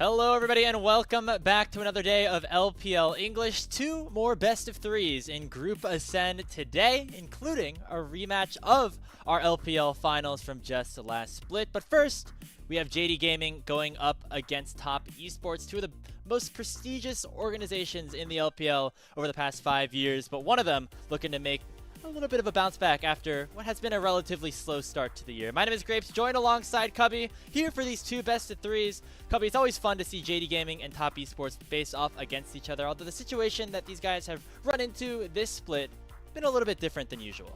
Hello everybody and welcome back to another day of LPL English. Two more best of threes in Group Ascend today, including a rematch of our LPL finals from just the last split. But first, we have JD Gaming going up against Top Esports, two of the most prestigious organizations in the LPL over the past 5 years, but one of them looking to make a little bit of a bounce back after what has been a relatively slow start to the year. My name is Grapes, joined alongside Cubby here for these two best of threes. Cubby, it's always fun to see JD Gaming and Top Esports face off against each other, although the situation that these guys have run into this split been a little bit different than usual.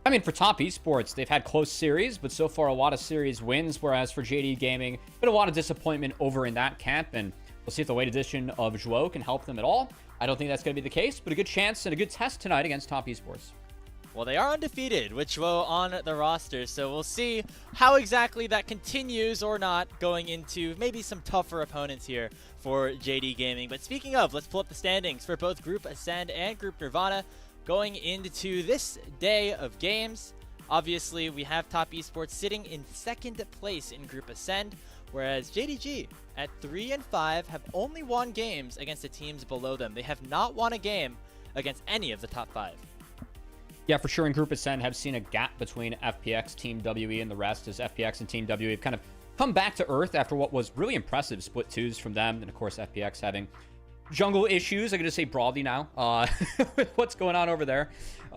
I mean, for Top Esports, they've had close series, but so far a lot of series wins, whereas for JD Gaming, been a lot of disappointment over in that camp, and we'll see if the late edition of Zhuo can help them at all. I don't think that's going to be the case, but a good chance and a good test tonight against Top Esports. Well, they are undefeated with Zhuo on the roster, so we'll see how exactly that continues or not going into maybe some tougher opponents here for JD Gaming. But speaking of, let's pull up the standings for both Group Ascend and Group Nirvana going into this day of games. Obviously, we have Top Esports sitting in second place in Group Ascend, whereas JDG at 3 and 5 have only won games against the teams below them. They have not won a game against any of the top 5. Yeah, for sure. In Group Ascend, have seen a gap between FPX, Team WE, and the rest, as FPX and Team WE have kind of come back to earth after what was really impressive split twos from them. And of course, FPX having jungle issues. I'm going to say broadly now with what's going on over there.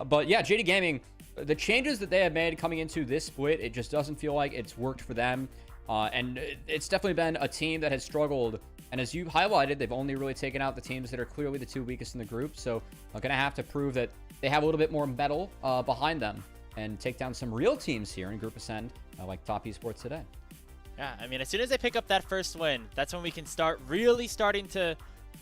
But yeah, JD Gaming, the changes that they have made coming into this split, it just doesn't feel like it's worked for them. And it's definitely been a team that has struggled. And as you highlighted, they've only really taken out the teams that are clearly the two weakest in the group. So I'm going to have to prove that they have a little bit more metal behind them and take down some real teams here in Group Ascend, like Top Esports today. Yeah, I mean, as soon as they pick up that first win, that's when we can start really starting to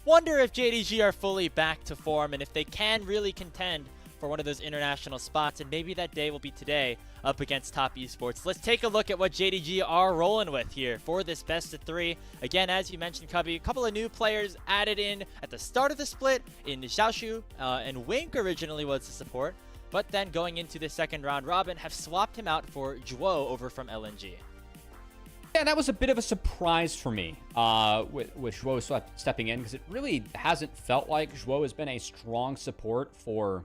wonder if JDG are fully back to form and if they can really contend for one of those international spots, and maybe that day will be today up against Top Esports. Let's take a look at what JDG are rolling with here for this best of 3. Again, as you mentioned, Cubby, a couple of new players added in at the start of the split in Xiaoshu, and Wink originally was the support, but then going into the second round robin have swapped him out for Zhuo over from LNG. Yeah, that was a bit of a surprise for me with Zhuo stepping in, because it really hasn't felt like Zhuo has been a strong support for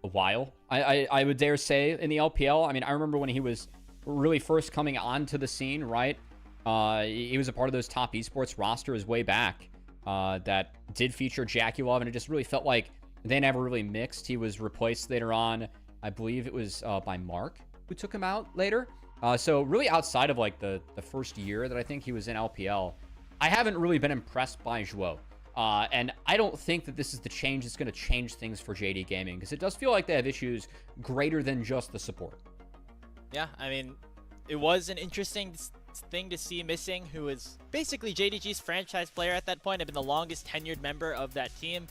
a while. I would dare say in the LPL. I mean, I remember when he was really first coming onto the scene, right? He was a part of those Top Esports rosters way back that did feature Jaculov, and it just really felt like they never really mixed. He was replaced later on, I believe it was by Mark, who took him out later. So really outside of like the first year that I think he was in LPL, I haven't really been impressed by Zhuo. And I don't think that this is the change that's going to change things for JD Gaming, because it does feel like they have issues greater than just the support. Yeah, I mean, it was an interesting thing to see missing, who was basically JDG's franchise player at that point, had been the longest tenured member of that team.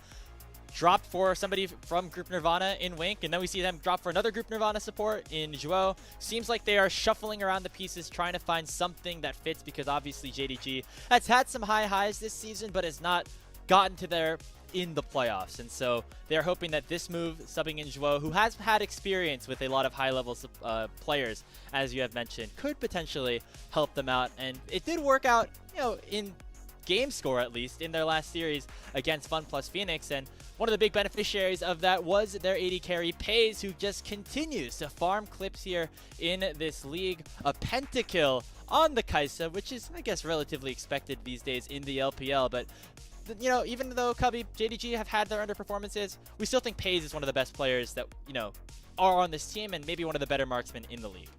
Dropped for somebody from Group Nirvana in Wink, and then we see them drop for another Group Nirvana support in Zhuo. Seems like they are shuffling around the pieces, trying to find something that fits, because obviously JDG has had some high highs this season, but has not gotten to there in the playoffs. And so they're hoping that this move, subbing in Zhuo, who has had experience with a lot of high-level players, as you have mentioned, could potentially help them out. And it did work out, you know, in game score at least, in their last series against Fun Plus Phoenix. And one of the big beneficiaries of that was their AD carry, Pays, who just continues to farm clips here in this league. A pentakill on the Kaisa, which is, I guess, relatively expected these days in the LPL, but you know, even though Cubby, JDG have had their underperformances, we still think Pays is one of the best players that, you know, are on this team, and maybe one of the better marksmen in the league.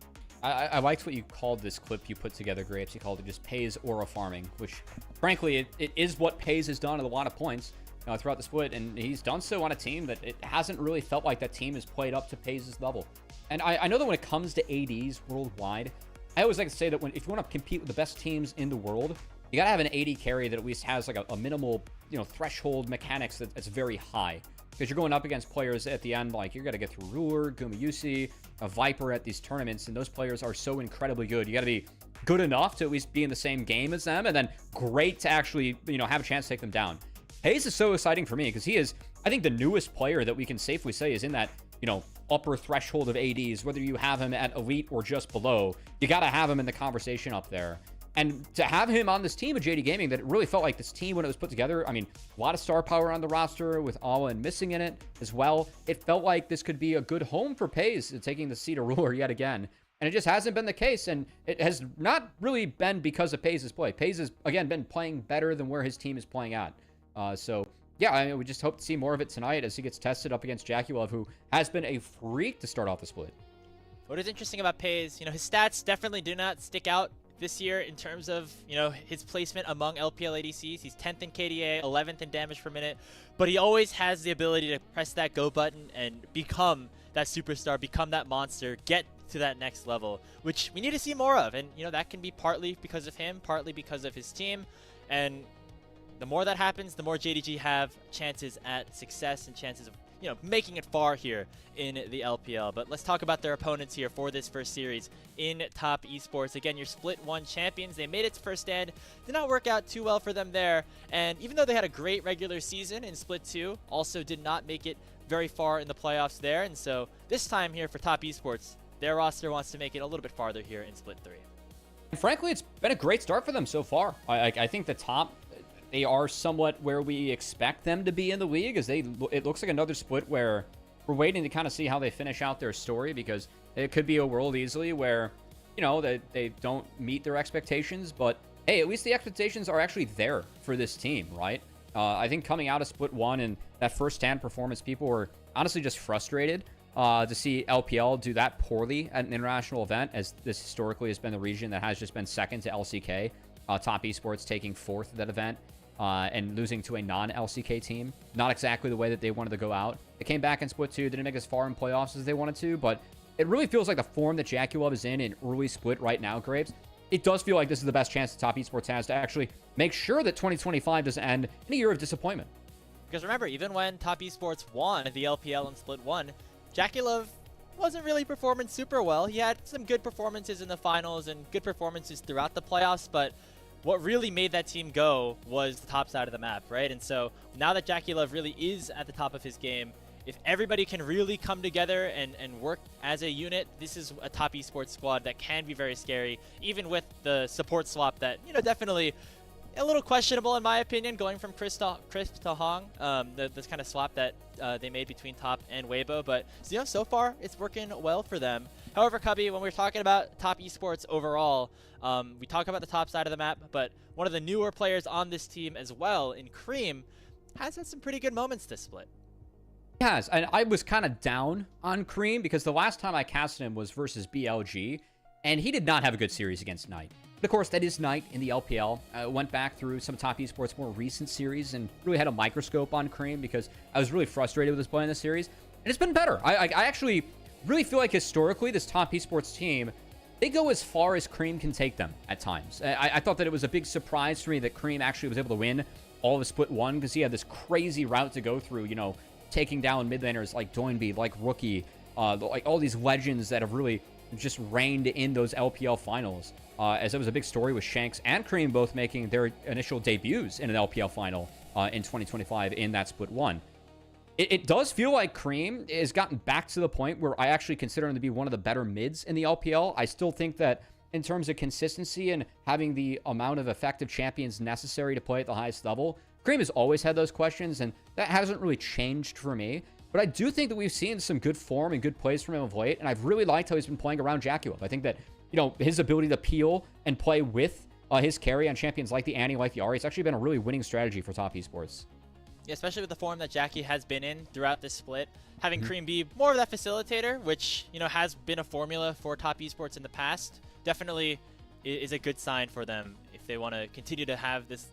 I liked what you called this clip you put together, Grapes. You called it just Pays aura farming, which, frankly, it is what Pays has done at a lot of points throughout the split, and he's done so on a team that it hasn't really felt like that team has played up to Pays' level. And I know that when it comes to ADs worldwide, I always like to say that if you want to compete with the best teams in the world, you gotta have an AD carry that at least has like a minimal, threshold mechanics that's very high. Because you're going up against players at the end, like you gotta get through Ruler, Gumayusi, a Viper at these tournaments, and those players are so incredibly good. You gotta be good enough to at least be in the same game as them, and then great to actually, have a chance to take them down. Pays is so exciting for me because he is, I think, the newest player that we can safely say is in that, upper threshold of ADs. Whether you have him at elite or just below, you gotta have him in the conversation up there. And to have him on this team of JD Gaming, that it really felt like this team when it was put together, I mean, a lot of star power on the roster with Alwyn missing in it as well. It felt like this could be a good home for FaZe, taking the seat of ruler yet again. And it just hasn't been the case, and it has not really been because of FaZe's play. FaZe has, again, been playing better than where his team is playing at. So, yeah, I mean, we just hope to see more of it tonight as he gets tested up against Jackulov, who has been a freak to start off the split. What is interesting about FaZe, his stats definitely do not stick out this year in terms of, his placement among LPL ADCs. He's 10th in KDA, 11th in damage per minute, but he always has the ability to press that go button and become that superstar, become that monster, get to that next level, which we need to see more of. And, that can be partly because of him, partly because of his team. And the more that happens, the more JDG have chances at success and chances of making it far here in the LPL. But let's talk about their opponents here for this first series in Top Esports. Again, your Split 1 champions. They made it to first stand. Did not work out too well for them there. And even though they had a great regular season in Split 2, also did not make it very far in the playoffs there. And so this time here for Top Esports, their roster wants to make it a little bit farther here in Split 3. And frankly, it's been a great start for them so far. I think the top, they are somewhat where we expect them to be in the league, as it looks like another split where we're waiting to kind of see how they finish out their story, because it could be a world easily where, they don't meet their expectations, but hey, at least the expectations are actually there for this team, right? I think coming out of Split 1 and that first stand performance, people were honestly just frustrated to see LPL do that poorly at an international event, as this historically has been the region that has just been second to LCK. Top Esports taking fourth at that event. And losing to a non-LCK team. Not exactly the way that they wanted to go out. They came back in Split 2, didn't make as far in playoffs as they wanted to, but it really feels like the form that Jackulov is in early Split right now, Grapes. It does feel like this is the best chance that Top Esports has to actually make sure that 2025 doesn't end in a year of disappointment. Because remember, even when Top Esports won the LPL in Split 1, Jackulov wasn't really performing super well. He had some good performances in the finals and good performances throughout the playoffs, but what really made that team go was the top side of the map, right? And so now that Jackulov really is at the top of his game, if everybody can really come together and work as a unit, this is a Top Esports squad that can be very scary, even with the support swap that, definitely a little questionable in my opinion, going from Chris to Hong, this kind of swap that they made between Top and Weibo. But so far it's working well for them. However, Cubby, when we're talking about Top Esports overall, we talk about the top side of the map, but one of the newer players on this team as well, in Cream, has had some pretty good moments this split. He has, and I was kind of down on Cream because the last time I casted him was versus BLG, and he did not have a good series against Knight. But of course, that is Knight in the LPL. I went back through some Top Esports more recent series and really had a microscope on Cream because I was really frustrated with his play in the series, and it's been better. I actually really feel like historically this Top Esports team, they go as far as Cream can take them at times. I thought that it was a big surprise for me that Cream actually was able to win all of Split 1 because he had this crazy route to go through, taking down mid laners like Doinby, like Rookie, like all these legends that have really just reigned in those LPL finals. As it was a big story with Shanks and Cream both making their initial debuts in an LPL final in 2025 in that Split 1. It does feel like Cream has gotten back to the point where I actually consider him to be one of the better mids in the LPL. I still think that in terms of consistency and having the amount of effective champions necessary to play at the highest level, Cream has always had those questions, and that hasn't really changed for me. But I do think that we've seen some good form and good plays from him of late, and I've really liked how he's been playing around Jackulov. I think that, his ability to peel and play with his carry on champions like the Annie, like the Ahri, it's actually been a really winning strategy for Top Esports. Yeah, especially with the form that Jackie has been in throughout this split. Having Cream be more of that facilitator, which, has been a formula for Top Esports in the past, definitely is a good sign for them if they want to continue to have this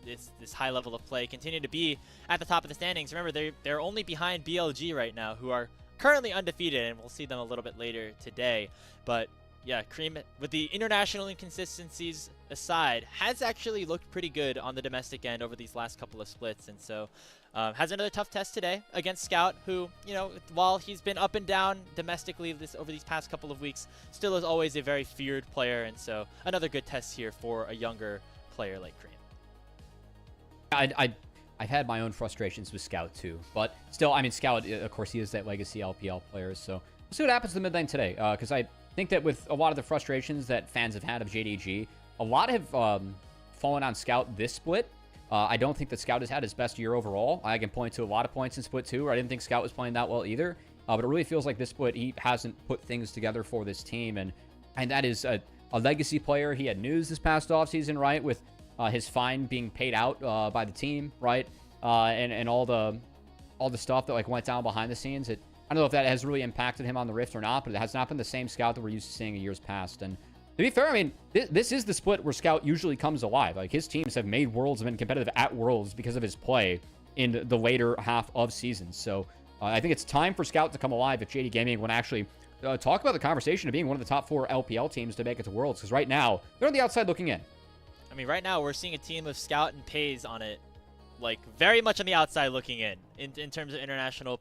high level of play, continue to be at the top of the standings. Remember, they're only behind BLG right now, who are currently undefeated, and we'll see them a little bit later today. But yeah, Cream, with the international inconsistencies aside, has actually looked pretty good on the domestic end over these last couple of splits. And so has another tough test today against Scout, who, while he's been up and down domestically over these past couple of weeks, still is always a very feared player. And so another good test here for a younger player like Cream. I've had my own frustrations with Scout too, but still, I mean, Scout, of course, he is that legacy LPL player. So we'll see what happens to the mid lane today, because I think that with a lot of the frustrations that fans have had of JDG, a a lot have fallen on Scout this split. I don't think that Scout has had his best year overall. I can point to a lot of points in split 2 where I didn't think Scout was playing that well either. But it really feels like this split, he hasn't put things together for this team. And that is a legacy player. He had news this past offseason, right? With his fine being paid out by the team, right? And all the stuff that like went down behind the scenes. I don't know if that has really impacted him on the Rift or not, but it has not been the same Scout that we're used to seeing in years past. And to be fair, I mean, this is the split where Scout usually comes alive. Like, his teams have made Worlds and been competitive at Worlds because of his play in the later half of seasons. So I think it's time for Scout to come alive if JD Gaming want to actually talk about the conversation of being one of the top 4 LPL teams to make it to Worlds. Because right now, they're on the outside looking in. I mean, right now, we're seeing a team of Scout and FaZe on it, like, very much on the outside looking in terms of international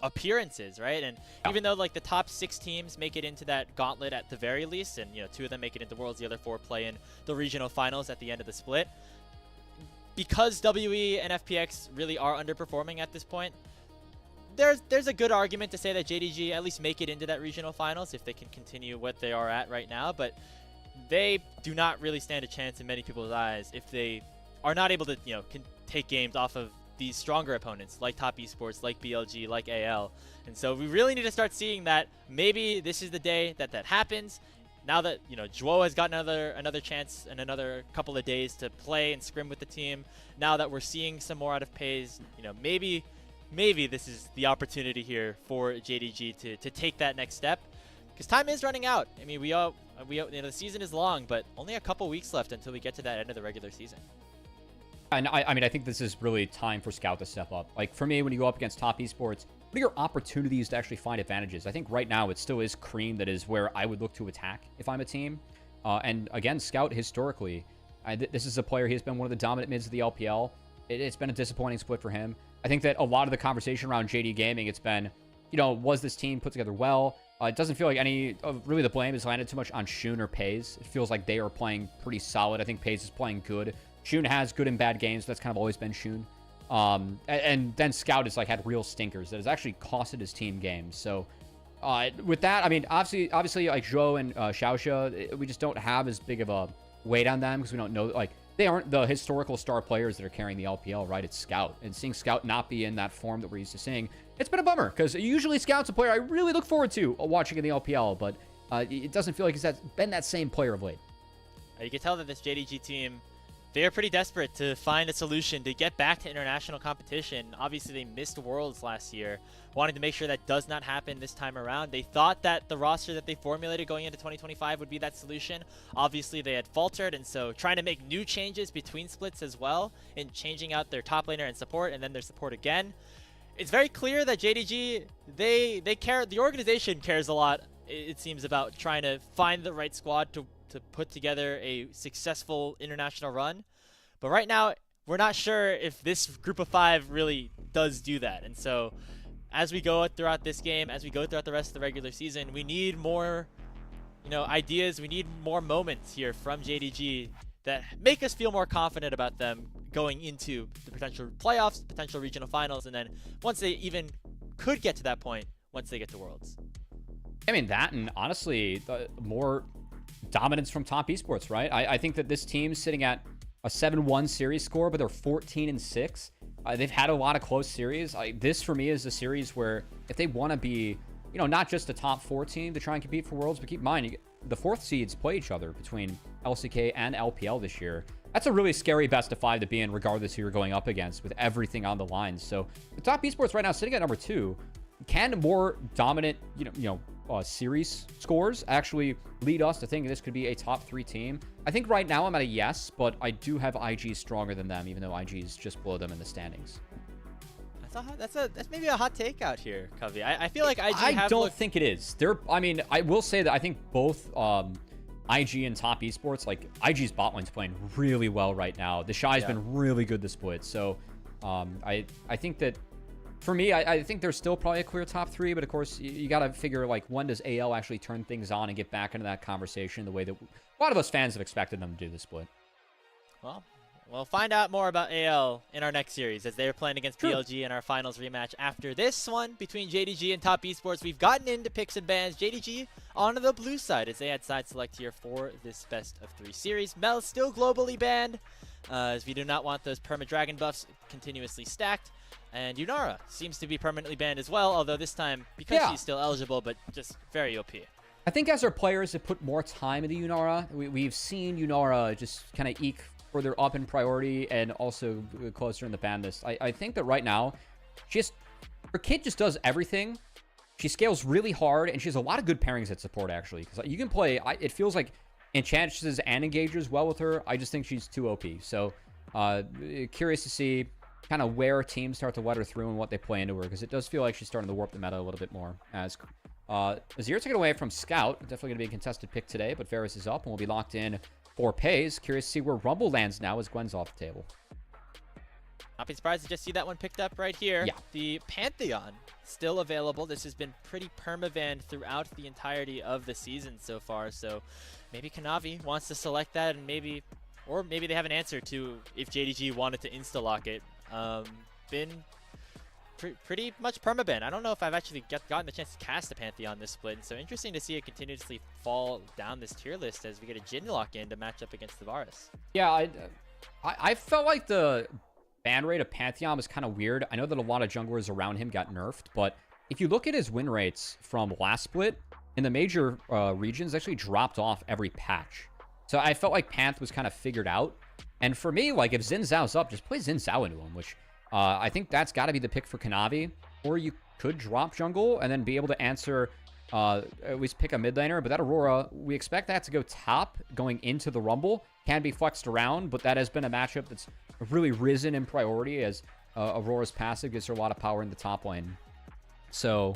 appearances, right? And even though like the top 6 teams make it into that gauntlet at the very least, and 2 of them make it into Worlds, the other 4 play in the regional finals at the end of the split, because WE and FPX really are underperforming at this point, there's a good argument to say that JDG at least make it into that regional finals if they can continue what they are at right now. But they do not really stand a chance in many people's eyes if they are not able to can take games off of these stronger opponents like Top Esports, like BLG, like AL. And so we really need to start seeing that maybe this is the day that happens. Now that, Juo has got another chance and another couple of days to play and scrim with the team. Now that we're seeing some more out of FaZe, maybe this is the opportunity here for JDG to take that next step. Because time is running out. I mean, the season is long, but only a couple weeks left until we get to that end of the regular season. And I mean, I think this is really time for Scout to step up. Like, for me, when you go up against Top Esports, what are your opportunities to actually find advantages? I think right now it still is Cream that is where I would look to attack if I'm a team. And again, Scout historically, this is a player, he has been one of the dominant mids of the LPL. It's been a disappointing split for him. I think that a lot of the conversation around JD Gaming, it's been, was this team put together well? It doesn't feel like really the blame is landed too much on Shun or Paze. It feels like they are playing pretty solid. I think Paze is playing good. Shun has good and bad games. That's kind of always been Shun. And then Scout has like had real stinkers that has actually costed his team games. So with that, I mean, obviously like Zhou and Xiaoxia, we just don't have as big of a weight on them because we don't know, like, they aren't the historical star players that are carrying the LPL, right? It's Scout. And seeing Scout not be in that form that we're used to seeing, it's been a bummer because usually Scout's a player I really look forward to watching in the LPL, but it doesn't feel like he's been that same player of late. You can tell that this JDG team, they are pretty desperate to find a solution to get back to international competition. Obviously, they missed Worlds last year, wanting to make sure that does not happen this time around. They thought that the roster that they formulated going into 2025 would be that solution. Obviously, they had faltered, and so trying to make new changes between splits as well, and changing out their top laner and support, and then their support again. It's very clear that JDG, they care. The organization cares a lot, it seems, about trying to find the right squad to put together a successful international run. But right now, we're not sure if this group of 5 really does do that. And so as we go throughout this game, as we go throughout the rest of the regular season, we need more ideas. We need more moments here from JDG that make us feel more confident about them going into the potential playoffs, potential regional finals, and then once they even could get to that point, once they get to Worlds. I mean, that, and honestly, more dominance from Top Esports, right? I think that this team's sitting at a 7-1 series score, but they're 14-6. They've had a lot of close series. This, for me, is a series where if they want to be, not just a top 4 team to try and compete for Worlds, but keep in mind, the 4th seeds play each other between LCK and LPL this year. That's a really scary best of 5 to be in, regardless who you're going up against, with everything on the line. So the Top Esports right now sitting at number 2. Can more dominant, series scores actually lead us to think this could be a top 3 team? I think right now I'm at a yes, but I do have IG stronger than them, even though IG is just below them in the standings. That's maybe a hot take out here, Covey. I feel like IG I don't think it is. I mean, I will say that I think both IG and Top Esports, like IG's bot lane's playing really well right now. The Shy's been really good this split. So I think that for me, I think there's still probably a clear top 3, but of course, you got to figure, like, when does AL actually turn things on and get back into that conversation the way that a lot of us fans have expected them to do this split? Well, We'll find out more about AL in our next series as they are playing against BLG in our finals rematch. After this one between JDG and Top Esports, we've gotten into picks and bans. JDG on the blue side as they had side select here for this best of 3 series. Mel still globally banned as we do not want those perma-dragon buffs continuously stacked. And Yunara seems to be permanently banned as well, although this time because she's still eligible, but just very OP. I think as our players have put more time into Yunara, we've seen Yunara just kind of eke further up in priority and also closer in the ban list. I think that right now, her kit just does everything. She scales really hard, and she has a lot of good pairings at support, actually. Because you can play, it feels like Enchantress and Engagers well with her. I just think she's too OP. So, curious to see kind of where teams start to let her through and what they play into her. Because it does feel like she's starting to warp the meta a little bit more. As Azir took it away from Scout. Definitely going to be a contested pick today, but Varus is up and will be locked in for Pays. Curious to see where Rumble lands now as Gwen's off the table. Not be surprised to just see that one picked up right here. Yeah. The Pantheon still available. This has been pretty perma-banned throughout the entirety of the season so far. So maybe Kanavi wants to select that, and maybe they have an answer to if JDG wanted to insta-lock it. Been pretty much perma-banned. I don't know if I've actually gotten the chance to cast a Pantheon this split. So interesting to see it continuously fall down this tier list as we get a Jhin lock in to match up against the Varus. Yeah, I felt like the ban rate of Pantheon was kind of weird. I know that a lot of junglers around him got nerfed, but if you look at his win rates from last split, in the major regions, actually dropped off every patch. So I felt like Panth was kind of figured out. And for me, like, if Xin Zhao's up, just play Xin Zhao into him, which I think that's got to be the pick for Kanavi. Or you could drop jungle and then be able to answer, at least pick a mid laner. But that Aurora, we expect that to go top going into the Rumble. Can be flexed around, but that has been a matchup that's really risen in priority as Aurora's passive gives her a lot of power in the top lane. So,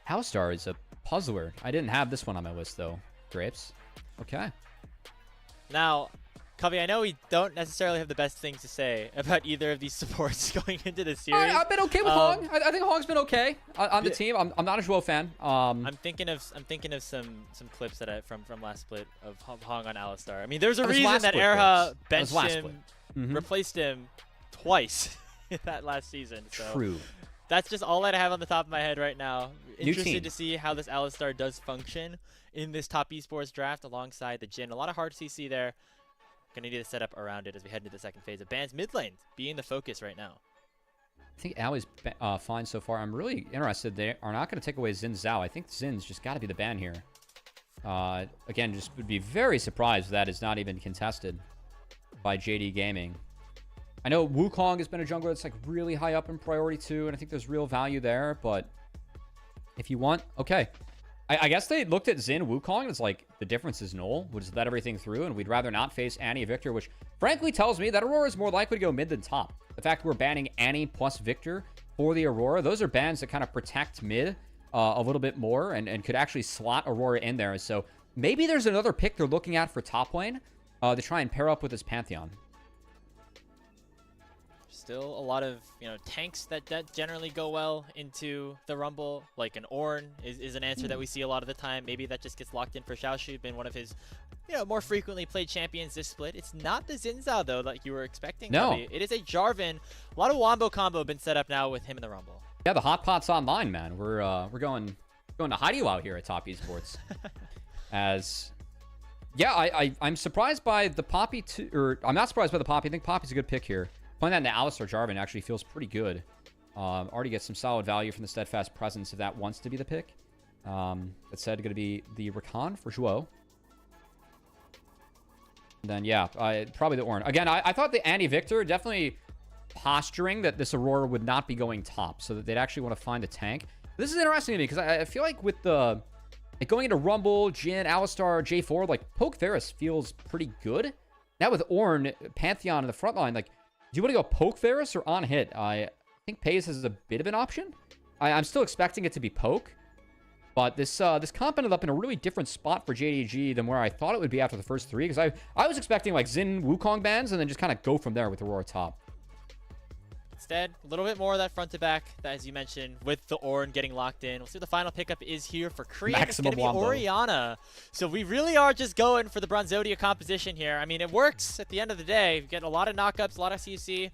Alistar is a puzzler. I didn't have this one on my list, though. Grapes. Okay. Now, Covey, I know we don't necessarily have the best things to say about either of these supports going into the series. I've been okay with Hong. I think Hong's been okay on the team. I'm not a Zhuo fan. I'm thinking of some clips that from last split of Hong on Alistar. I mean, there's a reason that Erha benched him, replaced him twice in that last season. So True. That's just all that I have on the top of my head right now. Interested to see how this Alistar does function in this top esports draft alongside the Jhin. A lot of hard CC there. Gonna need a setup around it as we head into the second phase of bans. Mid lane being the focus right now. I think Ali's fine so far. I'm really interested. They are not going to take away Xin Zhao. I think Xin's just got to be the ban here. Again, just would be very surprised if that is not even contested by JD Gaming. I know Wukong has been a jungler that's like really high up in priority too, and I think there's real value there. But if you want, okay. I guess they looked at Xin Wukong and it's like the difference is null. We'll just let everything through, and we'd rather not face Annie Victor, which frankly tells me that Aurora is more likely to go mid than top. The fact we're banning Annie plus Victor for the Aurora, those are bans that kind of protect mid a little bit more and could actually slot Aurora in there. So maybe there's another pick they're looking at for top lane to try and pair up with this Pantheon. Still a lot of, tanks that generally go well into the Rumble. Like an Ornn is an answer that we see a lot of the time. Maybe that just gets locked in for Xiaoshu, been one of his, more frequently played champions this split. It's not the Xin Zhao, though, like you were expecting. No. It is a Jarvan. A lot of Wombo combo been set up now with him in the Rumble. Yeah, the hot pot's online, man. We're going to Haidiu out here at Top Esports. I'm surprised by the Poppy I'm not surprised by the Poppy. I think Poppy's a good pick here. Playing that into Alistar Jarvan actually feels pretty good. Already gets some solid value from the Steadfast Presence if that wants to be the pick. That said, going to be the Rakan for Zhuo. And then, yeah, probably the Ornn. Again, I thought the Annie Victor definitely posturing that this Aurora would not be going top, so that they'd actually want to find a tank. This is interesting to me because I feel like with the going into Rumble, Jhin, Alistar, J4, like Poke Varus feels pretty good. Now with Ornn, Pantheon in the front line, like, do you want to go Poke Varus or on hit? I think Pays is a bit of an option. I'm still expecting it to be Poke. But this comp ended up in a really different spot for JDG than where I thought it would be after the first 3. Because I was expecting like Xin Wukong bans and then just kind of go from there with Aurora top. Instead, a little bit more of that front to back, as you mentioned, with the Ornn getting locked in. We'll see what the final pickup is here for Cream. It's going to be Orianna. So we really are just going for the Bronzodia composition here. I mean, it works at the end of the day. You get a lot of knockups, a lot of CC.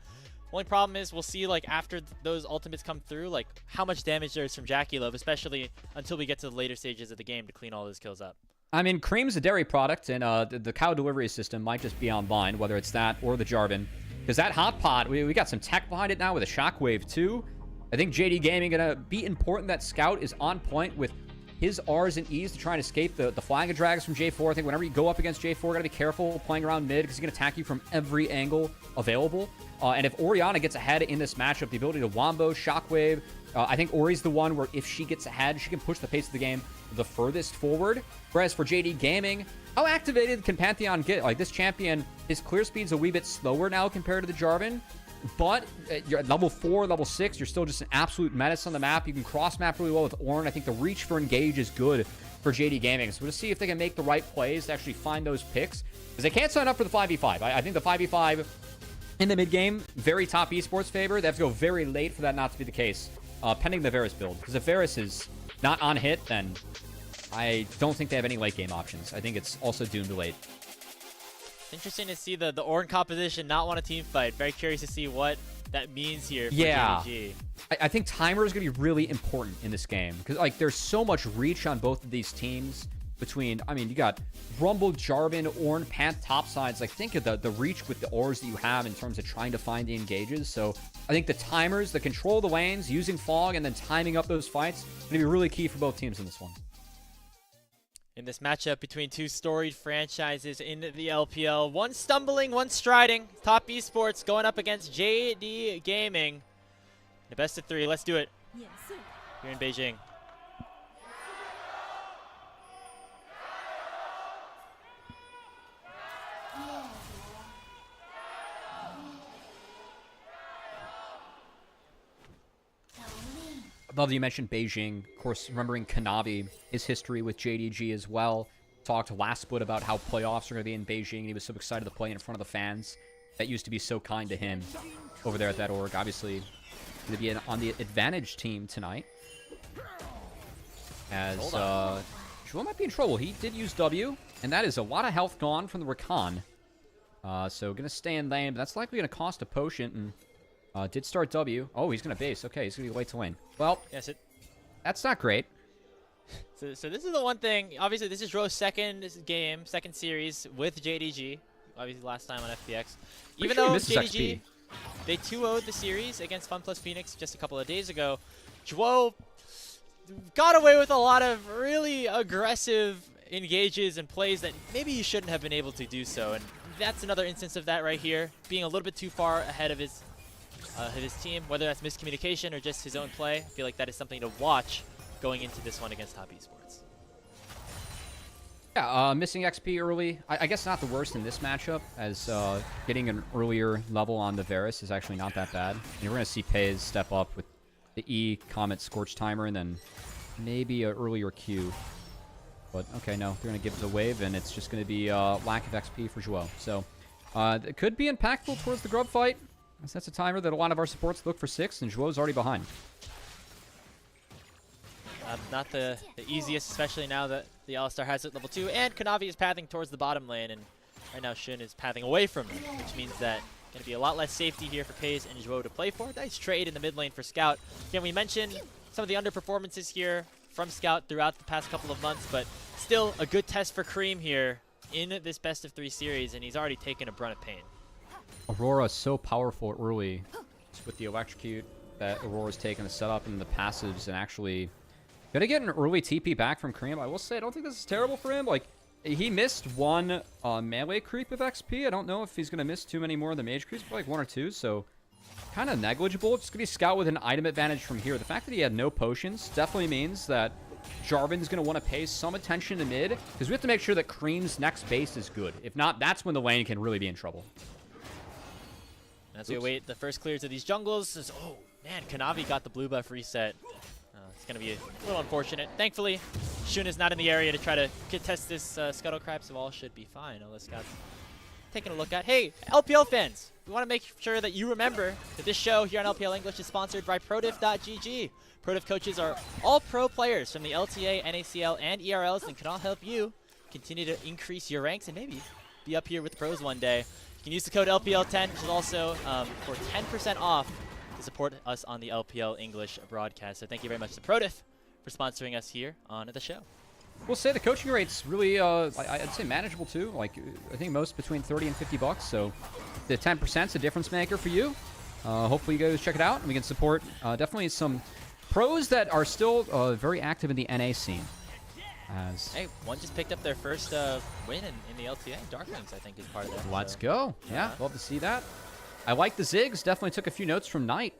Only problem is we'll see, like, after those ultimates come through, like, how much damage there is from Jackie Love, especially until we get to the later stages of the game to clean all those kills up. I mean, Cream's a dairy product, and the cow delivery system might just be online, whether it's that or the Jarvan. Because that hot pot, we got some tech behind it now with a shockwave too. I think JD Gaming gonna be important that Scout is on point with his R's and E's to try and escape the flag of drags from J4. I think whenever you go up against J4, gotta be careful playing around mid because he's gonna attack you from every angle available. And if Orianna gets ahead in this matchup, the ability to wombo, shockwave, I think Ori's the one where if she gets ahead, she can push the pace of the game the furthest forward. Whereas for JD Gaming, how activated can Pantheon get? Like, this champion, his clear speed's a wee bit slower now compared to the Jarvan. But you're at level 4, level 6, you're still just an absolute menace on the map. You can cross-map really well with Ornn. I think the reach for engage is good for JD Gaming. So we'll see if they can make the right plays to actually find those picks. Because they can't sign up for the 5v5. I think the 5v5 in the mid-game, very top esports favor. They have to go very late for that not to be the case, pending the Varus build. Because if Varus is not on hit, then I don't think they have any late-game options. I think it's also doomed to late. Interesting to see the Ornn composition not want a team fight. Very curious to see what that means here for JDG. I think timer is going to be really important in this game. Because, like, there's so much reach on both of these teams between, I mean, you got Rumble, Jarvan, Ornn, Panth, top sides. Like, think of the reach with the ores that you have in terms of trying to find the engages. So I think the timers, the control of the lanes, using fog, and then timing up those fights, going to be really key for both teams in this one. In this matchup between two storied franchises in the LPL. One stumbling, one striding. Top Esports going up against JD Gaming. The best of 3. Let's do it. Yes, sir. Here in Beijing. Love that you mentioned Beijing. Of course, remembering Kanavi, his history with JDG as well. Talked last split about how playoffs are going to be in Beijing, and he was so excited to play in front of the fans that used to be so kind to him over there at that org. Obviously, going to be on the advantage team tonight. As Joel might be in trouble. He did use W, and that is a lot of health gone from the Rakan. So going to stay in lane, but that's likely going to cost a potion, and did start W. Oh, he's going to base. Okay, he's going to be late to lane. Well, yes, that's not great. So this is the one thing. Obviously, this is Ro's second game, second series with JDG. Obviously, last time on FPX. Even though JDG, they 2-0'd the series against Fun Plus Phoenix just a couple of days ago, Joe got away with a lot of really aggressive engages and plays that maybe he shouldn't have been able to do so. And that's another instance of that right here, being a little bit too far ahead of his team, whether that's miscommunication or just his own play. I feel like that is something to watch going into this one against Top Esports. Yeah, missing XP early. I guess not the worst in this matchup, as getting an earlier level on the Varus is actually not that bad. And you're going to see Paze step up with the E, Comet, Scorch Timer, and then maybe an earlier Q. But, okay, no, they're going to give it a wave, and it's just going to be lack of XP for Joel. So, it could be impactful towards the Grub fight. That's a timer that a lot of our supports look for 6, and Joel's already behind. Not the easiest, especially now that the Alistar has it level 2, and Kanavi is pathing towards the bottom lane, and right now Shin is pathing away from him, which means that going to be a lot less safety here for Paze and Joel to play for. Nice trade in the mid lane for Scout. Again, we mentioned some of the underperformances here from Scout throughout the past couple of months, but still a good test for Cream here in this best of 3 series, and he's already taken a brunt of pain. Aurora is so powerful early with the electrocute that Aurora's taken the setup and the passives, and actually gonna get an early TP back from Cream. I will say I don't think this is terrible for him. Like, he missed one melee creep of XP. I don't know if he's gonna miss too many more of the mage creeps, but like 1 or 2, so kind of negligible. It's gonna be Scout with an item advantage from here. The fact that he had no potions definitely means that Jarvan's going to want to pay some attention to mid, because we have to make sure that Cream's next base is good. If not, that's when the lane can really be in trouble. As we await the first clears of these jungles, oh man, Kanavi got the blue buff reset. It's going to be a little unfortunate. Thankfully, Shun is not in the area to try to contest this Scuttle Crab, so all should be fine. Unless Scout's taking a look at. Hey, LPL fans, we want to make sure that you remember that this show here on LPL English is sponsored by prodiff.gg. Prodiff coaches are all pro players from the LTA, NACL, and ERLs and can all help you continue to increase your ranks and maybe be up here with the pros one day. You can use the code LPL10, which is also for 10% off to support us on the LPL English broadcast. So thank you very much to Prodiff for sponsoring us here on the show. We'll say the coaching rate's really, I'd say manageable too. Like, I think most between 30 and 50 bucks. So the 10%'s a difference maker for you. Hopefully you guys check it out and we can support definitely some pros that are still very active in the NA scene. Hey, one just picked up their first win in the LTA. Darklings, I think, is part of that. Let's go. Yeah, love to see that. I like the Ziggs. Definitely took a few notes from Knight.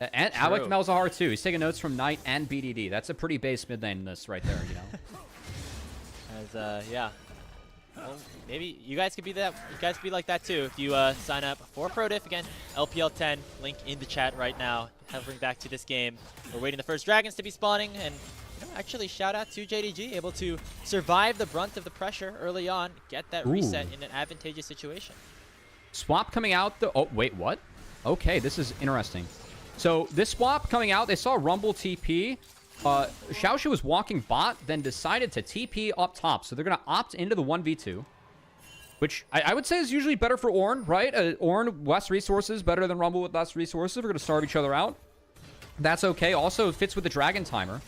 And I like Malzahar too. He's taking notes from Knight and BDD. That's a pretty base mid laneness right there, you know. Yeah. Well, maybe you guys could be that. You guys could be like that too if you sign up for Prodiff. Again, LPL 10 link in the chat right now. Hovering back to this game, we're waiting the first dragons to be spawning, and actually shout out to JDG, able to survive the brunt of the pressure early on, get that reset in an advantageous situation. Swap coming out. Oh wait, what? Okay, this is interesting. So this swap coming out, they saw Rumble TP. Xiaoshu was walking bot, then decided to TP up top. So they're going to opt into the 1v2, which I would say is usually better for Ornn, right? Ornn, less resources, better than Rumble with less resources. We're going to starve each other out. That's okay. Also fits with the dragon timer.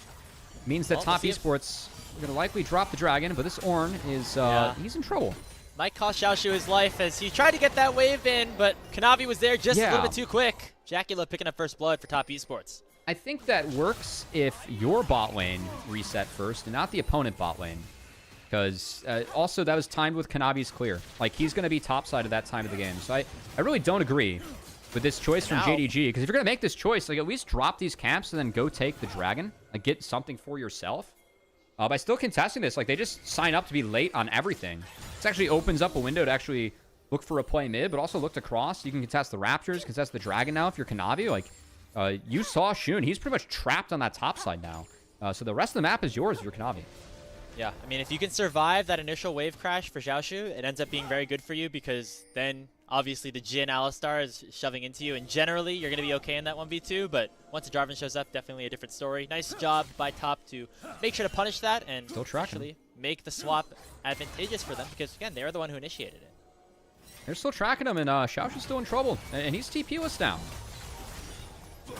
Means that top esports are going to likely drop the dragon, but this Ornn is, he's in trouble. Might cost Xiaoshu his life as he tried to get that wave in, but Kanavi was there just a little bit too quick. Jacula picking up first blood for top esports. I think that works if your bot lane reset first and not the opponent bot lane. Because also that was timed with Kanavi's clear. Like, he's going to be topside at that time of the game. So I really don't agree with this choice from JDG. Because if you're going to make this choice, like, at least drop these camps and then go take the dragon. Like, get something for yourself. By still contesting this, like, they just sign up to be late on everything. This actually opens up a window to actually look for a play mid, but also look to cross. You can contest the Raptors, contest the dragon now if you're Kanavi. Like, you saw Shun. He's pretty much trapped on that top side now. So the rest of the map is yours if you're Kanavi. Yeah, I mean, if you can survive that initial wave crash for Xiaoshu, it ends up being very good for you because then, obviously, the Jhin Alistar is shoving into you, and generally, you're going to be okay in that 1v2, but once the Jarvan shows up, definitely a different story. Nice job by top to make sure to punish that and actually make the swap advantageous for them because, again, they're the one who initiated it. They're still tracking him, and Xiaoshu's still in trouble, and he's TP-less now. Oh,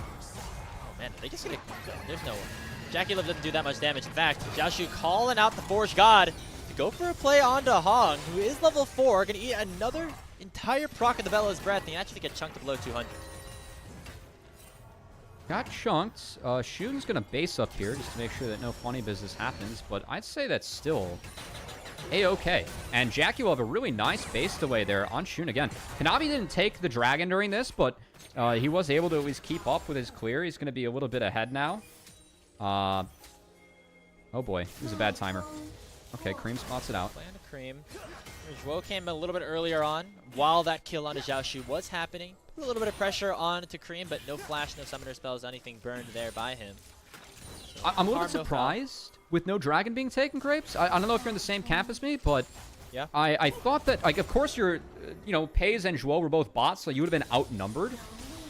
man, they just gonna go. There's no one. Jackie Love doesn't do that much damage. In fact, Xiaoshu calling out the Forge God to go for a play onto Hong, who is level 4, going to eat another entire proc of the Bella's Breath, and he actually get chunked below 200. Got chunked. Shun's going to base up here just to make sure that no funny business happens, but I'd say that's still A-okay. And Jackie will have a really nice base away there on Shun again. Kanavi didn't take the dragon during this, but he was able to at least keep up with his clear. He's going to be a little bit ahead now. Oh boy, it was a bad timer. Okay, Cream spots it out. Play on the Cream. Zhuo came a little bit earlier on while that kill onto Xiaoshu was happening. Put a little bit of pressure onto Cream, but no flash, no summoner spells, anything burned there by him. So I'm a little bit surprised with no dragon being taken, Grapes. I don't know if you're in the same camp as me, but yeah, I thought that, like, of course you're, Pays and Zhuo were both bots, so you would have been outnumbered.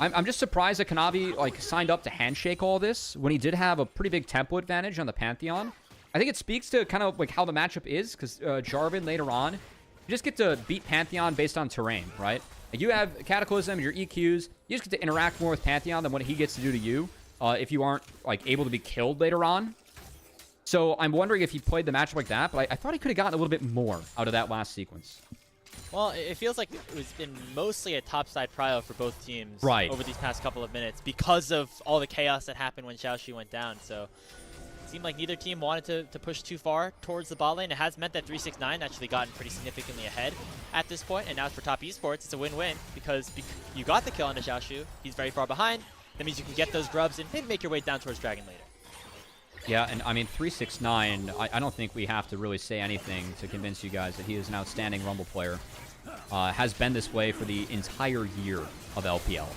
I'm just surprised that Kanavi, like, signed up to handshake all this when he did have a pretty big tempo advantage on the Pantheon. I think it speaks to kind of, like, how the matchup is, because Jarvan later on, you just get to beat Pantheon based on terrain, right? Like, you have Cataclysm, your EQs, you just get to interact more with Pantheon than what he gets to do to you if you aren't, like, able to be killed later on. So I'm wondering if he played the matchup like that, but I thought he could have gotten a little bit more out of that last sequence. Well, it feels like it's been mostly a topside prio for both teams over these past couple of minutes because of all the chaos that happened when Xiaoshu went down. So it seemed like neither team wanted to push too far towards the bot lane. It has meant that 369 actually gotten pretty significantly ahead at this point. And now for top esports, it's a win-win because you got the kill onto Xiaoshu. He's very far behind. That means you can get those grubs and maybe make your way down towards Dragon later. Yeah, and I mean, 369, I don't think we have to really say anything to convince you guys that he is an outstanding Rumble player. Has been this way for the entire year of LPL.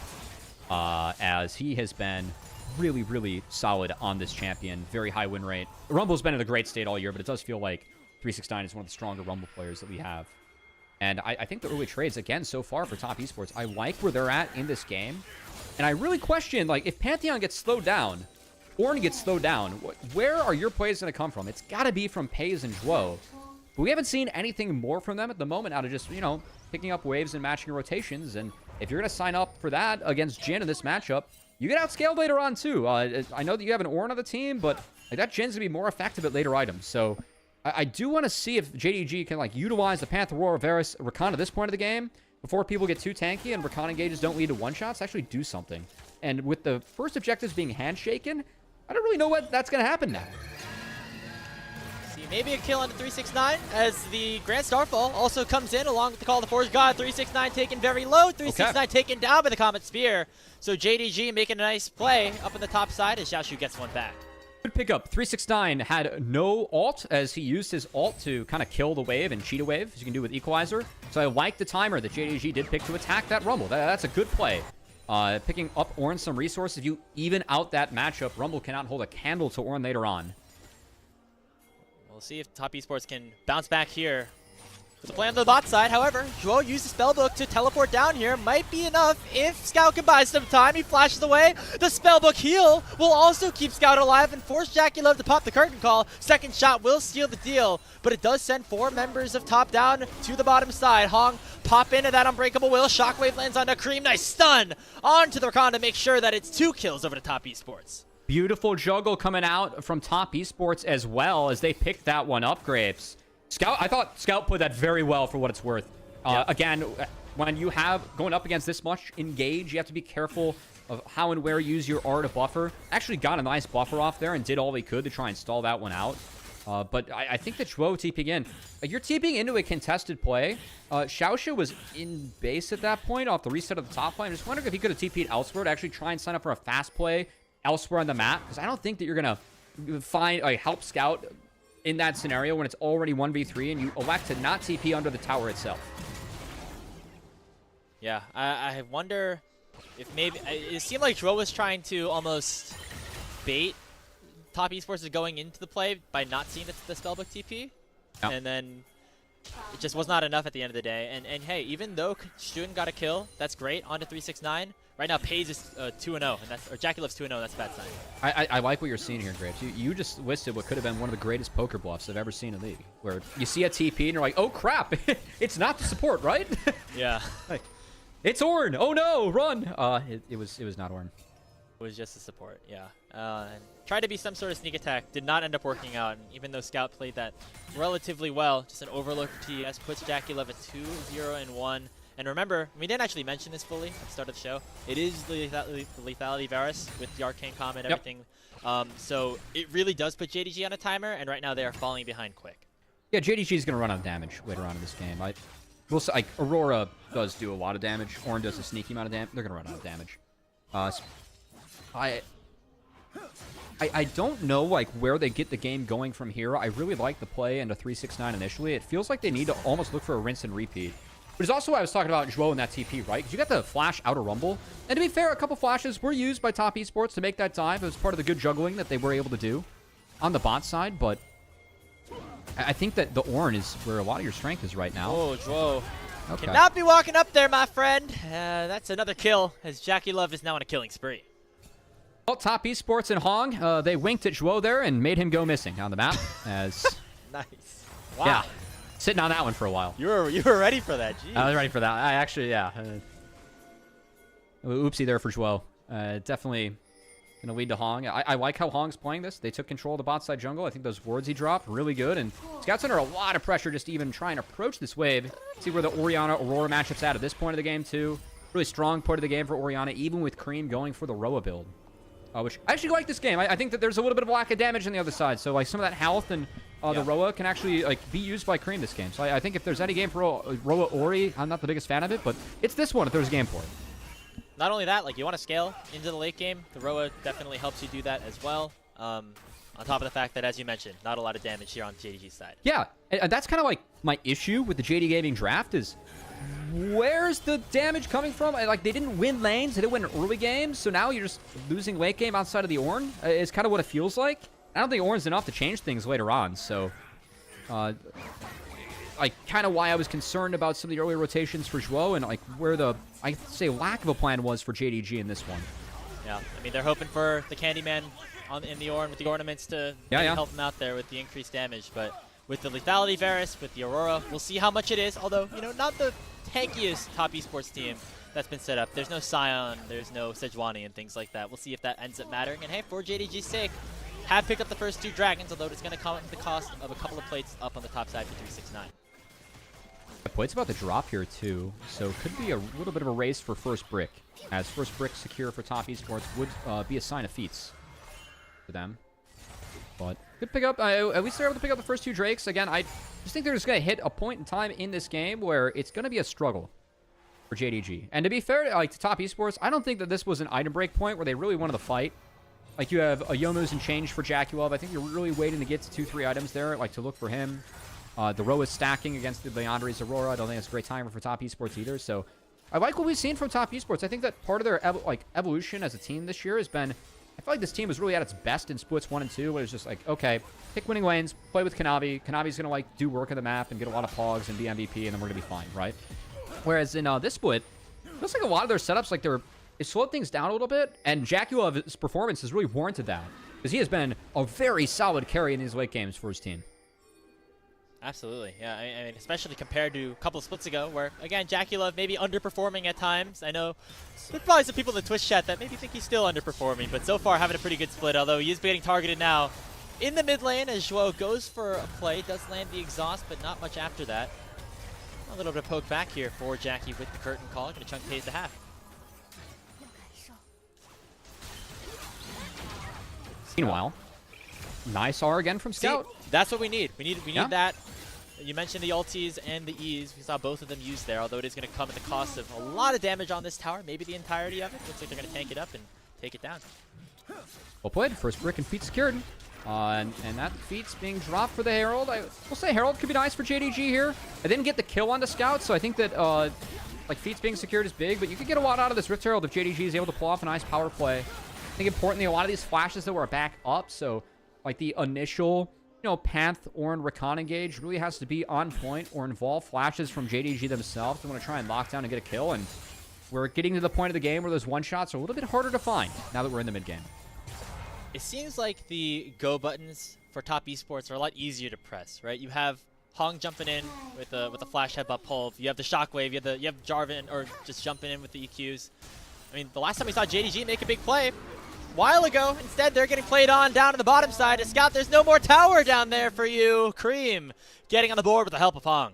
As he has been really, really solid on this champion. Very high win rate. Rumble's been in a great state all year, but it does feel like 369 is one of the stronger Rumble players that we have. And I think the early trades, again, so far for Top Esports, I like where they're at in this game. And I really question, like, if Pantheon gets slowed down, Ornn gets slowed down, where are your plays going to come from? It's got to be from Paze and Zhuo. But we haven't seen anything more from them at the moment out of just, you know, picking up waves and matching rotations. And if you're going to sign up for that against Jhin in this matchup, you get outscaled later on, too. I know that you have an Ornn on the team, but like, that Jhin's going to be more effective at later items. So I do want to see if JDG can, like, utilize the Panther, Aurora, Varus, Rakan at this point of the game before people get too tanky and Rakan engages don't lead to one-shots. Actually do something. And with the first objectives being handshaken, I don't really know what that's going to happen now. See, maybe a kill on the 369 as the Grand Starfall also comes in along with the Call of the Forge God. 369 taken very low. 369 taken down by the Comet Spear. So JDG making a nice play up on the top side as Xiaoshu gets one back. Good pickup. 369 had no ult as he used his ult to kind of kill the wave and cheat a wave, as you can do with Equalizer. So I like the timer that JDG did pick to attack that Rumble. That's a good play. Picking up Ornn some resources. If you even out that matchup, Rumble cannot hold a candle to Ornn later on. We'll see if Top Esports can bounce back here. With the play on the bot side, however, Zhuo used the spellbook to teleport down here. Might be enough if Scout can buy some time. He flashes away. The spellbook heal will also keep Scout alive and force JackeyLove to pop the curtain call. Second shot will seal the deal, but it does send 4 members of top down to the bottom side. Hong pop into that Unbreakable Will. Shockwave lands on a Cream. Nice stun onto the Rakan to make sure that it's 2 kills over to Top Esports. Beautiful juggle coming out from Top Esports as well as they picked that one up, Grapes. Scout, I thought Scout put that very well for what it's worth. Again, when you have going up against this much engage, you have to be careful of how and where you use your R to buffer. Actually got a nice buffer off there and did all he could to try and stall that one out. But I think that Zhuo TPing in. You're TPing into a contested play. Xiaoshu was in base at that point off the reset of the top lane. I'm just wondering if he could have TP'd elsewhere to actually try and sign up for a fast play elsewhere on the map. Because I don't think that you're going to find help Scout in that scenario when it's already 1v3 and you elect to not TP under the tower itself. Yeah, I wonder if maybe... It seemed like Zhuo was trying to almost bait Top Esports is going into the play by not seeing the spellbook TP. Yep. And then it just was not enough at the end of the day. And hey, even though Stuen got a kill, that's great, onto 369. Right now, Paze is 2-0, and that's, or JackeyLove's 2-0, that's a bad sign. I like what you're seeing here, Grapes. You just listed what could have been one of the greatest poker bluffs I've ever seen in the league, where you see a TP and you're like, oh crap, it's not the support, right? Yeah. Like, it's Ornn. Oh no, run. It was not Ornn. It was just a support, yeah. Tried to be some sort of sneak attack, did not end up working out. And even though Scout played that relatively well, just an overlook TES puts JackeyLove at 2-0-1. And remember, we didn't actually mention this fully at the start of the show. It is the lethality Varus with the arcane comment, everything. Yep. So it really does put JDG on a timer, and right now they are falling behind quick. Yeah, JDG is going to run out of damage later on in this game. We'll say, like, Aurora does do a lot of damage. Ornn does a sneaky amount of damage. They're going to run out of damage. I don't know like where they get the game going from here. I really like the play into 369 initially. It feels like they need to almost look for a rinse and repeat. But it's also why I was talking about Zhuo and that TP, right? Because you got the flash out of Rumble. And to be fair, a couple flashes were used by Top Esports to make that dive. It was part of the good juggling that they were able to do on the bot side. But I think that the Ornn is where a lot of your strength is right now. Oh, Zhuo. Okay. Cannot be walking up there, my friend. That's another kill as JackeyLove is now on a killing spree. Well, Top Esports and Hong, they winked at Zhuo there and made him go missing on the map. As nice. Wow. Yeah. Sitting on that one for a while. You were ready for that. Jeez. I was ready for that. I actually, yeah. Oopsie there for Zhuo. Definitely going to lead to Hong. I like how Hong's playing this. They took control of the bot side jungle. I think those wards he dropped, really good. And Scout's under a lot of pressure just to even try and approach this wave. See where the Orianna-Aurora matchup's at this point of the game, too. Really strong point of the game for Orianna, even with Cream going for the Roa build. Which I actually like this game. I think that there's a little bit of lack of damage on the other side. So, like, some of that health and the Roa can actually, like, be used by Cream this game. So I think if there's any game for Roa Ori, I'm not the biggest fan of it, but it's this one if there's a game for it. Not only that, like, you want to scale into the late game. The Roa definitely helps you do that as well. On top of the fact that, as you mentioned, not a lot of damage here on JDG's side. Yeah, and that's kind of like my issue with the JD Gaming draft is where's the damage coming from? Like, they didn't win lanes, they didn't win early games, so now you're just losing late game outside of the Ornn. Is kind of what it feels like. I don't think Ornn's enough to change things later on, so like kind of why I was concerned about some of the early rotations for Zhuo and like where the, I'd say, lack of a plan was for JDG in this one. Yeah, I mean, they're hoping for the Candyman in the Ornn with the ornaments to help them out there with the increased damage, but with the lethality Varus, with the Aurora, we'll see how much it is, although, you know, not the tankiest top esports team that's been set up. There's no Sion, there's no Sejuani and things like that. We'll see if that ends up mattering, and hey, for JDG's sake, have picked up the first 2 dragons, although it's going to come at the cost of a couple of plates up on the top side for 369. The plate's about to drop here too, so could be a little bit of a race for first brick, as first brick secure for top esports would be a sign of feats for them. But good pick up. At least they're able to pick up the first 2 drakes. Again, I just think they're just going to hit a point in time in this game where it's going to be a struggle for JDG. And to be fair, like to top esports, I don't think that this was an item break point where they really wanted to fight. Like you have a Youmu's and change for Jackulov. I think you're really waiting to get to 2-3 items there, like to look for him. The row is stacking against the Leandre's Aurora. I don't think it's a great timer for top esports either. So I like what we've seen from top esports. I think that part of their evolution as a team this year has been, I feel like this team was really at its best in splits 1 and 2, where it's just like, okay, pick winning lanes, play with Kanavi. Kanavi's going to like do work on the map and get a lot of pogs and be MVP, and then we're going to be fine, right? Whereas in this split, it looks like a lot of their setups, like it slowed things down a little bit, and Jackulov's performance has really warranted that, because he has been a very solid carry in these late games for his team. Absolutely, yeah. I mean, especially compared to a couple of splits ago, where again Jackulov maybe underperforming at times. I know there's probably some people in the Twitch chat that maybe think he's still underperforming, but so far having a pretty good split. Although he is getting targeted now in the mid lane as Zhuo goes for a play, does land the exhaust, but not much after that. A little bit of poke back here for Jackie with the curtain call. Going to chunk pays the half. Meanwhile, nice R again from Scout. See, that's what we need. We need that. You mentioned the ultis and the E's. We saw both of them used there, although it is going to come at the cost of a lot of damage on this tower, maybe the entirety of it. Looks like they're going to tank it up and take it down. Well played. First brick and feat secured. And that feat's being dropped for the Herald. I will say Herald could be nice for JDG here. I didn't get the kill on the Scout, so I think that like feats being secured is big, but you could get a lot out of this Rift Herald if JDG is able to pull off a nice power play. I think importantly, a lot of these flashes that were back up, so like the initial, you know, Panth, Ornn, Rakan engage really has to be on point or involve flashes from JDG themselves. They want to try and lock down and get a kill, and we're getting to the point of the game where those one-shots are a little bit harder to find now that we're in the mid-game. It seems like the go buttons for top esports are a lot easier to press, right? You have Hong jumping in with a flash headbutt pull. You have the shockwave. You have Jarvan or just jumping in with the EQs. I mean, the last time we saw JDG make a big play a while ago, instead they're getting played on down to the bottom side. A Scout, there's no more tower down there for you. Cream getting on the board with the help of Hong.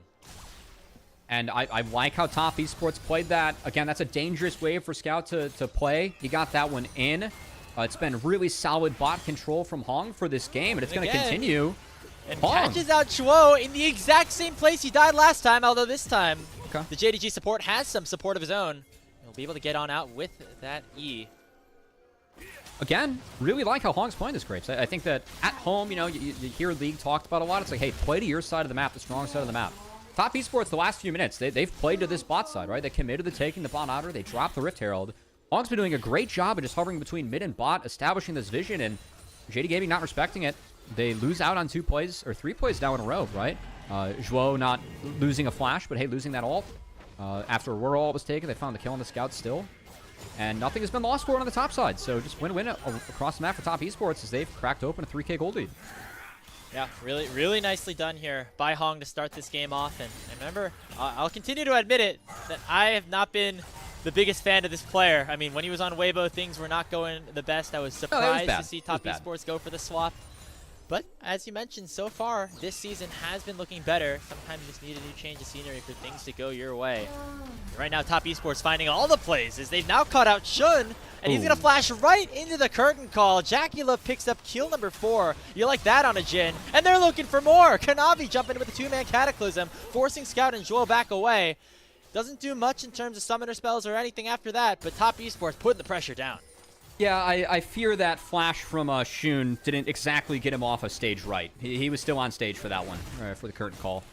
And I like how top esports played that. Again, that's a dangerous wave for Scout to play. He got that one in. It's been really solid bot control from Hong for this game, and it's going to continue. And catches out Zhuo in the exact same place he died last time, although this time the JDG support has some support of his own. He'll be able to get on out with that E. Again, really like how Hong's playing this, Grapes. I think that at home, you know, you hear League talked about a lot. It's like, hey, play to your side of the map, the strong side of the map. Top esports, the last few minutes, they've played to this bot side, right? They committed to taking the bot outer. They dropped the Rift Herald. Hong's been doing a great job of just hovering between mid and bot, establishing this vision, and JD Gaming not respecting it. They lose out on 2 plays, or 3 plays now in a row, right? Zhuo not losing a flash, but hey, losing that ult. After Aurora ult was taken, they found the kill on the Scout still. And nothing has been lost for it on the top side. So just win-win across the map for top esports as they've cracked open a 3K gold lead. Yeah, really, really nicely done here by Hong to start this game off. And remember, I'll continue to admit it, that I have not been the biggest fan of this player. I mean, when he was on Weibo, things were not going the best. I was surprised to see top esports go for the swap. But as you mentioned, so far, this season has been looking better. Sometimes you just need a new change of scenery for things to go your way. Right now, top esports finding all the plays as they've now caught out Shun, and he's going to flash right into the curtain call. Jackulov picks up kill number 4. You like that on a Jhin, and they're looking for more. Kanavi jumping in with a 2-man Cataclysm, forcing Scout and Zhuo back away. Doesn't do much in terms of summoner spells or anything after that, but top esports putting the pressure down. Yeah, I fear that flash from Shun didn't exactly get him off a stage right. He was still on stage for that one, for the curtain call.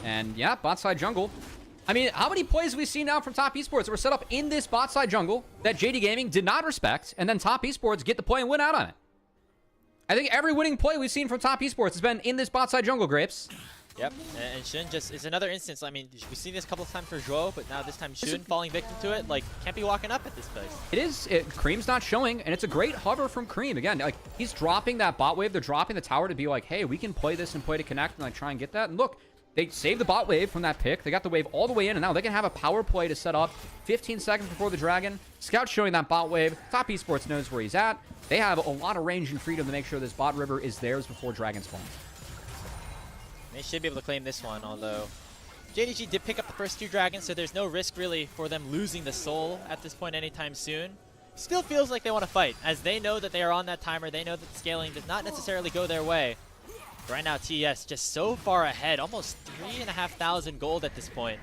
And yeah, bot side jungle. I mean, how many plays have we seen now from top esports that were set up in this bot side jungle that JD Gaming did not respect, and then top esports get the play and win out on it? I think every winning play we've seen from top esports has been in this bot side jungle, Grapes. Yep, and Shun just is another instance. I mean, we've seen this a couple of times for Zhuo, but now this time Shun falling victim to it. Like, can't be walking up at this place. It is. Cream's not showing, and it's a great hover from Cream. Again, like, he's dropping that bot wave. They're dropping the tower to be like, hey, we can play this and play to connect and like try and get that. And look, they saved the bot wave from that pick. They got the wave all the way in, and now they can have a power play to set up 15 seconds before the Dragon. Scout showing that bot wave. Top Esports knows where he's at. They have a lot of range and freedom to make sure this bot river is theirs before Dragon spawns. They should be able to claim this one, although JDG did pick up the first 2 dragons, so there's no risk really for them losing the soul at this point anytime soon. Still feels like they want to fight, as they know that they are on that timer. They know that the scaling does not necessarily go their way. But right now, TES just so far ahead, almost 3,500 gold at this point.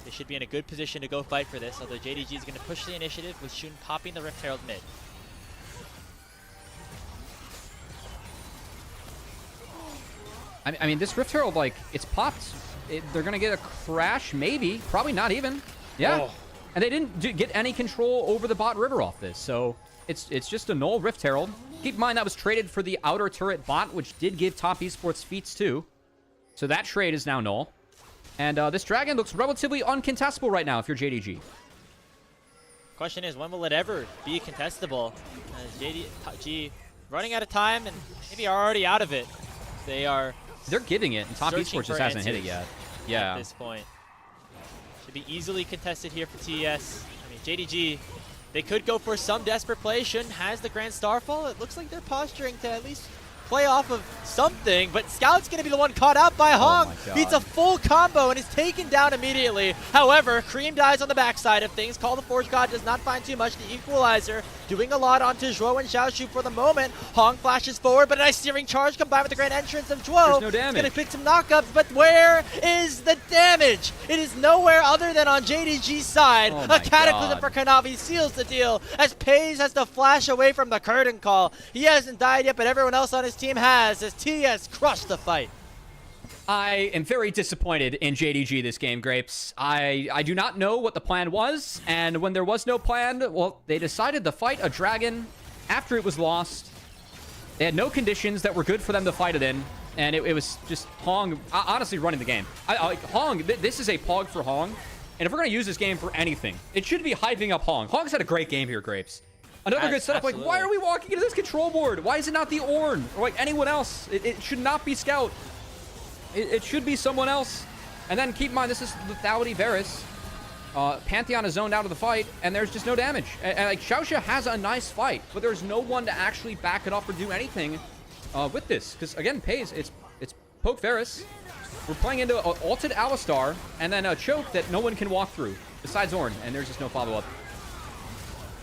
They should be in a good position to go fight for this, although JDG is going to push the initiative with Shun popping the Rift Herald mid. I mean, this Rift Herald, like, it's popped. They're going to get a crash, maybe. Probably not even. Yeah. Oh. And they didn't get any control over the bot river off this, so it's just a null Rift Herald. Keep in mind that was traded for the outer turret bot, which did give Top Esports feats too. So that trade is now null. And this Dragon looks relatively uncontestable right now if you're JDG. Question is, when will it ever be contestable? JDG running out of time and maybe are already out of it. They're giving it, and Top Esports just hasn't hit it yet. Yeah. At this point. Should be easily contested here for TES. I mean, JDG, they could go for some desperate play. Shun has the Grand Starfall. It looks like they're posturing to at least play off of something, but Scout's going to be the one caught out by Hong. Beats a full combo and is taken down immediately. However, Cream dies on the backside of things. Call the Forge God does not find too much. The Equalizer doing a lot onto Zhuo and Xiaoshu for the moment. Hong flashes forward, but a nice steering charge combined with the grand entrance of Zhuo. There's no damage. It's going to pick some knockups, but where is the damage? It is nowhere other than on JDG's side. A Cataclysm for Kanavi seals the deal as Pays has to flash away from the curtain call. He hasn't died yet, but everyone else on his team has, as TES crushed the fight. I am very disappointed in JDG this game, Grapes. I do not know what the plan was, and when there was no plan, well, they decided to fight a dragon after it was lost. They had no conditions that were good for them to fight it in, and it was just Hong honestly running the game. Hong, this is a pog for Hong, and if we're going to use this game for anything, it should be hyping up Hong. Hong's had a great game here, Grapes. Another good setup. Absolutely. Like, why are we walking into this control board? Why is it not the Ornn or like anyone else? It should not be Scout. It should be someone else. And then keep in mind, this is Lethality Varus. Pantheon is zoned out of the fight, and there's just no damage. And like, Xiaoshu has a nice fight, but there's no one to actually back it up or do anything with this. Because again, Pays, it's Poke Varus. We're playing into an ulted Alistar, and then a choke that no one can walk through, besides Ornn, and there's just no follow-up.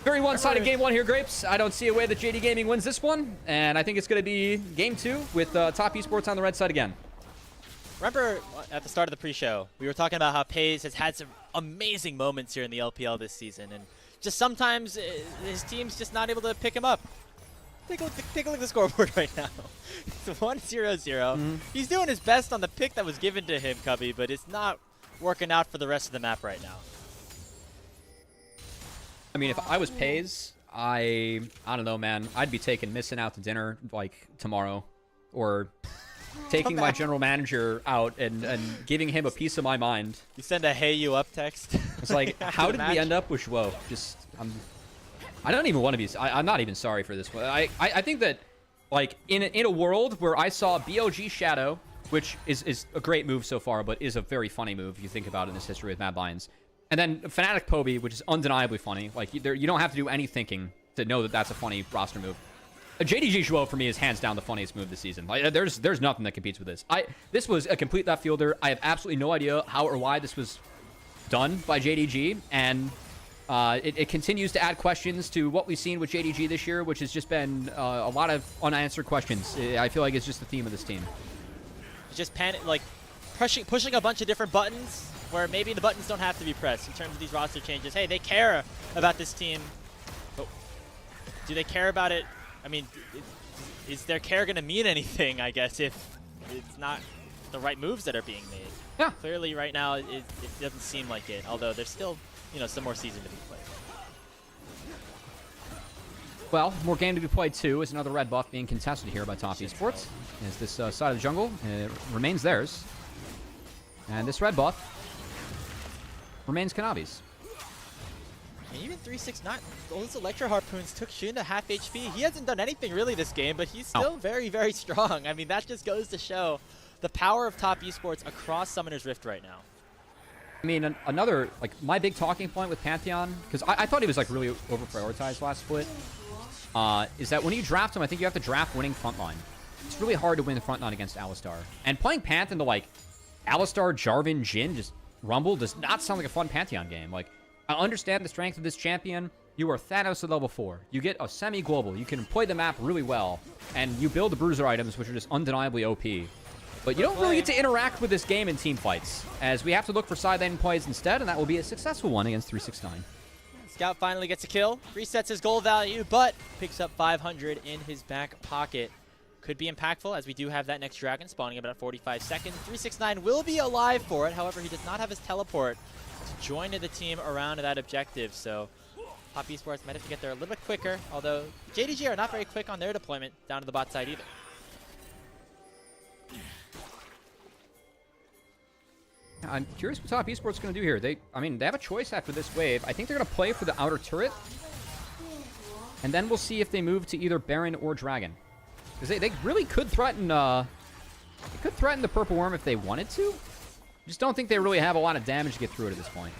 Very one-sided game one here, Grapes. I don't see a way that JD Gaming wins this one, and I think it's going to be game 2 with Top Esports on the red side again. Remember at the start of the pre-show, we were talking about how Pays has had some amazing moments here in the LPL this season, and just sometimes his team's just not able to pick him up. Take a look at the scoreboard right now. It's 1-0-0. He's doing his best on the pick that was given to him, Cubby, but it's not working out for the rest of the map right now. I mean, if I was Pays, I don't know, man. I'd be missing out to dinner like tomorrow, or taking my general manager out and giving him a piece of my mind. You send a "Hey, you up" text. It's like, how did we end up with Zhuo? Just I don't even want to be. I'm not even sorry for this one. I think that like in a world where I saw BLG Shadow, which is a great move so far, but is a very funny move if you think about it in this history with Mad Lions. And then Fnatic Poby, which is undeniably funny. Like, you don't have to do any thinking to know that that's a funny roster move. JDG Zhuo, for me, is hands down the funniest move this season. Like, there's nothing that competes with this. This was a complete left fielder. I have absolutely no idea how or why this was done by JDG. And it continues to add questions to what we've seen with JDG this year, which has just been a lot of unanswered questions. I feel like it's just the theme of this team. Just panic, like pushing a bunch of different buttons, where maybe the buttons don't have to be pressed in terms of these roster changes. Hey, they care about this team, but do they care about it? I mean, is their care going to mean anything, I guess, if it's not the right moves that are being made? Yeah. Clearly, right now, it doesn't seem like it, although there's still, some more season to be played. Well, more game to be played, too, is another red buff being contested here by Top Esports, as this side of the jungle remains theirs. And this red buff remains Kanavi's. And even 369, those Electro Harpoons took Shun to half HP. He hasn't done anything really this game, but he's still very, very strong. I mean, that just goes to show the power of top esports across Summoner's Rift right now. I mean, another, like, my big talking point with Pantheon, because I thought he was, like, really over-prioritized last split, is that when you draft him, I think you have to draft winning frontline. It's really hard to win the frontline against Alistar. And playing Panth into, like, Alistar, Jarvan, Jhin, just Rumble does not sound like a fun Pantheon game. Like, I understand the strength of this champion. You are Thanos at level 4. You get a semi-global. You can play the map really well. And you build the bruiser items, which are just undeniably OP. But you don't really get to interact with this game in team fights, as we have to look for side lane plays instead, and that will be a successful one against 369. Scout finally gets a kill, resets his gold value, but picks up 500 in his back pocket. Could be impactful, as we do have that next dragon spawning in about 45 seconds. 369 will be alive for it, however, he does not have his teleport to join the team around that objective, so Top Esports might have to get there a little bit quicker, although JDG are not very quick on their deployment down to the bot side either. I'm curious what Top Esports is going to do here. They have a choice after this wave. I think they're going to play for the outer turret. And then we'll see if they move to either Baron or Dragon. Because they really could threaten the Purple Worm if they wanted to. Just don't think they really have a lot of damage to get through it at this point.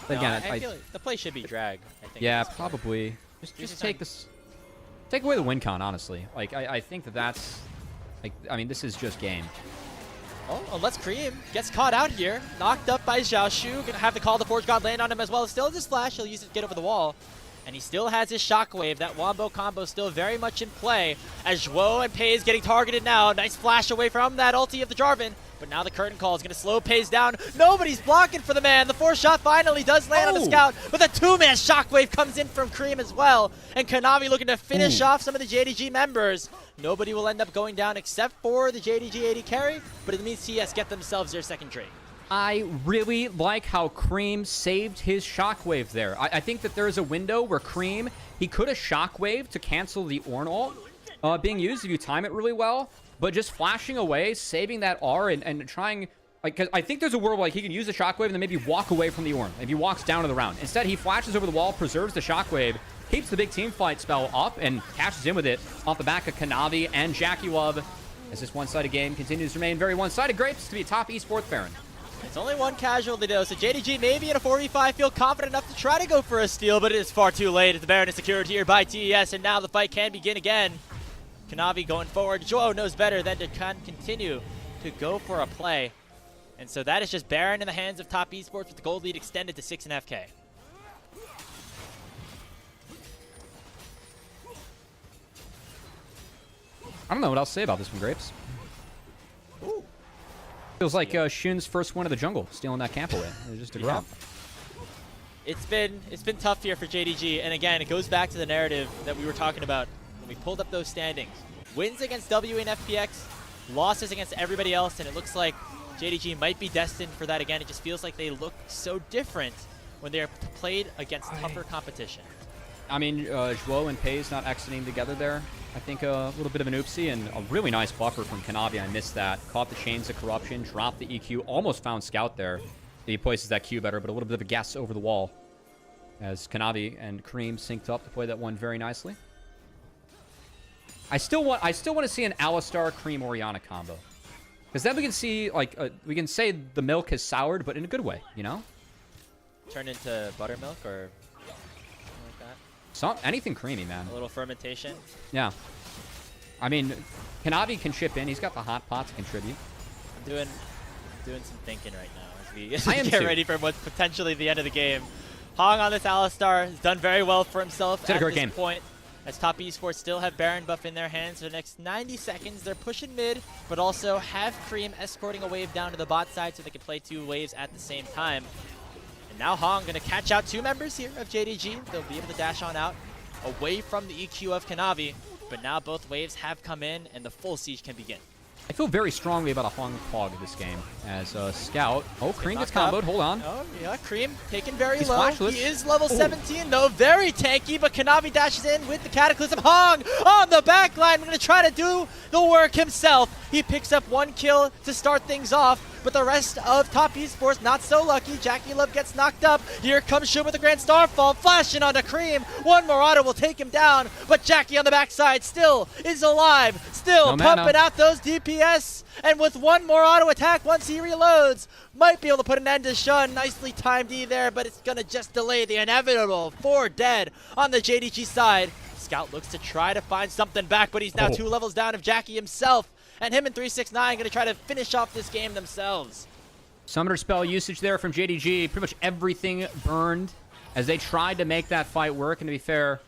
But again, I feel like the play should be drag, I think. Yeah, probably. Just take this. Take away the win con, honestly. Like, I think that's... Like, I mean, this is just game. Oh, unless Cream gets caught out here. Knocked up by Zhao Shu. Gonna have the Call the Forge God land on him as well. Still has his flash. He'll use it to get over the wall. And he still has his Shockwave. That Wombo combo still very much in play. As Zhuo and Pei is getting targeted now. Nice flash away from that ulti of the Jarvan. But now the curtain call is going to slow Pei's down. Nobody's blocking for the man. The 4th shot finally does land on the Scout. But the 2-man Shockwave comes in from Cream as well. And Kanavi looking to finish off some of the JDG members. Nobody will end up going down except for the JDG AD carry. But it means TES get themselves their second trade. I really like how Cream saved his Shockwave there. I think that there is a window where Cream, he could have Shockwave to cancel the Ornn ult being used if you time it really well. But just flashing away, saving that R, and trying... Like, cause I think there's a world where, like, he can use the Shockwave and then maybe walk away from the Ornn if he walks down to the round. Instead, he flashes over the wall, preserves the Shockwave, keeps the big team fight spell up, and cashes in with it off the back of Kanavi and Jackie Love. As this one-sided game continues to remain very one-sided. Grapes to be a top esports Baron. It's only one casualty though, so JDG maybe in a 4v5 feel confident enough to try to go for a steal, but it is far too late. The Baron is secured here by TES, and now the fight can begin again. Kanavi going forward. Zhuo knows better than to continue to go for a play. And so that is just Baron in the hands of Top Esports with the gold lead extended to 6.5K. I don't know what else to say about this one, Grapes. Ooh. Feels like Shun's first win of the jungle, stealing that camp away. It was just a grab. It's been tough here for JDG, and again, it goes back to the narrative that we were talking about when we pulled up those standings. Wins against W and FPX, losses against everybody else, and it looks like JDG might be destined for that again. It just feels like they look so different when they're played against tougher competition. I mean, Zhuo and Pei's not exiting together there. I think a little bit of an oopsie, and a really nice buffer from Kanavi. I missed that. Caught the Chains of Corruption, dropped the EQ, almost found Scout there. He places that Q better, but a little bit of a guess over the wall as Kanavi and Cream synced up to play that one very nicely. I still want to see an Alistar Cream Orianna combo, because then we can see, like, we can say the milk has soured, but in a good way, you know? Turn into buttermilk or anything creamy, man. A little fermentation. Yeah. I mean, Kanavi can chip in. He's got the hot pot to contribute. I'm doing some thinking right now as we get ready for what's potentially the end of the game. Hong on this Alistar has done very well for himself at this point. As Top Esports still have Baron buff in their hands for the next 90 seconds. They're pushing mid, but also have Cream escorting a wave down to the bot side so they can play 2 waves at the same time. And now Hong going to catch out 2 members here of JDG. They'll be able to dash on out away from the EQ of Kanavi. But now both waves have come in and the full siege can begin. I feel very strongly about a Hong Pog this game as Scout. Oh, Cream gets comboed. Hold on. Oh, yeah, Cream taken very low. Flashless. He is level 17, though. Very tanky, but Kanavi dashes in with the Cataclysm. Hong on the back line. We're going to try to do the work himself. He picks up 1 kill to start things off. but the rest of top Esports not so lucky. Jackie Love gets knocked up. Here comes Shun with the Grand Starfall, flashing onto Cream. One more auto will take him down, but Jackie on the backside still is alive, still pumping out those DPS, and with one more auto attack once he reloads, might be able to put an end to Shun. Nicely timed E there, but it's gonna just delay the inevitable. 4 dead on the JDG side. Scout looks to try to find something back, but he's now 2 levels down of Jackie himself, and him and 369 gonna try to finish off this game themselves. Summoner spell usage there from JDG. Pretty much everything burned as they tried to make that fight work. And to be fair,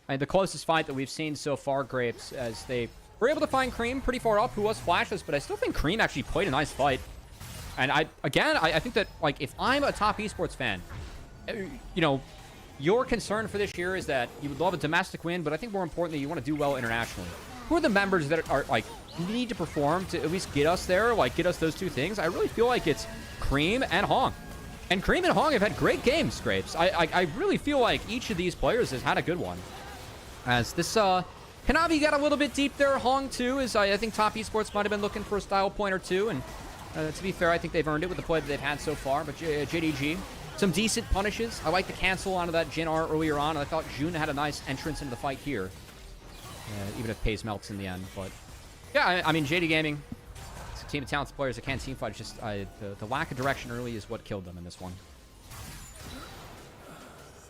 the closest fight that we've seen so far, Grapes, as they were able to find Cream pretty far up, who was flashless, but I still think Cream actually played a nice fight. And I think that, like, if I'm a top esports fan, you know, your concern for this year is that you would love a domestic win, but I think more importantly, you want to do well internationally. Who are the members that are like, need to perform to at least get us there, like get us those 2 things? I really feel like it's Cream and Hong. And Cream and Hong have had great games, Scrapes. I really feel like each of these players has had a good one. As this, Hanabi got a little bit deep there. Hong, too, is I think top esports might have been looking for a style point or 2. And to be fair, I think they've earned it with the play that they've had so far. But JDG, some decent punishes. I like the cancel onto that Jin R earlier on. And I thought Jun had a nice entrance into the fight here. Even if Pace melts in the end. But yeah, I mean, JD Gaming, it's a team of talented players that can't team fight. It's just the lack of direction early is what killed them in this one.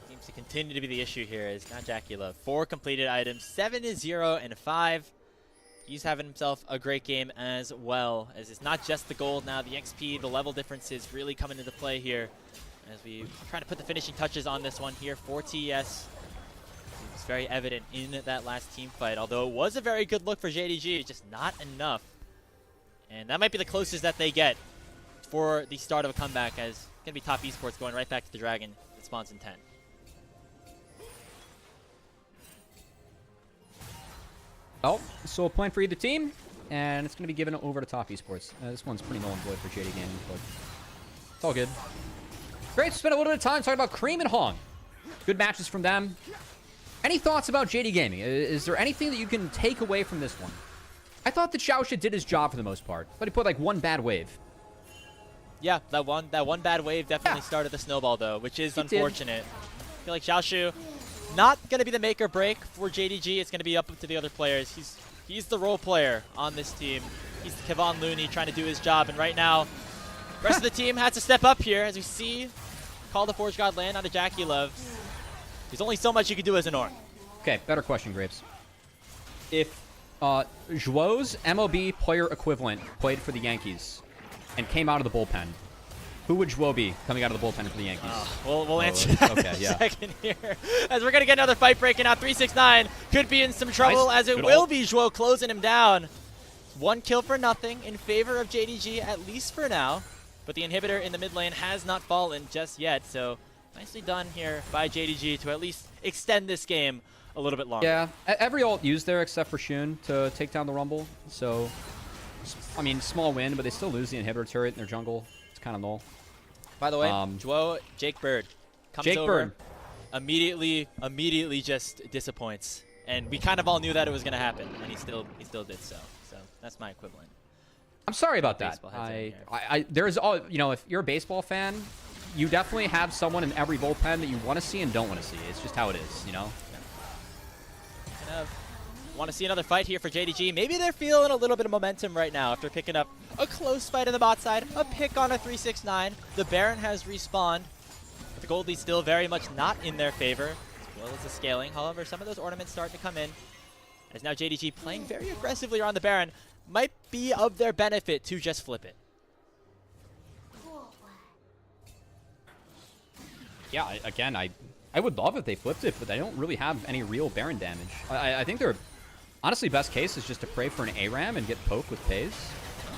Seems to continue to be the issue here is not Jackie Love. 4 completed items, 7-0 and 5. He's having himself a great game as well, as it's not just the gold now. The XP, the level differences really coming into play here as we try to put the finishing touches on this one here for TES. It's very evident in that last team fight, although it was a very good look for JDG, it's just not enough. And that might be the closest that they get for the start of a comeback, as it's going to be top esports going right back to the Dragon that spawns in 10. Oh, so a point for either team, and it's going to be given over to top esports. This one's pretty null and void for JD Gaming, but it's all good. Great to spend a little bit of time talking about Cream and Hong. Good matches from them. Any thoughts about JD Gaming? Is there anything that you can take away from this one? I thought that Xiaoxia did his job for the most part, but he put like 1 bad wave. Yeah, that one bad wave definitely started the snowball though, which is unfortunate. I feel like Xiaoxia not going to be the make or break for JDG. It's going to be up to the other players. He's the role player on this team. He's Kevon Looney trying to do his job, and right now, the rest of the team had to step up here as we see Call the Forge God land onto Jackie Love. There's only so much you can do as an orc. Okay, better question, Grapes. If Joeau's MLB player equivalent played for the Yankees and came out of the bullpen, who would Joao be coming out of the bullpen for the Yankees? We'll answer that in a second here. As we're going to get another fight breaking out. 369 could be in some trouble, as it will be Joao closing him down. 1 kill for nothing in favor of JDG, at least for now. But the inhibitor in the mid lane has not fallen just yet, so nicely done here by JDG to at least extend this game a little bit longer. Yeah, every ult used there except for Shun to take down the Rumble. So, I mean, small win, but they still lose the inhibitor turret in their jungle. It's kind of null. By the way, Joao, Jake Bird comes over, immediately just disappoints. And we kind of all knew that it was going to happen, and he still did so. So that's my equivalent. I'm sorry about that. There's all, you know, if you're a baseball fan, you definitely have someone in every bullpen that you want to see and don't want to see. It's just how it is, you know? Kind of want to see another fight here for JDG. Maybe they're feeling a little bit of momentum right now after picking up a close fight on the bot side, a pick on a 369. The Baron has respawned. But the Goldie's still very much not in their favor, as well as the scaling. However, some of those ornaments start to come in. As now JDG playing very aggressively around the Baron might be of their benefit to just flip it. Yeah, again, I would love if they flipped it, but they don't really have any real Baron damage. I think their honestly best case is just to pray for an ARAM and get poke with Paze.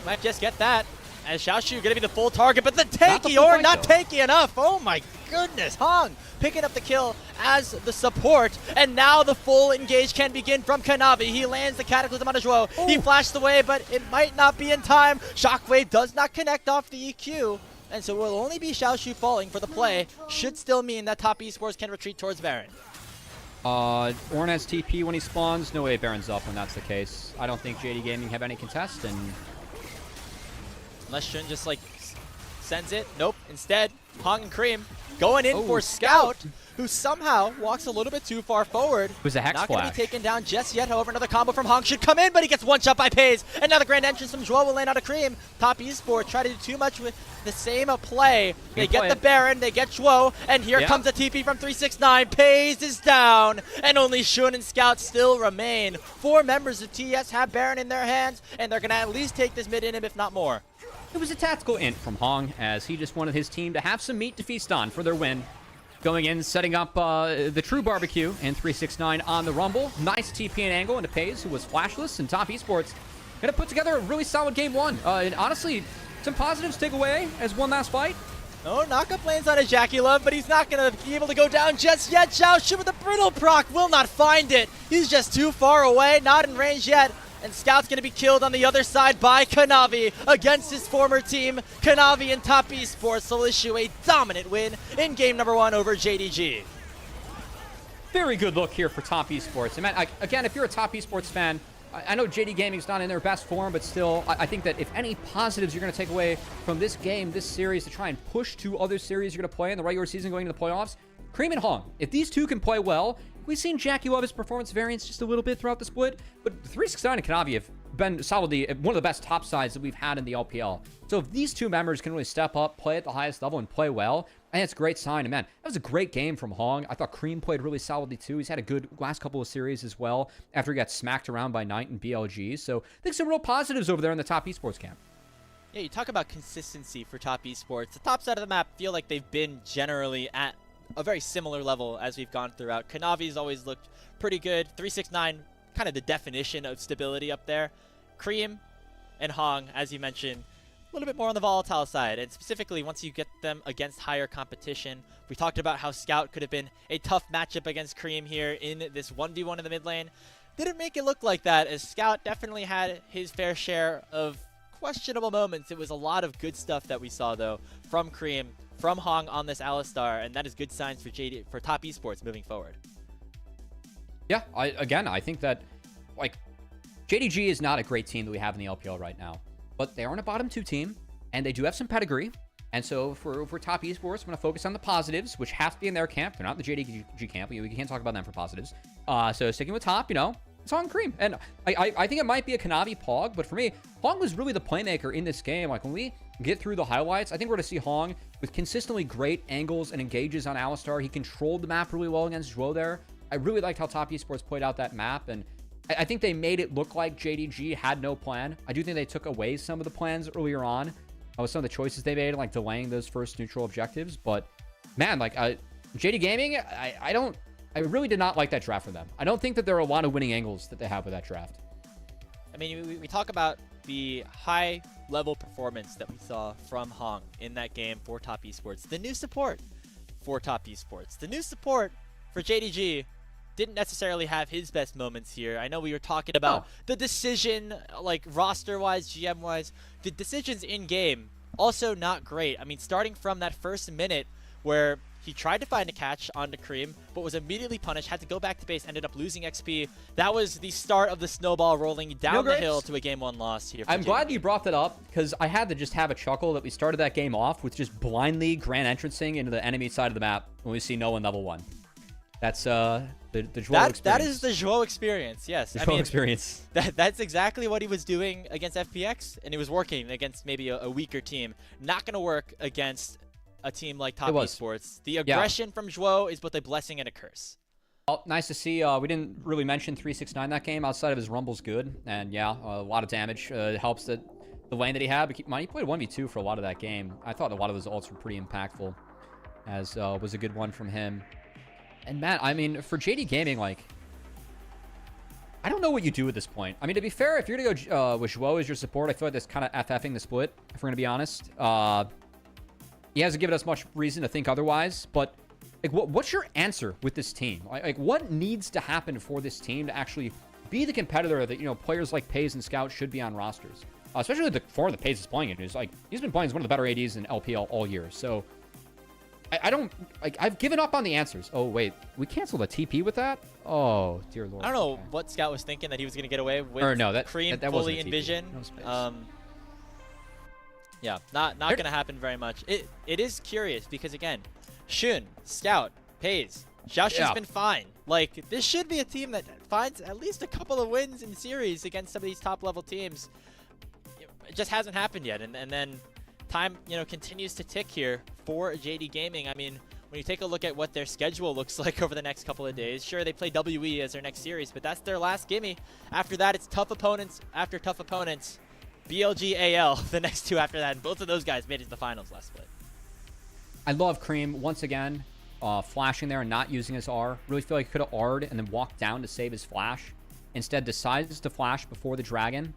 Might just get that. As Xiaoxia going to be the full target, but the tanky or not tanky enough. Oh my goodness. Hong picking up the kill as the support, and now the full engage can begin from Kanavi. He lands the Cataclysm on Joao. He flashed away, but it might not be in time. Shockwave does not connect off the EQ, and so it will only be Xiaoxia falling for the play. Should still mean that top esports can retreat towards Baron. Ornn has TP when he spawns. No way Baron's up when that's the case. I don't think JD Gaming have any contest, and unless Shun just like sends it. Nope. Instead, Hong and Cream going in for Scout, who somehow walks a little bit too far forward. It was a hex Not going to flash. be taken down just yet. However, another combo from Hong should come in, but he gets one shot by Pays. Another grand entrance from Joel will land out of Cream. Top Esports try to do too much with the same play. They get the Baron, they get Joel, and here comes a TP from 369. Pays is down, and only Shun and Scout still remain. 4 members of TES have Baron in their hands, and they're going to at least take this mid inhib, if not more. It was a tactical int from Hong, as he just wanted his team to have some meat to feast on for their win. Going in, setting up the true barbecue, and 369 on the Rumble. Nice TP and angle into Pays, who was flashless, and Top Esports going to put together a really solid game 1. And honestly, some positives to take away as one last fight. Oh, knockup lanes on a Jackie Love, but he's not going to be able to go down just yet. Zhao Xun with a brittle proc will not find it. He's just too far away, not in range yet. And Scout's going to be killed on the other side by Kanavi against his former team. Kanavi and Top Esports will issue a dominant win in game number 1 over JDG. Very good look here for Top Esports. And man, again, if you're a Top Esports fan, I know JD Gaming's not in their best form, but still, I think that if any positives you're going to take away from this game, this series, to try and push to other series you're going to play in the regular season going into the playoffs, Cream and Hong, if these two can play well, we've seen Jackie Love's performance variance just a little bit throughout the split, but 369 and Kanavi have been solidly one of the best top sides that we've had in the LPL. So if these two members can really step up, play at the highest level, and play well, I think it's a great sign. And man, that was a great game from Hong. I thought Cream played really solidly too. He's had a good last couple of series as well after he got smacked around by Knight and BLG. So I think some real positives over there in the Top Esports camp. Yeah, you talk about consistency for Top Esports. The top side of the map feel like they've been generally at a very similar level as we've gone throughout. Kanavi's always looked pretty good. 369, kind of the definition of stability up there. Cream and Hong, as you mentioned, a little bit more on the volatile side, and specifically once you get them against higher competition. We talked about how Scout could have been a tough matchup against Cream here in this 1v1 in the mid lane. Didn't make it look like that, as Scout definitely had his fair share of questionable moments. It was a lot of good stuff that we saw, though, from Cream, from Hong on this Alistar, and that is good signs for Top Esports moving forward. Yeah, I think that, like, JDG is not a great team that we have in the LPL right now, but they aren't a bottom 2 team, and they do have some pedigree. And so for Top Esports, I'm going to focus on the positives, which have to be in their camp. They're not in the JDG camp. We can't talk about them for positives. So sticking with Top, it's Hong Cream. And I think it might be a Kanavi Pog, but for me, Hong was really the playmaker in this game. Like, when we get through the highlights, I think we're going to see Hong with consistently great angles and engages on Alistar. He controlled the map really well against Zhuo there. I really liked how Top Esports played out that map, and I think they made it look like JDG had no plan. I do think they took away some of the plans earlier on with some of the choices they made, like delaying those first neutral objectives. But man, like, JD Gaming, I really did not like that draft for them. I don't think that there are a lot of winning angles that they have with that draft. I mean, we talk about the high level performance that we saw from Hong in that game for Top Esports. The new support for Top Esports. The new support for JDG didn't necessarily have his best moments here. I know we were talking about the decision, like roster-wise, GM-wise. The decisions in-game, also not great. I mean, starting from that first minute where he tried to find a catch onto Cream, but was immediately punished, had to go back to base, ended up losing XP. That was the start of the snowball rolling down the hill to a game 1 loss here. I'm glad you brought that up, because I had to just have a chuckle that we started that game off with just blindly grand entrancing into the enemy side of the map when we see no one level 1. That's the Zhuo experience. That is the Zhuo experience, yes. The Zhuo experience. That's exactly what he was doing against FPX, and it was working against maybe a weaker team. Not going to work against a team like Top Esports. The aggression from Zhuo is both a blessing and a curse. Well, nice to see. We didn't really mention 369 that game. Outside of his Rumble's good, and yeah, a lot of damage. It helps that the lane that he had. But keep in mind, he played 1v2 for a lot of that game. I thought a lot of those ults were pretty impactful, as was a good one from him. And Matt, I mean, for JD Gaming, like, I don't know what you do at this point. I mean, to be fair, if you're going to go with Zhuo as your support, I feel like that's kind of FFing the split, if we're going to be honest. He hasn't given us much reason to think otherwise, but like, what's your answer with this team? Like, what needs to happen for this team to actually be the competitor that, players like Pays and Scout should be on rosters? Especially the form that Pays is playing in. Is like, he's been playing as one of the better ADs in LPL all year, so I don't, like, I've given up on the answers. Oh, wait, we canceled a TP with that? Oh, dear Lord. I don't know what Scout was thinking, that he was going to get away with or no, that Cream that fully wasn't in vision. Yeah, not going to happen very much. It is curious because, again, Shun, Scout, Pays, Xiaoxi's been fine. Like, this should be a team that finds at least a couple of wins in series against some of these top-level teams. It just hasn't happened yet, and then time, continues to tick here for JD Gaming. I mean, when you take a look at what their schedule looks like over the next couple of days, sure, they play WE as their next series, but that's their last gimme. After that, it's tough opponents after tough opponents. BLG, AL, the next two after that, and both of those guys made it to the finals last split. I love Cream, once again, flashing there and not using his R. Really feel like he could have R'd and then walked down to save his flash. Instead, decides to flash before the Dragon,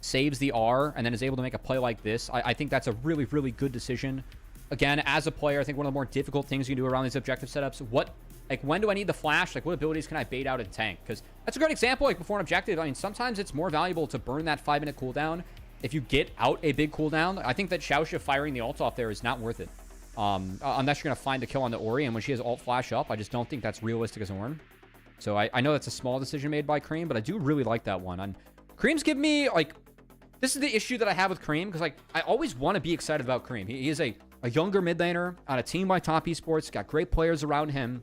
saves the R, and then is able to make a play like this. I think that's a really, really good decision. Again, as a player, I think one of the more difficult things you can do around these objective setups, when do I need the flash? Like, what abilities can I bait out and tank? Because that's a great example, like, before an objective. I mean, sometimes it's more valuable to burn that 5-minute cooldown. If you get out a big cooldown, I think that Xiaoxi firing the ult off there is not worth it. Unless you're going to find a kill on the Ori, and when she has ult flash up, I just don't think that's realistic as Ornn. So I know that's a small decision made by Cream, but I do really like that one. And Cream's give me, like, this is the issue that I have with Cream, because, like, I always want to be excited about Cream. He is a younger mid laner on a team by Top Esports, got great players around him,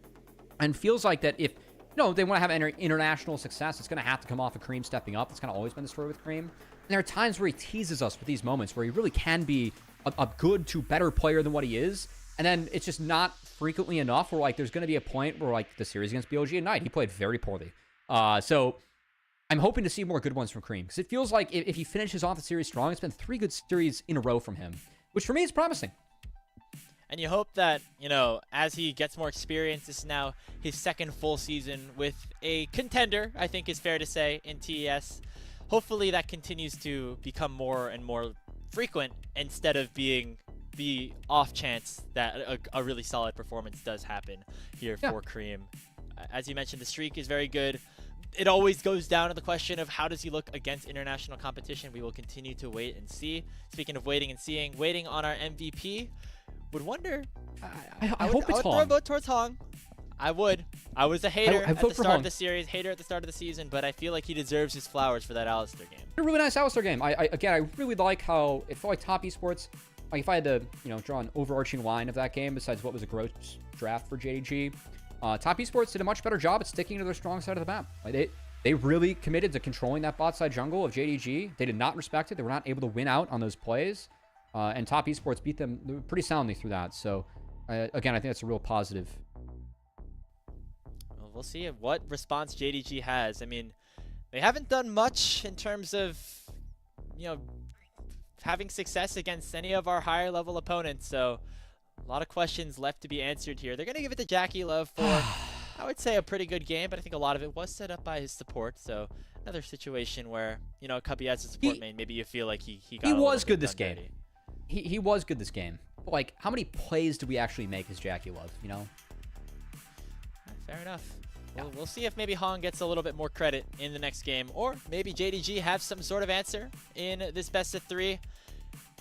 and feels like that if, they want to have international success, it's going to have to come off of Cream stepping up. It's kind of always been the story with Cream. And there are times where he teases us with these moments where he really can be a good to better player than what he is. And then it's just not frequently enough where, like, there's going to be a point where, like, the series against BLG at night, he played very poorly. So I'm hoping to see more good ones from Cream, because it feels like if he finishes off the series strong, it's been 3 good series in a row from him, which for me is promising. And you hope that, as he gets more experience, this is now his second full season with a contender, I think is fair to say, in TES. Hopefully that continues to become more and more frequent instead of being the off chance that a really solid performance does happen here for Cream. As you mentioned, the streak is very good. It always goes down to the question of how does he look against international competition. We will continue to wait and see. Speaking of waiting and seeing, waiting on our MVP. Would wonder. I hope it's Hong. I would throw a vote towards Hong. I would. I was a hater at the start of the series, hater at the start of the season, but I feel like he deserves his flowers for that Alistar game. A really nice Alistar game. Again, I really like how it felt like Top Esports. Like, if I had to, draw an overarching line of that game besides what was a gross draft for JDG, Top Esports did a much better job at sticking to their strong side of the map. Like, they really committed to controlling that bot side jungle of JDG. They did not respect it. They were not able to win out on those plays. And Top Esports beat them pretty soundly through that. So, again, I think that's a real positive. Well, we'll see what response JDG has. I mean, they haven't done much in terms of, having success against any of our higher level opponents. So, a lot of questions left to be answered here. They're going to give it to Jackie Love for, I would say, a pretty good game, but I think a lot of it was set up by his support. So, another situation where, Cubby as a support main, maybe you feel like he got He was good this game. He was good this game. But, like, how many plays do we actually make as Jackie Love, Fair enough. We'll see if maybe Hong gets a little bit more credit in the next game, or maybe JDG has some sort of answer in this best of 3.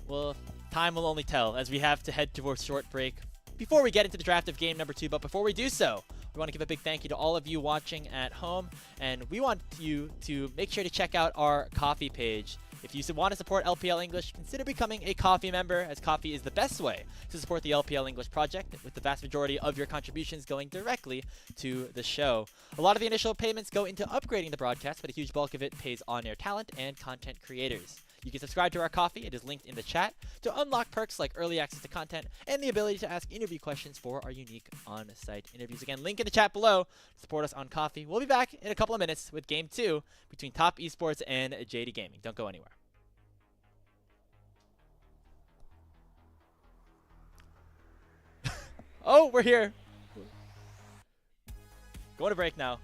Well, time will only tell as we have to head towards short break before we get into the draft of game number 2. But before we do so, we want to give a big thank you to all of you watching at home, and we want you to make sure to check out our Ko-fi page. If you want to support LPL English, consider becoming a Ko-fi member, as Ko-fi is the best way to support the LPL English project, with the vast majority of your contributions going directly to the show. A lot of the initial payments go into upgrading the broadcast, but a huge bulk of it pays on-air talent and content creators. You can subscribe to our Ko-fi, it is linked in the chat, to unlock perks like early access to content and the ability to ask interview questions for our unique on-site interviews. Again, link in the chat below to support us on Ko-fi. We'll be back in a couple of minutes with Game 2 between Top Esports and JD Gaming. Don't go anywhere. Oh, we're here. Going to break now.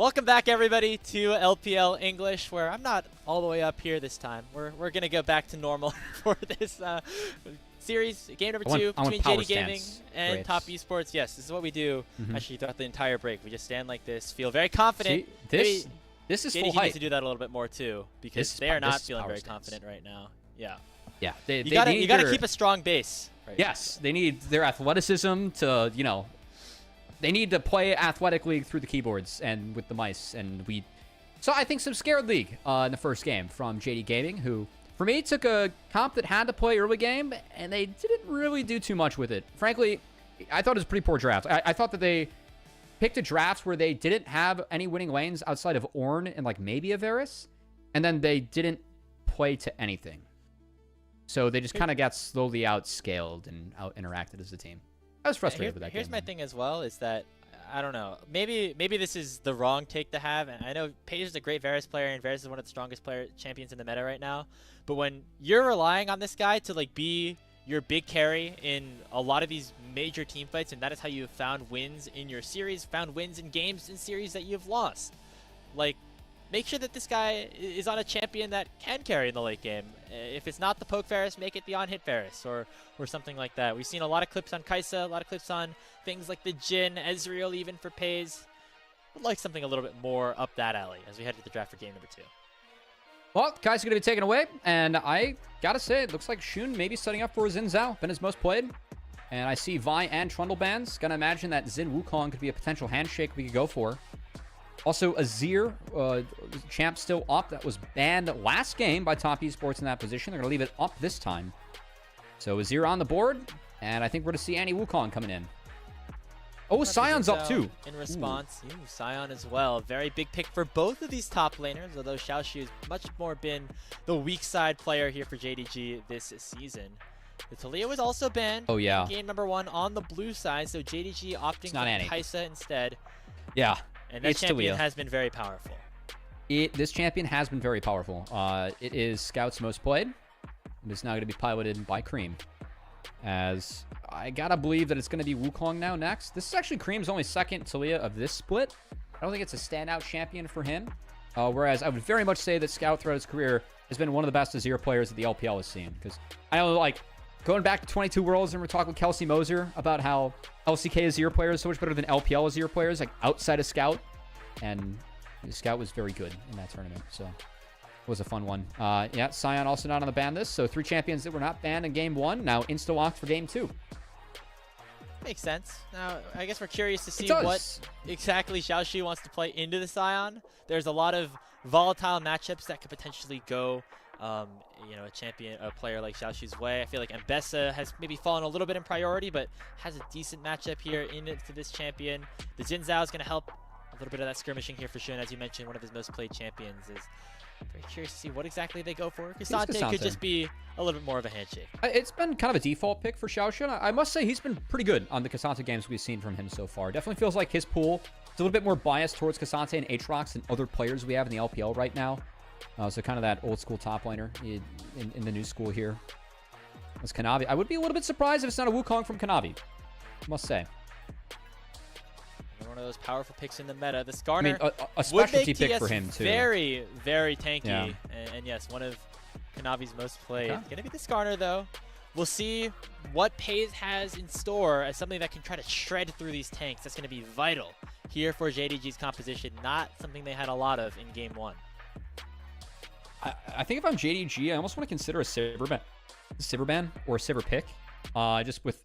Welcome back, everybody, to LPL English, where I'm not all the way up here this time. We're going to go back to normal for this series, game number 2 between JD Gaming and Top Esports. Yes, this is what we do actually throughout the entire break. We just stand like this, feel very confident. See, this is JDG full hype. needs to do that a little bit more too, because they are not feeling very confident right now. Yeah. Yeah. You gotta keep a strong base. Right yes, they need their athleticism to, you know, they need to play athletically through the keyboards and with the mice. And we saw, I think, some scared league in the first game from JD Gaming, who, for me, took a comp that had to play early game, and they didn't really do too much with it. Frankly, I thought it was a pretty poor draft. I thought that they picked a draft where they didn't have any winning lanes outside of Ornn and, like, maybe a Varus, and then they didn't play to anything. So they just kind of got slowly outscaled and out-interacted as a team. I was frustrated with that game. Here's my thing as well, is that, I don't know, maybe this is the wrong take to have, and I know Paige is a great Varus player, and Varus is one of the strongest champions in the meta right now, but when you're relying on this guy to, like, be your big carry in a lot of these major team fights, and that is how you have found wins in your series, found wins in games in series that you've lost. Like, make sure that this guy is on a champion that can carry in the late game. If it's not the poke Varus, make it the on-hit Varus or something like that. We've seen a lot of clips on Kai'Sa, a lot of clips on things like the Jhin, Ezreal even for Paze. Would like something a little bit more up that alley as we head to the draft for game number 2. Well, Kai'Sa going to be taken away, and I gotta say, it looks like Xun maybe setting up for Xin Zhao, been his most played. And I see Vi and Trundle bans. Gonna imagine that Xin Wukong could be a potential handshake we could go for. Also, Azir, champ still up. That was banned last game by Top Esports in that position. They're going to leave it up this time. So Azir on the board, and I think we're going to see Annie Wukong coming in. Oh, Sion's up too. In response, Sion as well. Very big pick for both of these top laners, although Xiaoxu has much more been the weak side player here for JDG this season. The Taliyah was also banned in game number 1 on the blue side, so JDG opting for Kai'Sa instead. Yeah. And that champion has been very powerful. This champion has been very powerful. It is Scout's most played. It is now going to be piloted by Cream. As I gotta believe that it's going to be Wukong now next. This is actually Cream's only second Taliyah of this split. I don't think it's a standout champion for him. Whereas I would very much say that Scout throughout his career has been one of the best Azir players that the LPL has seen. Because I know, like, going back to 22 Worlds, and we're talking with Kelsey Moser about how LCK Azir players are so much better than LPL Azir players, like outside of Scout. And Scout was very good in that tournament, so it was a fun one. Yeah, Sion also not on the ban list, so 3 champions that were not banned in game 1, now insta-locked for game 2. Makes sense. Now, I guess we're curious to see what exactly Xiaoxu wants to play into the Sion. There's a lot of volatile matchups that could potentially go you know, a player like Xiaoxu's way. I feel like Mbessa has maybe fallen a little bit in priority, but has a decent matchup here into this champion. The Xin Zhao is going to help a little bit of that skirmishing here for Xun, as you mentioned, one of his most played champions. Is very curious to see what exactly they go for. K'Sante could just be a little bit more of a handshake. It's been kind of a default pick for Xiaoxu. I must say he's been pretty good on the K'Sante games we've seen from him so far. Definitely feels like his pool is a little bit more biased towards K'Sante and Aatrox than other players we have in the LPL right now. So kind of that old school top laner in the new school here. That's Kanavi. I would be a little bit surprised if it's not a Wukong from Kanavi, I must say. One of those powerful picks in the meta. The Skarner, I mean, a specialty pick for him too. Very, very tanky. Yeah. And yes, one of Kanavi's most played. Okay. Gonna be the Skarner though. We'll see what Paze has in store as something that can try to shred through these tanks. That's gonna be vital here for JDG's composition. Not something they had a lot of in game 1. I think if I'm JDG, I almost want to consider a Sivir ban or a Sivir pick. Just with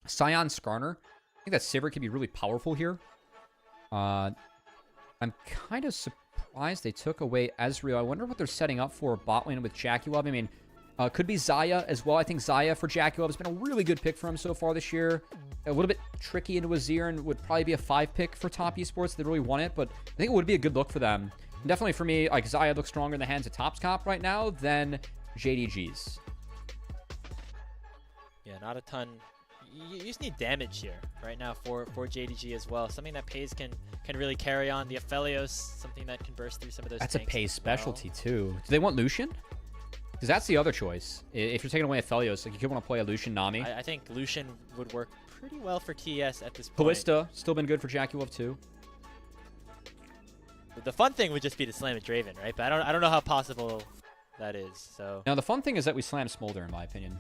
Sion Skarner. I think that Sivir could be really powerful here. I'm kind of surprised they took away Ezreal. I wonder what they're setting up for bot lane with JackeyLove. I mean, could be Xayah as well. I think Xayah for JackeyLove has been a really good pick for him so far this year. A little bit tricky into Azir and would probably be a 5 pick for Top Esports if they really want it, but I think it would be a good look for them. And definitely for me, like, Xayah looks stronger in the hands of Top's comp right now than JDG's. Yeah, not a ton. You just need damage here right now for JDG as well. Something that Paze can really carry on. The Aphelios, something that can burst through some of those That's a tanks Paze specialty too. Do they want Lucian? Because that's the other choice. If you're taking away Aphelios, like, you could want to play a Lucian Nami. I think Lucian would work pretty well for TES at this point. Ballista, still been good for JackeyLove too. The fun thing would just be to slam a Draven, right? But I don't know how possible that is. So now the fun thing is that we slam Smolder, in my opinion.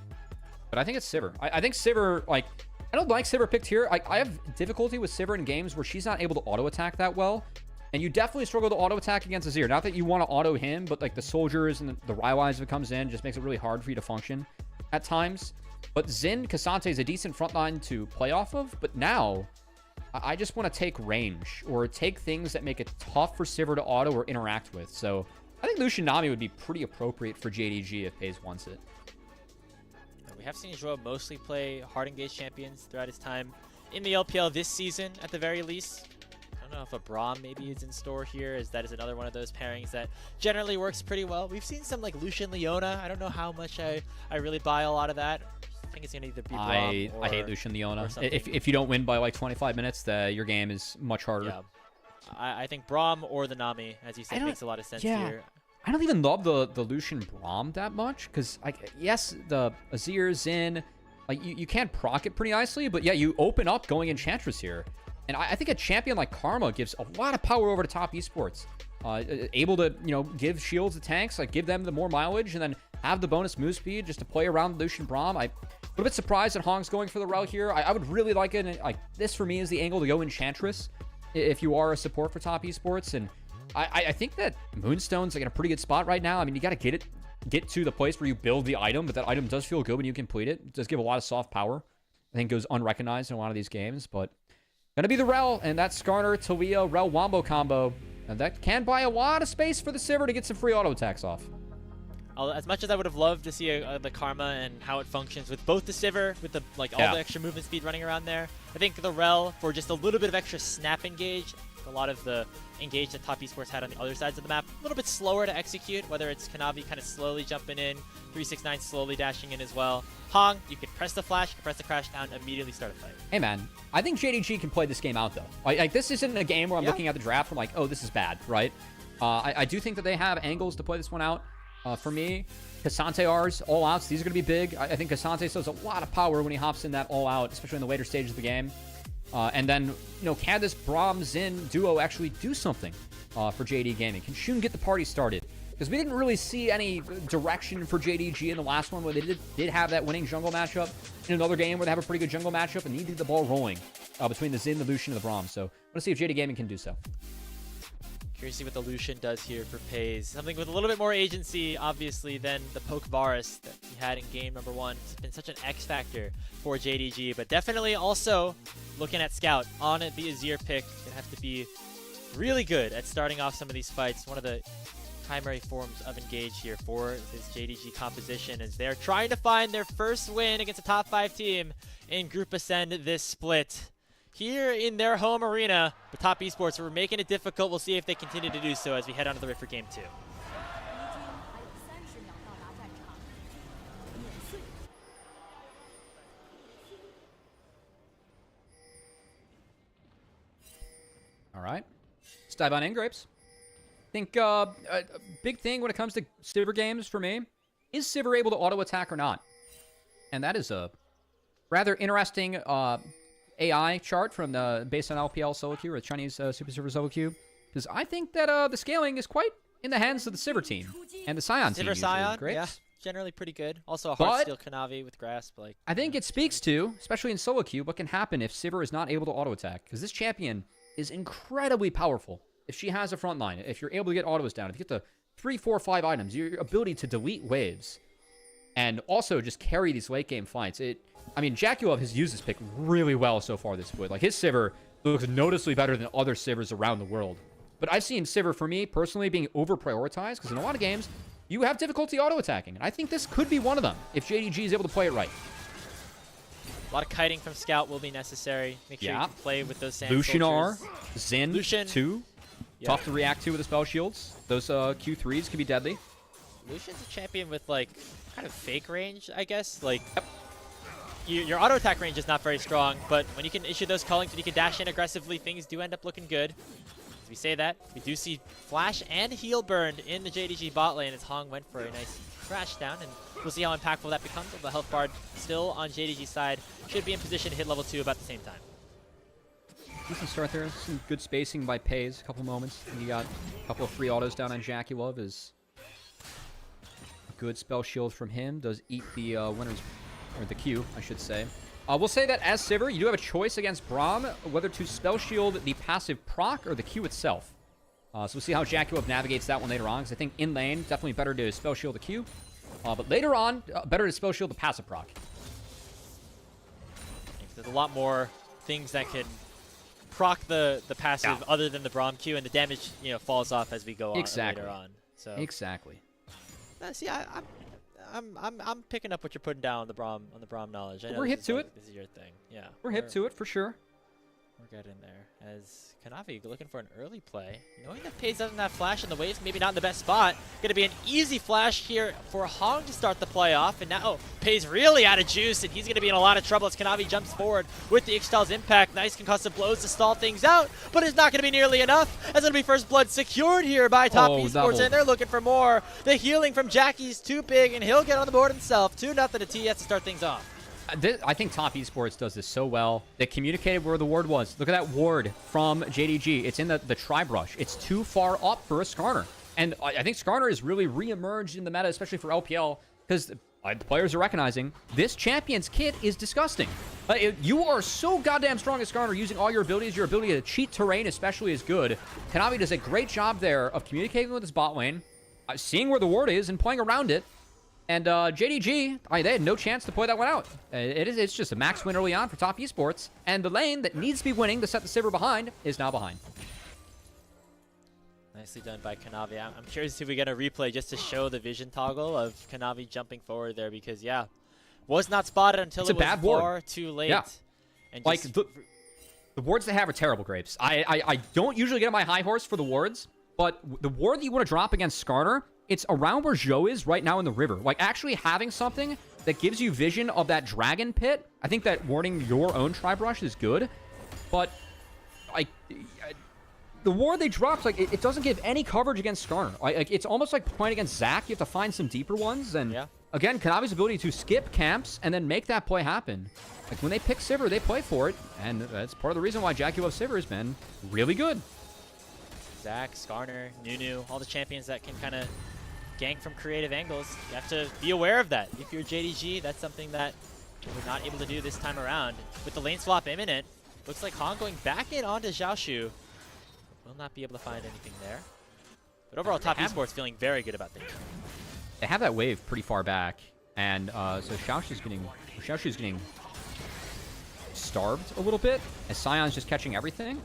But I think it's Sivir. I think Sivir, like, I don't like Sivir picked here. I have difficulty with Sivir in games where she's not able to auto attack that well. And you definitely struggle to auto attack against Azir. Not that you want to auto him, but like the soldiers and the Rywise that comes in just makes it really hard for you to function at times. But Xin, Cassante is a decent frontline to play off of. But now, I just want to take range or take things that make it tough for Sivir to auto or interact with. So I think Lucian Nami would be pretty appropriate for JDG if FaZe wants it. We have seen Joao mostly play hard engaged champions throughout his time in the LPL this season, at the very least. I don't know if a Braum maybe is in store here, as that is another one of those pairings that generally works pretty well. We've seen some like Lucian Leona. I don't know how much I really buy a lot I think it's going to either be Braum or, I hate Lucian Leona. If you don't win by like 25 minutes, your game is much harder. Yeah. I think Braum or the Nami, as you said, makes a lot of sense here. I don't even love the Lucian Braum that much, because, like, yes, the Azir, Xin, like, you can proc it pretty nicely, but yeah, you open up going Enchantress here. And I think a champion like Karma gives a lot of power over to top esports. Able to, give shields to tanks, like, give them the more mileage, and then have the bonus move speed just to play around Lucian Braum. I'm a little bit surprised that Hong's going for the route here. I would really like it, and, like, this for me is the angle to go Enchantress if you are a support for top esports. And I think that Moonstone's like in a pretty good spot right now. I mean, you got to get to the place where you build the item, but that item does feel good when you complete it. It does give a lot of soft power. I think goes unrecognized in a lot of these games, but gonna be the Rel, and that Skarner, Talia, Rel Wombo combo, and that can buy a lot of space for the Sivir to get some free auto attacks off. As much as I would have loved to see the Karma and how it functions with both the Sivir, with the all the extra movement speed running around there, I think the Rel for just a little bit of extra snap engage. A lot of the engage that top esports had on the other sides of the map, a little bit slower to execute, whether it's Kanavi kind of slowly jumping in, 369 slowly dashing in as well. Hong, you can press the flash, you can press the crash down, immediately start a fight. Hey man, I think JDG can play this game out though. Like this isn't a game where I'm looking at the draft from like, oh, this is bad, right? I do think that they have angles to play this one out. For me, Cassante R's all outs, these are going to be big. I think Cassante shows a lot of power when he hops in that all out, especially in the later stages of the game. And then, can this Braum Xin duo actually do something for JD Gaming? Can Shun get the party started? Because we didn't really see any direction for JDG in the last one, where they did have that winning jungle matchup. In another game where they have a pretty good jungle matchup and needed the ball rolling between the Xin, the Lucian, and the Braum. So let's see if JD Gaming can do so. Curious to see what the Lucian does here for FaZe. Something with a little bit more agency, obviously, than the Poke Varus that he had in game number 1. It's been such an X factor for JDG, but definitely also looking at Scout on the Azir pick. Gonna have to be really good at starting off some of these fights. One of the primary forms of engage here for this JDG composition, as they're trying to find their first win against a top 5 team in Group Ascend this split. Here in their home arena, the top esports were making it difficult. We'll see if they continue to do so as we head on to the Rift for Game 2. All right. Let's dive on in, Grapes. I think a big thing when it comes to Sivir games for me is Sivir able to auto attack or not? And that is a rather interesting AI chart from based on LPL solo queue or Chinese Super Sivir solo queue, because I think that the scaling is quite in the hands of the Sivir team and the Sion team. Sivir Sion, Grapes. yeah, generally pretty good. Also a Heartsteel Kanavi with Grasp. I think it speaks to, especially in solo queue, what can happen if Sivir is not able to auto attack, because this champion is incredibly powerful. If she has a front line, if you're able to get autos down, if you get the 3, 4, 5 items, your ability to delete waves, and also just carry these late game fights. I mean, Jaculov has used this pick really well so far this split. Like, his Sivir looks noticeably better than other Sivirs around the world. But I've seen Sivir, for me, personally, being over-prioritized, because in a lot of games, you have difficulty auto-attacking. And I think this could be one of them, if JDG is able to play it right. A lot of kiting from Scout will be necessary. Make sure you can play with those sand Lucian soldiers. R, Xin, Lucian 2. Yeah. Tough to react to with the spell shields. Those Q3s can be deadly. Lucian's a champion with, like, kind of fake range, I guess. Like, your auto attack range is not very strong, but when you can issue those callings and you can dash in aggressively, things do end up looking good. As we say that, we do see flash and heal burned in the JDG bot lane as Hong went for a nice crash down, and we'll see how impactful that becomes. The health bard still on JDG's side should be in position to hit level 2 about the same time. Decent start there. Some good spacing by Pays. A couple moments. And you got a couple of free autos down on Jackie Love. Is a good spell shield from him. Does eat the winners, or the Q, I should say. We'll say that as Sivir, you do have a choice against Braum whether to spell shield the passive proc or the Q itself. So we'll see how Jackie Love navigates that one later on, because I think in lane, definitely better to spell shield the Q. But later on, better to spell shield the passive proc. There's a lot more things that can proc the passive other than the Braum Q, and the damage falls off as we go on later on. So exactly. See, I'm picking up what you're putting down on the Braum knowledge. I know we're hip to it. This is your thing. Yeah. We're hip to it for sure. We're good in there. As Kanavi looking for an early play. Knowing that Pays doesn't have flash in the waves, maybe not in the best spot. Going to be an easy flash here for Hong to start the play off. And now Pays really out of juice, and he's going to be in a lot of trouble as Kanavi jumps forward with the Ixtal's impact. Nice concussive blows to stall things out, but it's not going to be nearly enough. As it'll be first blood secured here by Top Esports, and they're looking for more. The healing from Jackie's too big, and he'll get on the board himself. 2-0 to TES to start things off. I think Top Esports does this so well. They communicated where the ward was. Look at that ward from JDG. It's in the tri-brush. It's too far up for a Skarner. And I think Skarner has really re-emerged in the meta, especially for LPL, because the players are recognizing this champion's kit is disgusting. You are so goddamn strong as Skarner, using all your abilities. Your ability to cheat terrain especially is good. Kanavi does a great job there of communicating with his bot lane, seeing where the ward is, and playing around it. And JDG, they had no chance to play that one out. It's just a max win early on for Top Esports. And the lane that needs to be winning to set the Sivir behind is now behind. Nicely done by Kanavi. I'm curious if we get a replay just to show the vision toggle of Kanavi jumping forward there, because, yeah, was not spotted until it was far too late. Yeah. And like, the wards they have are terrible, Grapes. I don't usually get on my high horse for the wards, but the ward that you want to drop against Skarner, it's around where Zhou is right now in the river. Like, actually having something that gives you vision of that dragon pit, I think that warding your own tri-brush is good. But, the ward they dropped, it doesn't give any coverage against Skarner. It's almost like playing against Zac. You have to find some deeper ones. And, again, Kanavi's ability to skip camps and then make that play happen. Like, when they pick Sivir, they play for it. And that's part of the reason why Jackie Love Sivir has been really good. Zac, Skarner, Nunu, all the champions that can kind of gank from creative angles. You have to be aware of that. If you're JDG, that's something that we're not able to do this time around. With the lane swap imminent, looks like Han going back in onto Xiaoshu. Will not be able to find anything there. But overall, Top Esports feeling very good about things. They have that wave pretty far back, and so Xiaoshu's getting starved a little bit, as Sion's just catching everything.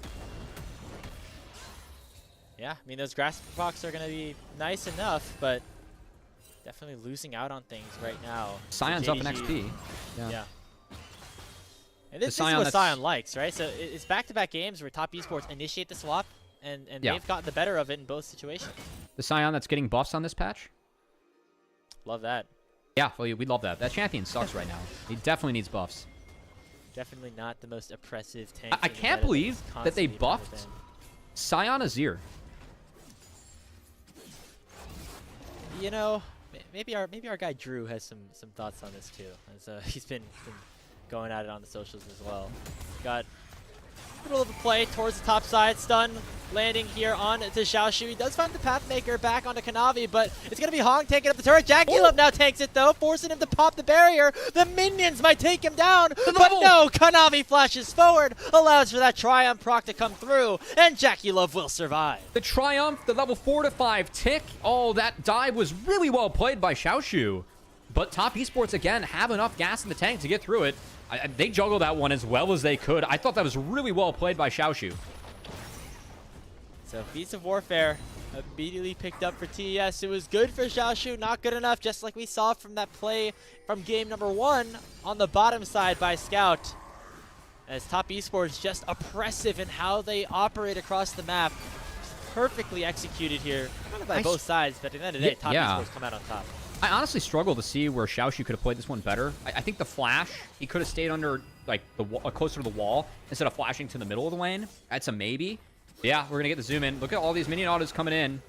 Yeah, I mean, those grass blocks are going to be nice enough, but definitely losing out on things right now. Sion's up in XP. Yeah. And this is what Sion likes, right? So it's back-to-back games where Top Esports initiate the swap, and they've gotten the better of it in both situations. The Sion that's getting buffs on this patch? Love that. Yeah, well, we love that. That champion sucks right now. He definitely needs buffs. Definitely not the most oppressive tank. I can't believe that they buffed Sion Azir. You know, maybe our guy Drew has some thoughts on this too, as he's been going at it on the socials as well. Got a little of a play towards the top side, stun landing here on to Xiaoshu. He does find the Pathmaker back onto Kanavi, but it's going to be Hong taking up the turret. Jackie Love now takes it though, forcing him to pop the barrier. The minions might take him down, but no, Kanavi flashes forward, allows for that Triumph proc to come through, and Jackie Love will survive. The Triumph, the level 4 to 5 tick. Oh, that dive was really well played by Xiaoshu. But Top Esports, again, have enough gas in the tank to get through it. They juggled that one as well as they could. I thought that was really well played by Xiaoshu. So Beats of Warfare immediately picked up for TES. It was good for Xiaoshu, not good enough, just like we saw from that play from game number 1 on the bottom side by Scout. As Top Esports just oppressive in how they operate across the map. Perfectly executed here, kind of by both sides, but at the end of the day, Top Esports come out on top. I honestly struggle to see where Xiaoshu could have played this one better. I think the flash, he could have stayed under, like, closer to the wall instead of flashing to the middle of the lane. That's a maybe. Yeah, we're going to get the zoom in. Look at all these minion autos coming in.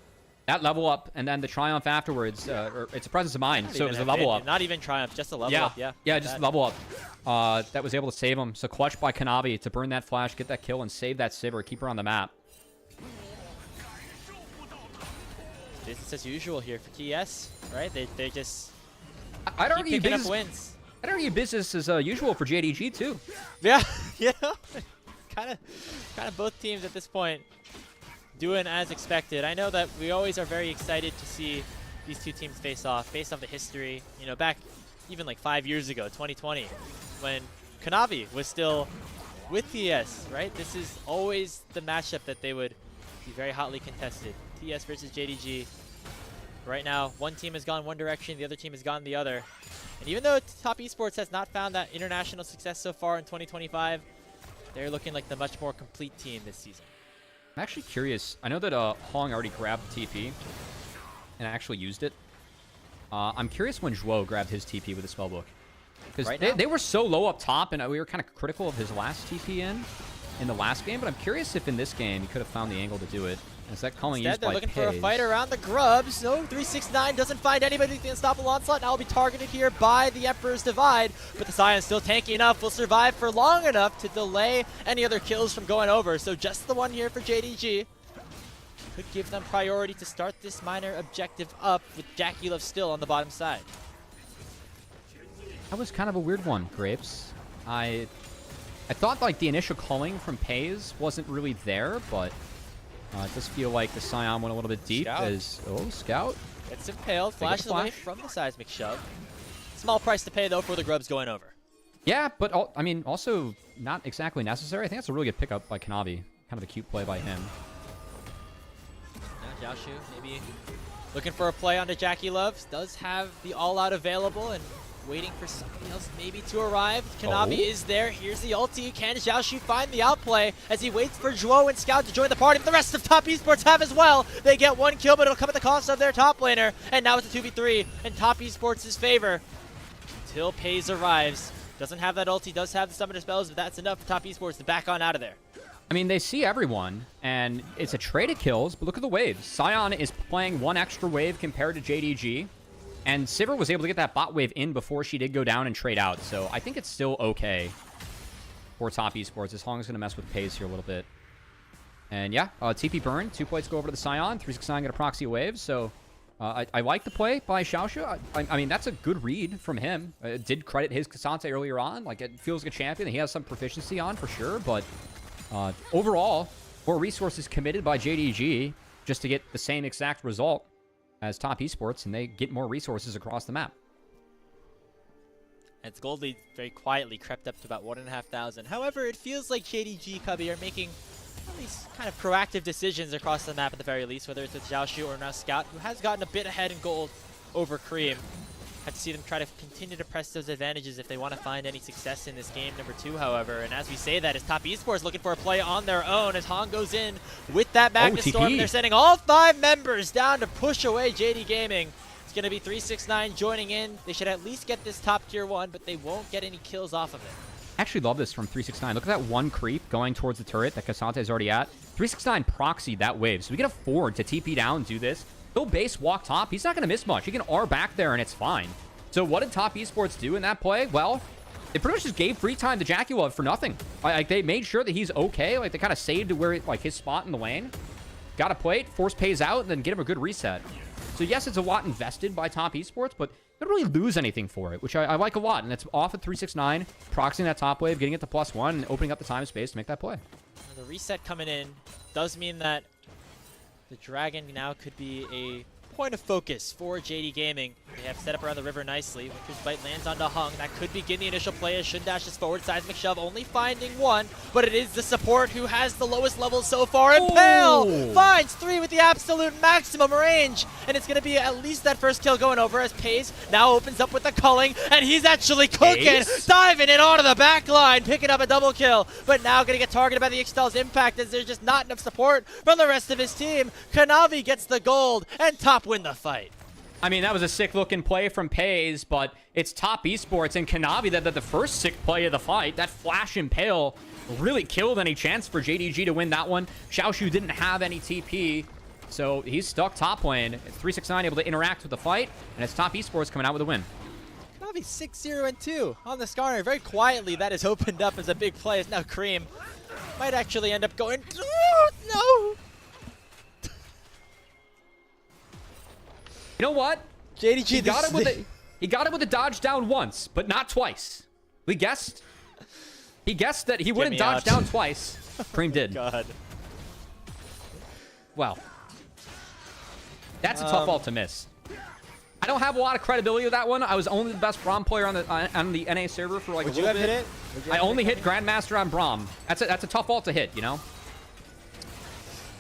that level up and then the triumph afterwards, it's a presence of mind. So it was a level up. Not even triumph, just a level up. Yeah. Yeah, just a level up. That was able to save him. So clutch by Kanavi to burn that flash, get that kill, and save that Sivir, keep her on the map. Business as usual here for TES, right? They just I'd argue picking business, up wins. I'd argue business as usual for JDG too. Yeah, you know, kind of both teams at this point doing as expected. I know that we always are very excited to see these two teams face off based on the history. You know, back even like 5 years ago, 2020, when Kanavi was still with TES, right? This is always the matchup that they would be very hotly contested. TES versus JDG. Right now, one team has gone one direction, the other team has gone the other. And even though Top Esports has not found that international success so far in 2025, they're looking like the much more complete team this season. I'm actually curious. I know that Hong already grabbed TP and actually used it. I'm curious when Zhuo grabbed his TP with the spellbook. Because they were so low up top, and we were kind of critical of his last TP in the last game. But I'm curious if in this game he could have found the angle to do it. Is that calling used by they're looking Pays? for a fight around the grubs. No, 369 doesn't find anybody who can stop the onslaught. Now will be targeted here by the Emperor's Divide, but the Scion's still tanky enough, will survive for long enough to delay any other kills from going over. So just the one here for JDG. Could give them priority to start this minor objective up with Jackie Love still on the bottom side. That was kind of a weird one, Grapes. I thought like the initial culling from Pays wasn't really there, but it does feel like the Scion went a little bit deep. Scout. Gets impaled, flashes away from the seismic shove. Small price to pay though for the grubs going over. Yeah, but I mean also not exactly necessary. I think that's a really good pickup by Kanavi. Kind of a cute play by him. Now Jiaoshu maybe looking for a play onto Jackie Love. Does have the all-out available and waiting for somebody else maybe to arrive. Kanavi is there. Here's the ulti. Can Jiaoshu find the outplay as he waits for Zhuo and Scout to join the party? But the rest of Top Esports have as well. They get one kill, but it'll come at the cost of their top laner. And now it's a 2v3 in Top Esports' favor until Pays arrives. Doesn't have that ulti, does have the summoner spells, but that's enough for Top Esports to back on out of there. I mean, they see everyone, and it's a trade of kills, but look at the waves. Scion is playing one extra wave compared to JDG. And Sivir was able to get that bot wave in before she did go down and trade out. So I think it's still okay for Top Esports. As long as going to mess with Pays here a little bit. And yeah, TP burn. 2 plates go over to the Scion. 369 get a proxy wave. So I like the play by Xiaoshu. I mean, that's a good read from him. Did credit his Cassante earlier on. Like, it feels like a champion that he has some proficiency on for sure. But overall, more resources committed by JDG just to get the same exact result as Top Esports, and they get more resources across the map. And its gold lead very quietly crept up to about 1,500. However, it feels like JDG Cubby are making these kind of proactive decisions across the map at the very least, whether it's with Jiaoshu or now Scout, who has gotten a bit ahead in gold over Cream. Have to see them try to continue to press those advantages if they want to find any success in this game number 2, however. And as we say that, is Top Esports looking for a play on their own as Hong goes in with that Magnus Storm. They're sending all 5 members down to push away JD Gaming. It's going to be 369 joining in. They should at least get this top tier 1, but they won't get any kills off of it. I actually love this from 369. Look at that one creep going towards the turret that Cassante is already at. 369 proxied that wave, so we can afford to TP down and do this. Go base, walk top. He's not going to miss much. He can R back there, and it's fine. So what did Top Esports do in that play? Well, they pretty much just gave free time to Jackie Love for nothing. Like, they made sure that he's okay. Like, they kind of saved where like his spot in the lane. Got a plate, force Pays out, and then get him a good reset. So yes, it's a lot invested by Top Esports, but they don't really lose anything for it, which I like a lot. And it's off at 369, proxying that top wave, getting it to +1, and opening up the time space to make that play. The reset coming in does mean that the Dragon now could be a point of focus for JD Gaming. They have set up around the river nicely. Winter's Bite lands onto Hung. That could begin the initial play as Shun dashes forward. Seismic Shove only finding 1, but it is the support who has the lowest level so far. Impale finds 3 with the absolute maximum range, and it's going to be at least that first kill going over as Pays now opens up with the culling, and he's actually cooking, diving in onto the back line, picking up a double kill, but now going to get targeted by the Ixtal's impact as there's just not enough support from the rest of his team. Kanavi gets the gold, and Top win the fight. I mean, that was a sick-looking play from Pays, but it's Top Esports and Kanavi that the first sick play of the fight. That flash impale really killed any chance for JDG to win that one. Xiaoshu didn't have any TP. So he's stuck top lane. 369 able to interact with the fight, and it's Top Esports coming out with a win. Kanavi 6-0-2 on the Skarner. Very quietly, that is opened up as a big play. As now Cream might actually end up going. Oh, no! You know what? JDG he got it with a dodge down once, but not twice. We guessed. He guessed that he wouldn't dodge down twice. Cream did. God. Well, that's a tough ult to miss. I don't have a lot of credibility with that one. I was only the best Braum player on the NA server for like a little bit. I only hit Grandmaster on Braum. That's a tough ult to hit, you know?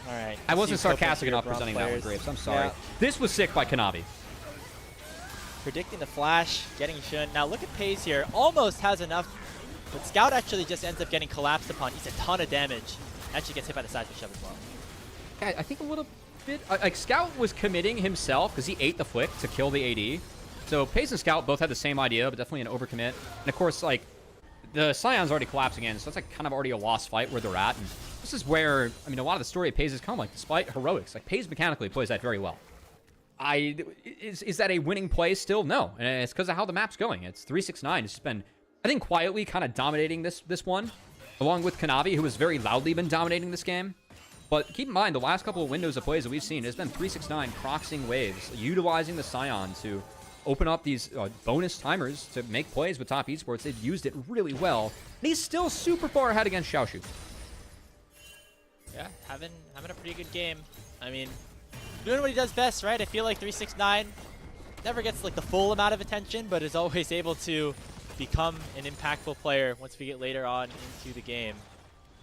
All right. I wasn't sarcastic enough presenting that one, Graves. I'm sorry. Yeah. This was sick by Kanavi. Predicting the flash, getting Shun. Now look at Paze here. Almost has enough, but Scout actually just ends up getting collapsed upon. He's a ton of damage. Actually gets hit by the seismic shove as well. Yeah, I think a little bit. Like Scout was committing himself because he ate the flick to kill the AD. So Paze and Scout both had the same idea, but definitely an overcommit. And of course, like the Scion's already collapsing in, so it's like kind of already a lost fight where they're at. And this is where, I mean, a lot of the story of Paze has come, like despite heroics. Like Paze mechanically plays that very well. Is that a winning play still? No, and it's because of how the map's going. It's 369. It's just been, I think, quietly kind of dominating this one, along with Kanavi, who has very loudly been dominating this game. But keep in mind, the last couple of windows of plays that we've seen, it's been 369 proxying waves, utilizing the Scion to open up these bonus timers to make plays with Top Esports. They've used it really well. And he's still super far ahead against Xiaoshu. Yeah, having a pretty good game. I mean, doing what he does best, right? I feel like 369 never gets like the full amount of attention, but is always able to become an impactful player once we get later on into the game.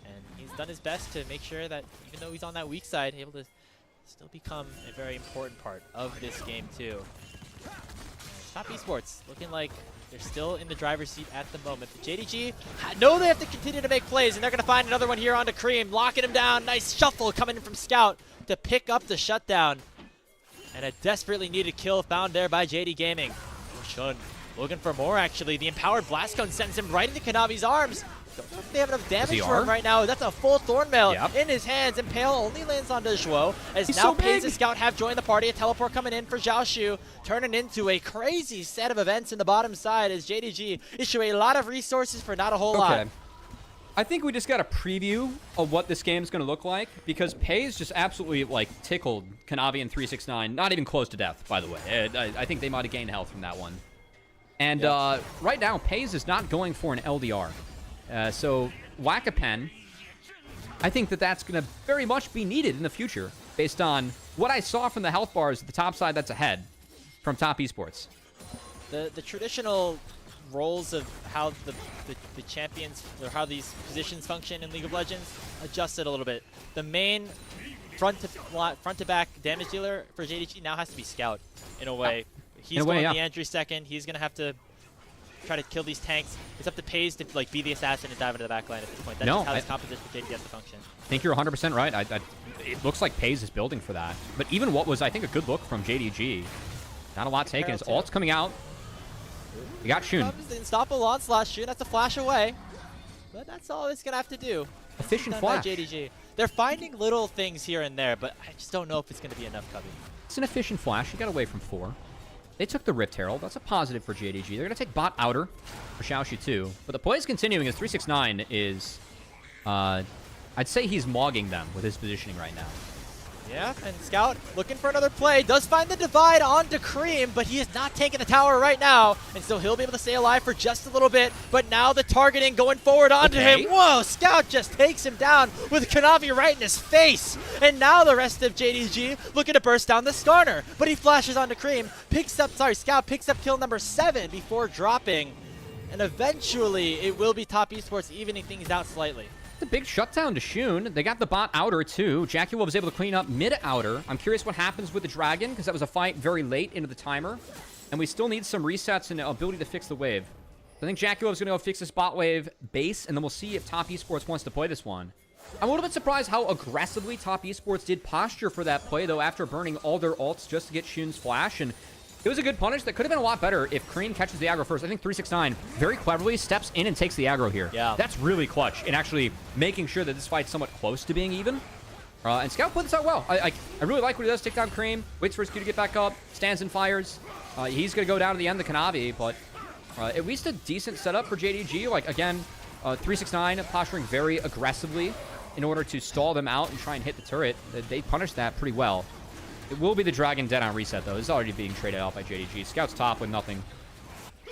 And he's done his best to make sure that even though he's on that weak side, able to still become a very important part of this game too. Top Esports looking like they're still in the driver's seat at the moment. But JDG know they have to continue to make plays, and they're going to find another one here onto Cream, locking him down. Nice shuffle coming in from Scout to pick up the shutdown. And a desperately needed kill found there by JD Gaming. Shun looking for more, actually. The empowered blast cone sends him right into Kanavi's arms. Don't know if they have enough damage for him right now. That's a full Thornmail in his hands, and Pale only lands on Zhuo. As now Paze and Scout have joined the party. A teleport coming in for Xiaoshu, turning into a crazy set of events in the bottom side as JDG issue a lot of resources for not a whole lot. I think we just got a preview of what this game's going to look like, because Paze just absolutely like tickled Kanavi and 369. Not even close to death, by the way. I think they might have gained health from that one. And right now, Paze is not going for an LDR. So whack a pen. I think that that's going to very much be needed in the future based on what I saw from the health bars at the top side that's ahead from Top Esports. The traditional roles of how the champions, or how these positions function in League of Legends, adjusted a little bit. The main front to back damage dealer for JDG now has to be Scout in a way. He's going the Andrew second. He's going to have to try to kill these tanks. It's up to Paze to like be the assassin and dive into the backline at this point. That's just how this composition for JDG has to function. I think you're 100% right. It looks like Paze is building for that. But even what was, I think, a good look from JDG, not a lot taken. His ult's coming out. You got Shun. The unstoppable onslaught. Shun, that's a flash away. But that's all it's going to have to do. Efficient flash. By JDG. They're finding little things here and there, but I just don't know if it's going to be enough, Cubby. It's an efficient flash. He got away from 4. They took the Rift Herald. That's a positive for JDG. They're going to take bot outer for Xiaoshu too. But the play is continuing as 369 is, I'd say he's mogging them with his positioning right now. Yeah, and Scout looking for another play. Does find the divide onto Cream, but he is not taking the tower right now. And so he'll be able to stay alive for just a little bit. But now the targeting going forward onto him. Whoa, Scout just takes him down with Kanavi right in his face. And now the rest of JDG looking to burst down the Skarner. But he flashes onto Cream, Scout picks up kill number 7 before dropping. And eventually it will be Top Esports evening things out slightly. The big shutdown to Shun. They got the bot outer too. Jackie was able to clean up mid outer. I'm curious what happens with the dragon, because that was a fight very late into the timer. And we still need some resets and ability to fix the wave. I think Jackie was going to go fix this bot wave base, and then we'll see if Top Esports wants to play this one. I'm a little bit surprised how aggressively Top Esports did posture for that play, though, after burning all their ults just to get Shun's flash. And it was a good punish that could have been a lot better if Cream catches the aggro first. I think 369 very cleverly steps in and takes the aggro here. Yeah. That's really clutch in actually making sure that this fight's somewhat close to being even. And Scout put this out well. I really like what he does. Take down Cream, waits for his Q to get back up, stands and fires. He's going to go down to the end of the Kanavi, but at least a decent setup for JDG. Like, again, 369 posturing very aggressively in order to stall them out and try and hit the turret. They punished that pretty well. It will be the Dragon dead on reset, though. It's already being traded out by JDG. Scout's top with nothing.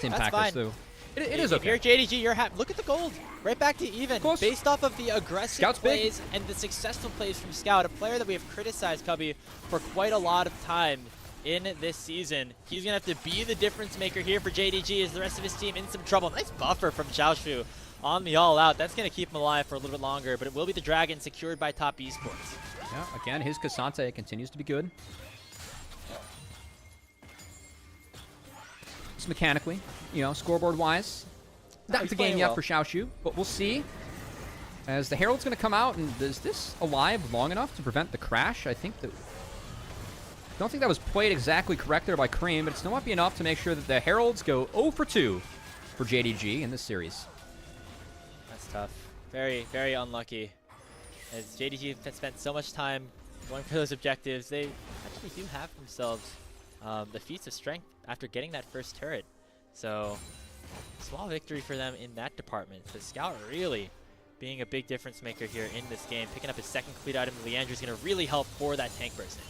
Same package, too. It is okay. If you're JDG, you're happy. Look at the gold. Right back to even. Based off of the aggressive Scout's plays and the successful plays from Scout, a player that we have criticized, Cubby, for quite a lot of time in this season. He's going to have to be the difference maker here for JDG as the rest of his team in some trouble. Nice buffer from Xiaoshu on the all-out. That's going to keep him alive for a little bit longer, but it will be the Dragon secured by Top Esports. Yeah, again, his Cassante continues to be good. Just mechanically, scoreboard-wise. Not the game yet for Xiaoshu, but we'll see. As the Herald's going to come out, and is this alive long enough to prevent the crash? I don't think that was played exactly correct there by Cream, but it still might be enough to make sure that the Heralds go 0 for 2 for JDG in this series. That's tough. Very, very unlucky. As JDG has spent so much time going for those objectives, they actually do have themselves the feats of strength after getting that first turret. So, small victory for them in that department. The Scout really being a big difference maker here in this game. Picking up his second complete item, Leandro is going to really help for that tank bursting.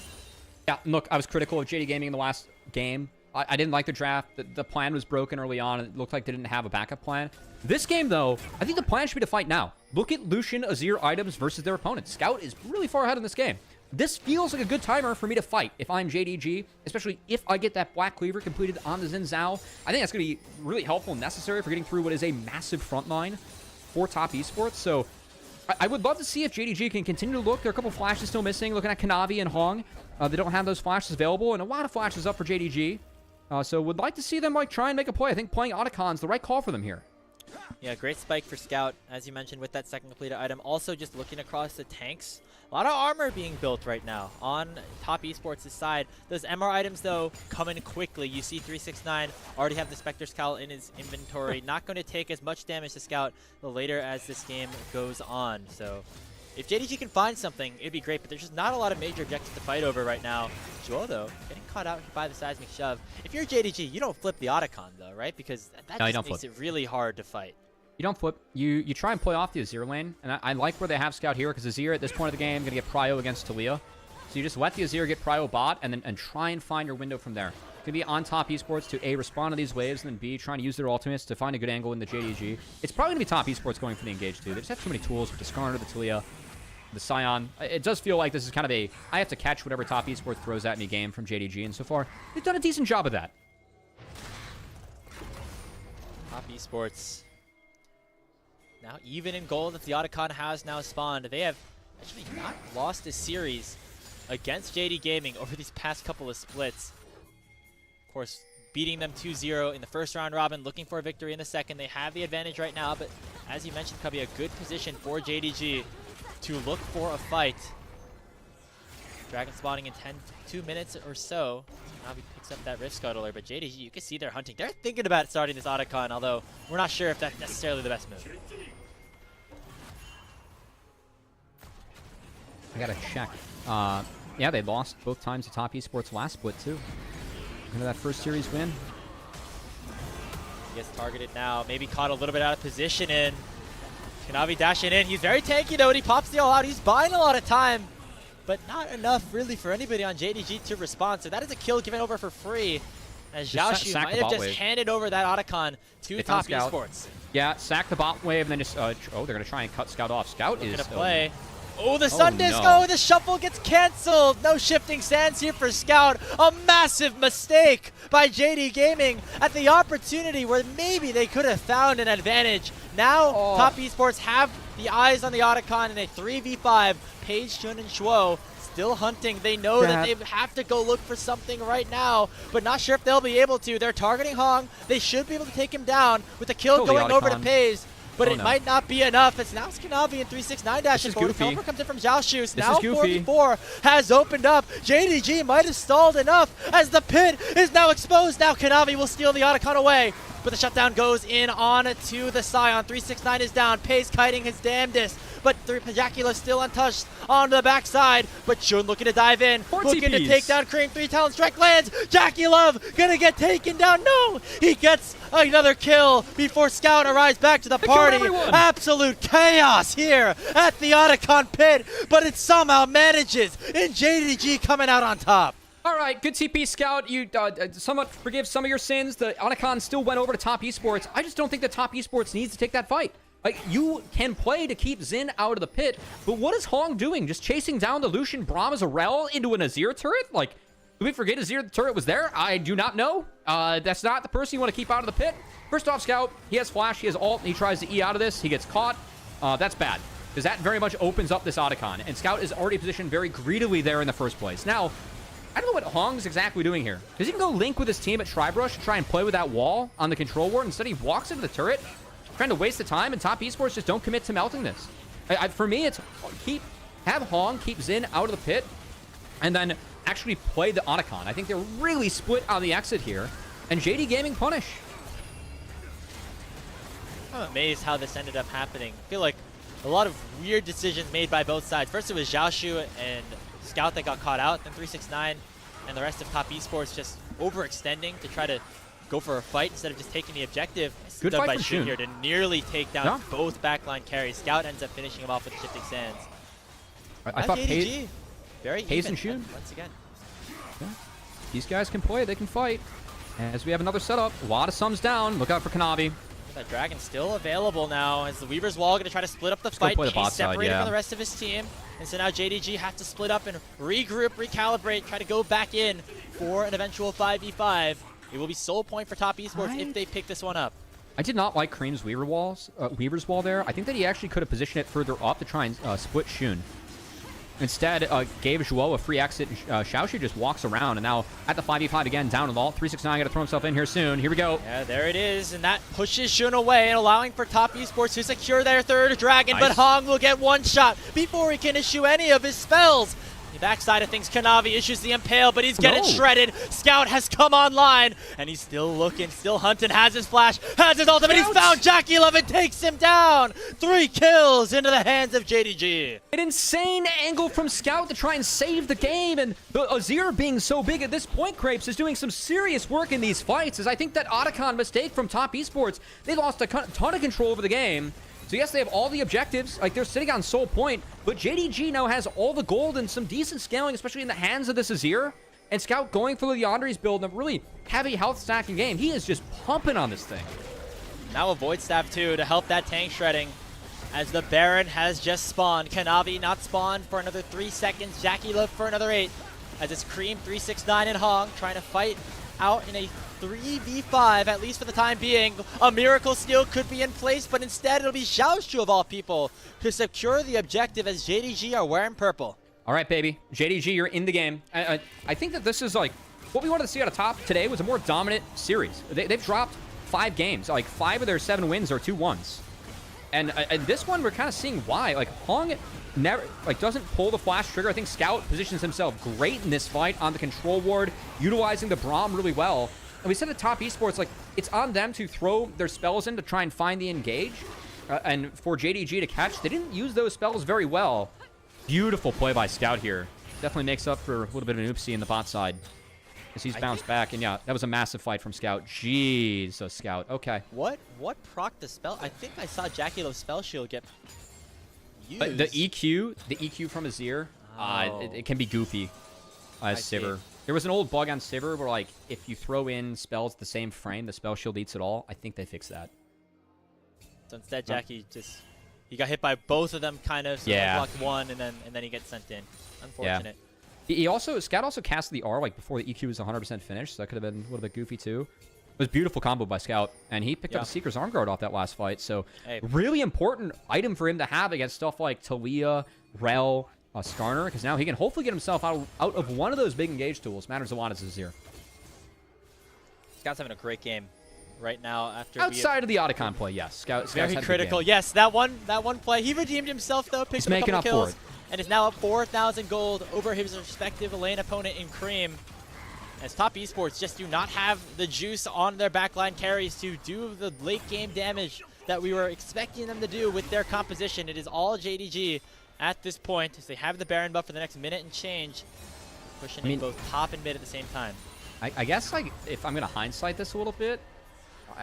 Yeah, look, I was critical of JD Gaming in the last game. I didn't like the draft. The plan was broken early on. It looked like they didn't have a backup plan. This game, though, I think the plan should be to fight now. Look at Lucian Azir items versus their opponents. Scout is really far ahead in this game. This feels like a good timer for me to fight if I'm JDG, especially if I get that Black Cleaver completed on the Xin Zhao. I think that's going to be really helpful and necessary for getting through what is a massive front line for Top Esports. So I would love to see if JDG can continue to look. There are a couple flashes still missing. Looking at Kanavi and Hong. They don't have those flashes available, and a lot of flashes up for JDG. So would like to see them try and make a play. I think playing Otacon's the right call for them here. Yeah, great spike for Scout, as you mentioned, with that second completed item. Also, just looking across the tanks, a lot of armor being built right now on Top Esports' side. Those MR items, though, come in quickly. You see 369 already have the Spectre Scowl in his inventory. Not going to take as much damage to Scout the later as this game goes on. So if JDG can find something, it'd be great, but there's just not a lot of major objectives to fight over right now. Joel, though, getting caught out by the seismic shove. If you're JDG, you don't flip the Otacon, though, right? Because that just makes it really hard to fight. You don't flip. You try and play off the Azir lane, and I like where they have Scout here, because Azir at this point of the game going to get prio against Talia. So you just let the Azir get prio bot, and try and find your window from there. It's going to be on Top Esports to A, respond to these waves, and then B, trying to use their ultimates to find a good angle in the JDG. It's probably going to be Top Esports going for the engage, too. They just have too many tools with Discarner, the Talia, the Scion. It does feel like this is kind of a, I have to catch whatever Top Esports throws at me game from JDG, and so far, they've done a decent job of that. Top Esports now even in gold, if the Otacon has now spawned. They have actually not lost a series against JD Gaming over these past couple of splits. Of course, beating them 2-0 in the first round robin, looking for a victory in the second. They have the advantage right now, but as you mentioned, Cubby, a good position for JDG to look for a fight. Dragon spawning in 2 minutes or so. Navi picks up that Rift Scuttler, but JDG, you can see they're hunting. They're thinking about starting this Otacon, although we're not sure if that's necessarily the best move. I gotta check. Yeah, they lost both times to Top Esports last split, too. Into that first series win. He gets targeted now. Maybe caught a little bit out of position in. Kanavi dashing in. He's very tanky, though, and he pops the all out. He's buying a lot of time, but not enough, really, for anybody on JDG to respond. So that is a kill given over for free, as Xiaoshu might have just handed over that Otacon to Top Esports. Yeah, sack the bot wave, and then just, oh, they're going to try and cut Scout off. Scout is going to play. Oh, the Sun Disc! Oh, the shuffle gets canceled! No shifting sands here for Scout. A massive mistake by JD Gaming at the opportunity where maybe they could have found an advantage. Now, Top Esports have the eyes on the Otacon in a 3v5. Paige, Chun, and Shuo still hunting. They know that they have to go look for something right now, but not sure if they'll be able to. They're targeting Hong. They should be able to take him down with the kill going over to Paige. But it might not be enough. It's now Kanavi and 369 dashing forward. Teleporter comes in from Xiaoshu. Now 4v4 has opened up. JDG might have stalled enough as the pit is now exposed. Now Kanavi will steal the Otacon away. But the shutdown goes in on to the Scion. 369 is down. Pace kiting his damnedest. but Jackie still untouched on the backside, but Shun looking to dive in, looking to take down Cream. 3 talent strike lands. Jackie Love gonna get taken down. No, he gets another kill before Scout arrives back to the party. Absolute chaos here at the Otacon pit, but it somehow manages, and JDG coming out on top. All right, good TP, Scout. You somewhat forgive some of your sins. The Otacon still went over to Top Esports. I just don't think that Top Esports needs to take that fight. Like, you can play to keep Xin out of the pit, but what is Hong doing? Just chasing down the Lucian Brahma's Arel into an Azir turret? Like, did we forget Azir turret was there? I do not know. That's not the person you want to keep out of the pit. First off, Scout, he has flash, he has ult, and he tries to E out of this. He gets caught. That's bad, because that very much opens up this Otacon, and Scout is already positioned very greedily there in the first place. Now, I don't know what Hong's exactly doing here. Does he go link with his team at Tribrush to try and play with that wall on the control ward? Instead, he walks into the turret, trying to waste the time, and Top Esports just don't commit to melting this. For me, it's have Hong keep Xin out of the pit, and then actually play the Otacon. I think they're really split on the exit here, and JD Gaming punish. I'm amazed how this ended up happening. I feel like a lot of weird decisions made by both sides. First, it was Xiaoshu and Scout that got caught out, then 369 and the rest of Top Esports just overextending to try to go for a fight instead of just taking the objective. Good done fight by for Shun Shun here to nearly take down both backline carries. Scout ends up finishing him off with the shifting sands. I thought JDG, very Pace even and Shun once again. Yeah. These guys can play, they can fight. As we have another setup, a lot of sums down. Look out for Kanavi. That Dragon's still available now as the Weaver's Wall going to try to split up the fight. He's separated from the rest of his team. And so now JDG has to split up and regroup, recalibrate, try to go back in for an eventual 5v5. It will be sole point for Top Esports if they pick this one up. I did not like Cream's Weaver's Wall there. I think that he actually could have positioned it further up to try and split Shun. Instead, gave Zhuo a free exit. Xiaoshu just walks around, and now at the 5v5 again, down and vault. 369 got to throw himself in here soon. Here we go. Yeah, there it is, and that pushes Shun away and allowing for Top Esports to secure their third dragon, but Hong will get one shot before he can issue any of his spells. The backside of things, Kanavi issues the Impale, but he's getting shredded. Scout has come online, and he's still looking, still hunting, has his flash, has his ultimate. He's found Jackie Love and takes him down. 3 kills into the hands of JDG. An insane angle from Scout to try and save the game, and the Azir being so big at this point, Crepes, is doing some serious work in these fights, as I think that Otacon mistake from Top Esports, they lost a ton of control over the game. So yes, they have all the objectives, like they're sitting on sole point, but JDG now has all the gold and some decent scaling, especially in the hands of this Azir. And Scout going for the Yandri's build in a really heavy health stacking game. He is just pumping on this thing. Now a Void Staff too to help that tank shredding. As the Baron has just spawned. Kanavi not spawned for another 3 seconds. Jackie Love for another 8. As it's Cream, 369, and Hong trying to fight out in a 3v5, at least for the time being. A Miracle Steal could be in place, but instead it'll be Xiaoshu of all people to secure the objective as JDG are wearing purple. All right, baby. JDG, you're in the game. I think that this is like what we wanted to see out of Top today was a more dominant series. They've dropped 5 games. Like 5 of their 7 wins are 2-1s. And this one, we're kind of seeing why. Like Hong never doesn't pull the flash trigger. I think Scout positions himself great in this fight on the control ward, utilizing the Braum really well. And we said at Top Esports, like, it's on them to throw their spells in to try and find the engage. And for JDG to catch, they didn't use those spells very well. Beautiful play by Scout here. Definitely makes up for a little bit of an oopsie in the bot side. As he's bounced back. And yeah, that was a massive fight from Scout. Jeez, Scout. Okay. What proc the spell? I think I saw Jackie Love's spell shield get used. The EQ from Azir, it can be goofy as Sivir. There was an old bug on Sivir where, like, if you throw in spells at the same frame, the spell shield eats it all. I think they fixed that. So instead, Jackie he got hit by both of them, kind of. So blocked one, and then he gets sent in. Unfortunate. Yeah. Scout also cast the R like before the EQ was 100% finished, so that could have been a little bit goofy too. It was a beautiful combo by Scout, and he picked up a Seeker's Arm Guard off that last fight. So really important item for him to have against stuff like Talia, Rel, Skarner, because now he can hopefully get himself out of one of those big engage tools. Matters a lot as Azir. Scout's having a great game right now after outside of the Otacon play. Yes, Scout's very critical. Yes, that one play. He redeemed himself though. Picked up a couple kills, and is now up 4,000 gold over his respective lane opponent in Cream. As Top Esports just do not have the juice on their backline carries to do the late game damage that we were expecting them to do with their composition. It is all JDG at this point, as they have the Baron buff for the next minute and change, pushing in both top and mid at the same time. I guess, like, if I'm going to hindsight this a little bit,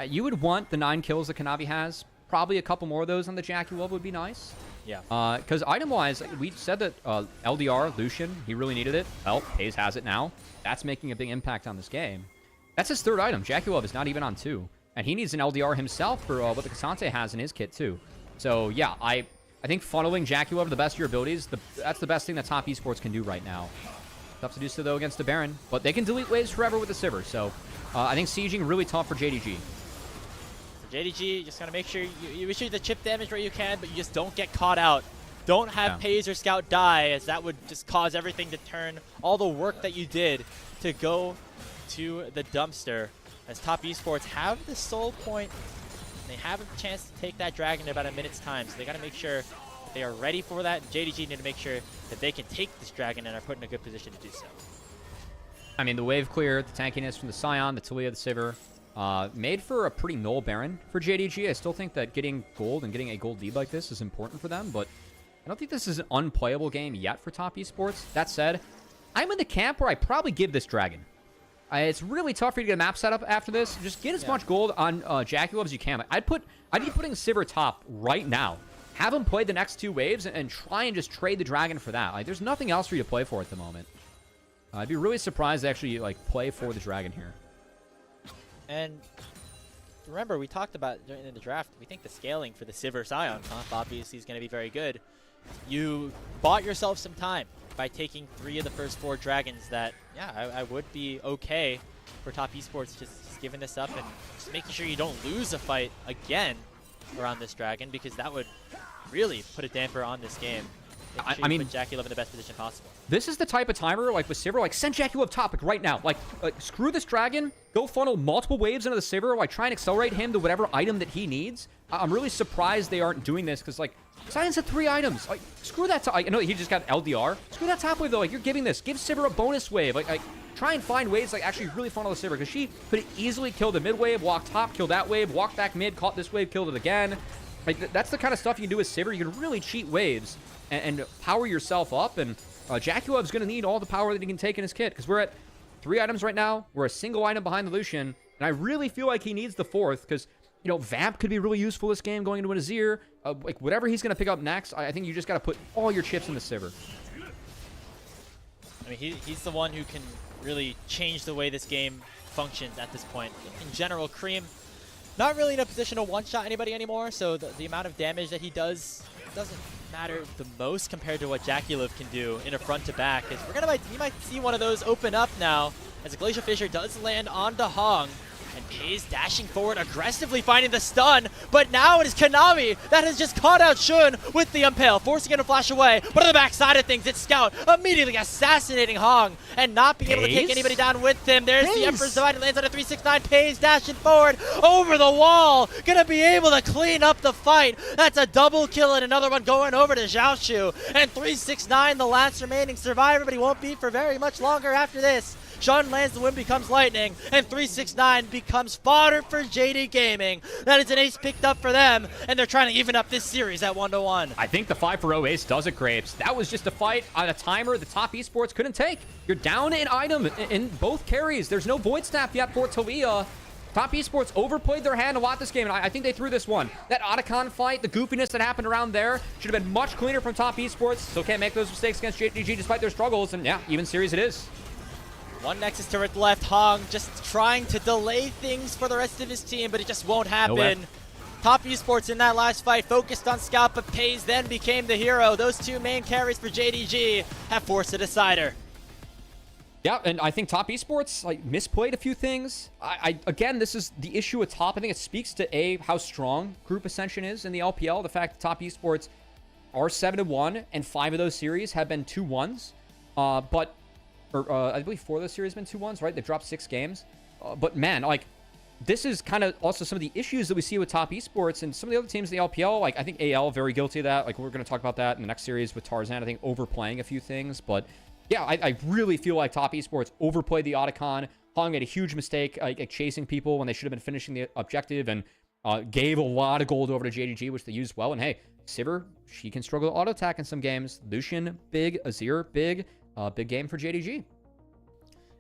you would want the 9 kills that Kanavi has. Probably a couple more of those on the Jackie Wolf would be nice. Yeah. Because item-wise, we said that LDR, Lucian, he really needed it. Well, FaZe has it now. That's making a big impact on this game. That's his 3rd item. Jackie Wolf is not even on 2. And he needs an LDR himself for what the Kasante has in his kit, too. So, yeah, I think funneling Jackie Wolf to the best of your abilities, that's the best thing that top esports can do right now. Tough to do so, though, against the Baron. But they can delete waves forever with the Sivir. So, I think sieging really tough for JDG. JDG, just gotta make sure you issue the chip damage where you can, but you just don't get caught out. Don't have Paze or Scout die, as that would just cause everything to turn, all the work that you did to go to the dumpster. As top esports have the soul point, they have a chance to take that dragon in about a minute's time, so they gotta make sure that they are ready for that. JDG need to make sure that they can take this dragon and are put in a good position to do so. I mean, the wave clear, the tankiness from the Scion, the Talia, the Sivir, made for a pretty null Baron for JDG. I still think that getting gold and getting a gold lead like this is important for them, but I don't think this is an unplayable game yet for top esports. That said, I'm in the camp where I probably give this dragon. It's really tough for you to get a map set up after this. Just get as much gold on Jackie Wolf as you can. I'd be putting Sivir top right now. Have him play the next 2 waves and try and just trade the dragon for that. Like, there's nothing else for you to play for at the moment. I'd be really surprised to actually play for the dragon here. And remember, we talked about in the draft, we think the scaling for the Sivir Scion comp obviously is going to be very good. You bought yourself some time by taking 3 of the first 4 dragons that, yeah, I would be okay for top esports just giving this up and just making sure you don't lose a fight again around this dragon, because that would really put a damper on this game. I mean, put Jackie Love in the best position possible. This is the type of timer, like with Sivir, send Jackie Love top right now. Screw this dragon, go funnel multiple waves into the Sivir, try and accelerate him to whatever item that he needs. I'm really surprised they aren't doing this, because Sion's had 3 items. Screw that top. I know he just got LDR. Screw that top wave though. You're giving this. Give Sivir a bonus wave. Try and find ways actually really funnel the Sivir, because she could easily kill the mid wave, walk top, kill that wave, walk back mid, caught this wave, killed it again. That's the kind of stuff you can do with Sivir. You can really cheat waves and power yourself up. And Jackie Love's going to need all the power that he can take in his kit, because we're at 3 items right now. We're a single item behind the Lucian, and I really feel like he needs the 4th, because Vamp could be really useful this game going into an Azir. Whatever he's going to pick up next, I think you just got to put all your chips in the Sivir. I mean, he's the one who can really change the way this game functions at this point. In general, Cream not really in a position to one-shot anybody anymore, so the amount of damage that he does doesn't matter the most compared to what Jackie Love can do in a front-to-back. You might see one of those open up now, as a Glacial Fissure does land onto Hong. And Paze dashing forward, aggressively finding the stun, but now it is Kanavi that has just caught out Shun with the Impale, forcing him to flash away. But on the backside of things, it's Scout immediately assassinating Hong and not being able to take anybody down with him. There's the Emperor's Divide, lands on a 369. Paze dashing forward over the wall, gonna be able to clean up the fight. That's a double kill and another one going over to Xiaoshu. And 369, the last remaining survivor, but he won't be for very much longer after this. Shun lands, the wind becomes lightning, and 369 becomes fodder for JD Gaming. That is an ace picked up for them, and they're trying to even up this series at 1-1. I think the 5-0 ace does it, Grapes. That was just a fight on a timer the top esports couldn't take. You're down an item in both carries. There's no Void Staff yet for Talia. Top esports overplayed their hand a lot this game, and I think they threw this one. That Otacon fight, the goofiness that happened around there, should have been much cleaner from top esports. Still can't make those mistakes against JDG despite their struggles, and yeah, even series it is. One Nexus turret left. Hong just trying to delay things for the rest of his team, but it just won't happen. Top esports in that last fight focused on Scout, but Paze then became the hero. Those 2 main carries for JDG have forced a decider. Yeah, and I think top esports misplayed a few things. Again, this is the issue with top. I think it speaks to how strong Group Ascension is in the LPL. The fact that top esports are 7-1, and 5 of those series have been 2-1s. I believe 4 of those series have been 2-1s, right? They've dropped 6 games. But man, this is kind of also some of the issues that we see with top esports and some of the other teams in the LPL. I think AL very guilty of that. We're going to talk about that in the next series with Tarzan. I think overplaying a few things. But yeah, I really feel like top esports overplayed the Otacon. Hong made a huge mistake chasing people when they should have been finishing the objective. And Gave a lot of gold over to JDG, which they used well. And hey, Sivir, she can struggle to auto attack in some games. Lucian, big. Azir, big. Big game for JDG.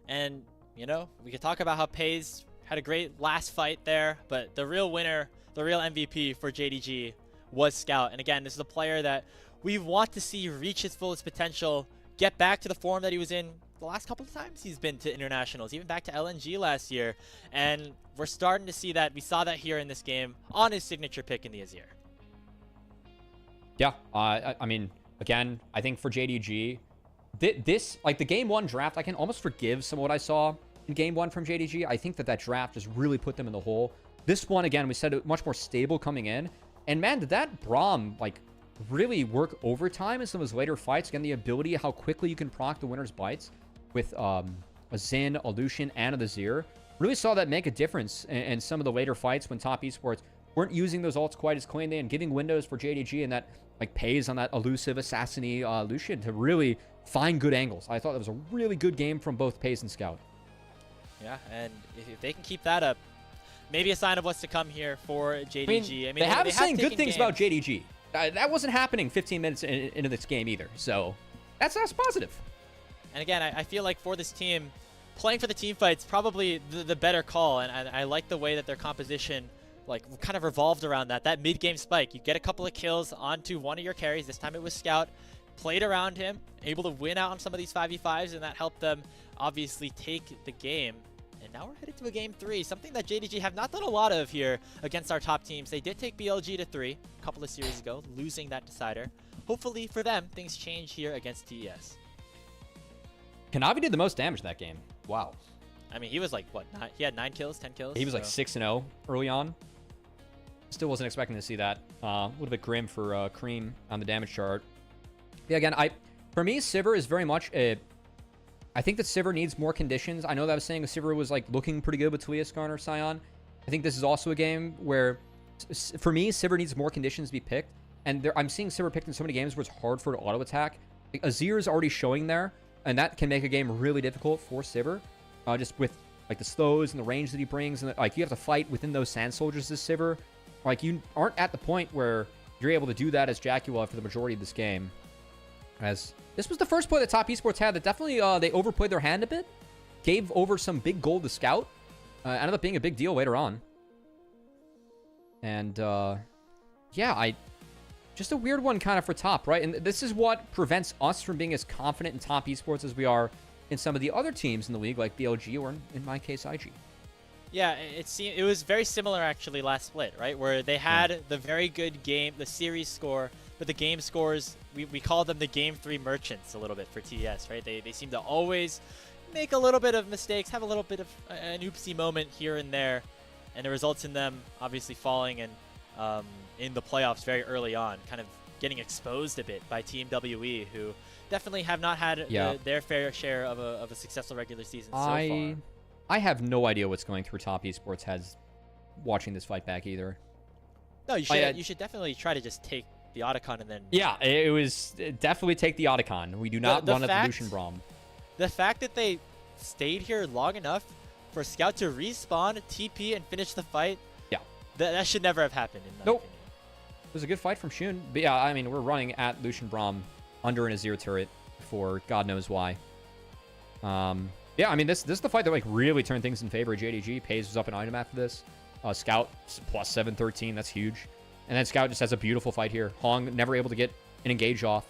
And, you know, we could talk about how FaZe had a great last fight there, but the real winner, the real MVP for JDG was Scout. And again, this is a player that we want to see reach his fullest potential, get back to the form that he was in the last couple of times he's been to internationals, even back to LNG last year. And we're starting to see that. We saw that here in this game on his signature pick in the Azir. Yeah, I mean, again, I think for JDG, this, like the game 1 draft, I can almost forgive some of what I saw in game 1 from JDG. I think that draft just really put them in the hole. This one, again, we said it much more stable coming in. And man, did that Braum, like, really work overtime in some of those later fights. Again, the ability, how quickly you can proc the winner's bites with a Xin, a Lucian, and a Azir. Really saw that make a difference in some of the later fights when top esports weren't using those ults quite as cleanly and giving windows for JDG and that, like, pays on that elusive, assassin-y Lucian to really find good angles. I thought that was a really good game from both FaZe and Scout. Yeah, and if they can keep that up, maybe a sign of what's to come here for JDG. I mean they have been saying good things games. about JDG. That wasn't happening 15 minutes into this game either. So that's positive. And again, I feel like for this team, playing for the team fight's probably the better call. And I like the way that their composition like kind of revolved around that mid-game spike. You get a couple of kills onto one of your carries. This time it was Scout. Played around him, able to win out on some of these 5v5s, and that helped them obviously take the game. And now we're headed to a game 3, something that JDG have not done a lot of here against our top teams. They did take BLG to 3 a couple of series ago, losing that decider. Hopefully for them, things change here against TES. Kanavi did the most damage that game. Wow. I mean, he was like, what, he had 9 kills, 10 kills? He was like 6-0 early on. Still wasn't expecting to see that. A little bit grim for Cream on the damage chart. Yeah, again, for me, Sivir is very much a... I think that Sivir needs more conditions. I know that I was saying Sivir was like looking pretty good with Talia, Skarner, Sion. I think this is also a game where, for me, Sivir needs more conditions to be picked. And I'm seeing Sivir picked in so many games where it's hard for it to auto-attack. Like, Azir is already showing there, and that can make a game really difficult for Sivir. Just with like the slows and the range that he brings. And like you have to fight within those Sand Soldiers as Sivir. Like you aren't at the point where you're able to do that as Jackula for the majority of this game. As this was the first play that top esports had that definitely they overplayed their hand a bit, gave over some big gold to Scout, ended up being a big deal later on. And yeah, just a weird one kind of for top, right? And this is what prevents us from being as confident in top esports as we are in some of the other teams in the league, like BLG or in my case, IG. Yeah, it was very similar actually last split, right? Where they had the very good game, the series score, but the game scores, we call them the game 3 merchants a little bit for TES, right? They seem to always make a little bit of mistakes, have a little bit of an oopsie moment here and there, and it results in them obviously falling and in the playoffs very early on, kind of getting exposed a bit by Team WE, who definitely have not had their fair share of a successful regular season so far. I have no idea what's going through top esports heads watching this fight back either. No, you should definitely try to just take the Otacon and then... Yeah, it was definitely take the Otacon. We do not run at the Lucian Braum. The fact that they stayed here long enough for Scout to respawn, TP, and finish the fight, that should never have happened in my opinion. It was a good fight from Shun. But yeah, I mean, we're running at Lucian Braum under an Azir turret for God knows why. Yeah, I mean, this is the fight that like really turned things in favor of JDG. FaZe was up an item after this. Scout plus 713, that's huge. And then Scout just has a beautiful fight here. Hong never able to get an engage off.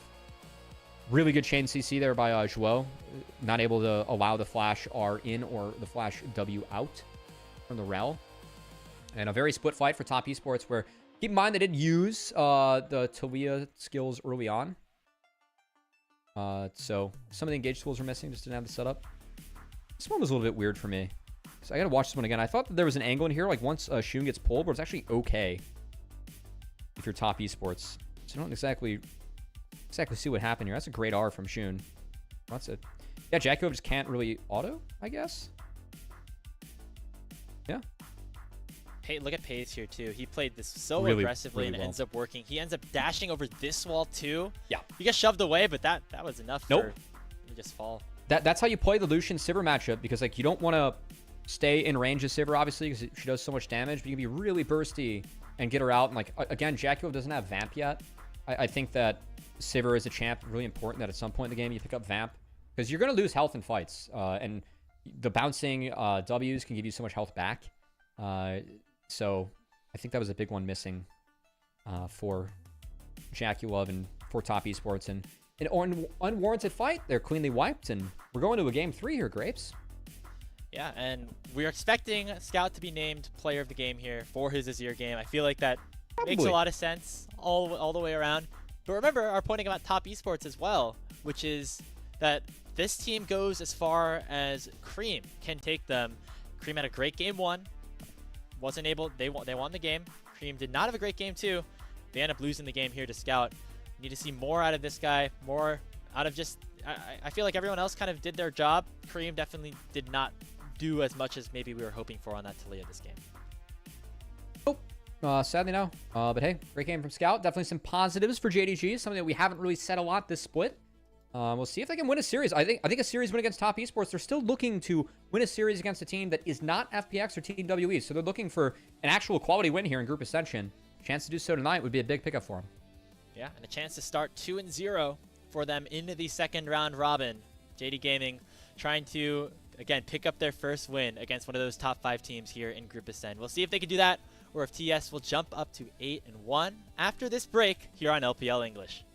Really good chain CC there by Zhuo. Not able to allow the flash R in or the flash W out from the rel. And a very split fight for top esports where, keep in mind, they did use the Talia skills early on. So some of the engage tools are missing, just didn't have the setup. This one was a little bit weird for me. So I gotta watch this one again. I thought that there was an angle in here, like once Shun gets pulled, but it's actually okay if you're top esports. So I don't exactly see what happened here. That's a great R from Shun. That's it. Yeah, Jackova just can't really auto, I guess. Yeah. Hey, look at FaZe here too. He played this so really, aggressively really and well. ends up working. He ends up dashing over this wall too. Yeah. He gets shoved away, but that was enough for him to just fall. That's how you play the Lucian Sivir matchup, because like you don't want to stay in range of Sivir, obviously, because she does so much damage, but you can be really bursty and get her out. And, like, again, Jackie doesn't have Vamp yet. I think that Sivir is a champ, really important that at some point in the game you pick up Vamp, because you're going to lose health in fights. And the bouncing Ws can give you so much health back. So I think that was a big one missing for Jackie Love and for Top Esports. And an unwarranted fight, they're cleanly wiped, and we're going to a game 3 here, Grapes. Yeah, and we're expecting Scout to be named player of the game here for his Azir game. I feel like that makes a lot of sense all the way around. But remember our point about Top Esports as well, which is that this team goes as far as Cream can take them. Cream had a great game 1. Wasn't able, they won the game. Cream did not have a great game 2. They end up losing the game here to Scout. Need to see more out of this guy, more out of just, I feel like everyone else kind of did their job. Cream definitely did not do as much as maybe we were hoping for on that Talia this game. Sadly no. But hey, great game from Scout. Definitely some positives for JDG, something that we haven't really said a lot this split. We'll see if they can win a series. I think a series win against Top Esports. They're still looking to win a series against a team that is not FPX or TWE. So they're looking for an actual quality win here in Group Ascension. Chance to do so tonight would be a big pickup for them. Yeah, and a chance to start 2-0 for them into the second round robin. JD Gaming trying to, again, pick up their first win against one of those top 5 teams here in Group Ascend. We'll see if they can do that, or if TES will jump up to 8-1 after this break here on LPL English.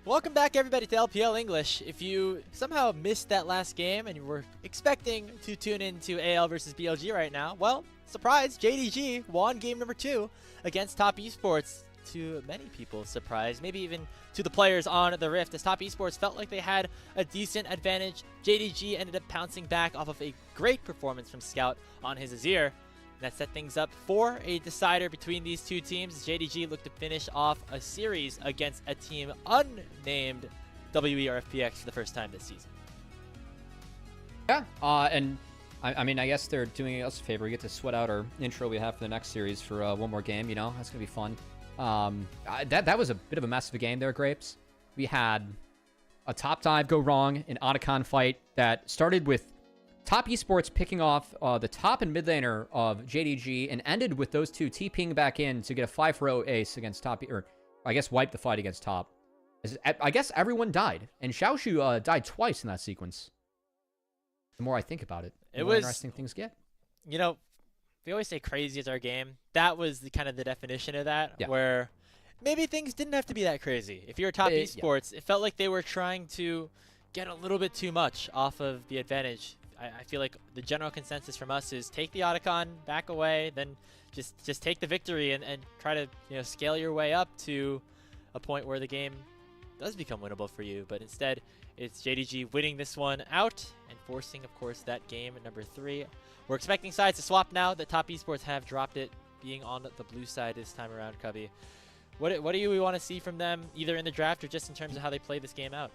Welcome back, everybody, to LPL English. If you somehow missed that last game and you were expecting to tune into AL versus BLG right now, well, surprise, JDG won game number 2 against Top Esports. To many people's surprise, maybe even to the players on the Rift, as Top Esports felt like they had a decent advantage. JDG ended up pouncing back off of a great performance from Scout on his Azir. That set things up for a decider between these two teams. JDG looked to finish off a series against a team unnamed WE or FPX for the first time this season. Yeah, and I mean, I guess they're doing us a favor. We get to sweat out our intro we have for the next series for one more game. You know, that's gonna be fun. That was a bit of a mess of a game there, Grapes. We had a top dive go wrong, an Otacon fight that started with Top Esports picking off the top and mid laner of JDG and ended with those two TPing back in to get a 5-0 ace against Top, or I guess wipe the fight against Top. I guess everyone died, and Xiaoshu died twice in that sequence. The more I think about it, the more interesting things get. You know, we always say crazy is our game. That was the kind of the definition of that, yeah. Where maybe things didn't have to be that crazy. If you're Top Esports, it felt like they were trying to get a little bit too much off of the advantage. I feel like the general consensus from us is take the Otacon, back away, then just take the victory and try to scale your way up to a point where the game does become winnable for you. But instead, it's JDG winning this one out and forcing, of course, that game at number 3. We're expecting sides to swap now that Top Esports have dropped it, being on the blue side this time around, Cubby. What do you want to see from them, either in the draft or just in terms of how they play this game out?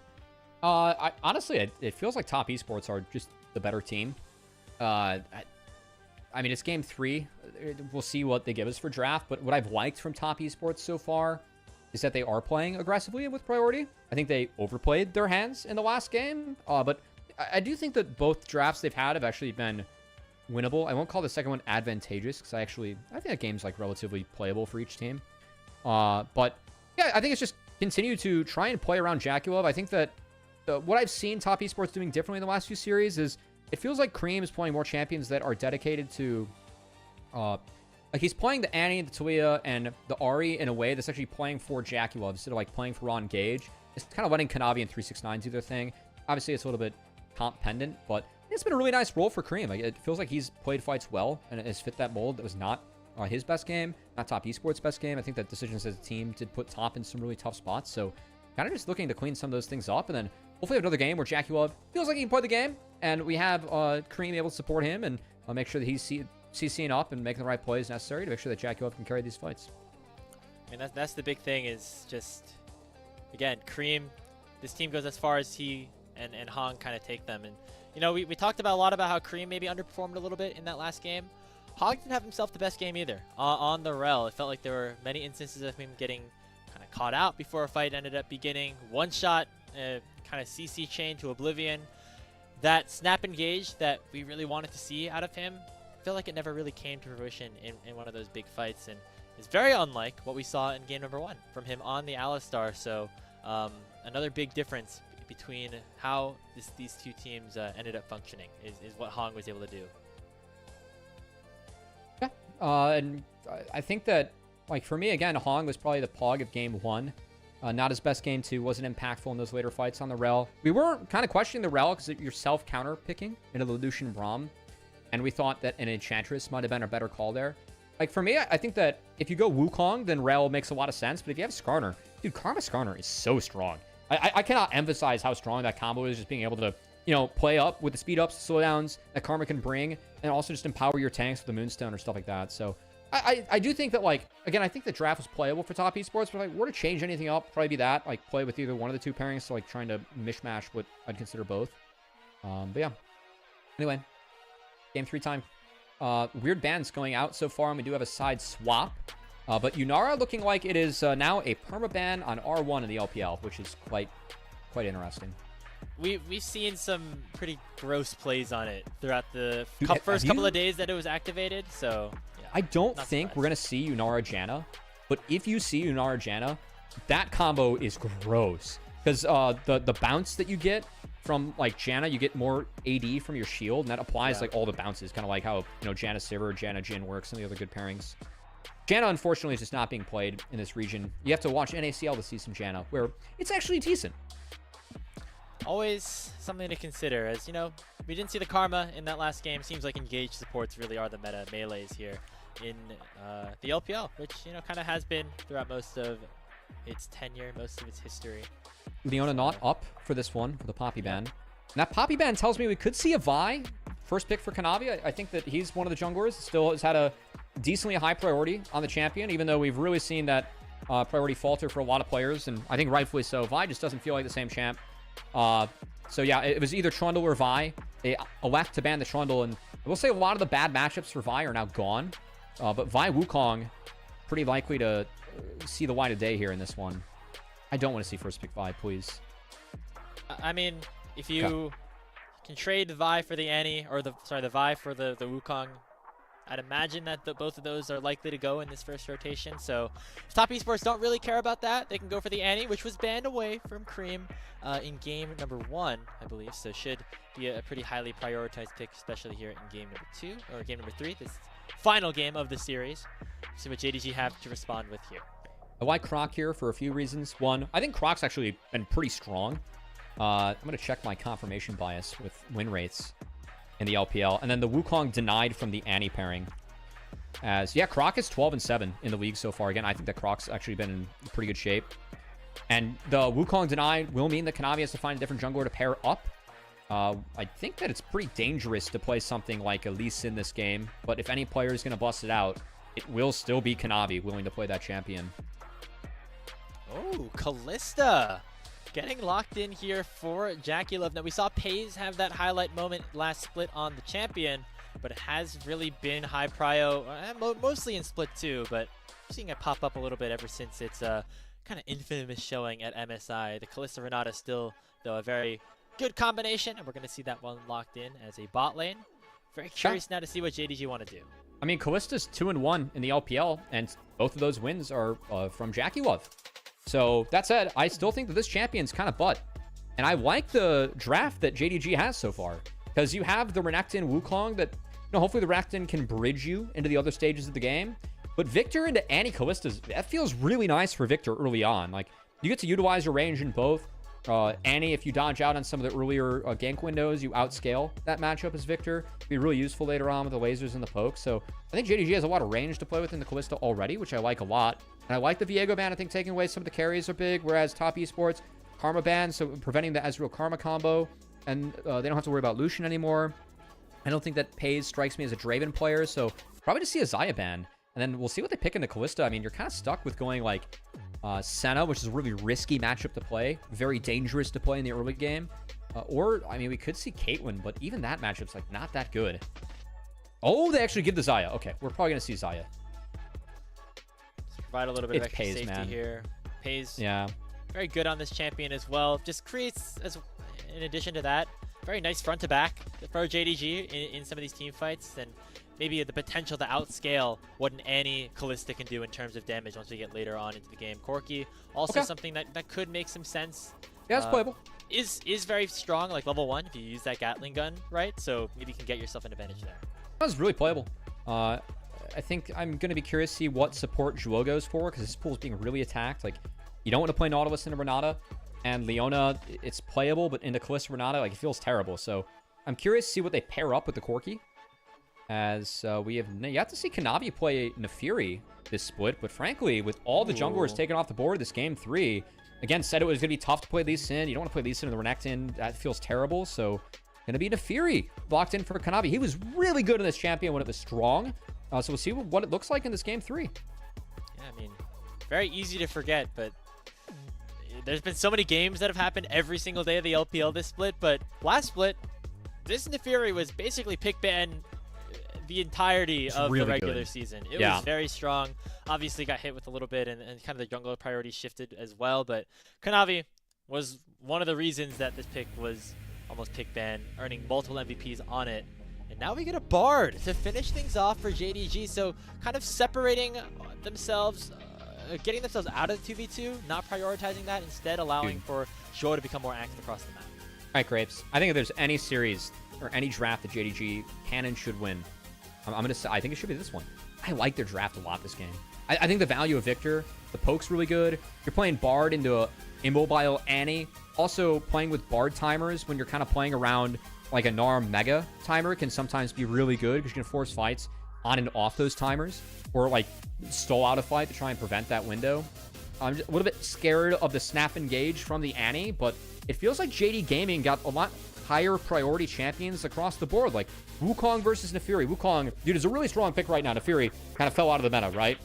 Honestly, it feels like Top Esports are just the better team. I mean, it's game 3. We'll see what they give us for draft, but what I've liked from Top Esports so far is that they are playing aggressively and with priority. I think they overplayed their hands in the last game, but I do think that both drafts they've had have actually been winnable. I won't call the second one advantageous because I think that game's like relatively playable for each team. But yeah, I think it's just continue to try and play around Jaculov. I think that what I've seen Top Esports doing differently in the last few series is it feels like Cream is playing more champions that are dedicated to, like he's playing the Annie, the Talia, and the Ahri in a way that's actually playing for Jaculov instead of like playing for Ron Gage. It's kind of letting Kanavi and 369 do their thing. Obviously, it's a little bit comp pendant, but it's been a really nice role for Cream. Like, it feels like he's played fights well and has fit that mold. That was not his best game, not Top Esports' best game. I think that decisions as a team did put Top in some really tough spots. So kind of just looking to clean some of those things up, and then hopefully have another game where Jaculov feels like he can play the game, and we have Cream able to support him and make sure that he's CCing up and making the right plays necessary to make sure that Jaculov can carry these fights. I mean, that's the big thing is just, again, Cream, this team goes as far as he and Hong kind of take them. And, we talked about a lot about how Cream maybe underperformed a little bit in that last game. Hong didn't have himself the best game either. On the rel, it felt like there were many instances of him getting kind of caught out before a fight ended up beginning. One shot, kind of CC chain to oblivion. That snap engage that we really wanted to see out of him, I feel like it never really came to fruition in one of those big fights, and it's very unlike what we saw in game number 1 from him on the Alistar. So another big difference between how these two teams ended up functioning is what Hong was able to do. Yeah, and I think that, like, for me, again, Hong was probably the pog of game 1. Not his best game 2, wasn't impactful in those later fights on the rel. We were kind of questioning the rel because you're self-counter picking into the Lucian Braum, and we thought that an Enchantress might have been a better call there. Like, for me, I think that if you go Wukong, then rel makes a lot of sense, but if you have Skarner, dude, Karma Skarner is so strong. I cannot emphasize how strong that combo is, just being able to, play up with the speed ups, slowdowns that Karma can bring, and also just empower your tanks with the Moonstone or stuff like that. So I do think that, like, again, I think the draft was playable for Top Esports, but, like, were to change anything up, probably be that, like, play with either one of the two pairings, so, like, trying to mishmash what I'd consider both. But yeah. Anyway, game 3 time. Weird bans going out so far, and we do have a side swap. But Yunara looking like it is now a permaban on R1 in the LPL, which is quite interesting. We've seen some pretty gross plays on it throughout the first couple of days that it was activated. So yeah, I don't think we're gonna see Yunara Janna, but if you see Yunara Janna, that combo is gross because the bounce that you get from, like, Janna, you get more AD from your shield, and that applies like all the bounces, kind of like how Janna Sivir, Janna Jhin works, and the other good pairings. Janna, unfortunately, is just not being played in this region. You have to watch NACL to see some Janna, where it's actually decent. Always something to consider, as, you know, we didn't see the Karma in that last game. Seems like engaged supports really are the meta melees here in the LPL, which, you know, kind of has been throughout most of its tenure, most of its history. Leona not up for this one, for the Poppy ban. And that Poppy ban tells me we could see a Vi first pick for Kanavi. I think that he's one of the junglers, still has had a decently high priority on the champion, even though we've really seen that priority falter for a lot of players, and I think rightfully so. Vi just doesn't feel like the same champ. So yeah, it was either Trundle or Vi. They elect to ban the Trundle, and I will say a lot of the bad matchups for Vi are now gone. But Vi Wukong, pretty likely to see the light of day here in this one. I don't want to see first pick Vi, please. I mean, if you can trade the Vi for the Annie, or the Vi for the Wukong, I'd imagine that both of those are likely to go in this first rotation. So if top esports don't really care about that, they can go for the Annie, which was banned away from Cream in game number 1, I believe. So should be a pretty highly prioritized pick, especially here in game number 2 or game number 3, this final game of the series. See what JDG have to respond with here. I like Croc here for a few reasons. One, I think Croc's actually been pretty strong. I'm going to check my confirmation bias with win rates in the LPL. And then the Wukong denied from the Annie pairing. As, yeah, Croc is 12-7 in the league so far. Again, I think that Croc's actually been in pretty good shape. And the Wukong denied will mean that Kanavi has to find a different jungler to pair up. I think that it's pretty dangerous to play something like a Lee Sin this game. But if any player is going to bust it out, it will still be Kanavi willing to play that champion. Oh, Kalista getting locked in here for JackeyLove. Now, we saw Paze have that highlight moment last split on the champion, but it has really been high prio, mostly in split too, but seeing it pop up a little bit ever since its kind of infamous showing at MSI. The Kalista Renata still, though, a very good combination, and we're going to see that one locked in as a bot lane. Very curious now to see what JDG want to do. I mean, Kalista's 2-1 in the LPL, and both of those wins are from JackeyLove. So, that said, I still think that this champion's kind of butt. And I like the draft that JDG has so far. Because you have the Renekton Wukong that, you know, hopefully the Renekton can bridge you into the other stages of the game. But Victor into Annie Kalista, that feels really nice for Victor early on. Like, you get to utilize your range in both. Annie, if you dodge out on some of the earlier gank windows, you outscale that matchup as Victor. It'd be really useful later on with the lasers and the pokes. So I think JDG has a lot of range to play with in the Kalista already, which I like a lot. And I like the Viego ban. I think taking away some of the carries are big, whereas top esports, Karma ban, so preventing the Ezreal Karma combo. And they don't have to worry about Lucian anymore. I don't think that Paze strikes me as a Draven player, so probably just see a Xayah ban. And then we'll see what they pick into Kalista. I mean, you're kind of stuck with going like Senna, which is a really risky matchup to play. Very dangerous to play in the early game. Or, I mean, we could see Caitlyn, but even that matchup's like not that good. Oh, they actually give the Xayah. Okay, we're probably going to see Xayah. Provide a little bit of extra safety here. Paze, yeah, very good on this champion as well. Just creates, in addition to that, very nice front to back for JDG in some of these team fights, and maybe the potential to outscale what an Annie Kalista can do in terms of damage once we get later on into the game. Corki, also something that could make some sense. Yeah, it's playable. Is very strong, like level 1, if you use that Gatling gun, right? So maybe you can get yourself an advantage there. That was really playable. I think I'm going to be curious to see what support Zhuo goes for, because this pool is being really attacked. Like, you don't want to play Nautilus into Renata, and Leona, it's playable, but into Kalista Renata, like, it feels terrible. So I'm curious to see what they pair up with the Corki, as we have yet to see Kanavi play Nefiri this split, but frankly, with all the junglers taken off the board this game 3, again, said it was going to be tough to play Lee Sin. You don't want to play Lee Sin in the Renekton. That feels terrible, so going to be Nefiri locked in for Kanavi. He was really good in this champion when it was strong. So we'll see what it looks like in this game 3. Yeah, I mean, very easy to forget, but there's been so many games that have happened every single day of the LPL this split, but last split, this Nefiri was basically pick ban the entirety of the regular season. It was very strong. Obviously got hit with a little bit, and kind of the jungler priority shifted as well, but Kanavi was one of the reasons that this pick was almost pick ban, earning multiple MVPs on it. And now we get a Bard to finish things off for JDG, so kind of separating themselves, getting themselves out of the 2v2, not prioritizing that, instead allowing for Zhuo to become more active across the map. All right, Grapes. I think if there's any series or any draft that JDG can and should win, I'm going to say I think it should be this one. I like their draft a lot this game. I think the value of Victor, the poke's really good. You're playing Bard into a immobile Annie. Also, playing with Bard timers when you're kind of playing around like a Narm Mega timer can sometimes be really good because you can force fights on and off those timers, or like stall out a fight to try and prevent that window. I'm just a little bit scared of the snap engage from the Annie, but it feels like JD Gaming got a lot higher priority champions across the board, like Wukong versus Nefiri. Wukong, dude, is a really strong pick right now. Nefiri kind of fell out of the meta, right?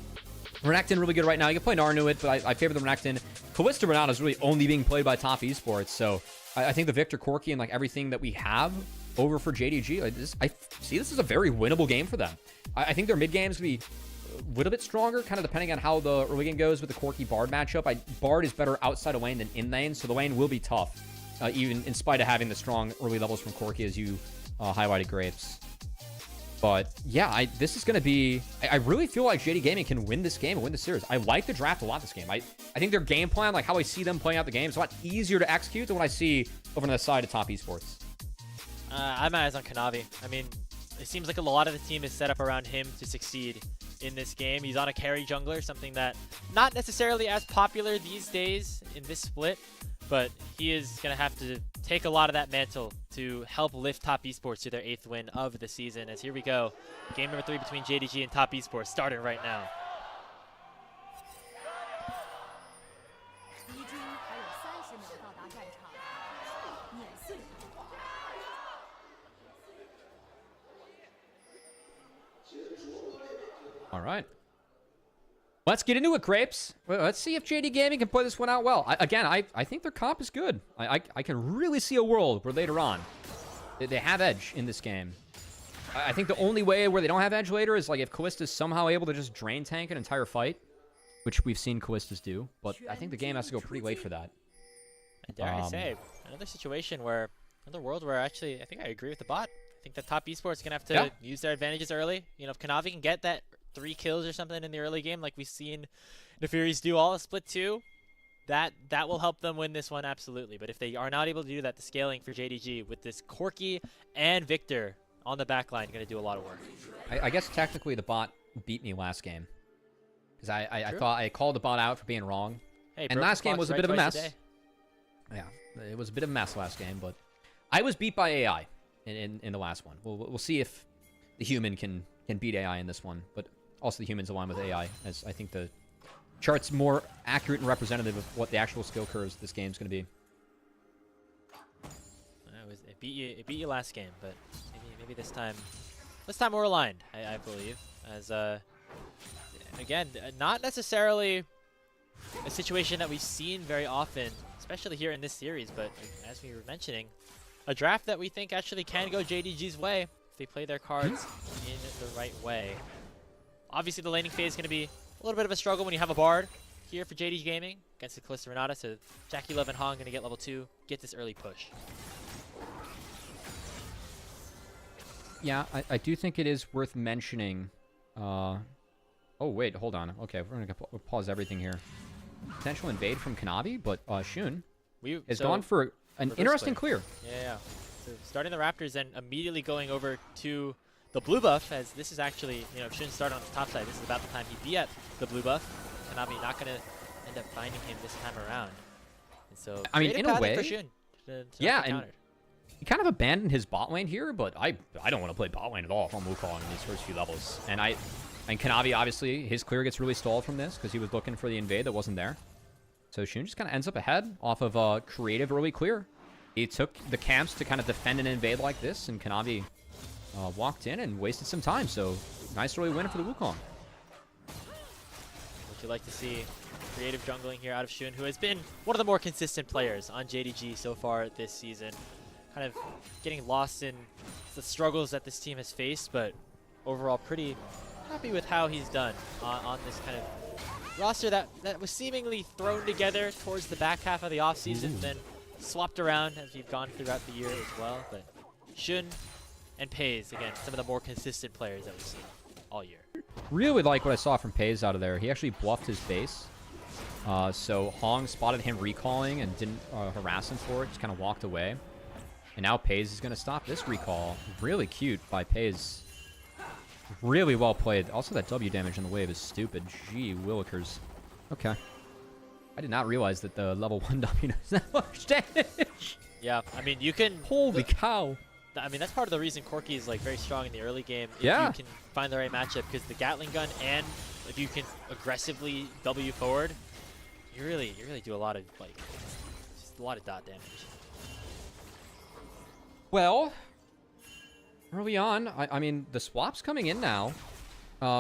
Renekton really good right now. You can play Narnuit, but I favor the Renekton. Kalista Renata is really only being played by top esports, so I think the Victor Corki and like everything that we have over for JDG, I see this as a very winnable game for them. I think their mid game is going to be a little bit stronger, kind of depending on how the early game goes with the Corki Bard matchup. Bard is better outside of lane than in lane, so the lane will be tough, even in spite of having the strong early levels from Corki, as you highlighted, Grapes. But yeah, this is going to be... I really feel like JD Gaming can win this game and win the series. I like the draft a lot this game. I think their game plan, like how I see them playing out the game, is a lot easier to execute than what I see over on the side of top esports. I'm eyes on Kanavi. I mean, it seems like a lot of the team is set up around him to succeed in this game. He's on a carry jungler, something that not necessarily as popular these days in this split, but he is going to have to take a lot of that mantle to help lift Top Esports to their 8th win of the season. As here we go, game number 3 between JDG and Top Esports starting right now. All right. Let's get into it, Grapes. Let's see if JD Gaming can play this one out well. I think their comp is good. I can really see a world where later on they have edge in this game. I think the only way where they don't have edge later is like if Kallista's somehow able to just drain tank an entire fight, which we've seen Kallistas do. But I think the game has to go pretty late for that. And dare I say, another situation where, another world where actually I think I agree with the bot. I think that Top Esports is going to have to use their advantages early. You know, if Kanavi can get that 3 kills or something in the early game like we've seen Nefiri's do all of Split 2, that will help them win this one absolutely. But if they are not able to do that, the scaling for JDG with this Corki and Victor on the back line going to do a lot of work. I guess technically the bot beat me last game because I thought I called the bot out for being wrong. Hey, and last game was a bit of a mess. Yeah, it was a bit of a mess last game, but I was beat by AI in the last one. We'll see if the human can beat AI in this one, but also the humans align with AI, as I think the chart's more accurate and representative of what the actual skill curves this game's going to be. It beat you last game, but maybe this time we're aligned. I believe, as again, not necessarily a situation that we've seen very often, especially here in this series. But as we were mentioning, a draft that we think actually can go JDG's way if they play their cards in the right way. Obviously, the laning phase is going to be a little bit of a struggle when you have a Bard here for JDG Gaming against the Kalista Renata. So Jackie Love and Hong going to get level 2, get this early push. Yeah, I do think it is worth mentioning. Oh, wait, hold on. Okay, we're going to pause everything here. Potential invade from Kanavi, but Shun has gone for an interesting clear. Yeah. So starting the Raptors and immediately going over to the blue buff, as this is actually, you know, if Shun started on the top side, this is about the time he'd be at the blue buff. Kanavi not going to end up finding him this time around. And so, I mean, in a way, for Shun to yeah, and he kind of abandoned his bot lane here, but I don't want to play bot lane at all from Wukong in these first few levels. And Kanavi, obviously, his clear gets really stalled from this because he was looking for the invade that wasn't there. So Shun just kind of ends up ahead off of a creative early clear. He took the camps to kind of defend an invade like this, and Kanavi walked in and wasted some time. So nice early win for the Wukong. Would you like to see creative jungling here out of Shun, who has been one of the more consistent players on JDG so far this season. Kind of getting lost in the struggles that this team has faced, but overall pretty happy with how he's done on this kind of roster that was seemingly thrown together towards the back half of the offseason, then swapped around as we've gone throughout the year as well. But Shun and Pays, again, some of the more consistent players that we've seen all year. Really like what I saw from Pays out of there. He actually bluffed his base. So Hong spotted him recalling and didn't harass him for it, just kind of walked away. And now Pays is going to stop this recall. Really cute by Pays. Really well played. Also, that W damage on the wave is stupid. Gee willikers. Okay. I did not realize that the level 1 W does that much damage. Yeah, I mean, you can... Holy cow. I mean, that's part of the reason Corki is like very strong in the early game. If Yeah. you can find the right matchup, because the Gatling gun and if you can aggressively W forward, you really do a lot of like just a lot of dot damage. Well, early on, I mean, the swap's coming in now.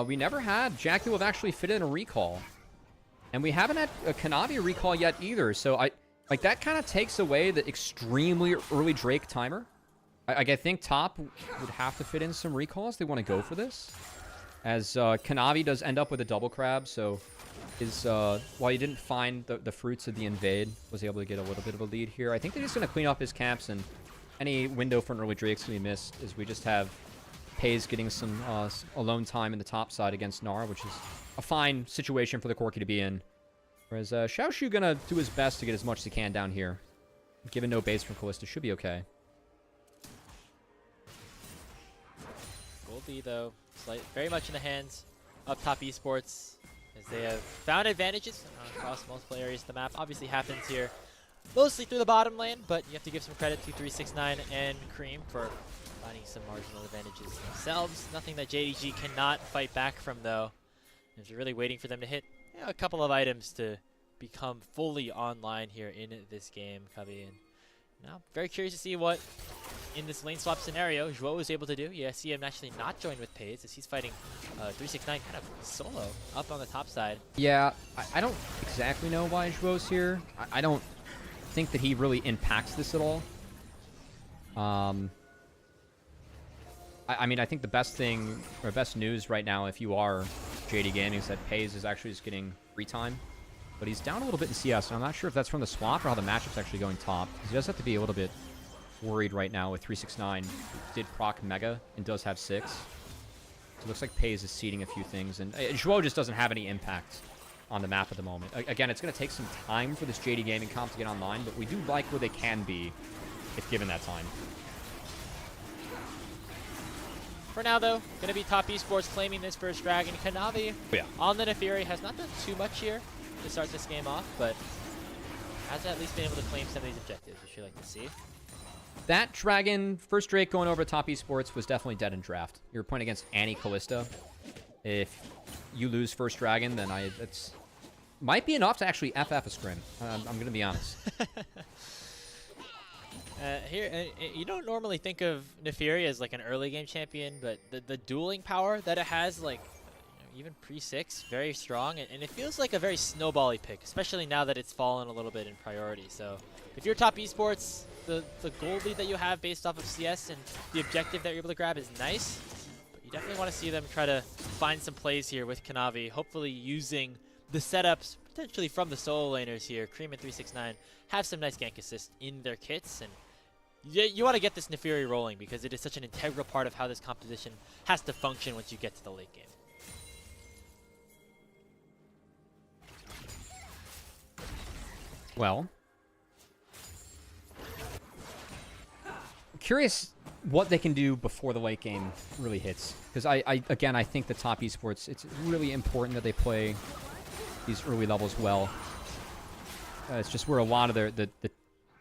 We never had Jaculov actually fit in a recall. And we haven't had a Kanavi recall yet either. So like that kind of takes away the extremely early Drake timer. I think top would have to fit in some recalls. They want to go for this. As Kanavi does end up with a double crab, so his while he didn't find the fruits of the invade, was able to get a little bit of a lead here. I think they're just going to clean up his camps, and any window for an early Drake's going to be missed, as we just have Pays getting some alone time in the top side against Gnar, which is a fine situation for the Corki to be in. Whereas Xiaoshu going to do his best to get as much as he can down here. Given no base from Kalista, should be okay. Goldie, though, very much in the hands of top esports, as they have found advantages across multiple areas of the map. Obviously happens here mostly through the bottom lane, but you have to give some credit to 369 and Cream for finding some marginal advantages themselves. Nothing that JDG cannot fight back from, though. As you're really waiting for them to hit a couple of items to become fully online here in this game, Cubby. And now, very curious to see what, in this lane swap scenario, Zhuo was able to do. Yeah, see him actually not join with Pays, as he's fighting 369 kind of solo up on the top side. Yeah, I don't exactly know why Zhuo's here. I don't think that he really impacts this at all. I mean, I think the best thing, or best news right now, if you are JD Gaming, is that Pays is actually just getting free time. But he's down a little bit in CS, and I'm not sure if that's from the swap or how the matchup's actually going top. He does have to be a little bit worried right now with 369. Did proc Mega and does have 6. So it looks like Pays is seeding a few things, and Zhuo just doesn't have any impact on the map at the moment. Again, it's going to take some time for this JD Gaming comp to get online, but we do like where they can be if given that time. For now, though, going to be top esports claiming this first dragon. Kanavi on the Neferi has not done too much here to start this game off, but has at least been able to claim some of these objectives, which you like to see. That dragon, first Drake going over to top esports, was definitely dead in draft. You're playing against Annie Kalista. If you lose first dragon, then it's might be enough to actually FF a scrim. I'm going to be honest. You don't normally think of Neferi as like an early game champion, but the dueling power that it has, like even pre-6, very strong, and it feels like a very snowbally pick, especially now that it's fallen a little bit in priority. So if you're top esports, the gold lead that you have based off of CS and the objective that you're able to grab is nice, but you definitely want to see them try to find some plays here with Kanavi, hopefully using the setups potentially from the solo laners here. Cream and 369 have some nice gank assists in their kits, and you want to get this Neferi rolling because it is such an integral part of how this composition has to function once you get to the late game. Well, I'm curious what they can do before the late game really hits. Because again, I think the top esports, it's really important that they play these early levels well. It's just where a lot of the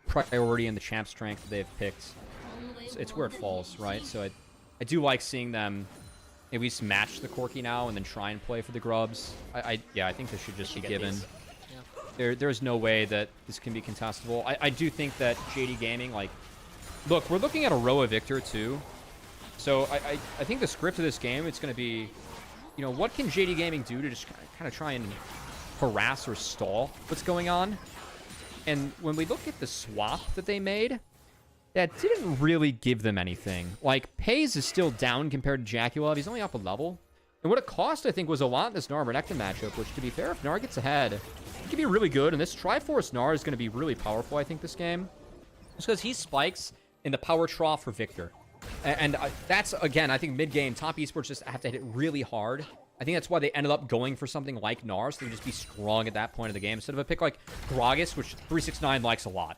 priority and the champ strength that they've picked, it's where it falls, right? So I do like seeing them at least match the Corki now and then try and play for the grubs. Yeah, I think this should just be given. There's no way that this can be contestable. I do think that JD Gaming, like, look, we're looking at a Roa Victor too. So I think the script of this game, it's going to be, you know, what can JD Gaming do to just kind of try and harass or stall what's going on? And when we look at the swap that they made, that didn't really give them anything. Like, Pays is still down compared to Jaculov. He's only up a level. And what it cost, I think, was a lot in this Gnar-Renekton matchup, which, to be fair, if Gnar gets ahead, it could be really good. And this Triforce Gnar is going to be really powerful, I think, this game. Just because he spikes in the power trough for Victor. And that's, again, I think mid-game, top esports just have to hit it really hard. I think that's why they ended up going for something like Gnar, so they can just be strong at that point of the game, instead of a pick like Gragas, which 369 likes a lot.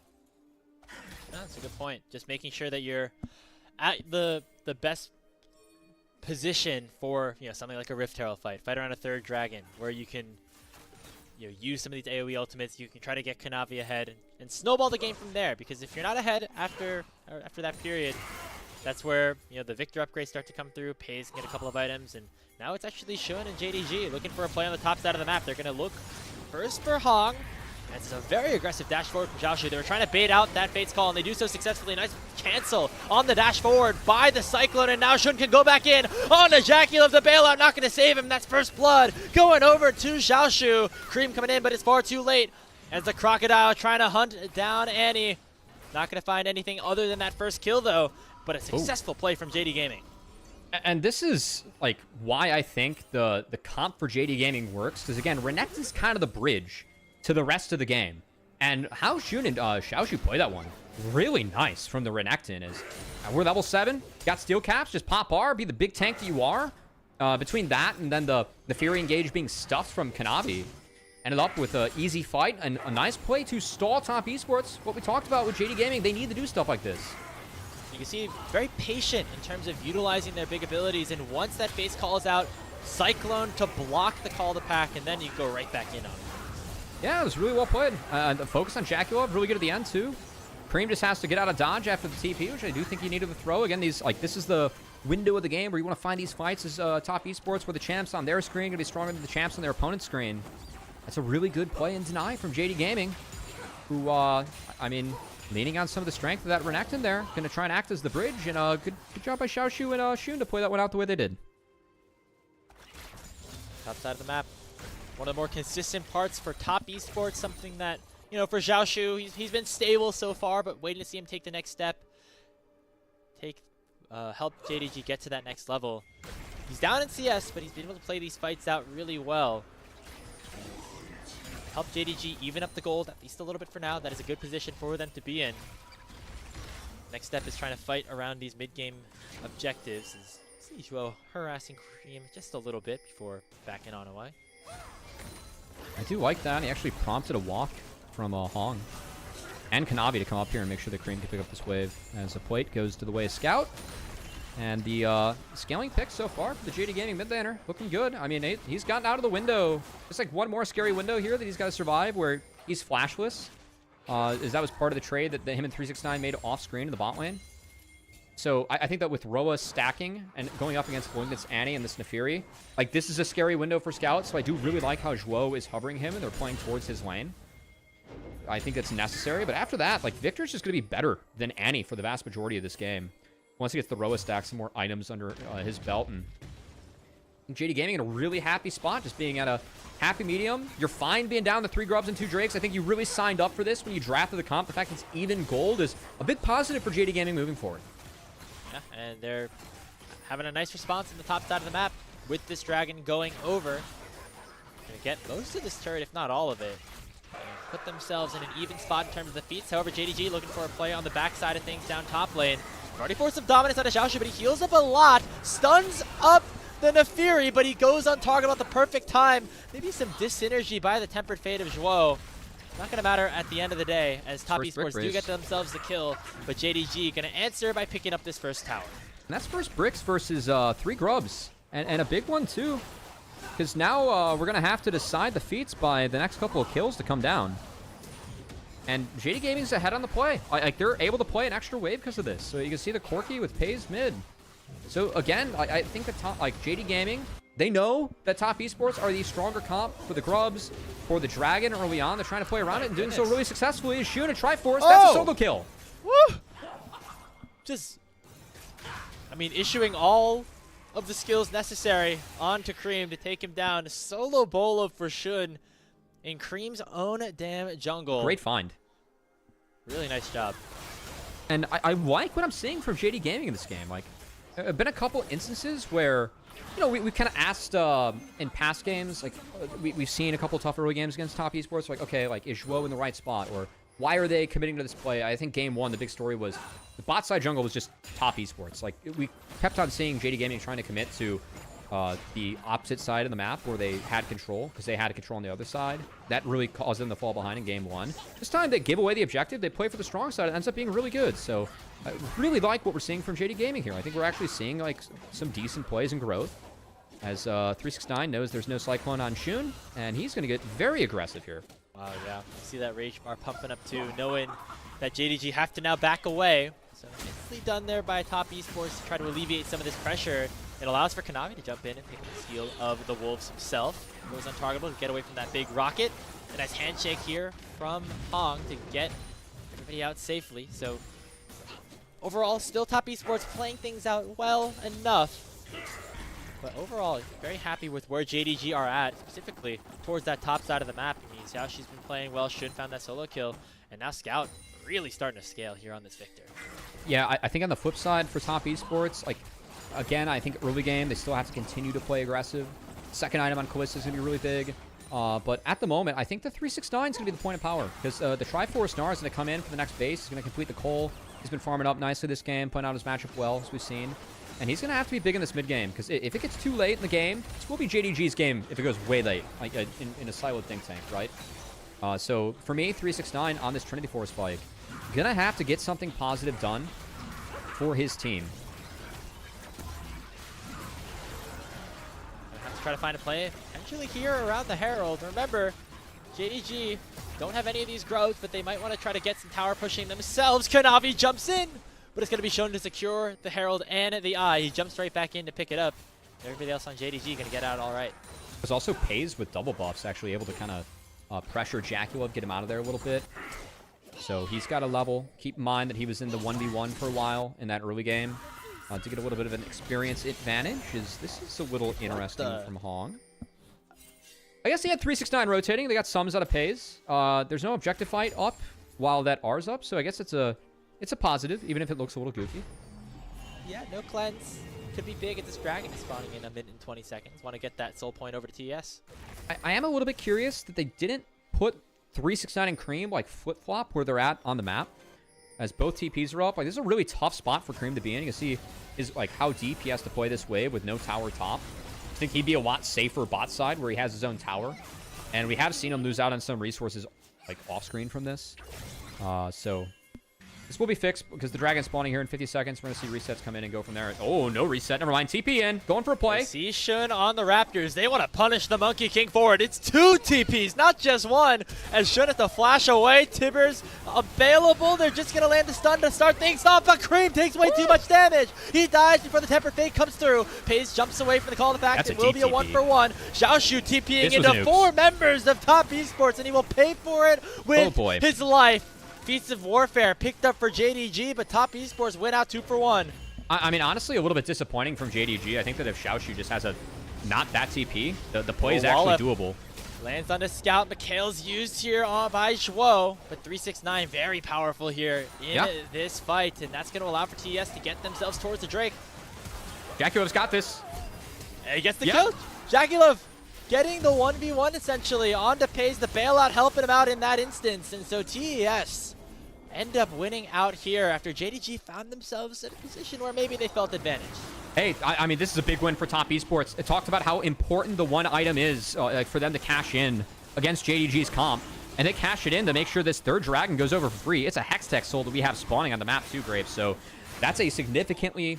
That's a good point. Just making sure that you're at the best position for something like a Rift Herald fight around a third dragon, where you can use some of these AoE ultimates. You can try to get Kanavi ahead and snowball the game from there. Because if you're not ahead after that period, that's where the Victor upgrades start to come through. Pays can get a couple of items, and now it's actually Shun and JDG looking for a play on the top side of the map. They're gonna look first for Hong. It's a very aggressive dash forward from Xiaoshu. They were trying to bait out that Fate's Call, and they do so successfully. Nice cancel on the dash forward by the Cyclone, and now Shun can go back in on the Jackie of the bailout. Not going to save him. That's first blood going over to Xiaoshu. Cream coming in, but it's far too late as the Crocodile trying to hunt down Annie. Not going to find anything other than that first kill, though, but a successful play from JD Gaming. And this is like why I think the comp for JD Gaming works, because again, Renekton's kind of the bridge to the rest of the game. And how Shun and Xiaoshu play that one, really nice from the Renekton. Is we're level 7, got steel caps, just pop R, be the big tank that you are. Between that and then the Fury engage being stuffed from Kanavi, ended up with an easy fight and a nice play to stall top esports. What we talked about with JD Gaming, they need to do stuff like this. You can see very patient in terms of utilizing their big abilities, and once that face calls out, Cyclone to block the call to pack, and then you go right back in on it. Yeah, it was really well played. The focus on Jackulov, really good at the end, too. Cream just has to get out of dodge after the TP, which I do think you need to throw. Again, this is the window of the game where you want to find these fights as top esports, where the champs on their screen are going to be stronger than the champs on their opponent's screen. That's a really good play in deny from JD Gaming, who, I mean, leaning on some of the strength of that Renekton there. Going to try and act as the bridge, and good job by Xiaoshu and Shun to play that one out the way they did. Top side of the map. One of the more consistent parts for top esports, something that, for Xiaoshu, he's been stable so far, but waiting to see him take the next step. Help JDG get to that next level. He's down in CS, but he's been able to play these fights out really well. Help JDG even up the gold, at least a little bit for now. That is a good position for them to be in. Next step is trying to fight around these mid-game objectives. Zhuo harassing Cream just a little bit before backing on away. I do like that. He actually prompted a walk from Hong and Kanavi to come up here and make sure that Cream can pick up this wave as the plate goes to the way of Scout. And the scaling pick so far for the JD Gaming mid laner, looking good. I mean, he's gotten out of the window. There's like one more scary window here that he's got to survive where he's flashless. As that was part of the trade that him and 369 made off screen in the bot lane. So I think that with Roa stacking and going up against Blinkness Annie and this Nefiri, like this is a scary window for Scout. So I do really like how Zhuo is hovering him and they're playing towards his lane. I think that's necessary. But after that, like Victor's just going to be better than Annie for the vast majority of this game. Once he gets the Roa stack, some more items under his belt. And JD Gaming in a really happy spot, just being at a happy medium. You're fine being down to 3 Grubs and 2 Drakes. I think you really signed up for this when you drafted the comp. The fact it's even gold is a big positive for JD Gaming moving forward. Yeah, and they're having a nice response on the top side of the map with this dragon going over. Gonna get most of this turret, if not all of it. And put themselves in an even spot in terms of the feats. However, JDG looking for a play on the backside of things down top lane. Already forced some dominance out of Xiaoshu, but he heals up a lot. Stuns up the Nefiri, but he goes on target at the perfect time. Maybe some dis-synergy by the Tempered Fate of Zhuo. Not going to matter at the end of the day, as top esports do get themselves the kill, but JDG going to answer by picking up this first tower. And that's first bricks versus 3 Grubs, and a big one too, because now we're going to have to decide the feats by the next couple of kills to come down. And JD Gaming's ahead on the play. Like they're able to play an extra wave because of this. So you can see the Corki with Pays mid. So again, I think the top, like JD Gaming, they know that top esports are the stronger comp for the Grubs, for the Dragon early on. They're trying to play around it and doing so really successfully. Shun a Triforce, that's a solo kill. Woo! Just, I mean, issuing all of the skills necessary onto Cream to take him down. A solo bolo for Shun in Cream's own damn jungle. Great find. Really nice job. And I like what I'm seeing from JD Gaming in this game. Like, there have been a couple instances where, you know, we kind of asked in past games, like, we've seen a couple tough early games against top esports, like, okay, like, is Zhuo in the right spot? Or why are they committing to this play? I think game 1, the big story was the bot side jungle was just top esports. Like, we kept on seeing JD Gaming trying to commit to the opposite side of the map where they had control, because they had control on the other side. That really caused them to fall behind in game 1. This time they give away the objective. They play for the strong side. It ends up being really good. So I really like what we're seeing from JD Gaming here. I think we're actually seeing like some decent plays and growth, as 369 knows there's no Cyclone on Shun, and he's going to get very aggressive here. Wow, yeah. See that rage bar pumping up too, knowing that JDG have to now back away. So nicely done there by Top Esports to try to alleviate some of this pressure. It allows for Kanavi to jump in and pick up the steal of the Wolves himself. Goes untargetable to get away from that big rocket. A nice handshake here from Hong to get everybody out safely. So overall, still Top Esports playing things out well enough. But overall, very happy with where JDG are at, specifically towards that top side of the map. I mean, Xiaoxi's been playing well, Shun found that solo kill, and now Scout really starting to scale here on this Victor. Yeah, I think on the flip side for Top Esports, like, again, I think early game, they still have to continue to play aggressive. Second item on Kalista is going to be really big. But at the moment, I think the 369 is going to be the point of power, because the Triforce Gnar is going to come in for the next base. He's going to complete the Cole. He's been farming up nicely this game, playing out his matchup well, as we've seen. And he's going to have to be big in this mid game, because if it gets too late in the game, this will be JDG's game if it goes way late, like in a siloed think tank, right? So for me, 369 on this Trinity Force spike, gonna have to get something positive done for his team. Gonna have to try to find a play potentially here around the Herald. Remember, JDG don't have any of these growths, but they might want to try to get some tower pushing themselves. Kanavi jumps in, but it's going to be shown to secure the Herald and the Eye. He jumps right back in to pick it up. Everybody else on JDG going to get out all right. There's also Pays with double buffs, actually able to kind of pressure Jackulov, get him out of there a little bit. So he's got a level. Keep in mind that he was in the 1v1 for a while in that early game. To get a little bit of an experience advantage. This is a little interesting from Hong. I guess they had 369 rotating. They got sums out of Pays. There's no objective fight up while that R's up, so I guess it's a positive, even if it looks a little goofy. Yeah, no cleanse. Could be big if this dragon is spawning in a minute and 20 seconds. Want to get that soul point over to TES. I am a little bit curious that they didn't put 369 and Cream like flip-flop where they're at on the map, as both TPs are up. Like, this is a really tough spot for Cream to be in. You can see like how deep he has to play this wave with no tower top. I think he'd be a lot safer bot side where he has his own tower, and we have seen him lose out on some resources like off screen from this. So this will be fixed because the dragon's spawning here in 50 seconds. We're going to see resets come in and go from there. Oh, no reset. Never mind. TP in. Going for a play. I see Shun on the Raptors. They want to punish the Monkey King forward. It's 2 TPs, not just 1. As Shun has to flash away. Tibbers available. They're just going to land the stun to start things off. But Cream takes way too much damage. He dies before the Tempered Fate comes through. Pays jumps away from the call to back. It will be a 1-for-1. Xiaoshu TPing into 4 members of Top Esports, and he will pay for it with his life. Feats of Warfare picked up for JDG, but Top Esports win out 2-for-1. I mean, honestly, a little bit disappointing from JDG. I think that if Xiaoshu just has not that TP, the play is actually doable. Lands on the Scout. Mikhail's used here by Zhuo, but 369 very powerful here in this fight, and that's going to allow for TES to get themselves towards the Drake. Jackulov's got this. And he gets the kill. Jackulov getting the 1v1 essentially onto Pays, the bailout helping him out in that instance, and so TES end up winning out here after JDG found themselves in a position where maybe they felt advantaged. Hey, I mean, this is a big win for Top Esports. It talked about how important the one item is for them to cash in against JDG's comp, and they cash it in to make sure this third dragon goes over for free. It's a Hextech soul that we have spawning on the map too, Graves, so that's a significantly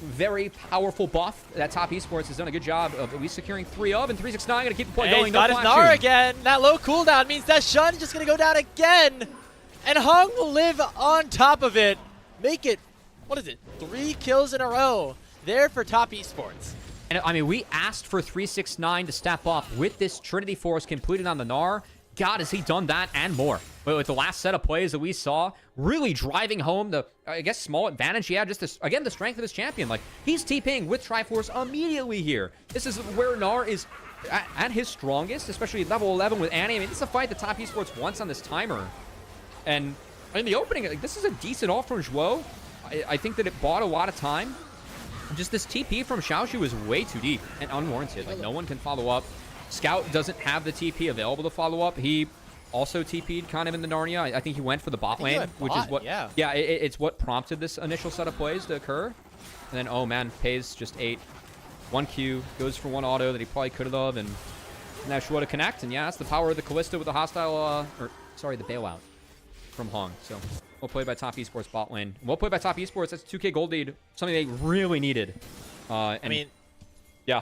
very powerful buff that Top Esports has done a good job of at least securing 3 of, and 369 going to keep the play going. He's got his Gnar again. That low cooldown means that Shun is just going to go down again, and Hong will live on top of it. Make it, 3 kills in a row there for Top Esports. And I mean, we asked for 369 to step up with this Trinity Force completed on the Gnar. God, has he done that and more. But with the last set of plays that we saw, really driving home the, I guess, small advantage he had. Just this, again, the strength of his champion. Like, he's TPing with Triforce immediately here. This is where Gnar is at his strongest, especially level 11 with Annie. I mean, this is a fight that Top Esports wants on this timer. And in the opening, like, this is a decent off from Zhuo. I think that it bought a lot of time. Just this TP from Xiaoshu is way too deep and unwarranted. Like, no one can follow up. Scout doesn't have the TP available to follow up. He also TP'd kind of in the Narnia. I think he went for the bot lane, which is what, it's what prompted this initial set of plays to occur. And then, oh man, Pays just ate 1Q, goes for one auto that he probably could have, and now Shua to connect. And yeah, that's the power of the Kalista with the hostile, the bailout from Hong. So well played by Top Esports bot lane. Well played by Top Esports. That's 2K gold lead, something they really needed. I mean, yeah.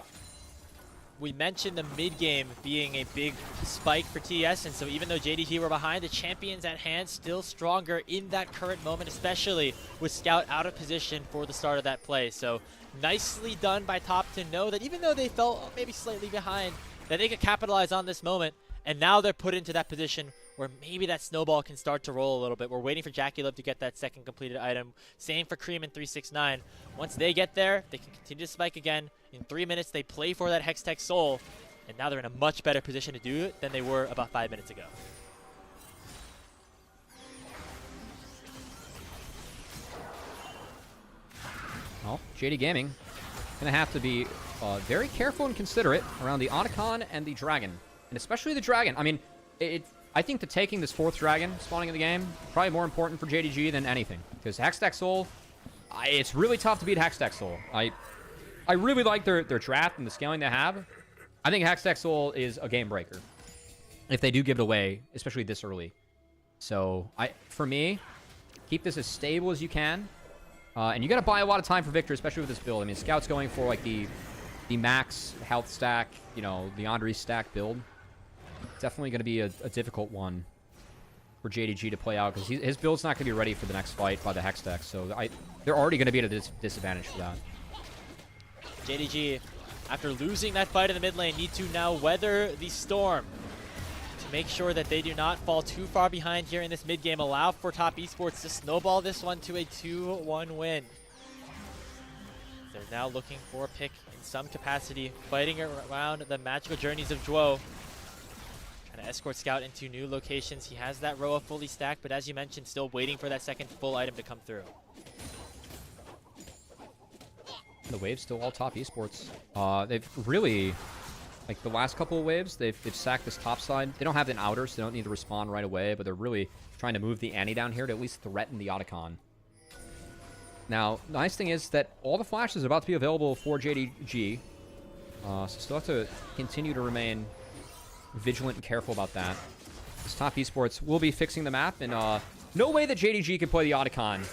We mentioned the mid game being a big spike for TES, and so even though JDG were behind, the champions at hand still stronger in that current moment, especially with Scout out of position for the start of that play. So nicely done by Top to know that even though they felt maybe slightly behind, that they could capitalize on this moment, and now they're put into that position where maybe that snowball can start to roll a little bit. We're waiting for Jackie Love to get that second completed item. Same for Cream and 369. Once they get there, they can continue to spike again. In 3 minutes, they play for that Hextech Soul, and now they're in a much better position to do it than they were about 5 minutes ago. Well, JD Gaming going to have to be very careful and considerate around the Otacon and the Dragon, and especially the Dragon. I mean, I think that taking this 4th Dragon spawning in the game probably more important for JDG than anything, because Hextech Soul, it's really tough to beat Hextech Soul. I really like their draft and the scaling they have. I think Hextech Soul is a game breaker if they do give it away, especially this early. So for me, keep this as stable as you can. And you got to buy a lot of time for victory, especially with this build. I mean, Scout's going for like the max health stack, you know, the Andre stack build. Definitely going to be a difficult one for JDG to play out, because his build's not going to be ready for the next fight by the Hextech. So they're already going to be at a disadvantage for that. JDG, after losing that fight in the mid lane, need to now weather the storm to make sure that they do not fall too far behind here in this mid game. Allow for Top Esports to snowball this one to a 2-1 win. They're now looking for a pick in some capacity, fighting around the magical journeys of Zhuo. Trying to escort Scout into new locations. He has that Roa fully stacked, but as you mentioned, still waiting for that second full item to come through. The wave's still all Top Esports. They've really, like the last couple of waves, they've sacked this top side. They don't have an outer, so they don't need to respawn right away, but they're really trying to move the Annie down here to at least threaten the Otacon. Now, the nice thing is that all the flashes are about to be available for JDG, so still have to continue to remain vigilant and careful about that. This Top Esports will be fixing the map, and no way that JDG can play the Otacon.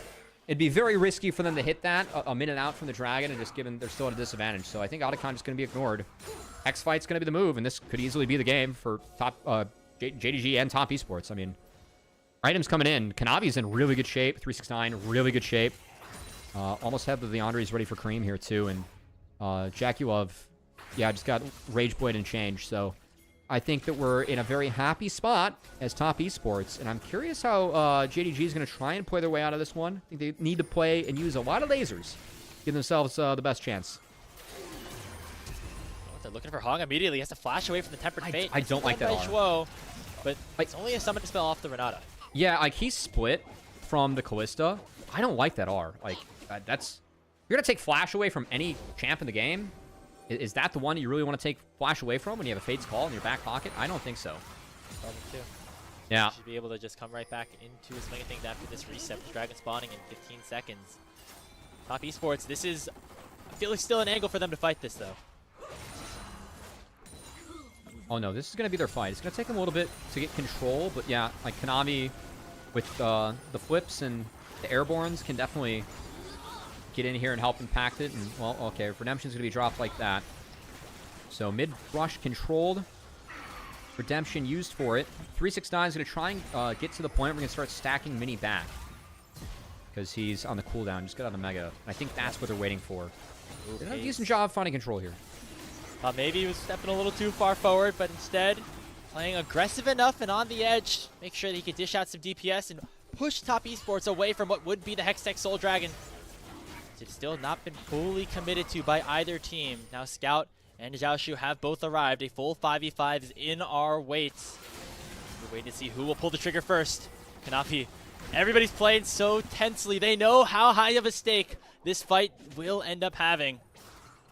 It'd be very risky for them to hit that a minute out from the Dragon, and just given they're still at a disadvantage. So I think Otacon is going to be ignored. X-Fight's going to be the move, and this could easily be the game for JDG and Top Esports. I mean, items coming in. Kanavi's in really good shape. 369, really good shape. Almost have the Andres ready for Cream here, too. And Jackie Love, yeah, just got Rage Blade and Change. So I think that we're in a very happy spot as Top Esports, and I'm curious how JDG is going to try and play their way out of this one. I think they need to play and use a lot of lasers, give themselves the best chance. They're looking for Hong immediately. He has to flash away from the Tempered Fate. I don't like that R. Zhuo, but it's only a summon to spell off the Renata. Yeah, like he split from the Kalista. I don't like that R. Like that's, you're going to take flash away from any champ in the game. Is that the one you really want to take flash away from when you have a Fate's Call in your back pocket? I don't think so. Probably too. Yeah. You should be able to just come right back into his swing of things after this reset with Dragon spawning in 15 seconds. Top Esports, this is, I feel like still an angle for them to fight this though. Oh no, this is going to be their fight. It's going to take them a little bit to get control, but yeah, like Konami with the flips and the airborns can definitely get in here and help impact it. And, well, okay, Redemption's going to be dropped like that. So mid-rush controlled. Redemption used for it. 369 is going to try and get to the point where we're going to start stacking Mini back, because he's on the cooldown. Just got on the Mega. And I think that's what they're waiting for. They're doing a decent job finding control here. Maybe he was stepping a little too far forward, but instead playing aggressive enough and on the edge. Make sure that he could dish out some DPS and push Top Esports away from what would be the Hextech Soul Dragon. It's still not been fully committed to by either team. Now Scout and Zhaoshu have both arrived. A full 5v5 is in our waits. We're waiting to see who will pull the trigger first. Kanafi, everybody's playing so tensely. They know how high of a stake this fight will end up having.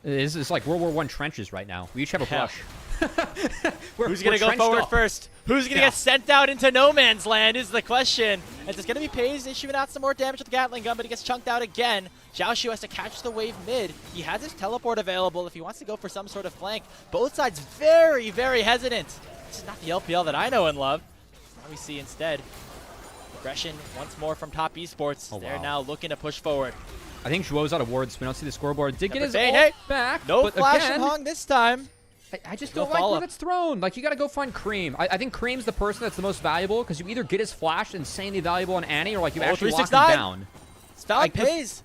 It's like World War I trenches right now. We each have a brush. Who's going to go forward first? Who's going to get sent out into no man's land is the question. And it's going to be Pays issuing out some more damage with the Gatling gun, but he gets chunked out again. Xiaoshu has to catch the wave mid. He has his teleport available if he wants to go for some sort of flank. Both sides very, very hesitant. This is not the LPL that I know and love. Now we see instead aggression once more from Top Esports. They're now looking to push forward. I think Zhuo's out of wards. We don't see the scoreboard. Did get his ult hey, back. No but flash again, from Hong this time. I just don't like where that's thrown. Like, you got to go find Cream. I think Cream's the person that's the most valuable because you either get his flash insanely valuable on Annie or like you actually lock him down. It's valid Pays.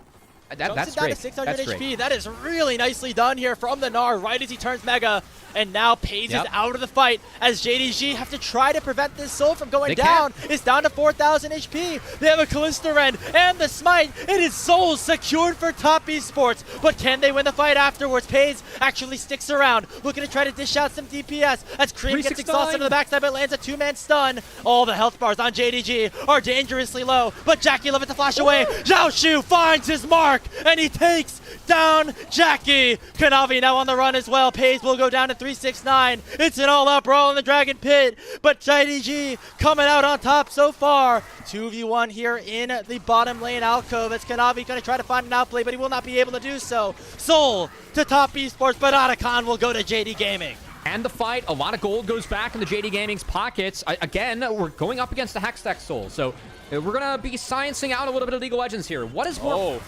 That's great. To 600 HP. That is really nicely done here from the Gnar right as he turns Mega. And now Pays is out of the fight as JDG have to try to prevent this soul from going down. It's down to 4,000 HP. They have a Callista Rend and the Smite. It is soul secured for Top Esports. But can they win the fight afterwards? Pays actually sticks around, looking to try to dish out some DPS as Cream gets exhausted on the backside, but lands a two-man stun. All the health bars on JDG are dangerously low, but Jackie Lovett to flash away. Xiaoshu finds his mark, and he takes down Jackie. Kanavi now on the run as well. Pays will go down to 369. It's an all-out brawl in the Dragon Pit, but JDG coming out on top so far. 2v1 here in the bottom lane alcove as Kanavi going to try to find an outplay, but he will not be able to do so. Soul to Top Esports, but Otacon will go to JD Gaming. And the fight, a lot of gold goes back into JD Gaming's pockets. Again, we're going up against the Hextech Soul, so we're going to be sciencing out a little bit of League of Legends here. What is more...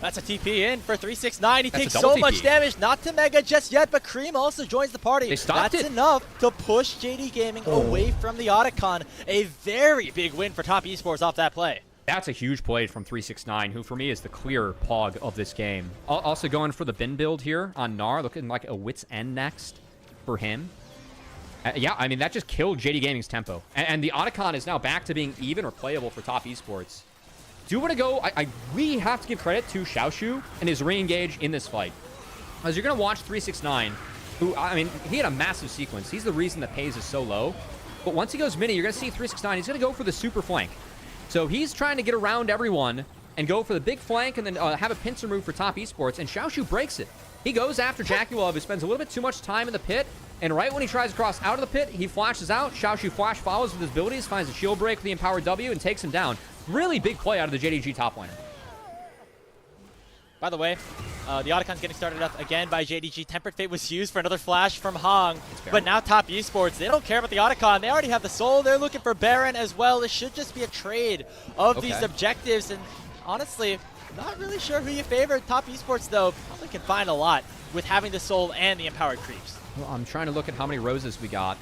That's a TP in for 369. He takes so much damage. Not to Mega just yet, but Cream also joins the party. That's enough to push JD Gaming away from the Otacon. A very big win for Top Esports off that play. That's a huge play from 369, who for me is the clear pog of this game. Also going for the bin build here on Gnar, looking like a wit's end next for him. Yeah, I mean, that just killed JD Gaming's tempo. And the Otacon is now back to being even or playable for Top Esports. Do want to go, we have to give credit to Xiaoshu and his re-engage in this fight. As you're going to watch 369, who, I mean, he had a massive sequence. He's the reason that Pays is so low. But once he goes mini, you're going to see 369, he's going to go for the super flank. So he's trying to get around everyone and go for the big flank and then have a pincer move for Top Esports, and Xiaoshu breaks it. He goes after Jackie Love, who spends a little bit too much time in the pit, and right when he tries to cross out of the pit, he flashes out. Xiaoshu flash follows with his abilities, finds a shield break with the empowered W, and takes him down. Really big play out of the JDG top laner. By the way, the Otacon's getting started up again by JDG. Tempered Fate was used for another flash from Hong. But now Top Esports, they don't care about the Otacon. They already have the Soul. They're looking for Baron as well. This should just be a trade of these objectives. And honestly, not really sure who you favor. Top Esports, though, probably can find a lot with having the Soul and the empowered creeps. Well, I'm trying to look at how many roses we got.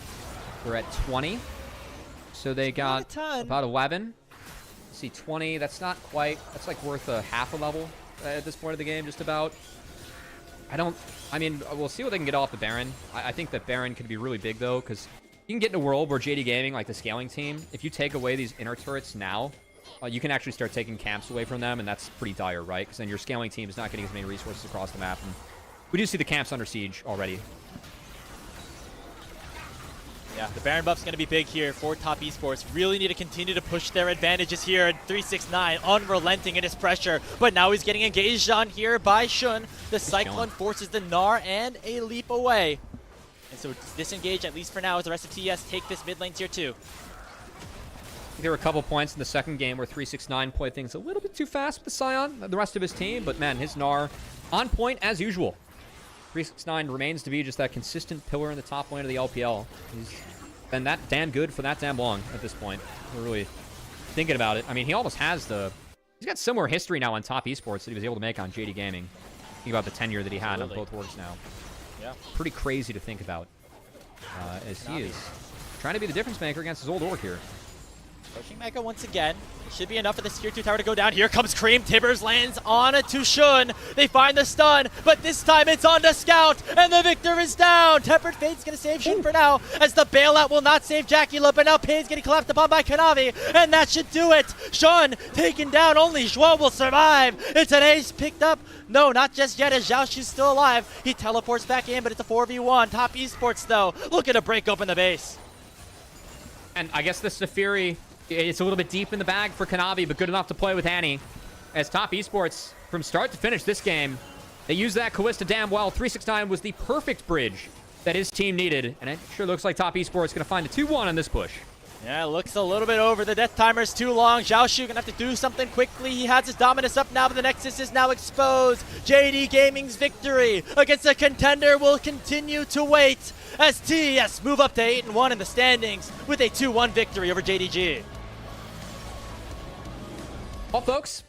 We're at 20. So they got about 11. Let's see, 20. That's not quite. That's like worth a half a level at this point of the game, just about. I mean, we'll see what they can get off the Baron. I think that Baron could be really big, though, because you can get in a world where JD Gaming, like the scaling team, if you take away these inner turrets now, you can actually start taking camps away from them, and that's pretty dire, right? Because then your scaling team is not getting as many resources across the map. And we do see the camps under siege already. Yeah, the Baron buff's going to be big here for Top Esports. Really need to continue to push their advantages here. And 369 unrelenting in his pressure. But now he's getting engaged on here by Shun. The Cyclone forces the Gnar and a leap away. And so it's disengaged, at least for now, as the rest of TES take this mid lane tier 2. There were a couple points in the second game where 369 played things a little bit too fast with the Scion, the rest of his team. But man, his Gnar on point as usual. 369 remains to be just that consistent pillar in the top lane of the LPL. He's been that damn good for that damn long at this point. We're really thinking about it. I mean, he almost has he's got similar history now on Top Esports that he was able to make on JD Gaming. Think about the tenure that he had on both orgs now. Yeah. Pretty crazy to think about. As he is trying to be the difference maker against his old org here. Pushing Mega once again. Should be enough for this tier 2 tower to go down. Here comes Cream. Tibbers lands on it to Shun. They find the stun, but this time it's on to Scout, and the victor is down. Tempered Fate's going to save Shun for now, as the bailout will not save Jackie-La, but now Pain's getting collapsed upon by Kanavi, and that should do it. Shun taken down. Only Zhuo will survive. It's an ace picked up. No, not just yet, as Xiaoshu's still alive. He teleports back in, but it's a 4v1. Top Esports, though, looking to break open the base. And I guess the Safiri, it's a little bit deep in the bag for Kanavi, but good enough to play with Annie. As Top Esports, from start to finish this game, they used that Callista damn well. 369 was the perfect bridge that his team needed, and it sure looks like Top Esports going to find a 2-1 on this push. Yeah, it looks a little bit over. The death timer's too long. Xiaoshu gonna have to do something quickly. He has his dominance up now, but the Nexus is now exposed. JD Gaming's victory against a contender will continue to wait as TES move up to 8-1 in the standings with a 2-1 victory over JDG. Well, folks,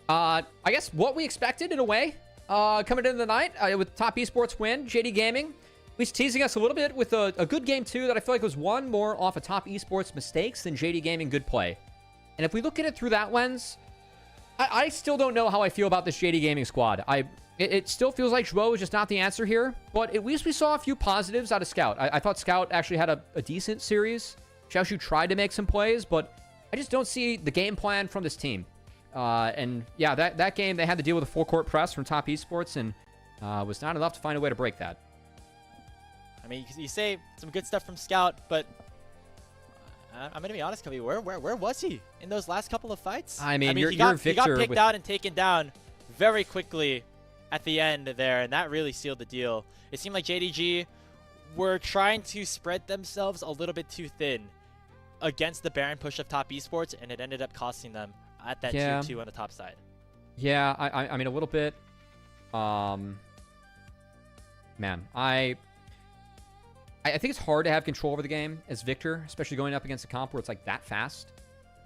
I guess what we expected in a way coming into the night with top esports win, JD Gaming. At least teasing us a little bit with a good game, too, that I feel like was one more off of top esports mistakes than JD Gaming good play. And if we look at it through that lens, I still don't know how I feel about this JD Gaming squad. It still feels like Zhuo was just not the answer here, but at least we saw a few positives out of Scout. I thought Scout actually had a decent series. Xiaoshu tried to make some plays, but I just don't see the game plan from this team. And yeah, that game, they had to deal with a full court press from top esports, and was not enough to find a way to break that. I mean, you say some good stuff from Scout, but I'm going to be honest, Covey, where was he in those last couple of fights? I mean, he got picked out and taken down very quickly at the end there, and that really sealed the deal. It seemed like JDG were trying to spread themselves a little bit too thin against the Baron push of top esports, and it ended up costing them at that 2-2 on the top side. Yeah, I mean, a little bit. Man, I think it's hard to have control over the game as Victor, especially going up against a comp where it's like that fast.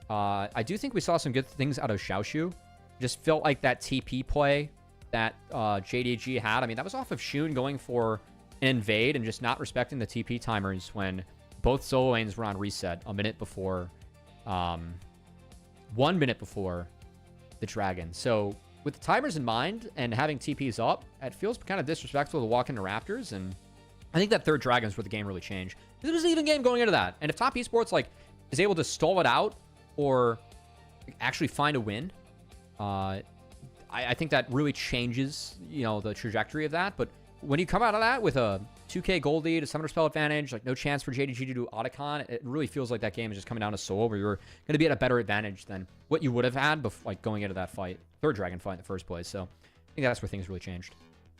I do think we saw some good things out of Xiaoshu. Just felt like that TP play that JDG had. I mean, that was off of Shun going for an invade and just not respecting the TP timers when both solo lanes were on reset a minute before, 1 minute before the Dragon. So with the timers in mind and having TPs up, it feels kind of disrespectful to walk into Raptors, and I think that third Dragon is where the game really changed. It was an even game going into that. And if top esports is able to stall it out or actually find a win, I think that really changes, the trajectory of that. But when you come out of that with a 2k gold lead, a summoner spell advantage, no chance for JDG to do Otacon, it really feels like that game is just coming down to solo, where you're going to be at a better advantage than what you would have had before, going into that third Dragon fight in the first place. So I think that's where things really changed.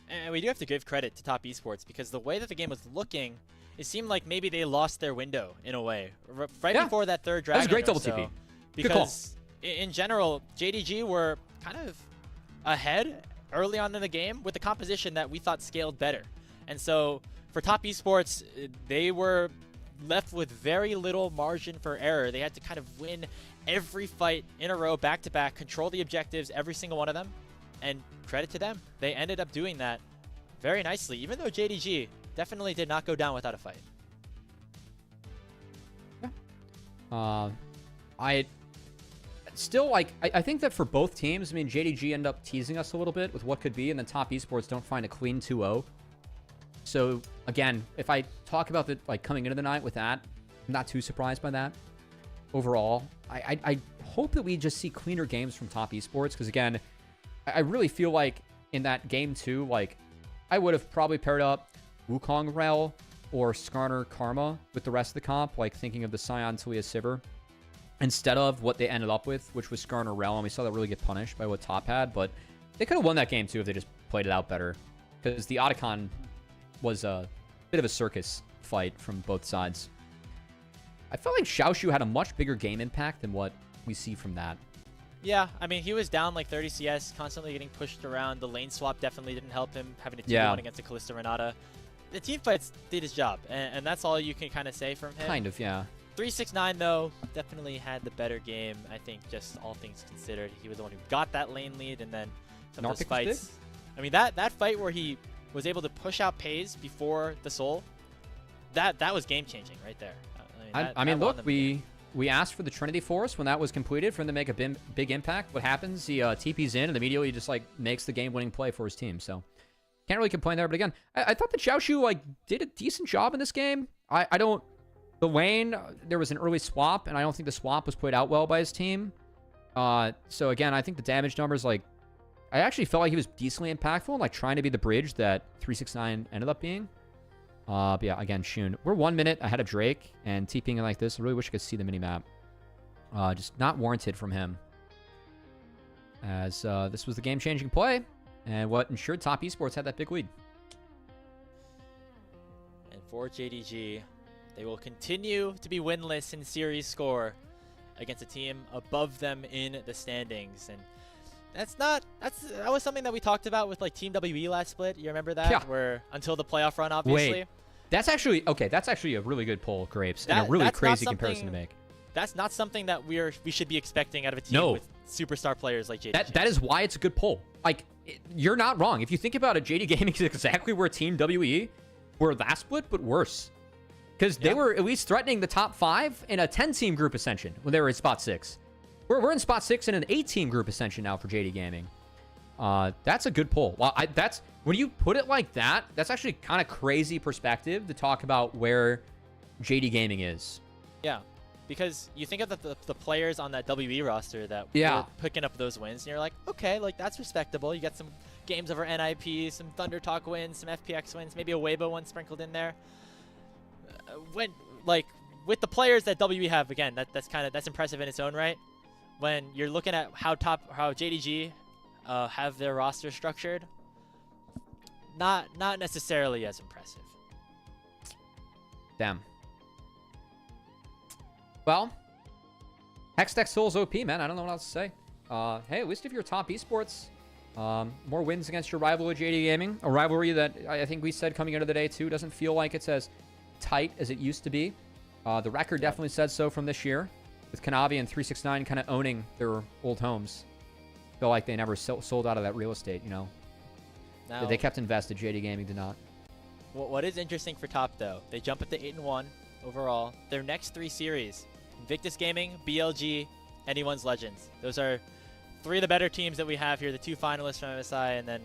And we do have to give credit to top esports, because the way that the game was looking, it seemed like maybe they lost their window in a way right before that third Dragon. That was a great double TP. Because in general, JDG were kind of ahead early on in the game with the composition that we thought scaled better. And so for top esports, they were left with very little margin for error. They had to kind of win every fight in a row, back to back, control the objectives, every single one of them. And credit to them, they ended up doing that very nicely, even though JDG definitely did not go down without a fight. Yeah. I still, I think that for both teams, I mean, JDG end up teasing us a little bit with what could be, and then top esports don't find a clean 2-0. So, again, if I talk about the coming into the night with that, I'm not too surprised by that. Overall, I hope that we just see cleaner games from top esports, because, again, I really feel like in that game 2, I would have probably paired up Wukong Rel or Skarner Karma with the rest of the comp, thinking of the Sion Talia Sivir, instead of what they ended up with, which was Skarner Rel, and we saw that really get punished by what Top had. But they could have won that game too if they just played it out better, because the Otacon was a bit of a circus fight from both sides. I felt like Xiaoshu had a much bigger game impact than what we see from that. Yeah, I mean, he was down 30 CS, constantly getting pushed around. The lane swap definitely didn't help him, having a 2-1 against a Kalista Renata. The team fights did his job, and that's all you can kind of say from him. Kind of, yeah. 369, though, definitely had the better game, I think, just all things considered. He was the one who got that lane lead, and then some of those fights. I mean, that fight where he was able to push out Pays before the Soul, that was game-changing right there. I mean, look, we asked for the Trinity Force when that was completed for him to make a big impact. What happens? He TPs in and immediately just makes the game-winning play for his team. So can't really complain there. But again, I thought that Xiaoshu did a decent job in this game. I don't. The lane, there was an early swap, and I don't think the swap was played out well by his team. So again, I think the damage numbers, I actually felt like he was decently impactful and trying to be the bridge that 369 ended up being. But yeah, again, Shun. We're 1 minute ahead of Drake, and TPing like this, I really wish I could see the minimap. Just not warranted from him. As this was the game-changing play, and what ensured top esports had that big lead. And for JDG, They will continue to be winless in series score against a team above them in the standings. And that was something that we talked about with like Team WE last split. You remember that? Yeah. Where until the playoff run, obviously. Wait, that's actually a really good poll, Grapes, and a really crazy comparison to make. That's not something that we should be expecting out of a team with superstar players like JDG. That is why it's a good poll. Like, you're not wrong. If you think about it, JD Gaming is exactly where Team WE were last split, but worse. Because they were at least threatening the top 5 in a 10-team group ascension when they were in spot 6. We're in spot 6 in an 8-team group ascension now for JD Gaming. That's a good poll. Well, when you put it like that, that's actually kind of crazy perspective to talk about where JD Gaming is. Yeah, because you think of the players on that WE roster that were picking up those wins, and you're like, okay, like that's respectable. You got some games over NIP, some Thunder Talk wins, some FPX wins, maybe a Weibo one sprinkled in there. With the players that WE have, again, that's impressive in its own right. When you're looking at how JDG have their roster structured, not necessarily as impressive. Damn. Well, Hextech Soul's OP, man. I don't know what else to say. Hey, at least if you're top esports, more wins against your rival at JD Gaming. A rivalry that I think we said coming into the day, too, doesn't feel like it's as tight as it used to be. The record definitely said so from this year, with Kanavi and 369 kind of owning their old homes. Feel like they never sold out of that real estate, you know. Now, they kept invested. JD Gaming did not. What is interesting for top, though, they jump up to 8-1 overall. Their next 3 series, Invictus Gaming, BLG, Anyone's Legends. Those are 3 of the better teams that we have here, the 2 finalists from MSI, and then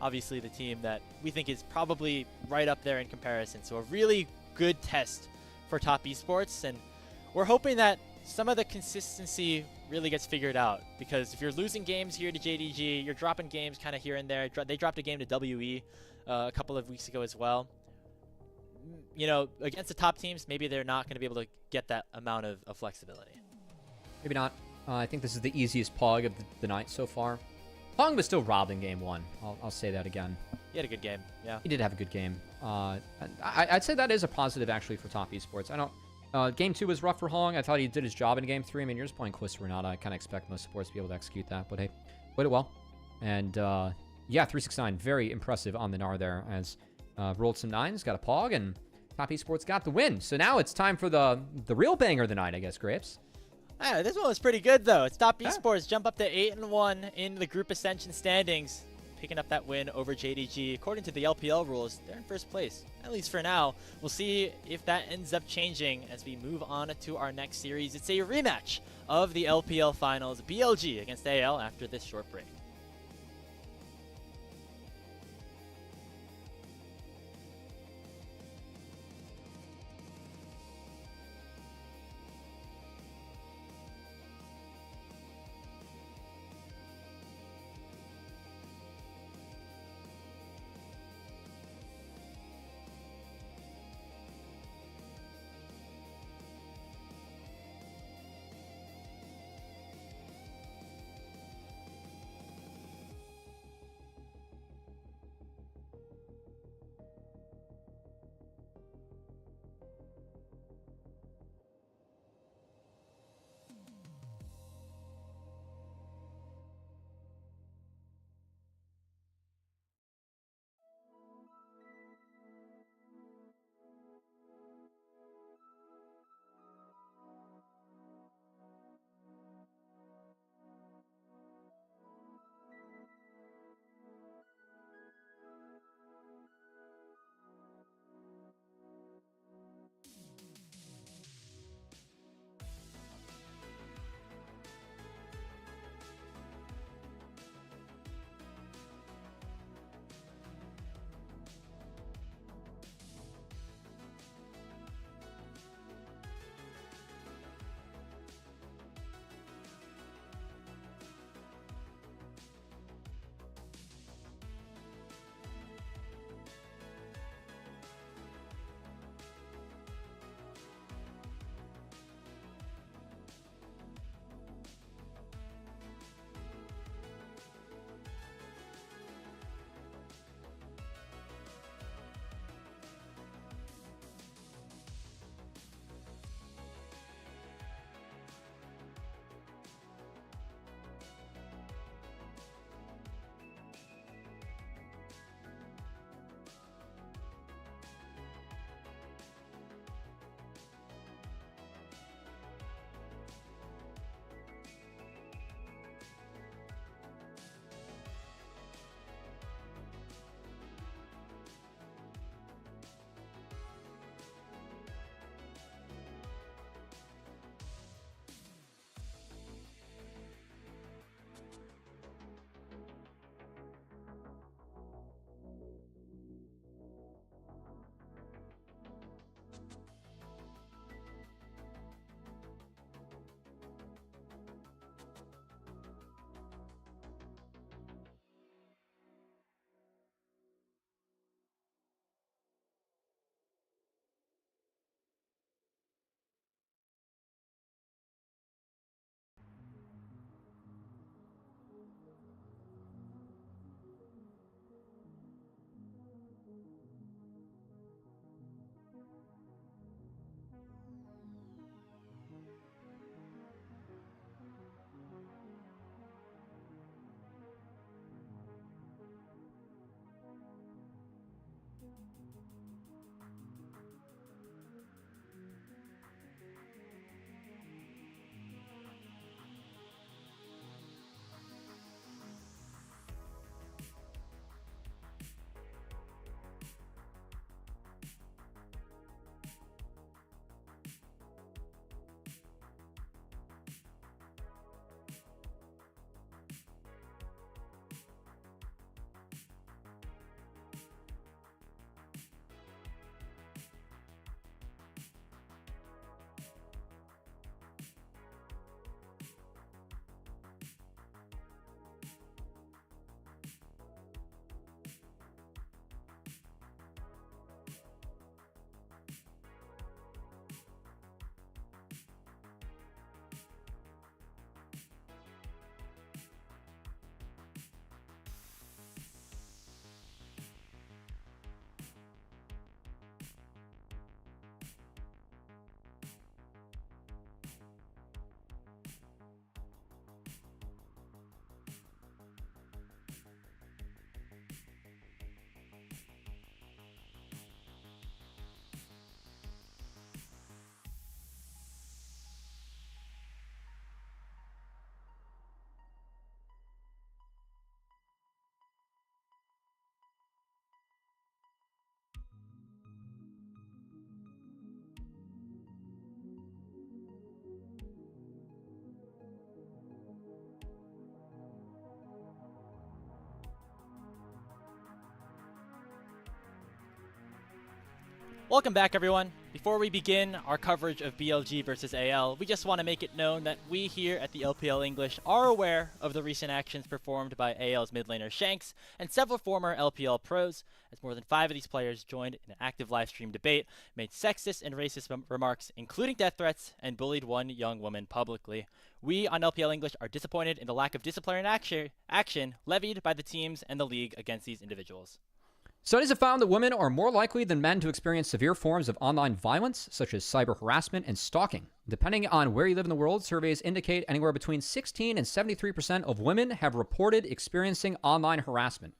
obviously the team that we think is probably right up there in comparison. So a really good test for top esports, and we're hoping that some of the consistency really gets figured out, because if you're losing games here to JDG, you're dropping games kind of here and there. They dropped a game to WE a couple of weeks ago as well. You know, against the top teams, maybe they're not going to be able to get that amount of flexibility. Maybe not. I think this is the easiest pog of the night so far. Pong was still robbed in game 1. I'll say that again. He had a good game, yeah. He did have a good game. I'd say that is a positive, actually, for top esports. I don't... game 2 was rough for Hong. I thought he did his job in game 3. I mean, you're just playing Quist Renata. I kind of expect most supports to be able to execute that. But hey, played it well. And yeah, 369, very impressive on the Gnar there, as rolled some 9s, got a pog, and top esports got the win. So now it's time for the real banger of the night, I guess, Grapes. This one was pretty good, though. It's top esports jump up to 8-1 in the group ascension standings, picking up that win over JDG. According to the LPL rules, they're in first place, at least for now. We'll see if that ends up changing as we move on to our next series. It's a rematch of the LPL finals, BLG against AL, after this short break. Welcome back, everyone. Before we begin our coverage of BLG versus AL, we just want to make it known that we here at the LPL English are aware of the recent actions performed by AL's mid laner Shanks and several former LPL pros, as more than 5 of these players joined in an active live stream debate, made sexist and racist remarks, including death threats, and bullied one young woman publicly. We on LPL English are disappointed in the lack of disciplinary action levied by the teams and the league against these individuals. Studies have found that women are more likely than men to experience severe forms of online violence, such as cyber harassment and stalking. Depending on where you live in the world, surveys indicate anywhere between 16 and 73% of women have reported experiencing online harassment.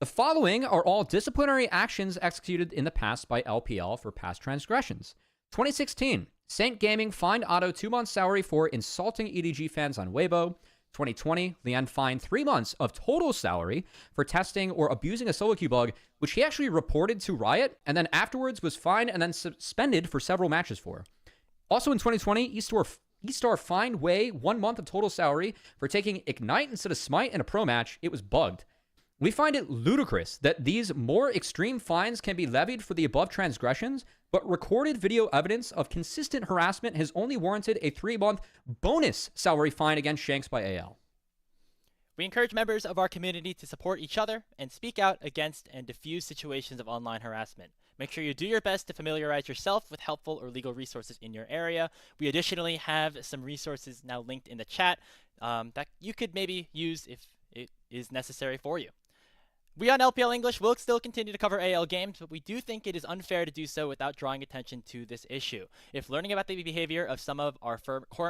The following are all disciplinary actions executed in the past by LPL for past transgressions. 2016, Saint Gaming fined Otto 2 months' salary for insulting EDG fans on Weibo. 2020, Lian fined 3 months of total salary for testing or abusing a solo queue bug, which he actually reported to Riot, and then afterwards was fined and then suspended for several matches for. Also in 2020, eStar fined Wei 1 month of total salary for taking Ignite instead of Smite in a pro match. It was bugged. We find it ludicrous that these more extreme fines can be levied for the above transgressions, but recorded video evidence of consistent harassment has only warranted a 3-month bonus salary fine against Shanks by AL. We encourage members of our community to support each other and speak out against and diffuse situations of online harassment. Make sure you do your best to familiarize yourself with helpful or legal resources in your area. We additionally have some resources now linked in the chat that you could maybe use if it is necessary for you. We on LPL English will still continue to cover AL games, but we do think it is unfair to do so without drawing attention to this issue. If learning about the behavior of some of our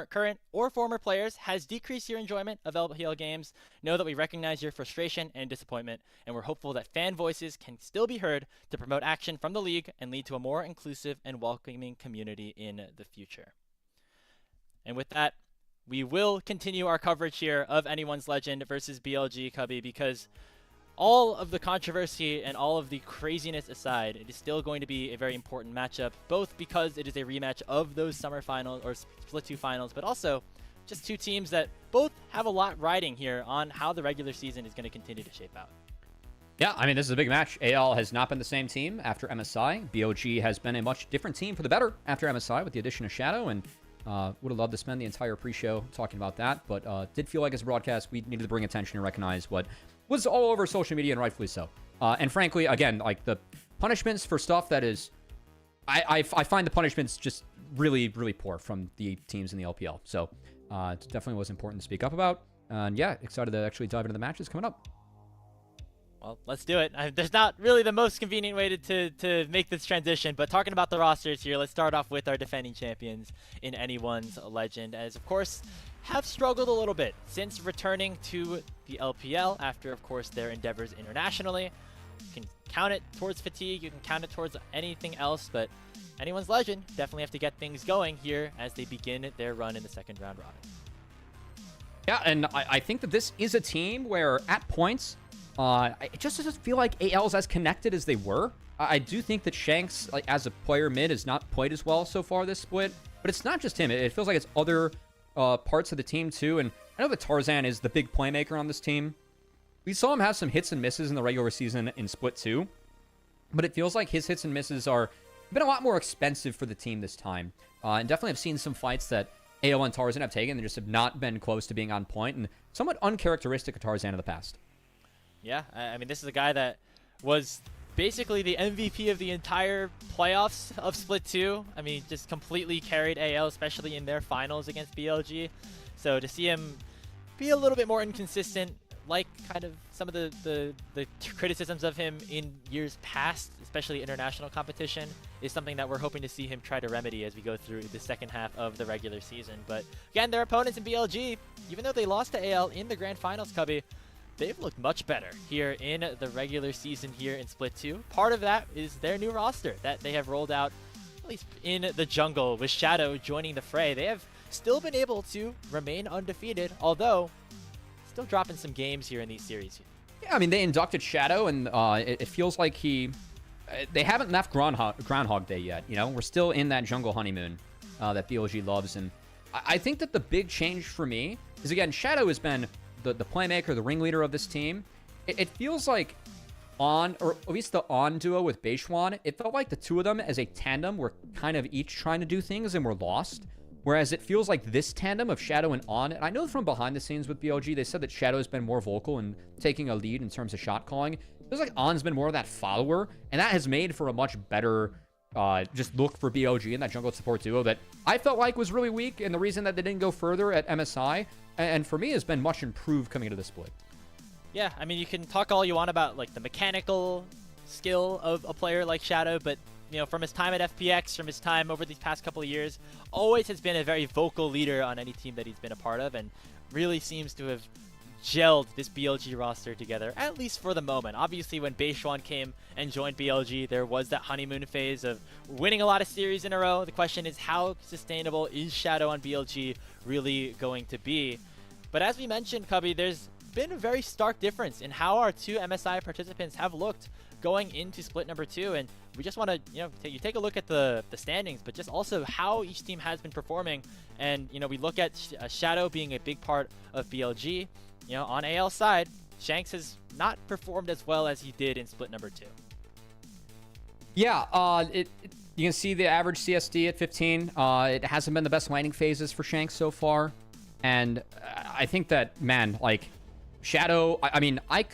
current or former players has decreased your enjoyment of LPL games, know that we recognize your frustration and disappointment, and we're hopeful that fan voices can still be heard to promote action from the league and lead to a more inclusive and welcoming community in the future. And with that, we will continue our coverage here of Anyone's Legend versus BLG, Cubby, because all of the controversy and all of the craziness aside, it is still going to be a very important matchup, both because it is a rematch of those summer finals or Split 2 finals, but also just two teams that both have a lot riding here on how the regular season is going to continue to shape out. Yeah, I mean, this is a big match. AL has not been the same team after MSI. BLG has been a much different team for the better after MSI with the addition of Shadow, and would have loved to spend the entire pre-show talking about that, but did feel like as a broadcast we needed to bring attention and recognize what was all over social media, and rightfully so. And frankly, again, like the punishments for stuff that is, I find the punishments just really, really poor from the teams in the LPL. So it definitely was important to speak up about. And yeah, excited to actually dive into the matches coming up. Well, let's do it. There's not really the most convenient way to make this transition, but talking about the rosters here, let's start off with our defending champions in Anyone's Legend, as of course have struggled a little bit since returning to the LPL after, of course, their endeavors internationally. You can count it towards fatigue, you can count it towards anything else, but Anyone's Legend definitely have to get things going here as they begin their run in the second round robin. Yeah, and I think that this is a team where at points, it just doesn't feel like AL is as connected as they were. I do think that Shanks, like as a player mid, has not played as well so far this split, but it's not just him. It feels like it's other parts of the team too, and I know that Tarzan is the big playmaker on this team. We saw him have some hits and misses in the regular season in Split 2, but it feels like his hits and misses are been a lot more expensive for the team this time, and definitely have seen some fights that AO and Tarzan have taken that just have not been close to being on point, and somewhat uncharacteristic of Tarzan in the past. Yeah, I mean, this is a guy that was basically the MVP of the entire playoffs of Split 2. I mean, just completely carried AL, especially in their finals against BLG. So to see him be a little bit more inconsistent, like kind of some of the criticisms of him in years past, especially international competition, is something that we're hoping to see him try to remedy as we go through the second half of the regular season. But again, their opponents in BLG, even though they lost to AL in the grand finals, Cubby, they've looked much better here in the regular season here in Split 2. Part of that is their new roster that they have rolled out, at least in the jungle, with Shadow joining the fray. They have still been able to remain undefeated, although still dropping some games here in these series. Yeah, I mean, they inducted Shadow, and it feels like they haven't left Groundhog Day yet. You know, we're still in that jungle honeymoon that BLG loves, and I think that the big change for me is, again, Shadow has been the playmaker, the ringleader of this team. It feels like On, or at least the On duo with Beishuan, it felt like the two of them as a tandem were kind of each trying to do things and were lost. Whereas it feels like this tandem of Shadow and On, and I know from behind the scenes with BLG, they said that Shadow has been more vocal and taking a lead in terms of shot calling. It feels like On's been more of that follower, and that has made for a much better just look for BLG and that jungle support duo that I felt like was really weak, and the reason that they didn't go further at MSI, and for me has been much improved coming into the split. Yeah, I mean, you can talk all you want about like the mechanical skill of a player like Shadow, but you know, from his time at FPX, from his time over these past couple of years, always has been a very vocal leader on any team that he's been a part of, and really seems to have gelled this BLG roster together, at least for the moment. Obviously, when Beishuan came and joined BLG, there was that honeymoon phase of winning a lot of series in a row. The question is, how sustainable is Shadow on BLG really going to be? But as we mentioned, Cubby, there's been a very stark difference in how our two MSI participants have looked going into split number 2, and we just want to, you know, take a look at the standings, but just also how each team has been performing. And you know, we look at Shadow being a big part of BLG. You know, on AL side, Shanks has not performed as well as he did in split number 2. Yeah, you can see the average CSD at 15. It hasn't been the best landing phases for Shanks so far, and I think that, man, like Shadow, I mean, I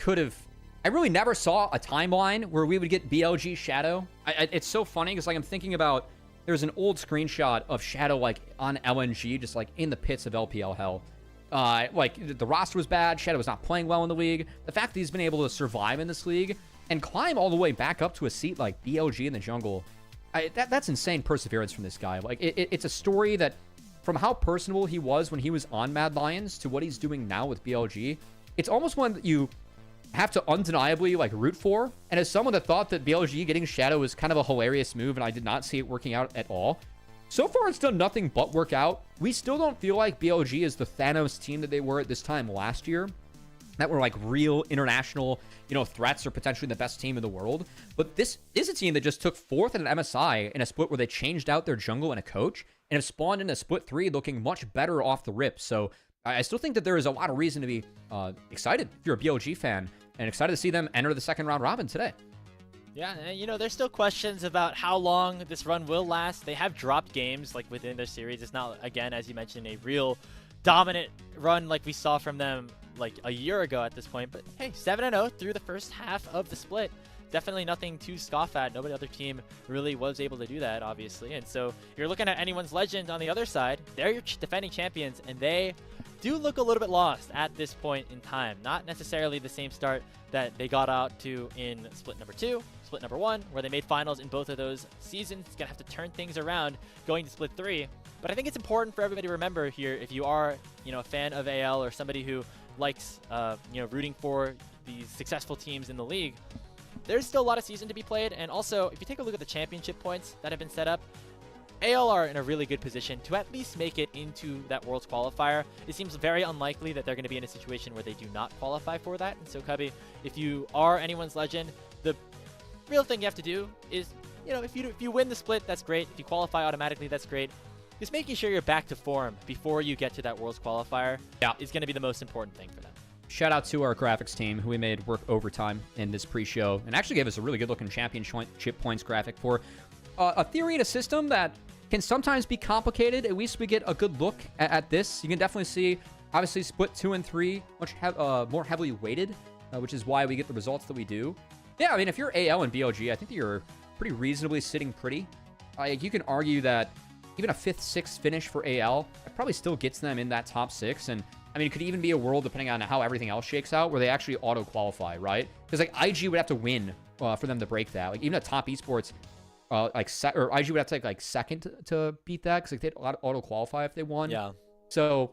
really never saw a timeline where we would get BLG Shadow. It's so funny because like I'm thinking about, there's an old screenshot of Shadow like on LNG, just like in the pits of LPL hell. Like the roster was bad, Shadow was not playing well in the league. The fact that he's been able to survive in this league and climb all the way back up to a seat like BLG in the jungle, that's insane perseverance from this guy. Like it's a story that, from how personable he was when he was on Mad Lions to what he's doing now with BLG, it's almost one that you have to undeniably like root for. And as someone that thought that BLG getting Shadow was kind of a hilarious move, and I did not see it working out at all, so far it's done nothing but work out. We still don't feel like BLG is the Thanos team that they were at this time last year, that were like real international, you know, threats or potentially the best team in the world. But this is a team that just took 4th in an MSI in a split where they changed out their jungle and a coach, and have spawned in a split 3 looking much better off the rip. So I still think that there is a lot of reason to be excited if you're a BLG fan, and excited to see them enter the second round robin today. Yeah, and you know, there's still questions about how long this run will last. They have dropped games like within their series. It's not, again, as you mentioned, a real dominant run like we saw from them like a year ago at this point. But hey, 7-0 through the first half of the split. Definitely nothing to scoff at. Nobody other team really was able to do that, obviously. And so you're looking at Anyone's Legend on the other side. They're your defending champions, and they do look a little bit lost at this point in time. Not necessarily the same start that they got out to in split number 2, split number 1, where they made finals in both of those seasons. It's going to have to turn things around going to split 3. But I think it's important for everybody to remember here, if you are, you know, a fan of AL or somebody who likes, you know, rooting for these successful teams in the league, there's still a lot of season to be played. And also, if you take a look at the championship points that have been set up, AL are in a really good position to at least make it into that Worlds qualifier. It seems very unlikely that they're going to be in a situation where they do not qualify for that. And so, Cubby, if you are Anyone's Legend, the real thing you have to do is, you know, if you win the split, that's great. If you qualify automatically, that's great. Just making sure you're back to form before you get to that Worlds qualifier is going to be the most important thing for them. Shout out to our graphics team, who we made work overtime in this pre-show, and actually gave us a really good-looking championship points graphic for a theory and a system that can sometimes be complicated. At least we get a good look at this. You can definitely see, obviously, split 2 and 3 much more heavily weighted, which is why we get the results that we do. Yeah, I mean, if you're AL and BLG, I think that you're pretty reasonably sitting pretty. You can argue that even a 5th, 6th finish for AL, it probably still gets them in that top 6, and I mean, it could even be a world, depending on how everything else shakes out, where they actually auto-qualify, right? Because, like, IG would have to win for them to break that. Like, even at top esports, or IG would have to take, like, second to beat that, because, like, they'd auto-qualify if they won. Yeah. So,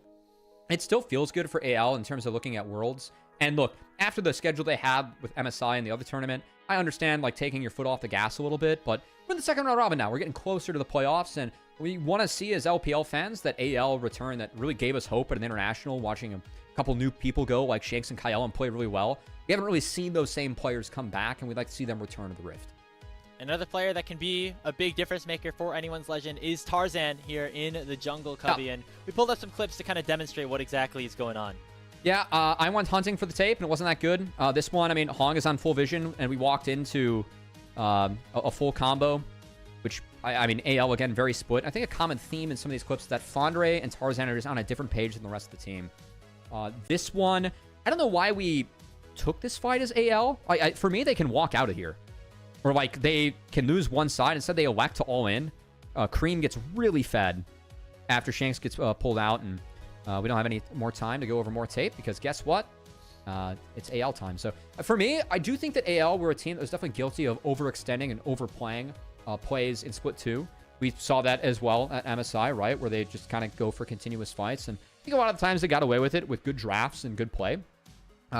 it still feels good for AL in terms of looking at worlds. And look, after the schedule they have with MSI and the other tournament, I understand, like, taking your foot off the gas a little bit, but we're in the second round robin now. We're getting closer to the playoffs, and we want to see, as LPL fans, that AL return that really gave us hope at an international, watching a couple new people go, like Shanks and Kyle, and play really well. We haven't really seen those same players come back, and we'd like to see them return to the Rift. Another player that can be a big difference maker for Anyone's Legend is Tarzan here in the jungle, Cubby, and we pulled up some clips to kind of demonstrate what exactly is going on. Yeah, I went hunting for the tape, and it wasn't that good. This one, I mean, Hong is on full vision, and we walked into a full combo, which, I mean, AL, again, very split. I think a common theme in some of these clips is that Fondre and Tarzan are just on a different page than the rest of the team. This one, I don't know why we took this fight as AL. For me, they can walk out of here. Or, like, they can lose one side. Instead, they elect to all in. Cream gets really fed after Shanks gets pulled out, and we don't have any more time to go over more tape because guess what? It's AL time. So for me, I do think that AL were a team that was definitely guilty of overextending and overplaying plays in Split 2. We saw that as well at MSI, right? Where they just kind of go for continuous fights. And I think a lot of the times they got away with it with good drafts and good play.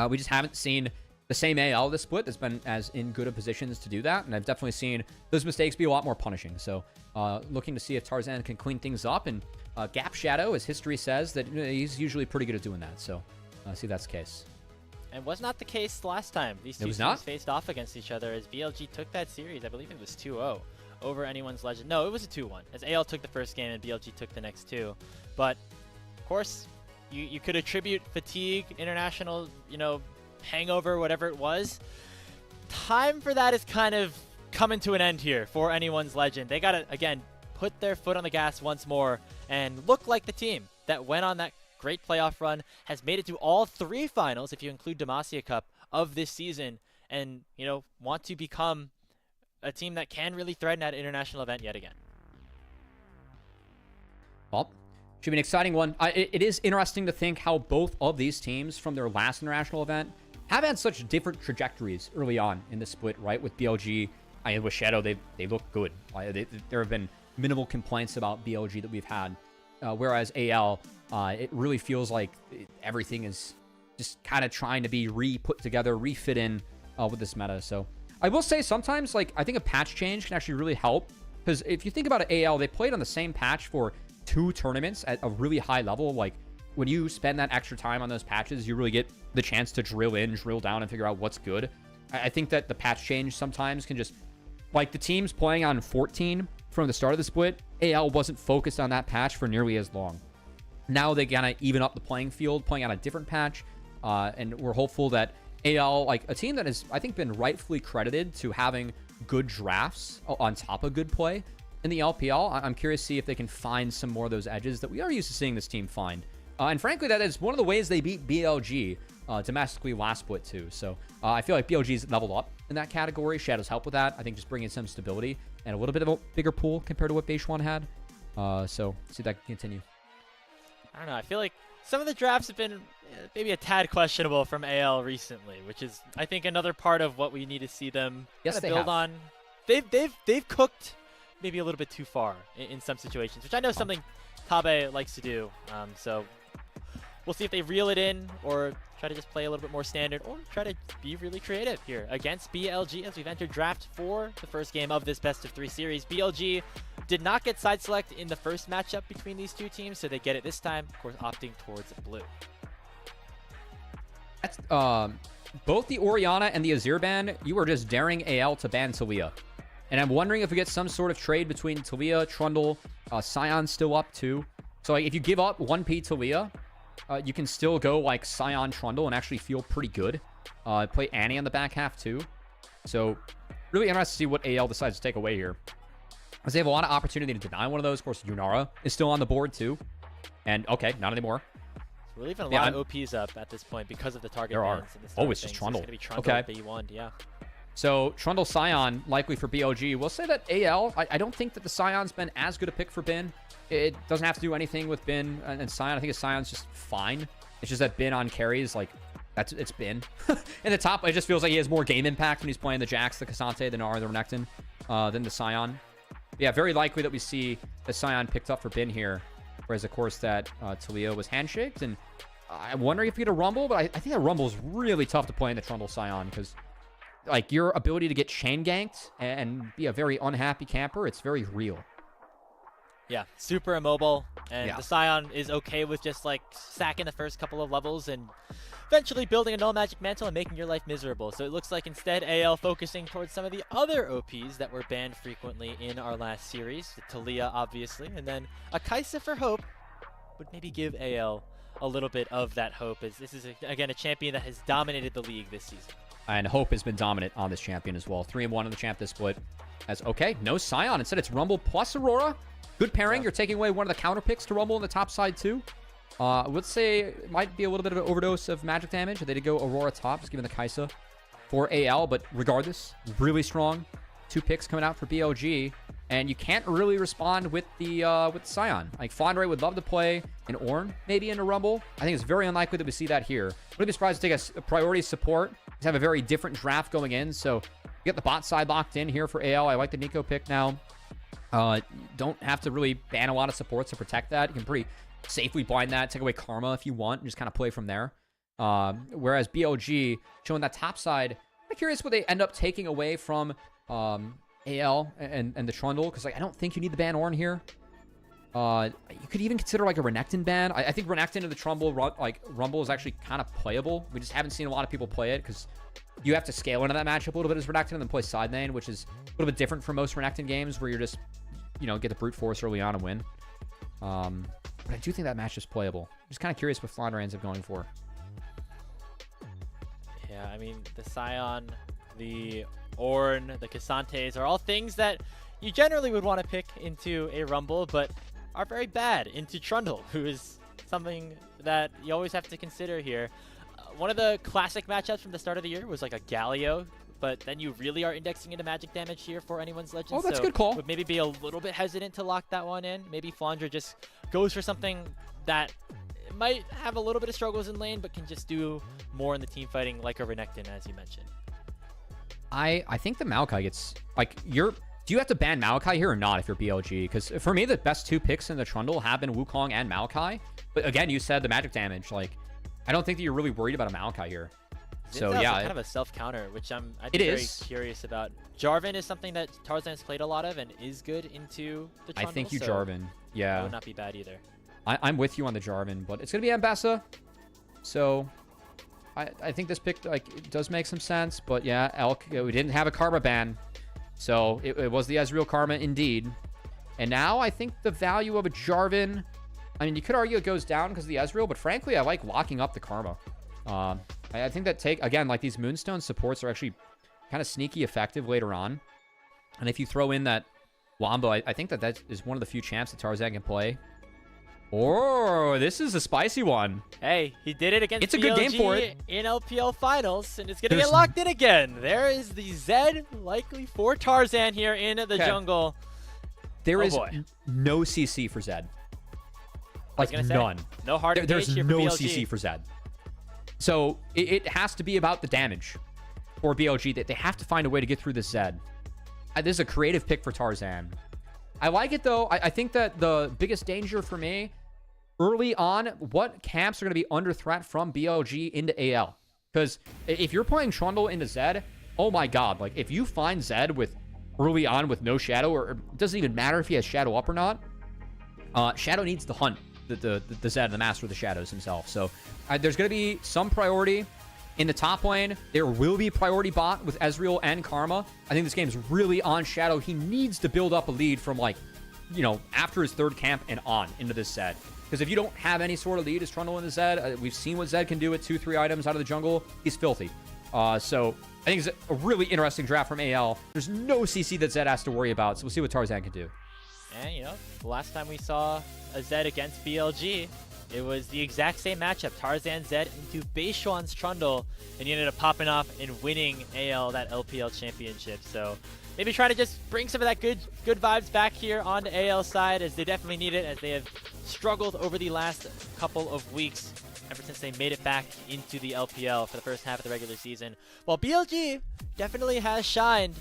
We just haven't seen the same AL this split that's been as in good of positions to do that. And I've definitely seen those mistakes be a lot more punishing. So looking to see if Tarzan can clean things up. And Gap Shadow, as history says, that he's usually pretty good at doing that. So see if that's the case. And was not the case last time. These two teams faced off against each other as BLG took that series. I believe it was 2-0 over Anyone's Legend. No, it was a 2-1 as AL took the first game and BLG took the next two. But, of course, you could attribute fatigue, international, hangover, whatever it was. Time for that is kind of coming to an end here for Anyone's Legend. They got to, again, put their foot on the gas once more and look like the team that went on that great playoff run, has made it to all three finals, if you include Demacia Cup, of this season, and, want to become a team that can really threaten that international event yet again. Well, should be an exciting one. It is interesting to think how both of these teams from their last international event have had such different trajectories early on in the split, right? With BLG, with Shadow, they look good. There have been minimal complaints about BLG that we've had. Whereas AL, it really feels like everything is just kind of trying to be re-put together, re-fit in with this meta. So I will say sometimes, I think a patch change can actually really help. Because if you think about it, AL, they played on the same patch for 2 tournaments at a really high level. When you spend that extra time on those patches, you really get the chance to drill in, drill down, and figure out what's good. I think that the patch change sometimes can just... the teams playing on 14 from the start of the split, AL wasn't focused on that patch for nearly as long. Now they kind of even up the playing field, playing on a different patch, and we're hopeful that AL, a team that has, I think, been rightfully credited to having good drafts on top of good play in the LPL. I'm curious to see if they can find some more of those edges that we are used to seeing this team find. And frankly, that is one of the ways they beat BLG domestically last split too. So I feel like BLG's leveled up in that category. Shadows help with that. I think just bringing some stability and a little bit of a bigger pool compared to what Beishwan had. So see if that can continue. I don't know. I feel like some of the drafts have been maybe a tad questionable from AL recently, which is, I think, another part of what we need to see them build on. They've cooked maybe a little bit too far in some situations, which I know something Tabe likes to do. So we'll see if they reel it in or try to just play a little bit more standard or try to be really creative here against BLG as we've entered draft 4, the first game of this best-of-3 series. BLG did not get side select in the first matchup between these two teams, so they get it this time, of course, opting towards blue. That's both the Orianna and the Azir ban, you were just daring AL to ban Talia. And I'm wondering if we get some sort of trade between Talia, Trundle, Sion's still up too. So if you give up 1P Talia, you can still go Sion, Trundle and actually feel pretty good. Play Annie on the back half too. So really interested to see what AL decides to take away here. Because they have a lot of opportunity to deny one of those. Of course, Yunara is still on the board too. And okay, not anymore. We're leaving a lot of OPs up at this point because of the target bans. It's just Trundle. It's going to be Trundle okay. B1, yeah. So Trundle Sion likely for BLG. We'll say that AL, I don't think that the Sion's been as good a pick for Bin. It doesn't have to do anything with Bin and Sion. I think Sion's just fine. It's just that Bin on carries, it's Bin. In the top, it just feels like he has more game impact when he's playing the Jax, the Cassante, the Nara, the Renekton, than the Sion. But yeah, very likely that we see the Sion picked up for Bin here. Whereas, of course, that Talia was handshaked. And I'm wondering if you get a Rumble, but I think that Rumble is really tough to play in the Trundle Sion because your ability to get chain ganked and be a very unhappy camper, it's very real. Yeah, super immobile, and the Sion is okay with just sacking the first couple of levels and eventually building a null magic mantle and making your life miserable. So it looks like instead AL focusing towards some of the other OPs that were banned frequently in our last series. Talia, obviously, and then a Kaisa for Hope would maybe give AL a little bit of that hope, as this is, again, a champion that has dominated the league this season. And Hope has been dominant on this champion as well. 3-1 in the champ this split. As okay, no Scion. Instead, it's Rumble plus Aurora. Good pairing. Yeah. You're taking away one of the counter picks to Rumble on the top side, too. Let's say it might be a little bit of an overdose of magic damage. They did go Aurora top, just given the Kaisa for AL. But regardless, really strong. 2 picks coming out for BLG. And you can't really respond with the Scion. Like, Fondre would love to play an Ornn, maybe in a Rumble. I think it's very unlikely that we see that here. Wouldn't be surprised to take a priority support. Just have a very different draft going in. So, get the bot side locked in here for AL. I like the Nico pick now. Don't have to really ban a lot of supports to protect that. You can pretty safely blind that, take away Karma if you want, and just kind of play from there. Whereas BLG, showing that top side, I'm curious what they end up taking away from AL and the Trundle, because like I don't think you need the ban Ornn here. You could even consider like a Renekton ban. I think Renekton and the Trumble Rumble is actually kind of playable. We just haven't seen a lot of people play it because you have to scale into that matchup a little bit as Renekton and then play side lane, which is a little bit different from most Renekton games where you're just, get the brute force early on and win. But I do think that match is playable. I'm just kind of curious what Flandre ends up going for. Yeah, I mean, the Scion, the Ornn, the Cassantes are all things that you generally would want to pick into a Rumble, but are very bad into Trundle, who is something that you always have to consider here. One of the classic matchups from the start of the year was like a Galio, but then you really are indexing into magic damage here for anyone's Legends. Oh, that's a good call. Would maybe be a little bit hesitant to lock that one in. Maybe Flandre just goes for something that might have a little bit of struggles in lane, but can just do more in the team fighting, like a Renekton, as you mentioned. I think the Maokai gets, like, do you have to ban Maokai here or not if you're BLG? Because for me, the best 2 picks in the Trundle have been Wukong and Maokai. But again, you said the magic damage. Like, I don't think that you're really worried about a Maokai here. So yeah, kind of a self-counter, which I'd be very curious about. Jarvan is something that Tarzan's played a lot of and is good into the Trundle. I think you Jarvan. Yeah. That would not be bad either. I'm with you on the Jarvan, but it's going to be Ambassa. So I think this pick it does make some sense. But yeah, Elk, we didn't have a Karma ban. So it was the Ezreal Karma indeed. And now I think the value of a Jarvan, I mean, you could argue it goes down because of the Ezreal, but frankly, I like locking up the Karma. I think that again, like these Moonstone supports are actually kind of sneaky effective later on. And if you throw in that Wombo, I think that is one of the few champs that Tarzan can play. Oh, this is a spicy one. Hey, he did it against BLG. It's a good game for it. In LPL Finals, and it's going to get locked in again. There is the Zed likely for Tarzan here in the jungle. There is no CC for Zed. Like, none. No hard There's here no for BLG. CC for Zed. So it has to be about the damage for BLG. That they have to find a way to get through this Zed. This is a creative pick for Tarzan. I like it, though. I think that the biggest danger for me early on, what camps are going to be under threat from BLG into AL? Because if you're playing Trundle into Zed, oh my god. Like, if you find Zed with early on with no Shadow, or it doesn't even matter if he has Shadow up or not, Shadow needs to hunt the Zed, the Master of the Shadows himself. So there's going to be some priority in the top lane. There will be priority bot with Ezreal and Karma. I think this game is really on Shadow. He needs to build up a lead from, like, after his 3rd camp and on into this Zed. Because if you don't have any sort of lead as Trundle in the Zed, we've seen what Zed can do at 2-3 items out of the jungle. He's filthy. So I think it's a really interesting draft from AL. There's no CC that Zed has to worry about, so we'll see what Tarzan can do. And, the last time we saw a Zed against BLG, it was the exact same matchup. Tarzan Zed into Beishuan's Trundle, and he ended up popping off and winning AL, that LPL championship. So maybe try to just bring some of that good vibes back here on the AL side, as they definitely need it, as they have struggled over the last couple of weeks ever since they made it back into the LPL for the first half of the regular season. While BLG definitely has shined.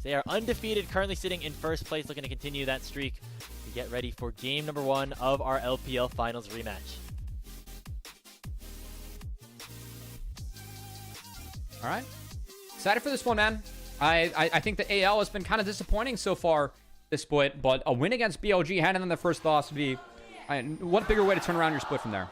They are undefeated, currently sitting in 1st place, looking to continue that streak to get ready for game number 1 of our LPL Finals rematch. All right. Excited for this one, man. I think the AL has been kind of disappointing so far this split, but a win against BLG, handing them the first loss, would be what bigger way to turn around your split from there?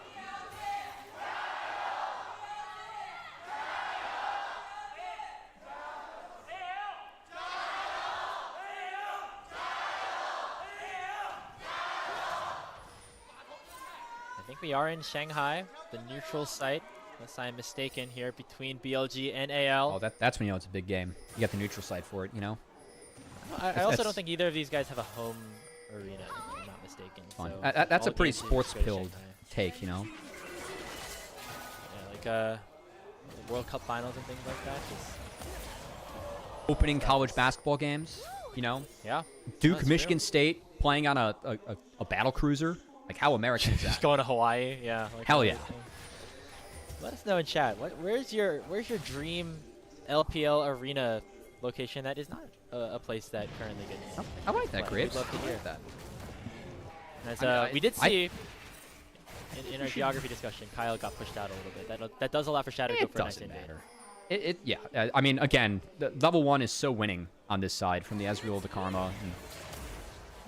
think we are in Shanghai, the neutral site, unless I'm mistaken here, between BLG and AL. Oh, that's when you know it's a big game. You got the neutral site for it, you know? I also don't think either of these guys have a home arena, if I'm not mistaken. Fun. So That's a all pretty games are sports-pilled Shanghai. take, you know? Yeah, like the World Cup finals and things like that. Just, Opening college basketball games, you know? yeah. Duke, That's Michigan true. State playing on a battle cruiser. Like, how American is Just that? going to Hawaii, yeah. Like Hell yeah. Let us know in chat. Where's your dream LPL arena location that is not a place that currently gets. I like that, We'd Graves. love to I hear like that. As I mean, we did see in our geography discussion, Kyle got pushed out a little bit. That does allow for Shadow to go It for a nice doesn't invade. matter. Yeah. I mean, again, the level 1 is so winning on this side from the Ezreal to Karma. And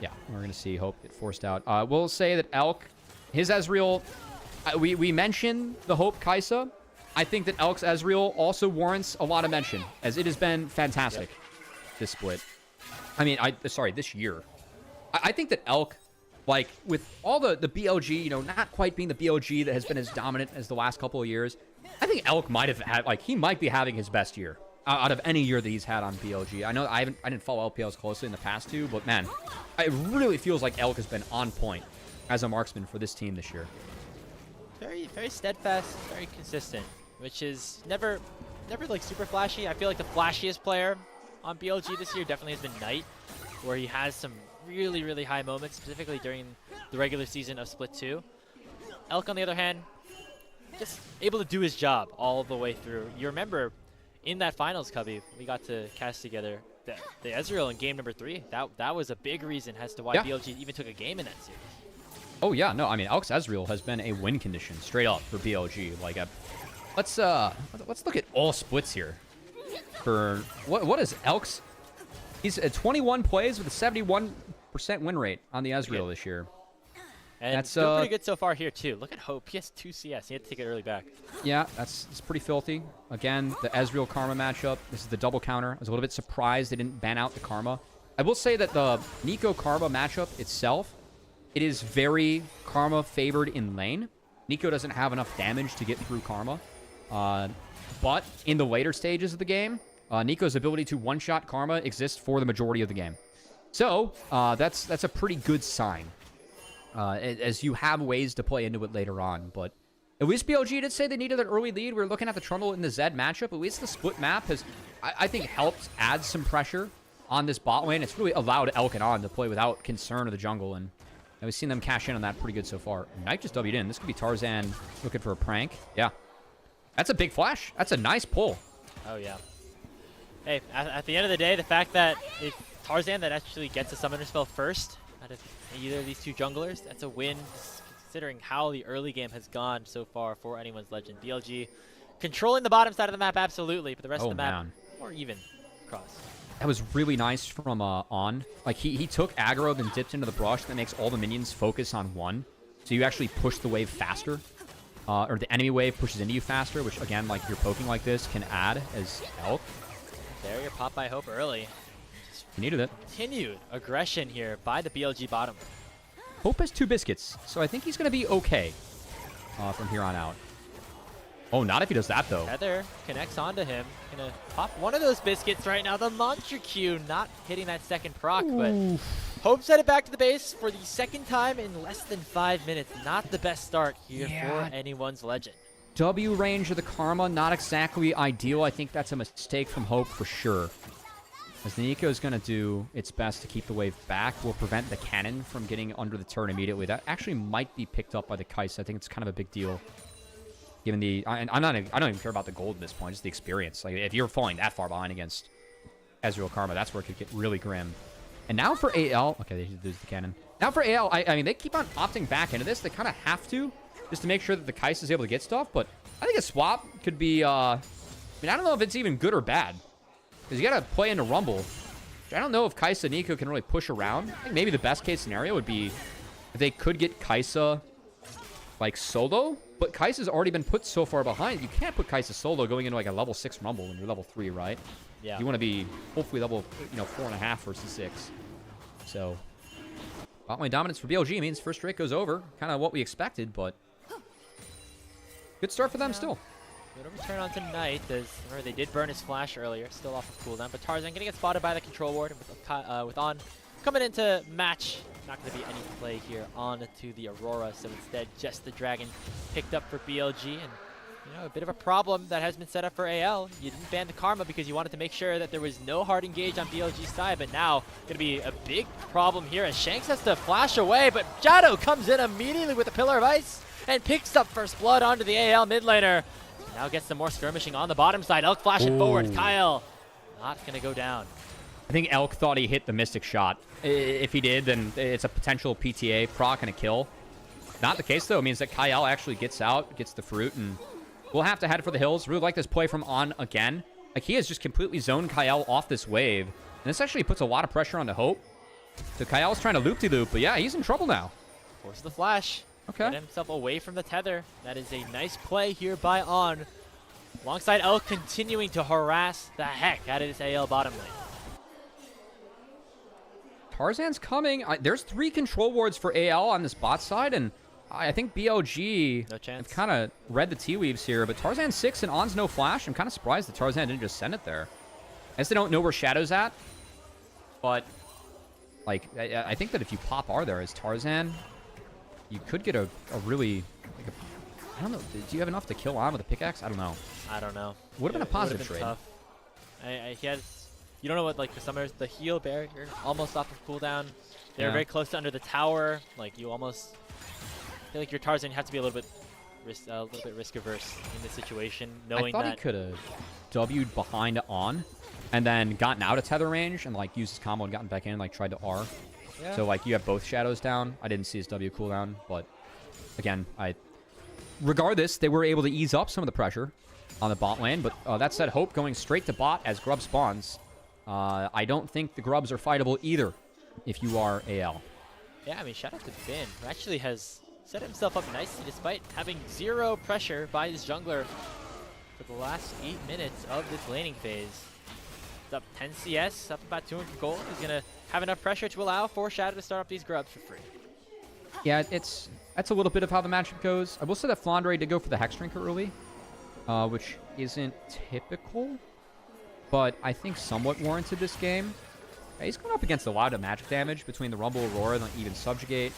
yeah, we're going to see Hope get forced out. We'll say that Elk, his Ezreal, we mentioned the Hope Kaisa. I think that Elk's Ezreal also warrants a lot of mention, as it has been fantastic, this split. I mean, this year. I think that Elk, like, with all the BLG, you know, not quite being the BLG that has been as dominant as the last couple of years, I think Elk might have had, like, he might be having his best year out of any year that he's had on BLG. I know I didn't follow LPL as closely in the past two, but man, it really feels like Elk has been on point as a marksman for this team this year. Very, very steadfast, very consistent, which is never like super flashy. I feel like the flashiest player on BLG this year definitely has been Knight, where he has some really, really high moments, specifically during the regular season of Split 2. Elk, on the other hand, just able to do his job all the way through. You remember in that finals, Cubby, we got to cast together the Ezreal in game number 3. That was a big reason as to why BLG even took a game in that series. Oh yeah, no, I mean Elk's Ezreal has been a win condition straight up for BLG. Like, let's look at all splits here. For what is Elk's? He's at 21 plays with a 71% win rate on the Ezreal this year. And that's doing pretty good so far here too. Look at Hope. He has 2 CS. He had to take it early back. Yeah, it's pretty filthy. Again, the Ezreal Karma matchup. This is the double counter. I was a little bit surprised they didn't ban out the Karma. I will say that the Nico Karma matchup itself, it is very Karma favored in lane. Nico doesn't have enough damage to get through Karma. But in the later stages of the game, Nico's ability to one-shot Karma exists for the majority of the game. So that's a pretty good sign, as you have ways to play into it later on. But at least BLG did say they needed an early lead. We were looking at the Trundle in the Zed matchup. At least the split map has, I think, helped add some pressure on this bot lane. It's really allowed Elk and On to play without concern of the jungle, and we've seen them cash in on that pretty good so far. Knight just W'd in. This could be Tarzan looking for a prank. Yeah. That's a big flash. That's a nice pull. Oh, yeah. Hey, at the end of the day, the fact that it's Tarzan that actually gets a summoner spell first out of either of these two junglers, that's a win, considering how the early game has gone so far for anyone's Legend. BLG controlling the bottom side of the map, absolutely, but the rest of the map, more even across. That was really nice from On. Like, he took aggro, then dipped into the brush. That makes all the minions focus on one. So you actually push the wave faster. Or the enemy wave pushes into you faster, which, again, like, if you're poking like this, can add as Elk. There, your pop by Hope early. You needed it. Continued aggression here by the BLG bottom. Hope has 2 biscuits, so I think he's going to be okay from here on out. Oh, not if he does that, though. Heather connects onto him. Gonna pop one of those biscuits right now. The Monster Q not hitting that second proc, but Hope set it back to the base for the second time in less than 5 minutes. Not the best start here for anyone's Legend. W range of the Karma, not exactly ideal. I think that's a mistake from Hope for sure. As the Nico is going to do its best to keep the wave back, will prevent the cannon from getting under the turn immediately. That actually might be picked up by the Kais. I think it's kind of a big deal. Given the, I don't even care about the gold at this point, just the experience. Like, if you're falling that far behind against Ezreal Karma, that's where it could get really grim. And now for AL, okay, they lose the cannon. Now for AL, I mean, they keep on opting back into this. They kind of have to, just to make sure that the Kais is able to get stuff. But I think a swap could be, I mean, I don't know if it's even good or bad. Because you got to play into Rumble. I don't know if Kaisa and Nico can really push around. I think maybe the best case scenario would be if they could get Kaisa, like, solo. But Kaisa's already been put so far behind. You can't put Kaisa solo going into, like, a level 6 Rumble when you're level 3, right? Yeah. You want to be, hopefully, level, 4.5 versus 6. So, bot lane dominance for BLG means first straight goes over. Kind of what we expected, but Good start for them still. Good return on tonight, as remember they did burn his flash earlier, still off of cooldown. But Tarzan gonna get spotted by the control ward, and with On coming into match, not gonna be any play here on to the Aurora. So instead, just the Dragon picked up for BLG, and a bit of a problem that has been set up for AL. You didn't ban the Karma because you wanted to make sure that there was no hard engage on BLG's side, but now gonna be a big problem here as Shanks has to flash away, but Jado comes in immediately with a Pillar of Ice and picks up first blood onto the AL mid laner. Now gets some more skirmishing on the bottom side. Elk flashing forward. Kyle not going to go down. I think Elk thought he hit the Mystic shot. If he did, then it's a potential PTA proc and a kill. Not the case, though. It means that Kyle actually gets out, gets the fruit, and we'll have to head for the hills. Really like this play from On again. Like, he has just completely zoned Kyle off this wave. And this actually puts a lot of pressure on the Hope. So Kyle's trying to loop-de-loop, but yeah, he's in trouble now. Forces the flash. Okay. Get himself away from the tether. That is a nice play here by On. Alongside Elk continuing to harass the heck out of this AL bottom lane. Tarzan's coming. There's 3 control wards for AL on this bot side, and I think BLG no chance. have kind of read the tea leaves here, but Tarzan's 6 and On's no flash. I'm kind of surprised that Tarzan didn't just send it there. I guess they don't know where Shadow's at, but like I think that if you pop R there as Tarzan, you could get a really, like I don't know, do you have enough to kill On with a pickaxe? I don't know. I don't know. Would have been a positive trade. Tough. He has, you don't know what, like, the Summers, the heal barrier, almost off of cooldown. They're very close to under the tower. Like, you almost feel like your Tarzan has to be a little bit risk averse in this situation, knowing that. I thought he could have W'd behind On and then gotten out of tether range and, like, used his combo and gotten back in and, like, tried to R. Yeah. So, like, you have both Shadows down. I didn't see his W cooldown, but, again, regardless, they were able to ease up some of the pressure on the bot lane, but that said, Hope going straight to bot as Grub spawns. I don't think the Grubs are fightable either if you are AL. Yeah, I mean, shout out to Bin, who actually has set himself up nicely despite having 0 pressure by his jungler for the last 8 minutes of this laning phase. It's up 10 CS, up about 200 gold. He's going to have enough pressure to allow for Shadow to start up these Grubs for free. Yeah, that's a little bit of how the matchup goes. I will say that Flandre did go for the Hex Drinker early, which isn't typical, but I think somewhat warranted this game. He's going up against a lot of magic damage between the Rumble Aurora and even Subjugate.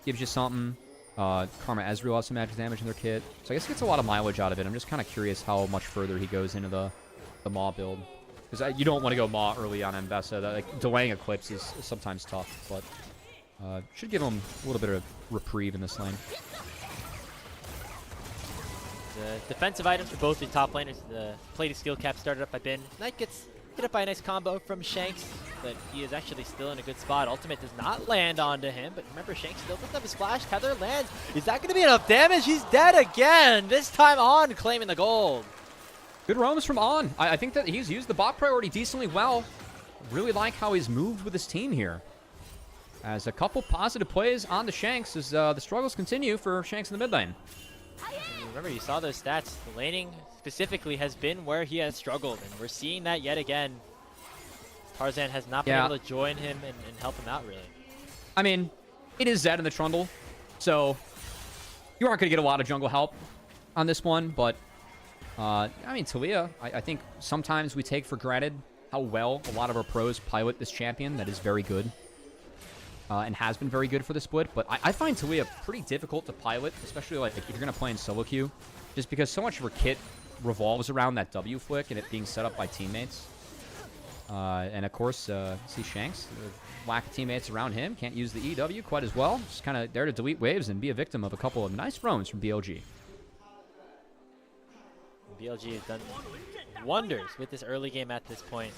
Gives you something. Karma Ezreal has some magic damage in their kit. So I guess he gets a lot of mileage out of it. I'm just kind of curious how much further he goes into the Maw build. Because you don't want to go Maw early on Mbessa. Like, delaying Eclipse is sometimes tough, but should give him a little bit of reprieve in this lane. The defensive items for both the top laners. The plated skill cap started up by Bin. Knight gets hit up by a nice combo from Shanks, but he is actually still in a good spot. Ultimate does not land onto him, but remember, Shanks still puts up his flash. Tether lands. Is that going to be enough damage? He's dead again. This time On claiming the gold. Good roams from On. I think that he's used the bot priority decently well. Really like how he's moved with his team here. As a couple positive plays on the Shanks as the struggles continue for Shanks in the mid lane. Remember, you saw those stats. The laning specifically has been where he has struggled, and we're seeing that yet again. Tarzan has not been able to join him and help him out, really. I mean, it is Zed in the Trundle, so you aren't going to get a lot of jungle help on this one, but I mean, Talia, I think sometimes we take for granted how well a lot of our pros pilot this champion that is very good. And has been very good for the split, but I find Talia pretty difficult to pilot, especially like if you're going to play in solo queue, just because so much of her kit revolves around that W flick and it being set up by teammates. And of course, see Shanks, lack of teammates around him, can't use the EW quite as well, just kind of there to delete waves and be a victim of a couple of nice roams from BLG. BLG has done wonders with this early game at this point.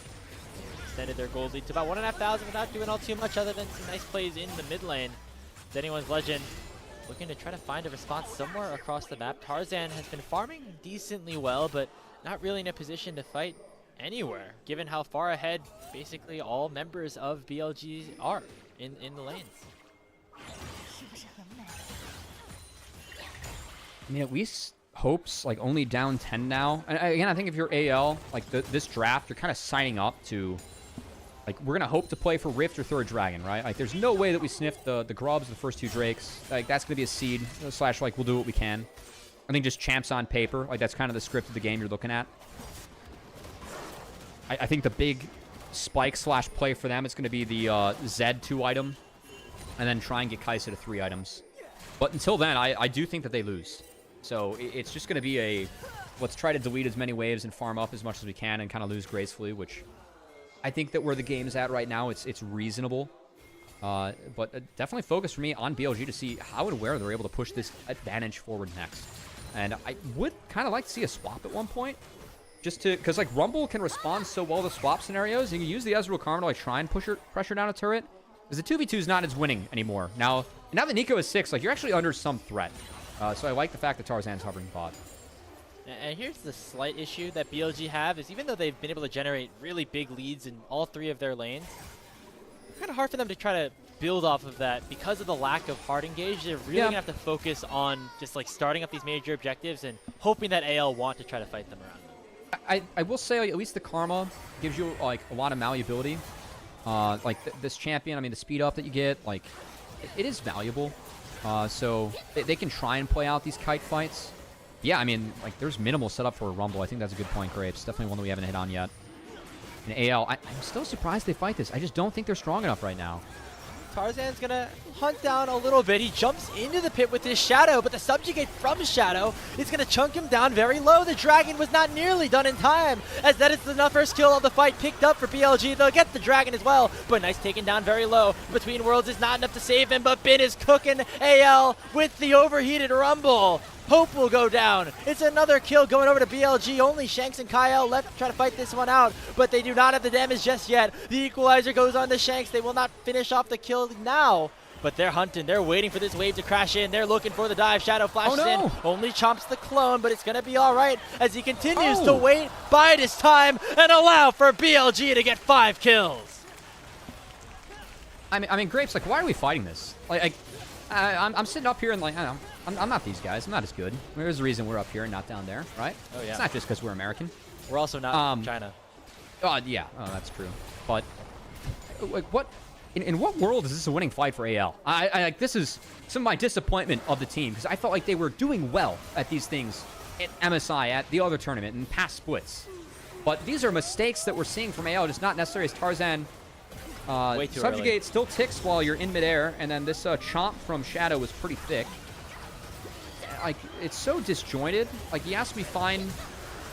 Extended their gold lead to about 1,500 without doing all too much other than some nice plays in the mid lane. It's anyone's legend looking to try to find a response somewhere across the map. Tarzan has been farming decently well, but not really in a position to fight anywhere, given how far ahead basically all members of BLG are in the lanes. I mean, at least Hope's like only down 10 now. And again, I think if you're AL, like this draft, you're kind of signing up to, like, we're going to hope to play for Rift or Third Dragon, right? Like, there's no way that we sniff the Grubs, the first 2 Drakes. Like, that's going to be a seed, / like, we'll do what we can. I think just champs on paper, like that's kind of the script of the game you're looking at. I think the big spike / play for them is going to be the Z2 item, and then try and get Kai'Sa to 3 items. But until then, I do think that they lose. So it's just going to be a, let's try to delete as many waves and farm up as much as we can and kind of lose gracefully, which I think that where the game's at right now, it's reasonable. But definitely focus for me on BLG to see how and where they're able to push this advantage forward next. And I would kind of like to see a swap at one point. Just to, because like Rumble can respond so well to swap scenarios. You can use the Ezreal Karma to like try and pressure down a turret. Because the 2v2 is not as winning anymore. Now that Nico is 6, like you're actually under some threat. So I like the fact that Tarzan's hovering bot. And here's the slight issue that BLG have is even though they've been able to generate really big leads in all 3 of their lanes, it's kind of hard for them to try to build off of that because of the lack of hard engage. They're really gonna have to focus on just like starting up these major objectives and hoping that AL want to try to fight them around. I will say, like, at least the Karma gives you like a lot of malleability. Like this champion, I mean, the speed up that you get, like, it is valuable. So they can try and play out these kite fights. Yeah, I mean, like, there's minimal setup for a Rumble. I think that's a good point, Grapes. Definitely one that we haven't hit on yet. And AL, I'm still surprised they fight this. I just don't think they're strong enough right now. Tarzan's gonna hunt down a little bit. He jumps into the pit with his Shadow, but the subjugate from Shadow is gonna chunk him down very low. The Dragon was not nearly done in time, as that is the first kill of the fight picked up for BLG. They'll get the Dragon as well, but nice taken down very low. Between Worlds is not enough to save him, but Bin is cooking AL with the overheated Rumble. Hope will go down. It's another kill going over to BLG. Only Shanks and Kyle left to try to fight this one out, but they do not have the damage just yet. The equalizer goes on to Shanks. They will not finish off the kill now, but they're hunting. They're waiting for this wave to crash in. They're looking for the dive. Shadow flashes in. Only chomps the clone, but it's going to be all right as he continues to wait, bide his time, and allow for BLG to get 5 kills. I mean, Grapes, like, why are we fighting this? Like, I'm sitting up here and, like, I don't know. I'm not these guys. I'm not as good. There's a reason we're up here and not down there, right? Oh, yeah. It's not just because we're American. We're also not from China. Yeah. Oh, that's true. But, like, what... In what world is this a winning fight for AL? Like, this is some of my disappointment of the team, because I felt like they were doing well at these things at MSI, at the other tournament, and past splits. But these are mistakes that we're seeing from AL, just not necessarily as Tarzan. Way too Subjugate early. still ticks while you're in midair, and then this chomp from Shadow was pretty thick. Like, it's so disjointed. Like, he has to be fine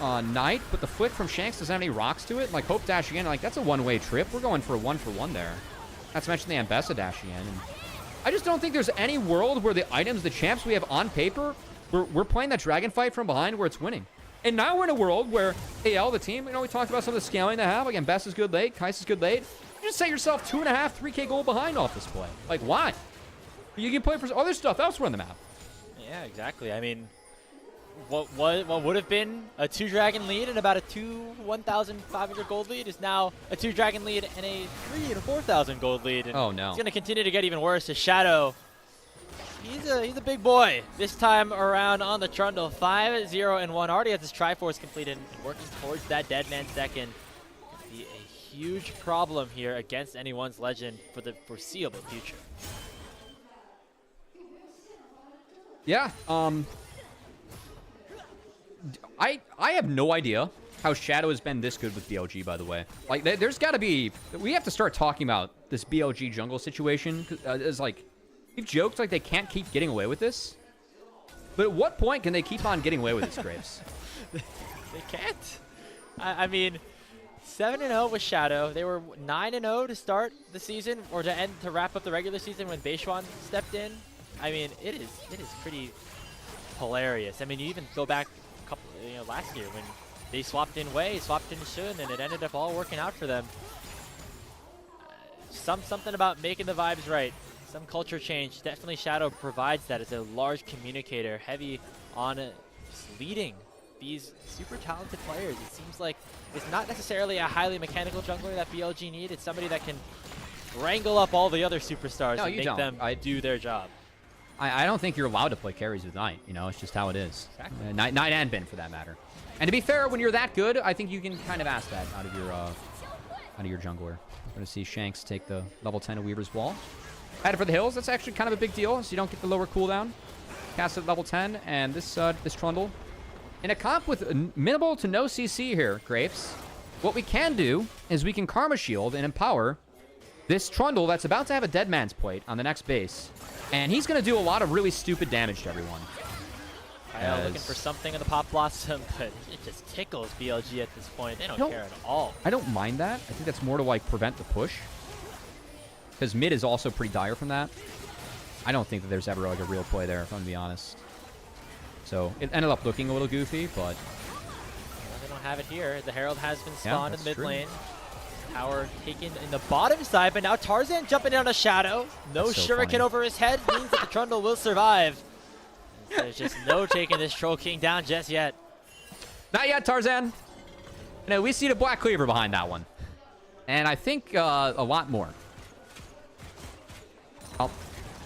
Knight, but the flick from Shanks doesn't have any rocks to it. Like, Hope dashing in, like, that's a one-way trip. We're going for a 1-for-1 there. Not to mention the Ambessa dashing in. And I just don't think there's any world where the items, the champs we have on paper, we're playing that dragon fight from behind where it's winning. And now we're in a world where AL, the team, we talked about some of the scaling they have. Like, Ambessa's good late, Kai'Sa's good late. You just set yourself 2.5, 3K gold behind off this play. Like, why? You can play for other stuff elsewhere on the map. Yeah, exactly. I mean, what would have been a 2-dragon lead and about a 1,500 gold lead is now a 2-dragon lead and a 3,000 and 4,000 gold lead. And oh no! It's going to continue to get even worse. His Shadow, he's a big boy this time around on the Trundle. 5-0-1. Already has his Triforce completed and working towards that dead man second. Be a huge problem here against anyone's legend for the foreseeable future. Yeah, I have no idea how Shadow has been this good with BLG, by the way. Like, there's got to be... We have to start talking about this BLG jungle situation. It's like, we've joked like they can't keep getting away with this. But at what point can they keep on getting away with this, Graves? They can't. I mean, 7-0 with Shadow. They were 9-0 to start the season, or to wrap up the regular season when Beishuan stepped in. I mean, it is pretty hilarious. I mean, you even go back a couple, last year when they swapped in Wei, swapped in Shun, and it ended up all working out for them. Something about making the vibes right. Some culture change. Definitely Shadow provides that as a large communicator, heavy on just leading these super talented players. It seems like it's not necessarily a highly mechanical jungler that BLG need. It's somebody that can wrangle up all the other superstars and make them do their job. I don't think you're allowed to play carries with Knight. It's just how it is. Exactly. Knight and Bin, for that matter. And to be fair, when you're that good, I think you can kind of ask that out of your jungler. We're going to see Shanks take the level 10 of Weaver's Wall. Headed for the hills. That's actually kind of a big deal, so you don't get the lower cooldown. cast at level 10, and this this Trundle. In a comp with minimal to no CC here, Grapes, what we can do is we can Karma Shield and empower this Trundle that's about to have a Dead Man's Plate on the next base. And he's going to do a lot of really stupid damage to everyone. Looking for something in the Pop Blossom, but it just tickles BLG at this point. They don't care at all. I don't mind that. I think that's more to like prevent the push. Because mid is also pretty dire from that. I don't think that there's ever like a real play there, if I'm going to be honest. So it ended up looking a little goofy, but... Well, they don't have it here. The Herald has been spawned in mid lane. Tower taken in the bottom side, but now Tarzan jumping down a Shadow. No shuriken over his head means that the Trundle will survive. There's just no taking this Troll King down just yet. Not yet, Tarzan. No, we see the Black Cleaver behind that one. And I think a lot more.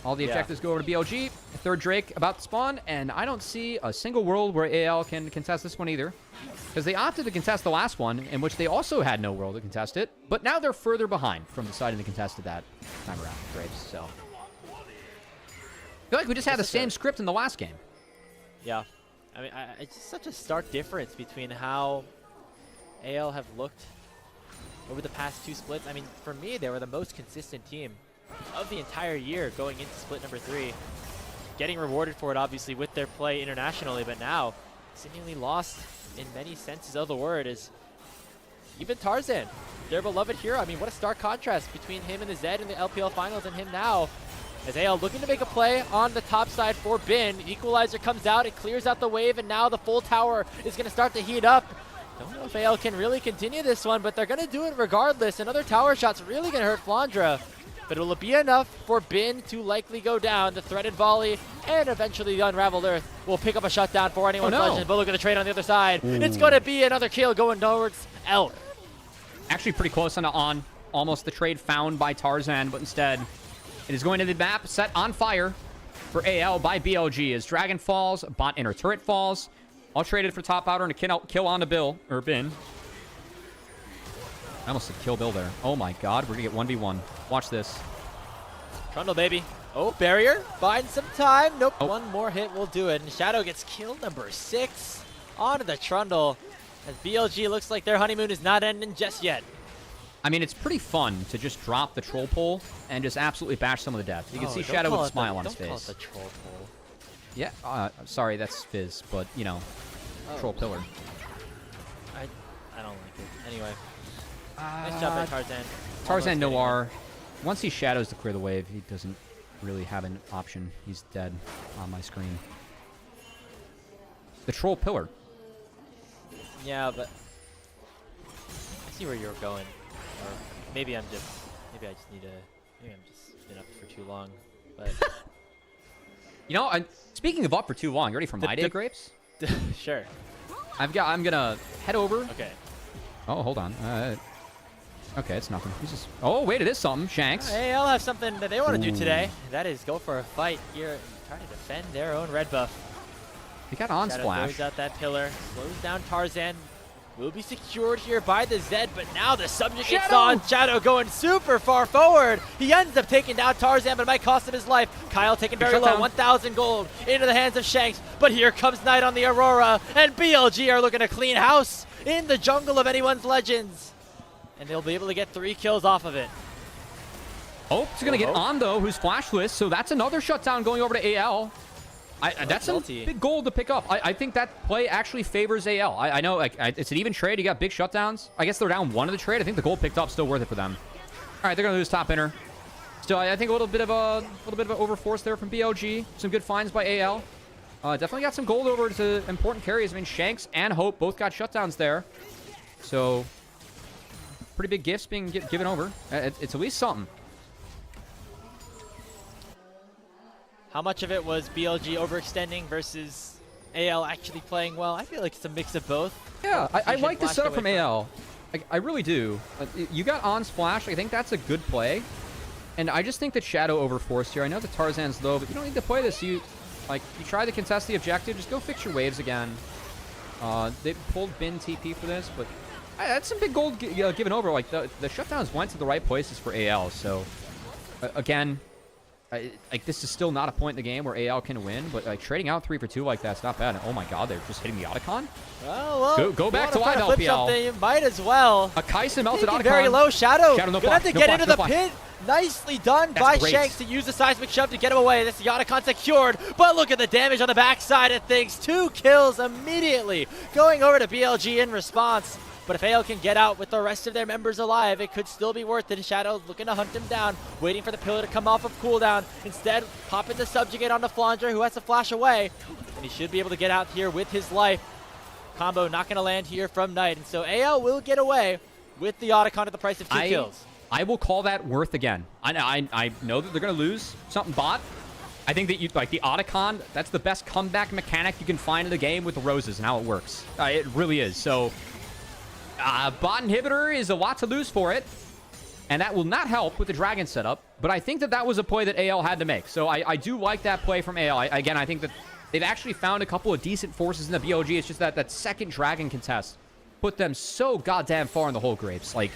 All the objectives go over to BLG. Third Drake about to spawn, and I don't see a single world where AL can contest this one either. Because they opted to contest the last one, in which they also had no world to contest it. But now they're further behind from deciding to contest it that time around, Graves. So I feel like we just had the same script in the last game. Yeah. I mean, it's just such a stark difference between how AL have looked over the past two splits. I mean, for me, they were the most consistent team of the entire year going into split number 3. Getting rewarded for it, obviously, with their play internationally, but now seemingly lost in many senses of the word is even Tarzan, their beloved hero. I mean, what a stark contrast between him and the Zed in the LPL finals and him now. As AL looking to make a play on the top side for Bin. Equalizer comes out, it clears out the wave, and now the full tower is going to start to heat up. Don't know if AL can really continue this one, but they're going to do it regardless. Another tower shot's really going to hurt Flandra. But it will be enough for Bin to likely go down. The threaded volley and eventually the unraveled earth will pick up a shutdown for anyone's legend. But look at the trade on the other side. Ooh. It's going to be another kill going towards Elk. Actually pretty close on almost the trade found by Tarzan, but instead it is going to the map set on fire for AL by BLG as Dragon falls, bot inner turret falls. All traded for top outer and a kill on the Bin. I almost said kill Bill there. Oh my god, we're gonna get 1v1. Watch this. Trundle, baby. Oh, barrier. Buying some time. Nope, one more hit will do it. And Shadow gets kill number 6 onto the Trundle. As BLG looks like their honeymoon is not ending just yet. I mean, it's pretty fun to just drop the troll pole and just absolutely bash some of the death. You can see Shadow with a smile on his face. Don't call it the troll pole. Yeah, sorry, that's Fizz, but, you know, troll pillar. I don't like it. Anyway. Nice job by Tarzan. Tarzan Noir. Once he shadows to clear the wave, he doesn't really have an option. He's dead on my screen. The troll pillar. Yeah, but I see where you're going. Or maybe I just need to. Maybe I'm just been up for too long. But you know, speaking of up for too long, you ready for my day, Grapes? Sure. I'm gonna head over. Okay. Oh, hold on. Okay, it's nothing. He's just... Oh, wait, it is something. Shanks. Hey, I'll have something that they want to do today. That is go for a fight here and try to defend their own red buff. He got on splash. Throws out that pillar. Slows down Tarzan. Will be secured here by the Zed, but now the subject gets on. Shadow going super far forward. He ends up taking down Tarzan, but it might cost him his life. Kyle taking very low. 1,000 gold into the hands of Shanks. But here comes Knight on the Aurora, and BLG are looking to clean house in the jungle of anyone's legends. And they'll be able to get 3 kills off of it. Oh, it's going to get on, though, who's flashless. So that's another shutdown going over to AL. That's some big gold to pick up. I think that play actually favors AL. I know it's an even trade. You got big shutdowns. I guess they're down 1 of the trade. I think the gold picked up still worth it for them. All right, they're going to lose top inner. Still, I think a little bit of an overforce there from BLG. Some good finds by AL. Definitely got some gold over to important carries. I mean, Shanks and Hope both got shutdowns there. So pretty big gifts being given over. It's at least something. How much of it was BLG overextending versus AL actually playing well? I feel like it's a mix of both. Yeah, I like the setup from AL. I really do. You got on splash. I think that's a good play. And I just think that Shadow overforced here. I know that Tarzan's low, but you don't need to play this. You try to contest the objective. Just go fix your waves again. They pulled Bin TP for this, but that's some big gold given over. Like the shutdowns went to the right places for AL. So again, like, this is still not a point in the game where AL can win, but like trading out 3 for 2 like that's not bad. And, oh my God, they're just hitting the Otacon. Well, go back to live LPL. You might as well. A Kaisen melted Otacon. Very low. Shadow no gonna have to get into the pit. Nicely done by great. Shanks to use the seismic shove to get him away. This Otacon secured, but look at the damage on the backside of things. 2 kills immediately going over to BLG in response. But if AL can get out with the rest of their members alive, it could still be worth it. Shadow looking to hunt him down, waiting for the pillar to come off of cooldown. Instead, popping the subjugate on the Flanger, who has to flash away. And he should be able to get out here with his life. Combo not going to land here from Knight. And so AL will get away with the Otacon at the price of 2 kills. I will call that worth again. I know that they're going to lose something bot. I think that like the Otacon, that's the best comeback mechanic you can find in the game with the roses and how it works. It really is. So bot inhibitor is a lot to lose for it, and that will not help with the dragon setup. But I think that that was a play that AL had to make. So I do like that play from AL. Again, I think that they've actually found a couple of decent forces in the BLG. It's just that second dragon contest put them so goddamn far in the hole, Grapes. Like,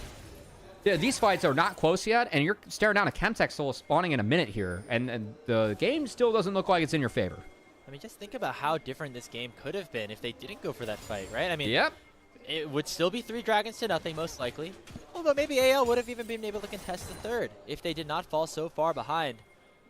yeah, these fights are not close yet, and you're staring down a Chemtech soul spawning in a minute here, and the game still doesn't look like it's in your favor. I mean, just think about how different this game could have been if they didn't go for that fight, right? I mean, yep. It would still be 3 dragons to nothing, most likely. Although maybe AL would have even been able to contest the 3rd if they did not fall so far behind.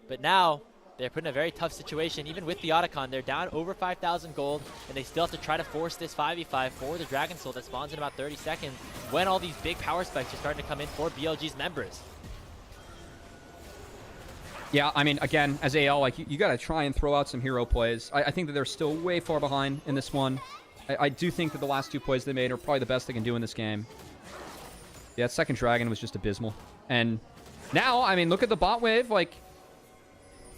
But now, they're put in a very tough situation. Even with the Otacon, they're down over 5,000 gold, and they still have to try to force this 5v5 for the Dragon Soul that spawns in about 30 seconds when all these big power spikes are starting to come in for BLG's members. Yeah, I mean, again, as AL, like, you got to try and throw out some hero plays. I think that they're still way far behind in this one. I do think that the last 2 plays they made are probably the best they can do in this game. Yeah, second dragon was just abysmal. And now, I mean, look at the bot wave. Like,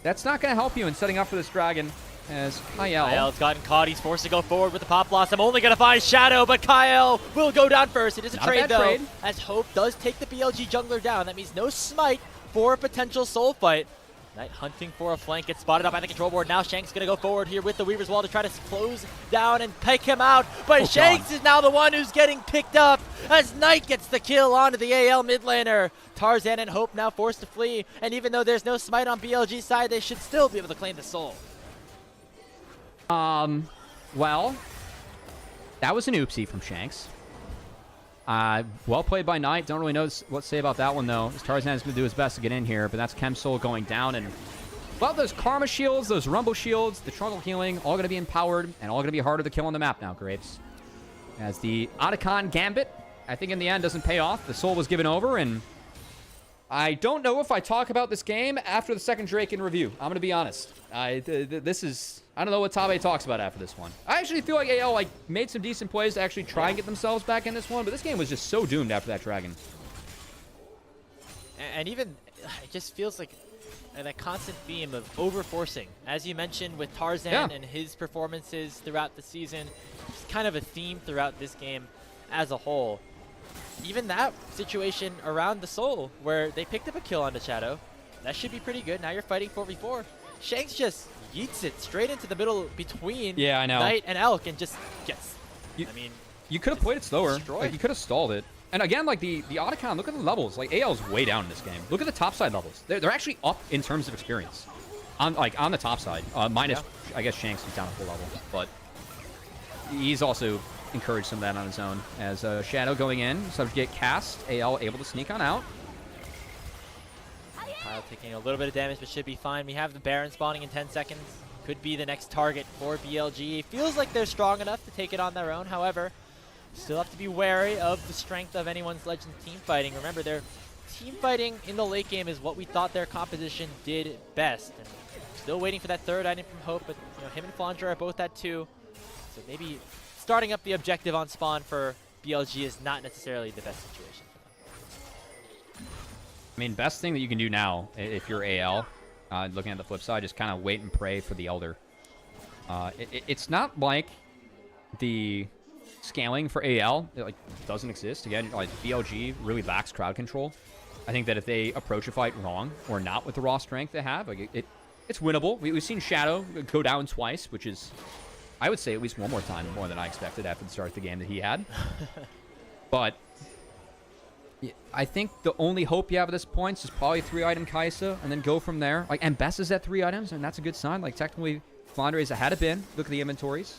that's not going to help you in setting up for this dragon. As Kyle's gotten caught. He's forced to go forward with the Pop Blossom. Only going to find Shadow, but Kyle will go down first. It is a trade, though, as Hope does take the BLG jungler down. That means no smite for a potential soul fight. Knight hunting for a flank, gets spotted up by the control board. Now Shanks going to go forward here with the Weaver's Wall to try to close down and pike him out. But Shanks is now the one who's getting picked up as Knight gets the kill onto the AL mid laner. Tarzan and Hope now forced to flee. And even though there's no smite on BLG's side, they should still be able to claim the soul. Well, that was an oopsie from Shanks. Well played by Knight. Don't really know what to say about that one, though. Tarzan is going to do his best to get in here, but that's Chem Soul going down. And, well, those Karma shields, those Rumble shields, the Trundle healing, all going to be empowered and all going to be harder to kill on the map now, Grapes. As the Otacon Gambit, I think in the end doesn't pay off. The Soul was given over, and I don't know if I talk about this game after the second Drake in review. I'm going to be honest. This is... I don't know what Tabe talks about after this one. I actually feel like AL made some decent plays to actually try and get themselves back in this one, but this game was just so doomed after that dragon. And even, it just feels like that constant theme of overforcing. As you mentioned with Tarzan and his performances throughout the season, it's kind of a theme throughout this game as a whole. Even that situation around the Soul, where they picked up a kill on the Shadow, that should be pretty good. Now you're fighting 4v4. Shanks just yeets it straight into the middle between Knight and Elk and just gets. You could have played it slower. Like, you could have stalled it. And again, like the Otacon, look at the levels. Like AL's way down in this game. Look at the top side levels. They're actually up in terms of experience. On the top side. Minus, I guess Shanks is down a full level. But he's also encouraged some of that on his own. As Shadow going in, subject cast, AL able to sneak on out. Kyle taking a little bit of damage, but should be fine. We have the Baron spawning in 10 seconds. Could be the next target for BLG. Feels like they're strong enough to take it on their own. However, still have to be wary of the strength of anyone's Legend team fighting. Remember, their team fighting in the late game is what we thought their composition did best. And still waiting for that 3rd item from Hope, but him and Flanger are both at 2. So maybe starting up the objective on spawn for BLG is not necessarily the best situation. I mean, best thing that you can do now, if you're AL, looking at the flip side, just kind of wait and pray for the Elder. It's not like the scaling for AL doesn't exist. Again, BLG really lacks crowd control. I think that if they approach a fight wrong or not with the raw strength they have, it's winnable. We've seen Shadow go down twice, which is, I would say, at least one more time more than I expected after the start of the game that he had. But I think the only hope you have at this point is probably 3-item Kaisa and then go from there. Like, and Bess is at 3 items, and that's a good sign. Like, technically, Flandre is ahead of Bin. Look at the inventories.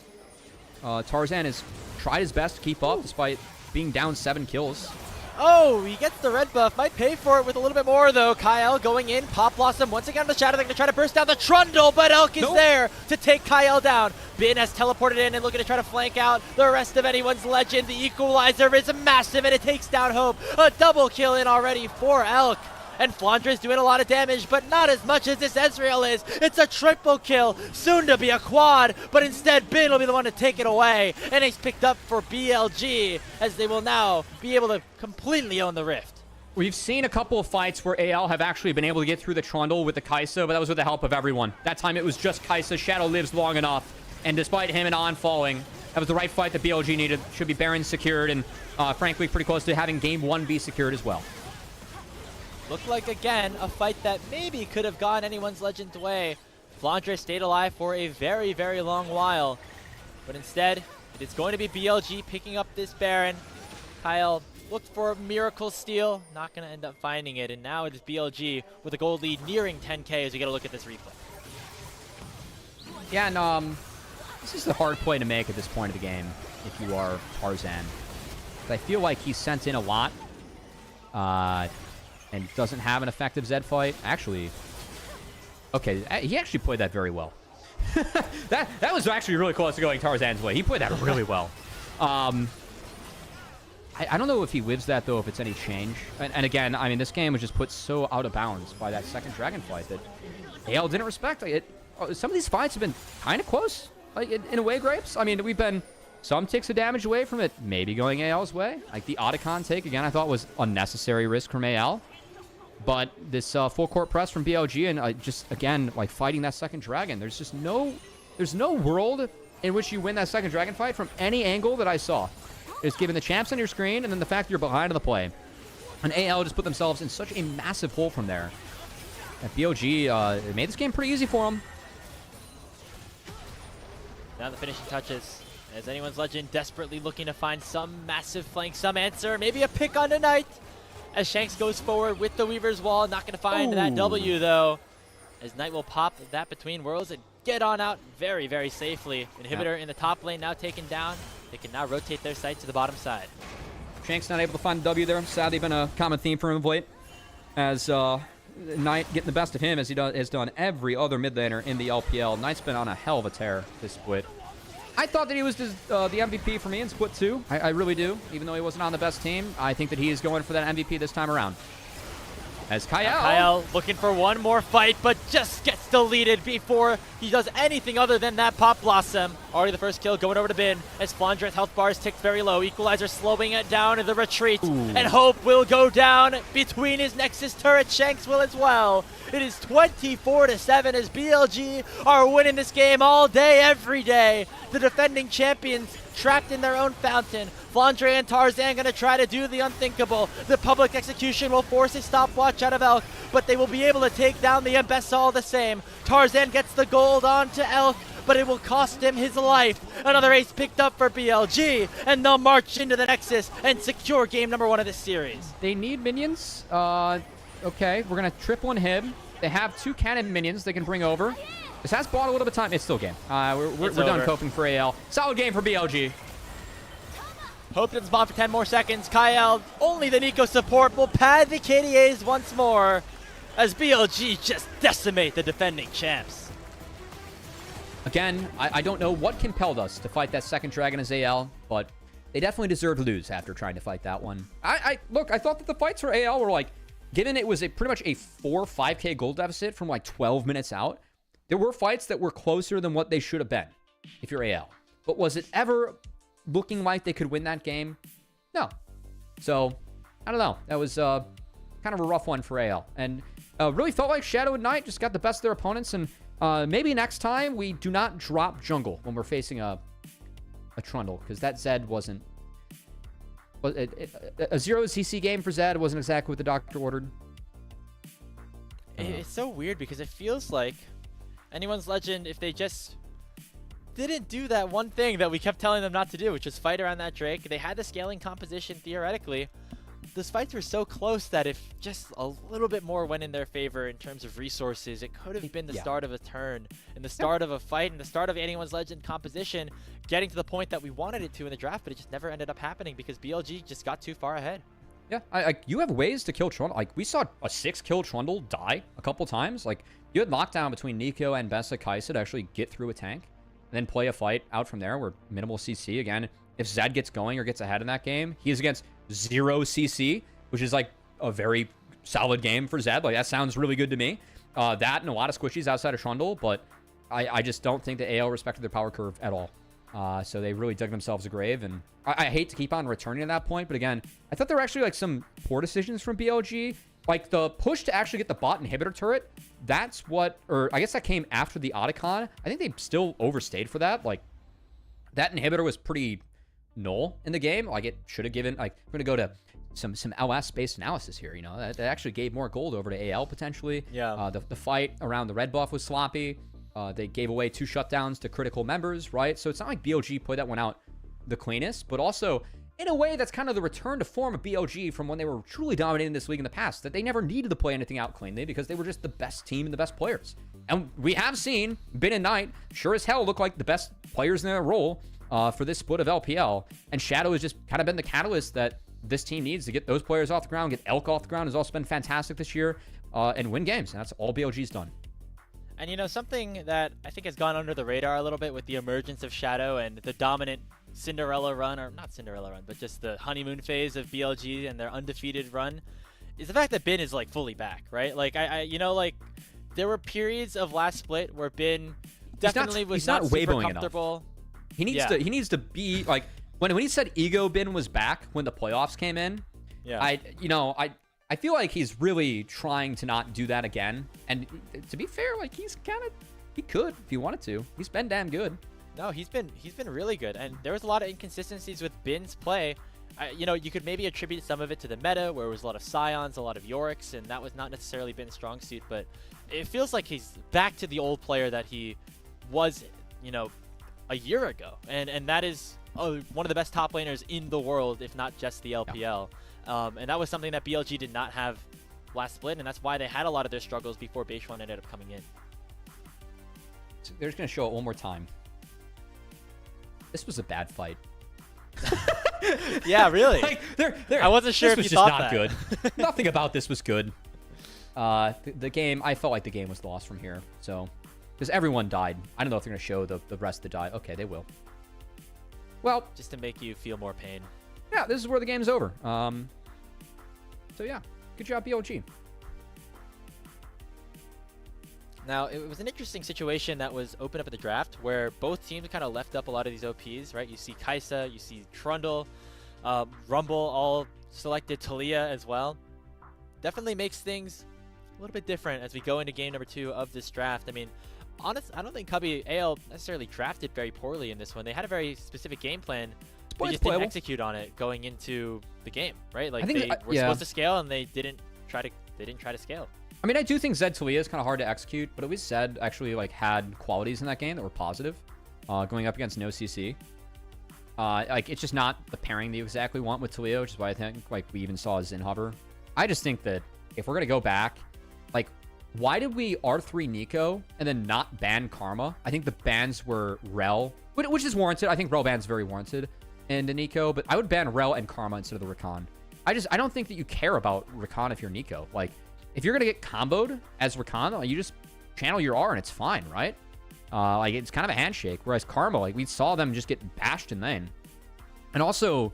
Tarzan has tried his best to keep up despite being down 7 kills. Oh, he gets the red buff. Might pay for it with a little bit more, though. Kyle going in. Pop Blossom once again on the Shadow. They're going to try to burst down the Trundle, but Elk is there to take Kyle down. Bin has teleported in and looking to try to flank out the rest of anyone's legend. The equalizer is massive, and it takes down Hope. A double kill in already for Elk. And Flandre is doing a lot of damage, but not as much as this Ezreal is. It's a triple kill, soon to be a quad, but instead Bin will be the one to take it away. And he's picked up for BLG, as they will now be able to completely own the Rift. We've seen a couple of fights where AL have actually been able to get through the Trundle with the Kaisa, but that was with the help of everyone. That time it was just Kaisa. Shadow lives long enough, and despite him and On falling, that was the right fight that BLG needed. Should be Baron secured, and frankly, pretty close to having Game 1 be secured as well. Looked like, again, a fight that maybe could have gone anyone's legend's way. Flandre stayed alive for a very, very long while. But instead, it is going to be BLG picking up this Baron. Kyle looked for a miracle steal, not going to end up finding it. And now it is BLG with a gold lead nearing 10K as we get a look at this replay. Yeah, and this is the hard play to make at this point of the game if you are Tarzan. But I feel like he's sent in a lot. And doesn't have an effective Zed fight. Actually, okay, he actually played that very well. that was actually really close to going Tarzan's way. He played that really well. I don't know if he lives that, though, if it's any change. And again, I mean, this game was just put so out of bounds by that second dragon fight that AL didn't respect it. Some of these fights have been kind of close, like in a way, Grapes. I mean, we've been some ticks of damage away from it, maybe going AL's way. Like the Otacon take, again, I thought was unnecessary risk from AL. But this full court press from BLG and just, again, like fighting that second dragon. There's no world in which you win that second dragon fight from any angle that I saw. It's given the champs on your screen and then the fact you're behind on the play. And AL just put themselves in such a massive hole from there. And BLG made this game pretty easy for them. Now the finishing touches. As anyone's legend desperately looking to find some massive flank, some answer, maybe a pick on tonight. As Shanks goes forward with the Weaver's Wall, not going to find that W, though. As Knight will pop that between worlds and get on out very, very safely. Inhibitor in the top lane now taken down. They can now rotate their sight to the bottom side. Shanks not able to find the W there. Sadly, been a common theme for him of late. As Knight getting the best of him as he has done every other mid laner in the LPL. Knight's been on a hell of a tear this split. I thought that he was the MVP for me in Split 2. I really do. Even though he wasn't on the best team, I think that he is going for that MVP this time around. As Kyle looking for one more fight, but just gets deleted before he does anything other than that Pop Blossom. Already the first kill going over to Bin as Flandre's health bar is ticked very low. Equalizer slowing it down in the retreat. And Hope will go down between his Nexus turret. Shanks will as well. It is 24-7 as BLG are winning this game all day, every day. The defending champions trapped in their own fountain. Flandre and Tarzan going to try to do the unthinkable. The public execution will force a stopwatch out of Elk, but they will be able to take down the Mbessa all the same. Tarzan gets the gold onto Elk, but it will cost him his life. Another ace picked up for BLG, and they'll march into the Nexus and secure game number 1 of this series. They need minions. Okay, we're going to triple inhib. They have 2 cannon minions they can bring over. This has bought a little bit of time. It's still game. We're done coping for AL. Solid game for BLG. Hope to spawn for 10 more seconds. Kyle, only the Nico support will pad the KDAs once more as BLG just decimate the defending champs. Again, I don't know what compelled us to fight that second dragon as AL, but they definitely deserved to lose after trying to fight that one. Look, I thought that the fights for AL were like, given it was pretty much a 4-5K gold deficit from like 12 minutes out, there were fights that were closer than what they should have been if you're AL. But was it ever looking like they could win that game? No. So, I don't know. That was kind of a rough one for AL. And really felt like Shadow and Knight just got the best of their opponents. And maybe next time we do not drop jungle when we're facing a Trundle. Because that Zed wasn't... A 0 CC game for Zed wasn't exactly what the doctor ordered. It's so weird because it feels like anyone's legend, if they just didn't do that one thing that we kept telling them not to do, which is fight around that Drake. They had the scaling composition theoretically, those fights were so close that if just a little bit more went in their favor in terms of resources, it could have been the start of a turn and the start of a fight and the start of anyone's legend composition getting to the point that we wanted it to in the draft, but it just never ended up happening because BLG just got too far ahead. Yeah, you have ways to kill Trundle. Like, we saw a 6-kill Trundle die a couple times. Like, you had lockdown between Nico and Bessa Kaisa to actually get through a tank and then play a fight out from there where minimal CC. Again, if Zed gets going or gets ahead in that game, he is against 0 CC, which is like a very solid game for Zed. Like, that sounds really good to me. That and a lot of squishies outside of Trundle, but I just don't think the AL respected their power curve at all. So they really dug themselves a grave, and I hate to keep on returning to that point, but again, I thought there were actually like some poor decisions from BLG. Like the push to actually get the bot inhibitor turret, that's what, or I guess that came after the Otacon. I think they still overstayed for that. Like, that inhibitor was pretty null in the game. Like, it should have given, like, we're going to go to some LS-based analysis here, you know, that actually gave more gold over to AL potentially. Yeah. The fight around the red buff was sloppy. They gave away 2 shutdowns to critical members, right? So it's not like BLG played that one out the cleanest, but also in a way that's kind of the return to form of BLG from when they were truly dominating this league in the past, that they never needed to play anything out cleanly because they were just the best team and the best players. And we have seen Bin and Knight sure as hell look like the best players in their role for this split of LPL, and Shadow has just kind of been the catalyst that this team needs to get those players off the ground. Get Elk off the ground has also been fantastic this year, and win games, and that's all BLG's done. And, you know, something that I think has gone under the radar a little bit with the emergence of Shadow and the dominant Cinderella run, or not Cinderella run, but just the honeymoon phase of BLG and their undefeated run, is the fact that Bin is, like, fully back, right? Like, you know, like, there were periods of last split where Bin definitely was not super comfortable. He needs to be, like, when he said Ego Bin was back when the playoffs came in, yeah. I feel like he's really trying to not do that again. And to be fair, like, he could if he wanted to. He's been damn good. No, he's been really good. And there was a lot of inconsistencies with Bin's play. You know, you could maybe attribute some of it to the meta, where it was a lot of Scions, a lot of Yoriks, and that was not necessarily Bin's strong suit. But it feels like he's back to the old player that he was, you know, a year ago. And that is one of the best top laners in the world, if not just the LPL. Yeah. And that was something that BLG did not have last split, and that's why they had a lot of their struggles before Beishuan ended up coming in. So they're just going to show it one more time. This was a bad fight. Yeah, really. Like, I wasn't sure if you thought that. This was just not good. Nothing about this was good. The game, I felt like the game was lost from here. So, because everyone died. I don't know if they're going to show the rest that died. Okay, they will. Well, just to make you feel more pain. Yeah, this is where the game's over. So yeah, good job, BLG. Now, it was an interesting situation that was opened up at the draft where both teams kind of left up a lot of these OPs, right? You see Kaisa, you see Trundle, Rumble all selected Talia as well. Definitely makes things a little bit different as we go into game number 2 of this draft. I mean, honestly, I don't think Cubby AL necessarily drafted very poorly in this one. They had a very specific game plan. They just didn't execute on it going into the game, right? Like, they were supposed to scale, and they didn't try to scale. I mean, I do think Zed Talia is kind of hard to execute, but at least Zed actually, like, had qualities in that game that were positive, going up against no CC. Like, it's just not the pairing that you exactly want with Talia, which is why I think, like, we even saw Zin Hover. I just think that if we're gonna go back, like, why did we R3 Nico and then not ban Karma? I think the bans were Rel, which is warranted. I think Rel ban's very warranted into Nico, but I would ban Rel and Karma instead of the Rakan. I don't think that you care about Rakan if you're Nico. Like, if you're gonna get comboed as Rakan, you just channel your R and it's fine, right? Like, it's kind of a handshake. Whereas Karma, like, we saw them just get bashed in lane. And also,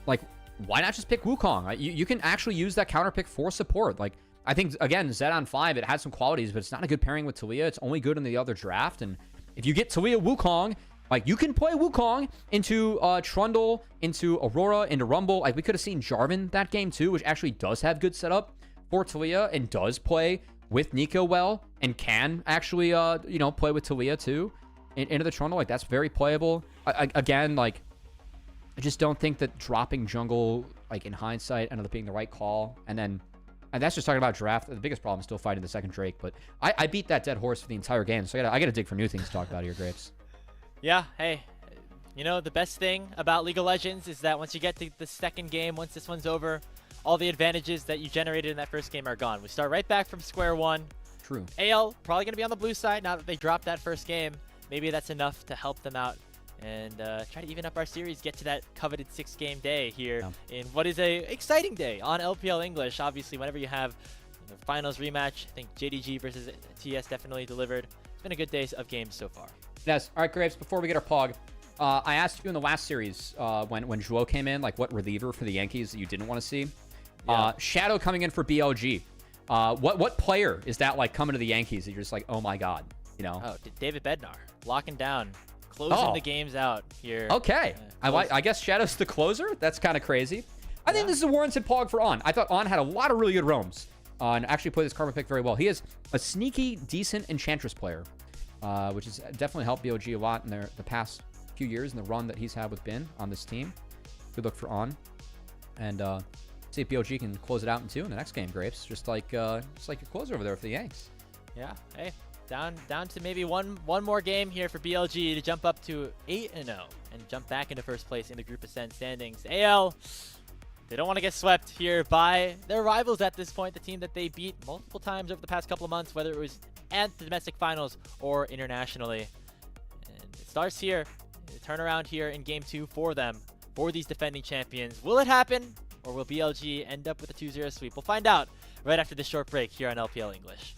like, why not just pick Wukong? You can actually use that counter pick for support. Like, I think, again, Zed on 5, it had some qualities, but it's not a good pairing with Talia. It's only good in the other draft. And if you get Talia Wukong, like, you can play Wukong into Trundle, into Aurora, into Rumble. Like, we could have seen Jarvan that game too, which actually does have good setup for Talia and does play with Nico well and can actually, you know, play with Talia too into the Trundle. Like, that's very playable. Again, like, I just don't think that dropping jungle, like, in hindsight, ended up being the right call. And that's just talking about draft. The biggest problem is still fighting the second Drake. But I beat that dead horse for the entire game, so I gotta dig for new things to talk about here, Grapes. Yeah, hey, you know, the best thing about League of Legends is that once you get to the second game, once this one's over, all the advantages that you generated in that first game are gone. We start right back from square one. True. AL probably going to be on the blue side now that they dropped that first game. Maybe that's enough to help them out and try to even up our series, get to that coveted 6-game day here in what is a exciting day on LPL English. Obviously, whenever you have the finals rematch, I think JDG versus TES definitely delivered. It's been a good day of games so far. Yes. All right, Graves, before we get our pog, I asked you in the last series when João came in, like what reliever for the Yankees that you didn't want to see. Yeah. Shadow coming in for BLG. What player is that like coming to the Yankees that you're just like, oh my God, you know? Oh, David Bednar locking down, closing the games out here. Okay. I guess Shadow's the closer. That's kind of crazy. I think this is a warranted pog for On. I thought On had a lot of really good roams and actually played his karma pick very well. He is a sneaky, decent Enchantress player, which has definitely helped BLG a lot in the past few years in the run that he's had with Bin on this team. Good look for On. And see if BLG can close it out in 2 in the next game, Grapes. Just like your closer over there for the Yanks. Yeah. Hey, down to maybe one more game here for BLG to jump up to 8-0 and jump back into first place in the Group Ascent standings. AL, they don't want to get swept here by their rivals at this point, the team that they beat multiple times over the past couple of months, whether it was at the domestic finals or internationally. And it starts here. Turn around here in game 2 for them, for these defending champions. Will it happen, or will BLG end up with a 2-0 sweep? We'll find out right after this short break here on LPL English.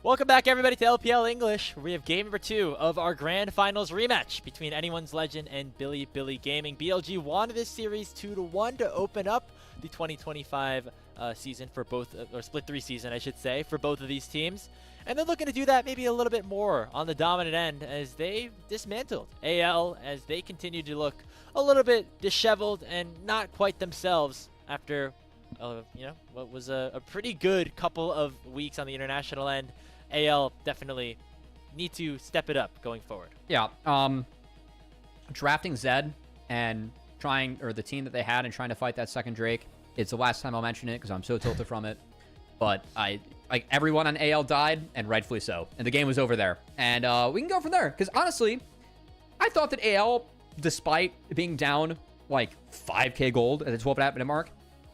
Welcome back, everybody, to LPL English, where we have game number 2 of our Grand Finals rematch between Anyone's Legend and Billy Gaming. BLG won this series 2-1 to open up the 2025 season for both, or Split 3 season, I should say, for both of these teams. And they're looking to do that maybe a little bit more on the dominant end as they dismantled AL, as they continue to look a little bit disheveled and not quite themselves after, what was a pretty good couple of weeks on the international end. AL definitely need to step it up going forward. Yeah, drafting Zed and the team that they had and trying to fight that second Drake, it's the last time I'll mention it because I'm so tilted from it. But everyone on AL died, and rightfully so. And the game was over there. And we can go from there. Because honestly, I thought that AL, despite being down like 5k gold at the 12.5 minute mark,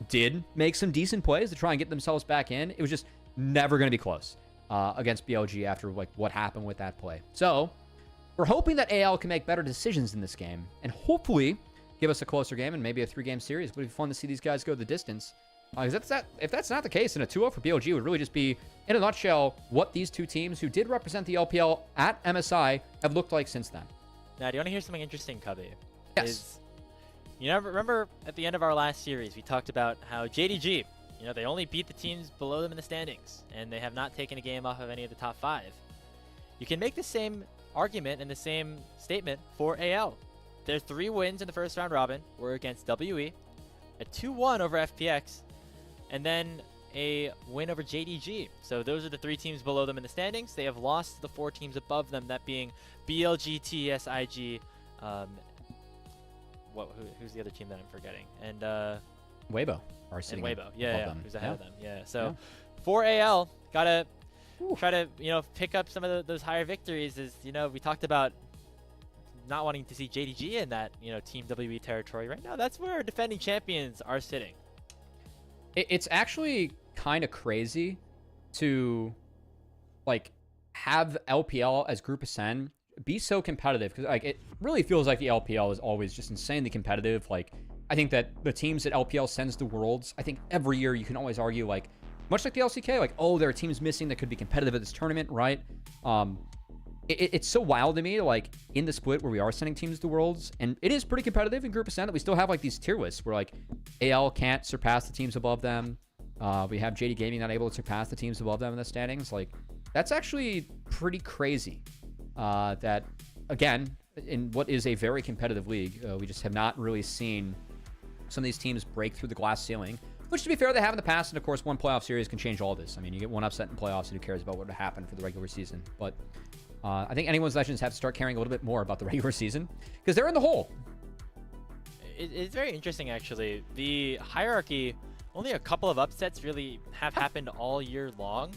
did make some decent plays to try and get themselves back in. It was just never going to be close against BLG after what happened with that play. So we're hoping that AL can make better decisions in this game and hopefully give us a closer game and maybe a 3-game series. It would be fun to see these guys go the distance. If that's not the case, then a 2-0 for BLG would really just be, in a nutshell, what these two teams who did represent the LPL at MSI have looked like since then. Now, do you want to hear something interesting, Cubby? Yes. Remember at the end of our last series, we talked about how JDG, they only beat the teams below them in the standings, and they have not taken a game off of any of the top 5. You can make the same argument and the same statement for AL. Their 3 wins in the first round robin were against WE, a 2-1 over FPX, and then a win over JDG. So those are the 3 teams below them in the standings. They have lost to the 4 teams above them, that being BLG, TES, IG. Who's the other team that I'm forgetting? And Weibo. And Weibo, yeah, who's ahead of them. Yeah, so for AL, gotta try to pick up some of those higher victories. As we talked about not wanting to see JDG in that Team WE territory. Right now, that's where defending champions are sitting. It's actually kind of crazy to have LPL as Group Ascend be so competitive, because it really feels like the LPL is always just insanely competitive. I think that the teams that LPL sends to Worlds, I think every year you can always argue much like the LCK, oh, there are teams missing that could be competitive at this tournament, right? It's so wild to me, in the split where we are sending teams to Worlds, and it is pretty competitive in Group Ascent, that we still have these tier lists where AL can't surpass the teams above them. We have JD Gaming not able to surpass the teams above them in the standings. That's actually pretty crazy. That again, in what is a very competitive league, we just have not really seen some of these teams break through the glass ceiling, which, to be fair, they have in the past. And of course, one playoff series can change all this. I mean, you get one upset in playoffs, and who cares about what would happen for the regular season? But I think Anyone's Legends have to start caring a little bit more about the regular season, because they're in the hole. It's very interesting, actually. The hierarchy, only a couple of upsets really have happened all year long.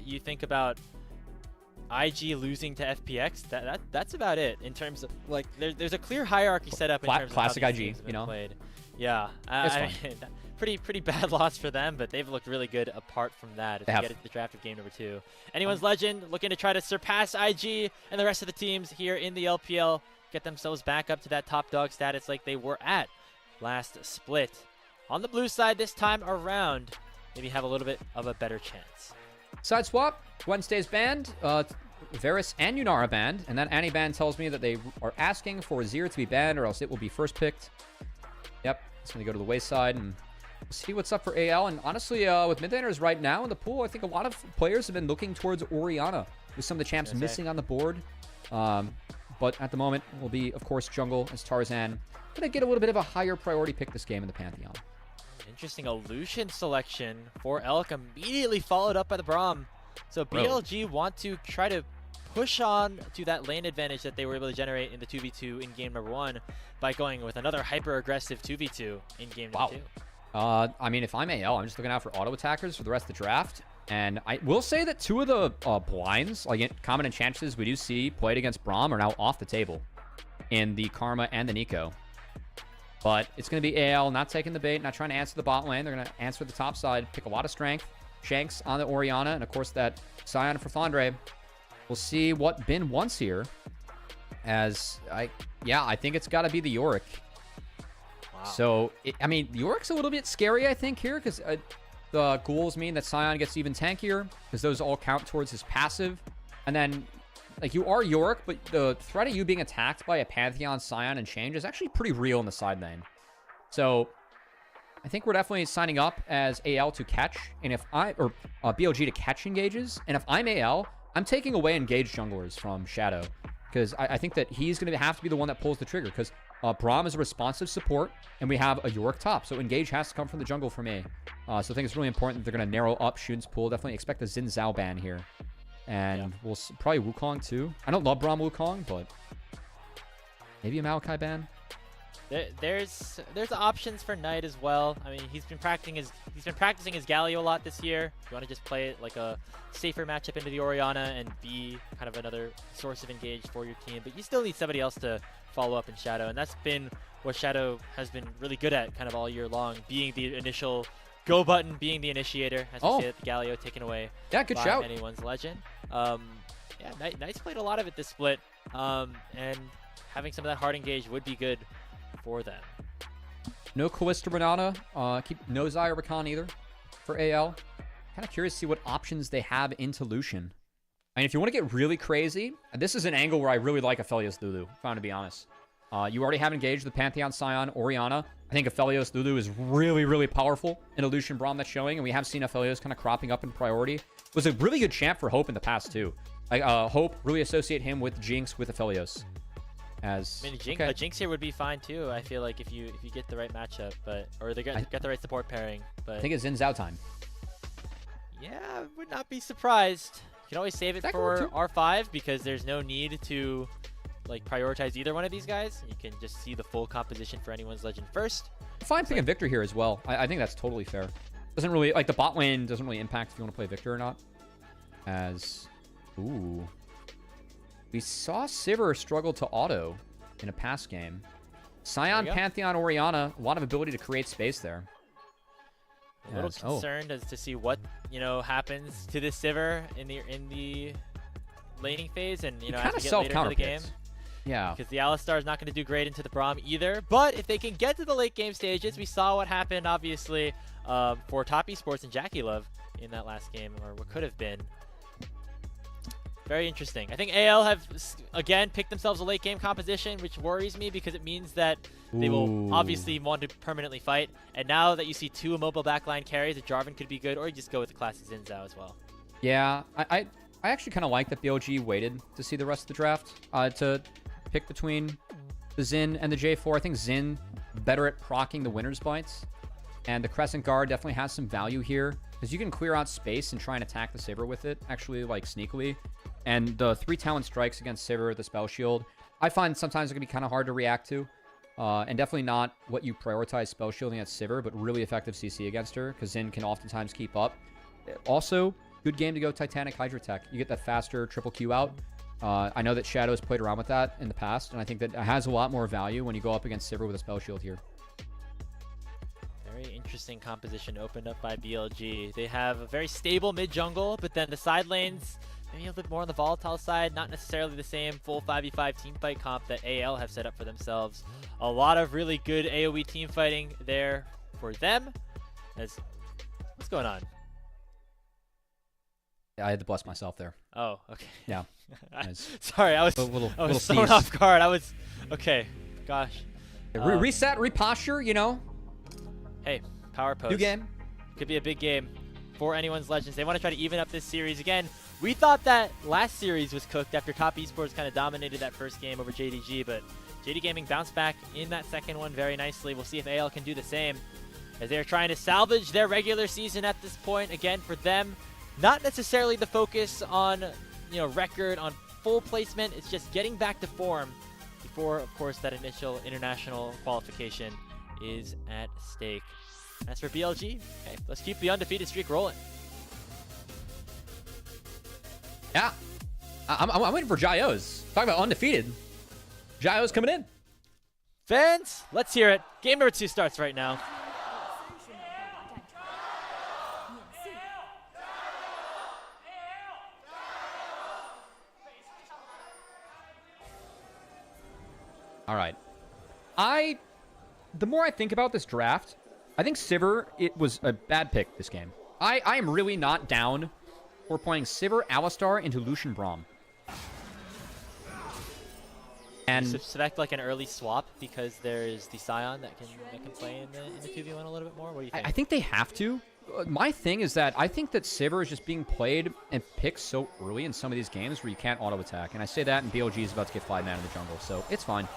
You think about IG losing to FPX, that's about it in terms of there's a clear hierarchy set up in terms of classic how these IG, teams have been played. Yeah, I mean, pretty bad loss for them, but they've looked really good apart from that. If they get into the draft of game number 2, Anyone's Legend looking to try to surpass IG and the rest of the teams here in the LPL, get themselves back up to that top dog status like they were at last split. On the blue side this time around, maybe have a little bit of a better chance. Side swap, Wednesday's banned, Varus and Yunara banned, and then Annie-ban tells me that they are asking for Zir to be banned or else it will be first picked. Yep, it's going to go to the wayside, and we'll see what's up for AL. And honestly, with mid-laners right now in the pool, I think a lot of players have been looking towards Orianna, with some of the champs missing on the board. But at the moment, will be, of course, jungle as Tarzan. Going to get a little bit of a higher priority pick this game in the Pantheon. Interesting Illusion selection for Elk, immediately followed up by the Braum. So BLG want to try to push on to that lane advantage that they were able to generate in the 2v2 in game number 1 by going with another hyper-aggressive 2v2 in game number 2. I mean, if I'm AL, I'm just looking out for auto attackers for the rest of the draft. And I will say that 2 of the blinds, common enchantress we do see played against Braum, are now off the table in the Karma and the Nico. But it's going to be AL not taking the bait, not trying to answer the bot lane. They're going to answer the top side, pick a lot of strength. Shanks on the Orianna, and of course that Scion for Fondre. We'll see what Bin wants here. I think it's got to be the Yorick. Wow. So, Yorik's a little bit scary, I think, here, because the ghouls mean that Sion gets even tankier, because those all count towards his passive. And then, like, you are Yorick, but the threat of you being attacked by a Pantheon, Sion, and Change is actually pretty real in the side lane. So I think we're definitely signing up as AL to catch, and if BLG to catch engages. And if I'm AL, I'm taking away engaged junglers from Shadow, because I think that he's going to have to be the one that pulls the trigger, because Braum is a responsive support, and we have a Yorick top. So engage has to come from the jungle for me. So I think it's really important that they're going to narrow up Shun's pool. Definitely expect a Xin Zhao ban here. And we'll probably Wukong too. I don't love Braum Wukong, but maybe a Maokai ban. There's options for Knight as well. I mean, he's been practicing his Galio a lot this year. If you want to just play it like a safer matchup into the Orianna and be kind of another source of engage for your team, but you still need somebody else to follow up in Shadow, and that's been what Shadow has been really good at kind of all year long, being the initial go button, being the initiator, as we say that the Galio taken away good by shout. anyone's legend. Knight's played a lot of it this split, and having some of that hard engage would be good for them. No Callista Renata. Keep no Zyra Rakan either for AL. Kind of curious to see what options they have into Lucian. I mean, if you want to get really crazy, and this is an angle where I really like Aphelios Lulu, if I'm going to be honest. You already have engaged the Pantheon, Sion, Orianna. I think Aphelios Lulu is really, really powerful in a Lucian Braum that's showing, and we have seen Aphelios kind of cropping up in priority. It was a really good champ for Hope in the past, too. Hope really associate him with Jinx with Aphelios. I mean, a Jinx here would be fine too. I feel like if you get the right matchup, or they get the right support pairing. But I think it's Xin Zhao time. Yeah, I would not be surprised. You can always save it for R5 because there's no need to like prioritize either one of these guys. You can just see the full composition for anyone's legend first. Fine picking Victor here as well. I think that's totally fair. Doesn't really like the bot lane doesn't really impact if you want to play Victor or not. We saw Sivir struggle to auto in a past game. Sion, Pantheon, Orianna, a lot of ability to create space there. A little concerned as to see what happens to this Sivir in the laning phase, and as we get later into the game. Yeah. Because the Alistar is not going to do great into the Braum either. But if they can get to the late game stages, we saw what happened obviously for Top Esports and Jackie Love in that last game, or what could have been. Very interesting. I think AL have, again, picked themselves a late game composition, which worries me because it means that they will obviously want to permanently fight. And now that you see two immobile backline carries, a Jarvan could be good, or you just go with the classic Xin Zhao as well. Yeah, I actually kind of like that BLG waited to see the rest of the draft to pick between the Xin and the J4. I think Xin better at proccing the winner's bites. And the Crescent Guard definitely has some value here, because you can clear out space and try and attack the Sivir with it, actually, like, sneakily. And the 3 talent strikes against Sivir, the spell shield, I find sometimes it can be kind of hard to react to. And definitely not what you prioritize spell shielding at Sivir, but really effective CC against her, because Xin can oftentimes keep up. Also, good game to go Titanic Hydra Tech. You get that faster triple Q out. I know that Shadow's played around with that in the past, and I think that it has a lot more value when you go up against Sivir with a spell shield here. Very interesting composition opened up by BLG. They have a very stable mid jungle, but then the side lanes maybe a little bit more on the volatile side, not necessarily the same full 5v5 team fight comp that AL have set up for themselves. A lot of really good AoE team fighting there for them. What's going on? Yeah, I had to bless myself there. Oh, okay. Yeah. Sorry, I was thrown off guard. Okay. Gosh. Reset, reposture, Hey, power post. New game. Could be a big game for anyone's legends. They want to try to even up this series again. We thought that last series was cooked after Top Esports kind of dominated that first game over JDG, but JD Gaming bounced back in that second one very nicely. We'll see if AL can do the same, as they're trying to salvage their regular season at this point. Again, for them, not necessarily the focus on record, on full placement. It's just getting back to form before, of course, that initial international qualification is at stake. As for BLG, okay, let's keep the undefeated streak rolling. Yeah, I'm waiting for Jayo's. Talking about undefeated. Jayo's coming in. Fans, let's hear it. Game number 2 starts right now. All right. The more I think about this draft, I think Sivir, it was a bad pick this game. I am really not down for playing Sivir, Alistar into Lucian Braum. And suspect like an early swap because there's the Scion that can play in the 2v1 a little bit more. What do you think? I think they have to. My thing is that I think that Sivir is just being played and picked so early in some of these games where you can't auto-attack. And I say that, and BLG is about to get 5-man in the jungle, so it's fine.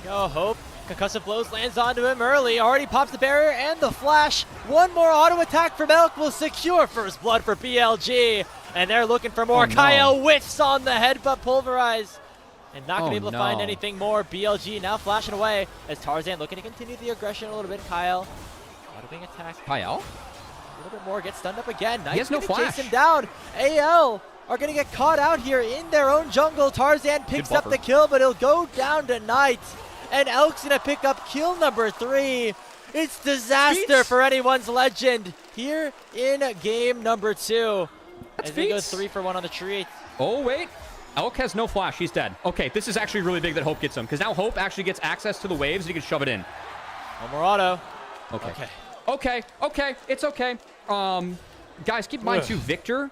Yo, Hope. Concussive blows lands onto him early. Already pops the barrier and the flash. One more auto-attack from Elk will secure first blood for BLG. And they're looking for more. Oh, no. Kyle whiffs on the headbutt pulverize. And not going to be able to find no. anything more. BLG now flashing away as Tarzan looking to continue the aggression a little bit. Kyle, auto being attacked. Kyle? A little bit more, gets stunned up again. Knight's He has no gonna flash. chase him down. AL are going to get caught out here in their own jungle. Tarzan picks up the kill, but he'll go down to Knight. And Elk's going to pick up kill number 3. It's disaster for anyone's legend here in game number 2. That's as he goes 3 for 1 on the tree. Oh, wait. Elk has no flash. He's dead. Okay, this is actually really big that Hope gets him, because now Hope actually gets access to the waves and he can shove it in. One more auto. Okay. Okay. It's okay. Guys, keep in mind, too, Victor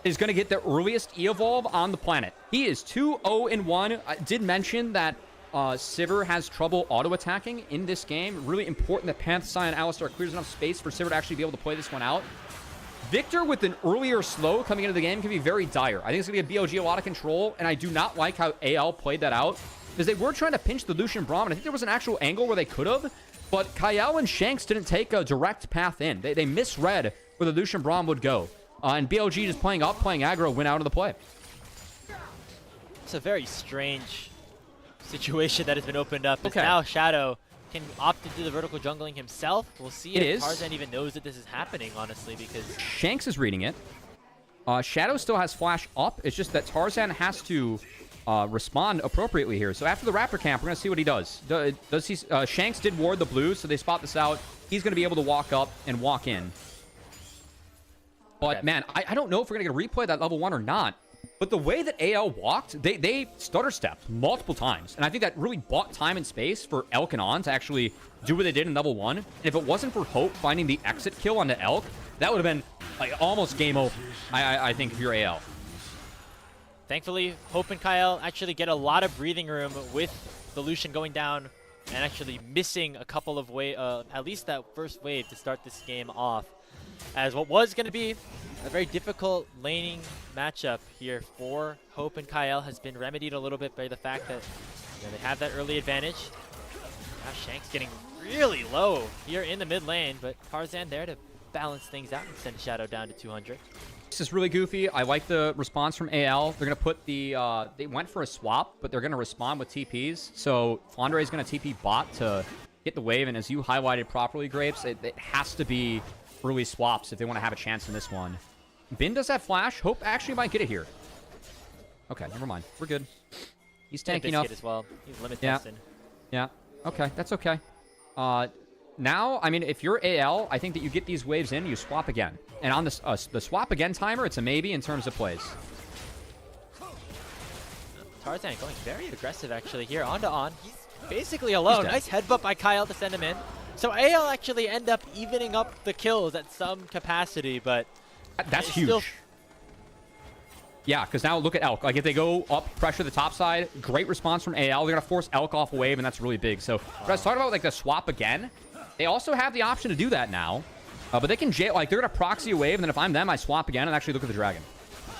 is going to get the earliest E-Evolve on the planet. He is 2-0-1. I did mention that Sivir has trouble auto-attacking in this game. Really important that Pantheon and Alistar clears enough space for Sivir to actually be able to play this one out. Victor with an earlier slow coming into the game can be very dire. I think it's going to give BLG a lot of control, and I do not like how AL played that out, because they were trying to pinch the Lucian Braum, and I think there was an actual angle where they could have, but Kyle and Shanks didn't take a direct path in. They misread where the Lucian Braum would go, and BLG just playing up, playing aggro, went out of the play. It's a very strange situation that has been opened up. Okay. Now Shadow can opt to do the vertical jungling himself. We'll see if Tarzan even knows that this is happening, honestly, because Shanks is reading it. Shadow still has flash up. It's just that Tarzan has to respond appropriately here. So after the Raptor camp, we're going to see what he does. Does he? Shanks did ward the blues, so they spot this out. He's going to be able to walk up and walk in. But, man, I don't know if we're going to get a replay of that level 1 or not. But the way that AL walked, they stutter stepped multiple times. And I think that really bought time and space for Elk and On to actually do what they did in level 1. And if it wasn't for Hope finding the exit kill onto Elk, that would have been like almost game over, I think, if you're AL. Thankfully, Hope and Kyle actually get a lot of breathing room with the Lucian going down and actually missing a couple of at least that first wave to start this game off. As what was going to be a very difficult laning matchup here for Hope and Kyle has been remedied a little bit by the fact that they have that early advantage. Now Shank's getting really low here in the mid lane, but Tarzan there to balance things out and send Shadow down to 200. This is really goofy. I like the response from AL. They're going to put the... they went for a swap, but they're going to respond with TPs. So Flandre is going to TP bot to get the wave, and as you highlighted properly, Grapes, it has to be early swaps if they want to have a chance in this one. Bin does have flash. Hope actually might get it here. Okay, never mind. We're good. He's tanking up as well. He's limit tested. Yeah. Okay, that's okay. Now, I mean, if you're AL, I think that you get these waves in, you swap again. And on the swap again timer, it's a maybe in terms of plays. Tarzan going very aggressive actually here. On to On. He's basically alone. Nice headbutt by Kyle to send him in. So AL actually end up evening up the kills at some capacity, but that's huge. Yeah, because now look at Elk. Like, if they go up, pressure the top side, great response from AL. They're going to force Elk off a wave, and that's really big. So, I was talking about, like, the swap again. They also have the option to do that now. But they can, like, they're going to proxy a wave, and then if I'm them, I swap again and actually look at the dragon.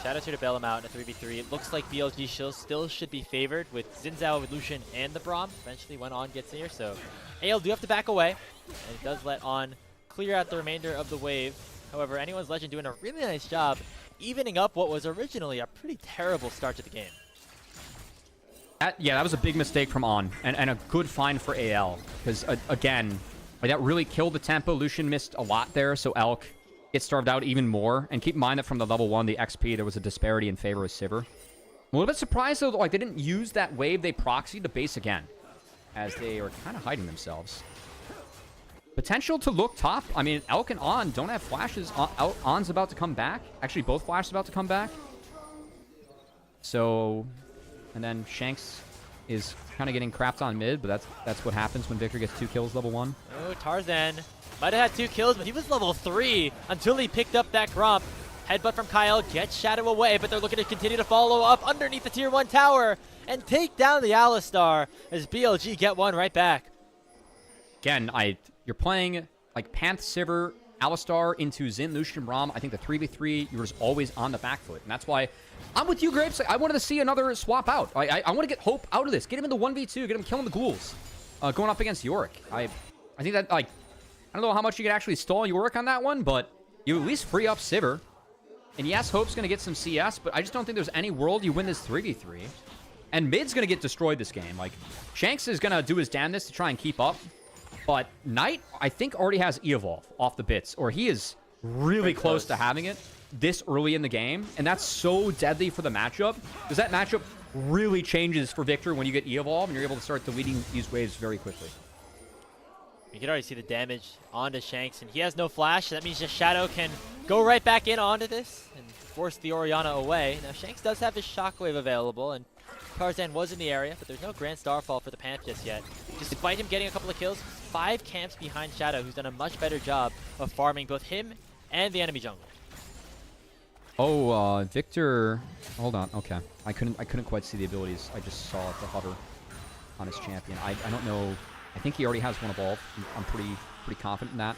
Shadow's here to bail him out in a 3v3. It looks like BLG still should be favored with Xin Zhao, with Lucian, and the Braum. Eventually, when On gets here, so AL do have to back away. And it does let On clear out the remainder of the wave. However, Anyone's Legend doing a really nice job evening up what was originally a pretty terrible start to the game. Yeah, that was a big mistake from On, and a good find for AL. Because, again, like, that really killed the tempo. Lucian missed a lot there, so Elk gets starved out even more. And keep in mind that from the level 1, the XP, there was a disparity in favor of Sivir. I'm a little bit surprised, though, that, like, they didn't use that wave they proxied to base again, as they were kind of hiding themselves. Potential to look top. I mean, Elk and On don't have flashes. On's about to come back. Actually, both flashes about to come back. So, and then Shanks is kind of getting crapped on mid, but that's what happens when Victor gets 2 kills level 1. Oh, Tarzan might have had 2 kills, but he was level 3 until he picked up that Gromp. Headbutt from Kyle gets Shadow away, but they're looking to continue to follow up underneath the tier 1 tower and take down the Alistar as BLG get one right back. Again, you're playing like Panth, Sivir, Alistar into Xin, Lucian, Braum. I think the 3v3, you're just always on the back foot. And that's why I'm with you, Grapes. I wanted to see another swap out. I want to get Hope out of this. Get him in the 1v2. Get him killing the ghouls. Going up against Yorick. I think that, like, I don't know how much you can actually stall Yorick on that one, but you at least free up Sivir. And yes, Hope's going to get some CS, but I just don't think there's any world you win this 3v3. And mid's going to get destroyed this game. Like, Shanks is going to do his damnedest to try and keep up. But Knight, I think, already has E-Evolve off the bits. Or he is really close to having it this early in the game. And that's so deadly for the matchup. Because that matchup really changes for Victor when you get E-Evolve. And you're able to start deleting these waves very quickly. You can already see the damage onto Shanks. And he has no flash. That means just Shadow can go right back in onto this and force the Orianna away. Now, Shanks does have his Shockwave available. And Tarzan was in the area, but there's no Grand Starfall for the Panth just yet. Despite him getting a couple of kills, 5 camps behind Shadow, who's done a much better job of farming both him and the enemy jungle. Oh, Victor. Hold on. Okay, I couldn't quite see the abilities. I just saw the hover on his champion. I don't know. I think he already has one evolved. I'm pretty confident in that.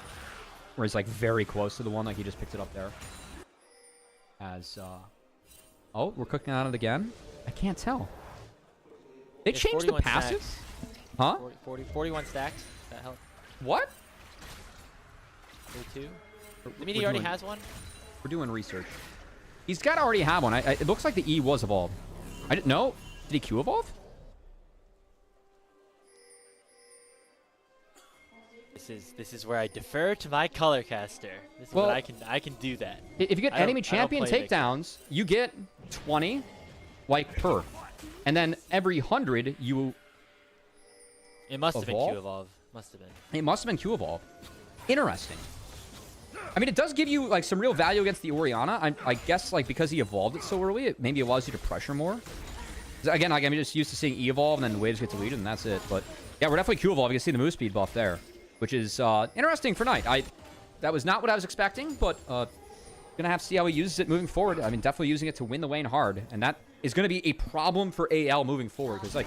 Or he's like very close to the one. Like he just picked it up there. As oh, we're cooking on it again. I can't tell. They changed the passive? Stacks. Huh? 41 stacks. That helped. What? 42. I mean, he already has one. We're doing research. He's got to already have one. It looks like the E was evolved. I didn't know. Did he Q evolve? This is where I defer to my color caster. This is what I can do that. If you get enemy champion takedowns, you get 20 like per. And then every 100 you It must have been Q evolve. Must have been. It must have been Q evolve. Interesting. I mean, it does give you like some real value against the Orianna. I guess like because he evolved it so early, it maybe allows you to pressure more. Again, like I'm just used to seeing E evolve and then waves get deleted and that's it. But yeah, we're definitely Q evolve. You can see the move speed buff there, which is interesting for Knight. That was not what I was expecting, but gonna have to see how he uses it moving forward. I mean, definitely using it to win the lane hard, and that is going to be a problem for AL moving forward. Because like,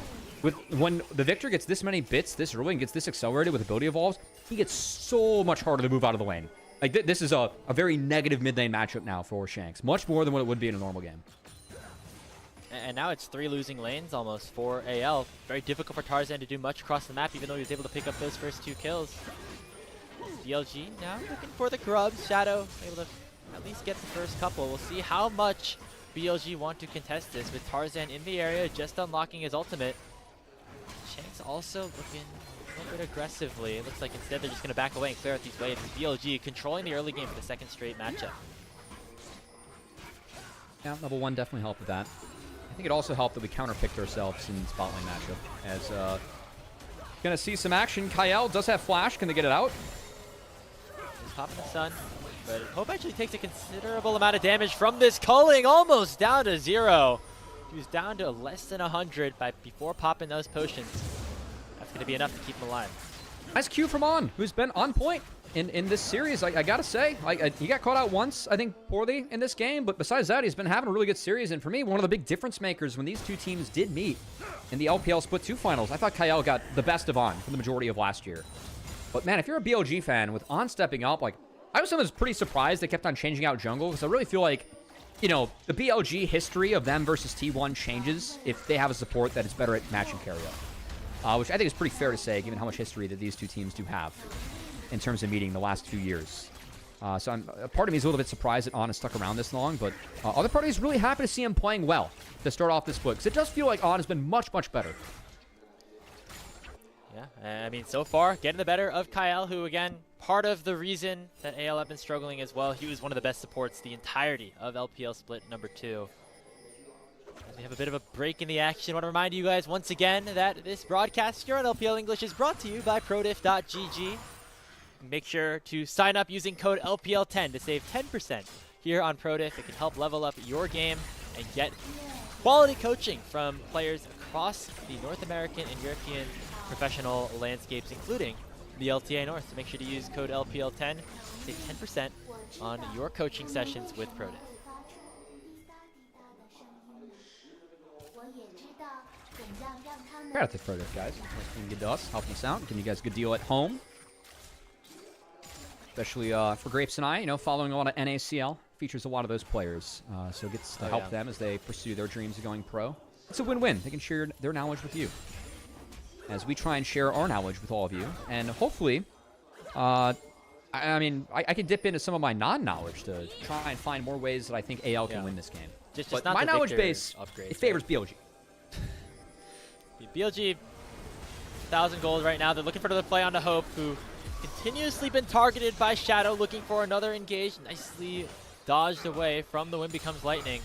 when the Victor gets this many bits this early and gets this accelerated with ability evolves, he gets so much harder to move out of the lane. Like this is a very negative mid lane matchup now for Shanks, much more than what it would be in a normal game. And now it's 3 losing lanes almost for AL. Very difficult for Tarzan to do much across the map, even though he was able to pick up those first 2 kills. BLG now looking for the grubs. Shadow able to at least get the first couple. We'll see how much BLG want to contest this with Tarzan in the area, just unlocking his ultimate. Shanks also looking a little bit aggressively. It looks like instead they're just going to back away and clear out these waves. BLG controlling the early game for the 2nd straight matchup. Yeah, level 1 definitely helped with that. I think it also helped that we counterpicked ourselves in the spot lane matchup. As gonna see some action. Kyle does have flash. Can they get it out? Just popping the sun. But Hope actually takes a considerable amount of damage from this culling, almost down to 0. He was down to less than 100 before popping those potions. That's going to be enough to keep him alive. Nice Q from On, who's been on point in this series. I gotta say, he got caught out once, I think, poorly in this game, but besides that, he's been having a really good series. And for me, one of the big difference makers when these two teams did meet in the LPL Split 2 finals, I thought Kyle got the best of On for the majority of last year. But man, if you're a BLG fan, with On stepping up, like, I was pretty surprised they kept on changing out jungle, because I really feel like, you know, the BLG history of them versus T1 changes if they have a support that is better at match and carry up. Which I think is pretty fair to say, given how much history that these two teams do have in terms of meeting the last few years. So part of me is a little bit surprised that On has stuck around this long, but other part of me is really happy to see him playing well to start off this split, because it does feel like On has been much, much better. Yeah, I mean, so far, getting the better of Kyle, who, again, part of the reason that AL have been struggling as well. He was one of the best supports the entirety of LPL Split number 2. As we have a bit of a break in the action, I want to remind you guys once again that this broadcast here on LPL English is brought to you by prodiff.gg. Make sure to sign up using code LPL10 to save 10% here on Prodiff. It can help level up your game and get quality coaching from players across the North American and European professional landscapes, including the LTA North. So make sure to use code LPL10 to save 10% on your coaching sessions with prodiff. Shout out to prodiff, guys. That's been good to us, helping us out, giving you guys a good deal at home. Especially for Grapes and I, following a lot of NACL. Features a lot of those players. So it gets to help them as they pursue their dreams of going pro. It's a win-win. They can share their knowledge with you, as we try and share our knowledge with all of you. And hopefully, I can dip into some of my non-knowledge to try and find more ways that I think AL can win this game. Just but not my the knowledge Victor base, upgrade, it favors BLG. BLG, 1,000 gold right now. They're looking for the play onto Hope, who continuously been targeted by Shadow, looking for another engage. Nicely dodged away from the Wind Becomes Lightning.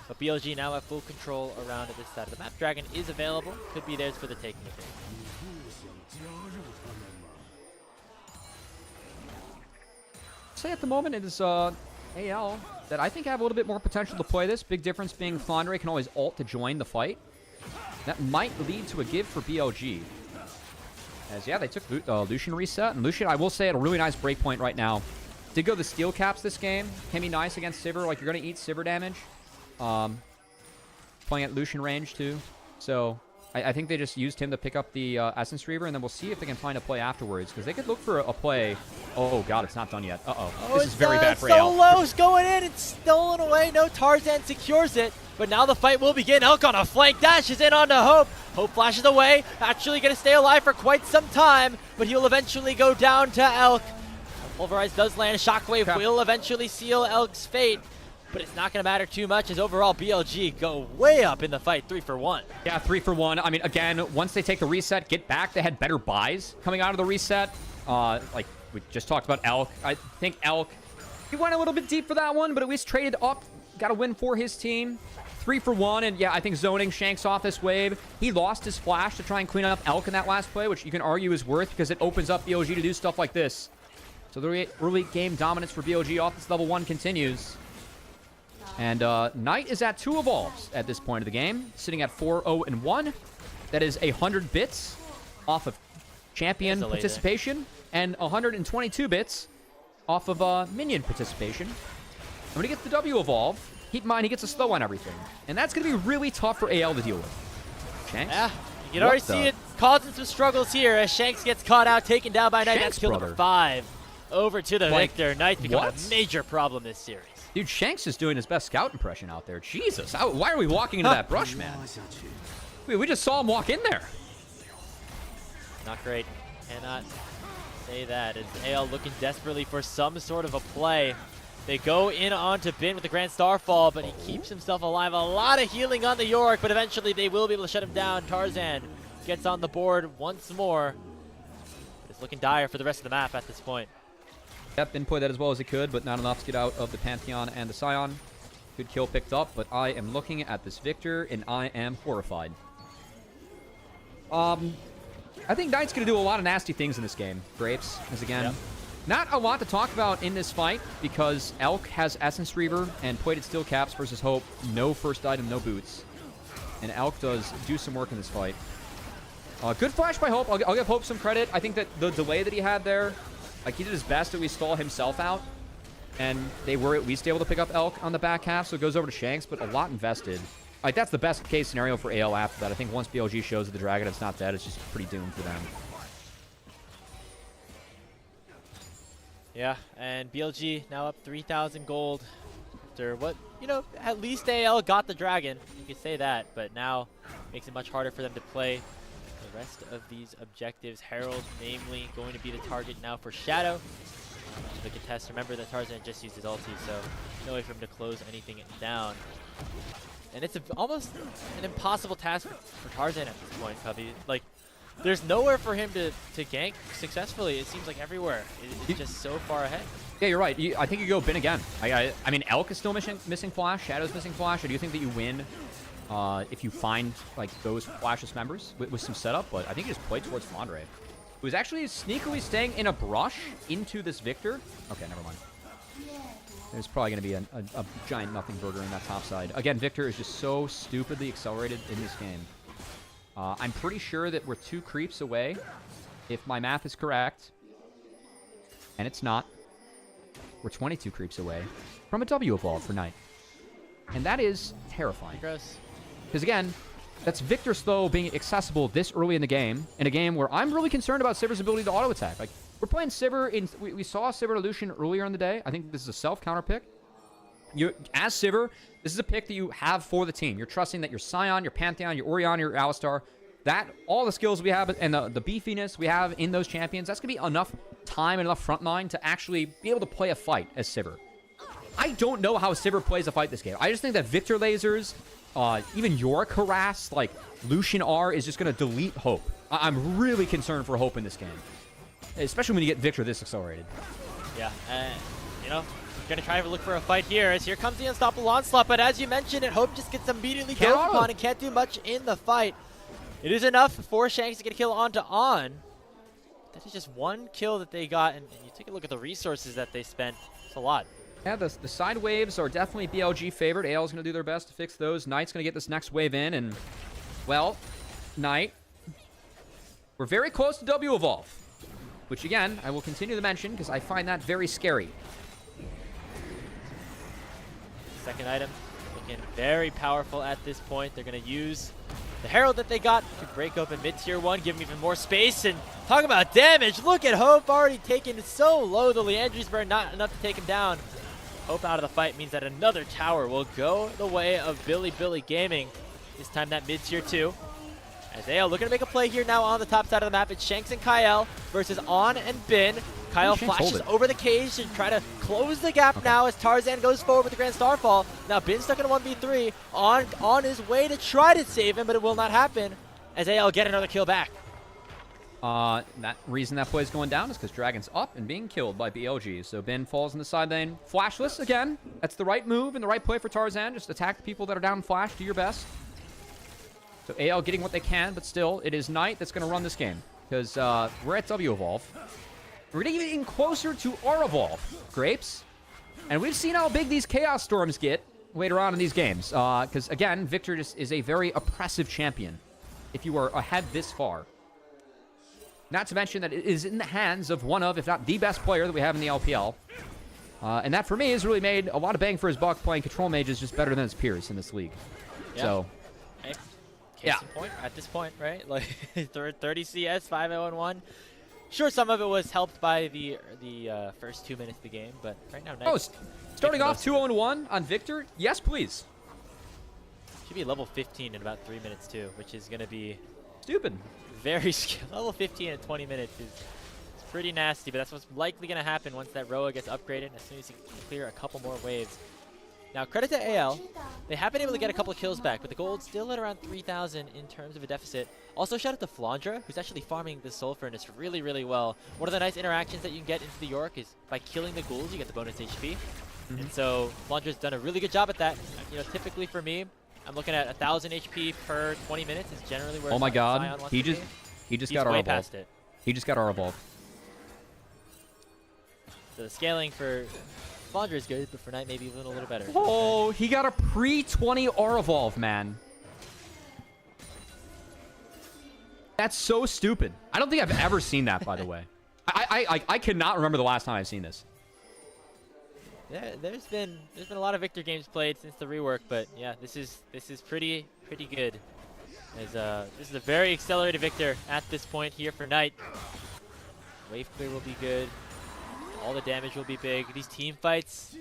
But BLG now have full control around this side of the map. Dragon is available. Could be theirs for the taking of it. Say at the moment it is AL that I think have a little bit more potential to play this. Big difference being Flandre can always ult to join the fight. That might lead to a give for BLG. As yeah, they took Lucian reset, and Lucian, I will say, at a really nice breakpoint right now. Did go the steel caps this game. Can be nice against Sivir. Like, you're going to eat Sivir damage. Playing at Lucian range, too. So, I think they just used him to pick up the Essence Reaver, and then we'll see if they can find a play afterwards. Because they could look for a play. Oh, God, it's not done yet. Uh-oh. This is very bad for AL. Solo's going in. It's stolen away. No, Tarzan secures it. But now the fight will begin. Elk on a flank dashes in onto Hope. Hope flashes away. Actually going to stay alive for quite some time. But he'll eventually go down to Elk. Pulverize does land. Shockwave will eventually seal Elk's fate. But it's not going to matter too much as overall BLG go way up in the fight, 3 for 1. Yeah, 3 for 1. I mean, again, once they take the reset, get back, they had better buys coming out of the reset. Like we just talked about Elk. I think Elk, he went a little bit deep for that one, but at least traded up. Got a win for his team. 3 for 1, and yeah, I think zoning Shanks off this wave. He lost his flash to try and clean up Elk in that last play, which you can argue is worth because it opens up BLG to do stuff like this. So the early game dominance for BLG off this level 1 continues. And Knight is at 2 evolves at this point of the game, sitting at 4-0-1. That is 100 bits off of champion participation and 122 bits off of minion participation. And when he gets the W evolve, keep in mind he gets a slow on everything. And that's going to be really tough for AL to deal with. Shanks? Yeah, you can already see it causing some struggles here as Shanks gets caught out, taken down by Knight. That's kill number 5. Over to the Victor. Knight becoming a major problem this series. Dude, Shanks is doing his best scout impression out there. Jesus, why are we walking into that brush, man? We just saw him walk in there. Not great. Cannot say that. As AL looking desperately for some sort of a play. They go in onto Bin with the Grand Starfall, but he keeps himself alive. A lot of healing on the York, but eventually they will be able to shut him down. Tarzan gets on the board once more. But it's looking dire for the rest of the map at this point. Yep, Bin played that as well as he could, but not enough to get out of the Pantheon and the Scion. Good kill picked up, but I am looking at this Victor, and I am horrified. I think Knight's going to do a lot of nasty things in this game, Grapes, as again, not a lot to talk about in this fight, because Elk has Essence Reaver and plated Steel Caps versus Hope. No first item, no boots. And Elk does do some work in this fight. Good flash by Hope. I'll give Hope some credit. I think that the delay that he had there, like, he did his best to at least stall himself out, and they were at least able to pick up Elk on the back half, so it goes over to Shanks, but a lot invested. Like, that's the best case scenario for AL after that. I think once BLG shows that the Dragon is not dead, it's just pretty doomed for them. Yeah, and BLG now up 3,000 gold after what, at least AL got the Dragon. You could say that, but now makes it much harder for them to play the rest of these objectives. Herald, namely, going to be the target now for Shadow. The contest, remember that Tarzan just used his ulti, so no way for him to close anything down. And it's almost an impossible task for Tarzan at this point, Cubby. Like, there's nowhere for him to gank successfully. It seems like everywhere. It's just so far ahead. Yeah, you're right. I think you go Bin again. I mean, Elk is still missing Flash. Shadow's missing Flash. I do think that you win if you find, like, those Flashless members with some setup, but I think you just play towards Flandre, who is actually sneakily staying in a brush into this Victor. Okay, never mind. There's probably going to be a giant nothing burger in that top side. Again, Victor is just so stupidly accelerated in this game. I'm pretty sure that we're 2 creeps away, if my math is correct. And it's not. We're 22 creeps away from a W evolve for Knight. And that is terrifying. Gross. Because again, that's Victor Slow being accessible this early in the game, in a game where I'm really concerned about Sivir's ability to auto-attack. Like, we're playing Sivir in... We saw Sivir to Lucian earlier in the day. I think this is a self-counter pick. As Sivir, this is a pick that you have for the team. You're trusting that your Scion, your Pantheon, your Orion, your Alistar, that, all the skills we have and the beefiness we have in those champions, that's going to be enough time and enough frontline to actually be able to play a fight as Sivir. I don't know how Sivir plays a fight this game. I just think that Victor lasers, even Yorick harass, like Lucian R is just going to delete Hope. I'm really concerned for Hope in this game. Especially when you get Victor this accelerated. Yeah, you know, going to try to look for a fight here as here comes the unstoppable onslaught, but as you mentioned it, Hope just gets immediately killed upon and can't do much in the fight. It is enough for Shanks to get a kill onto On. That is just 1 kill that they got, and you take a look at the resources that they spent. It's a lot. Yeah, the side waves are definitely BLG favored. AL's going to do their best to fix those. Knight's going to get this next wave in, and, well, Knight, we're very close to W evolve. Which, again, I will continue to mention because I find that very scary. Second item looking very powerful at this point. They're going to use the Herald that they got to break open mid-tier 1, give him even more space. And talk about damage. Look at Hope already taken so low. The Leandry's burn not enough to take him down. Hope out of the fight means that another tower will go the way of Billy Gaming. This time that mid-tier 2. As AL looking to make a play here now on the top side of the map. It's Shanks and Kyle versus On and Bin. Kyle flashes over the cage to try to close the gap now as Tarzan goes forward with the Grand Starfall. Now Bin's stuck in a 1v3. On his way to try to save him, but it will not happen as AL get another kill back. That reason that play is going down is because Dragon's up and being killed by BLG. So Bin falls in the side lane. Flashless again. That's the right move and the right play for Tarzan. Just attack the people that are down flash. Do your best. So AL getting what they can, but still, it is Knight that's going to run this game. Because we're at W evolve. We're getting closer to R evolve, Grapes. And we've seen how big these Chaos Storms get later on in these games. Because, again, Victor just is a very oppressive champion if you are ahead this far. Not to mention that it is in the hands of one of, if not the best player that we have in the LPL. And that, for me, has really made a lot of bang for his buck playing Control Mages just better than his peers in this league. Yeah. So... Hey. Case in point, at this point, right? Like 30 CS, 5-0-1. Sure, some of it was helped by the first 2 minutes of the game, but right now, starting off 2-0-1 on Victor. Yes, please. Should be level 15 in about 3 minutes too, which is going to be stupid. Very level 15 in 20 minutes is pretty nasty, but that's what's likely going to happen once that Roa gets upgraded. As soon as you can clear a couple more waves. Now, credit to AL. They have been able to get a couple of kills back, but the gold's still at around 3,000 in terms of a deficit. Also, shout out to Flandra, who's actually farming the Soul Furnace really, really well. One of the nice interactions that you can get into the Yorick is by killing the ghouls, you get the bonus HP. And so, Flandra's done a really good job at that. You know, typically for me, I'm looking at 1,000 HP per 20 minutes is generally where oh my god, Zion wants he to just be. he just He's got way our past it. He just got our evolve. So the scaling for Flandra is good, but for Knight maybe even a little better. Oh, he got a pre-20 R evolve, man. That's so stupid. I don't think I've ever seen that, by the way. I cannot remember the last time I've seen this. Yeah, there's been a lot of Victor games played since the rework, but yeah, this is pretty good. As this is a very accelerated Victor at this point here for Knight. Wave clear will be good. All the damage will be big. These team fights,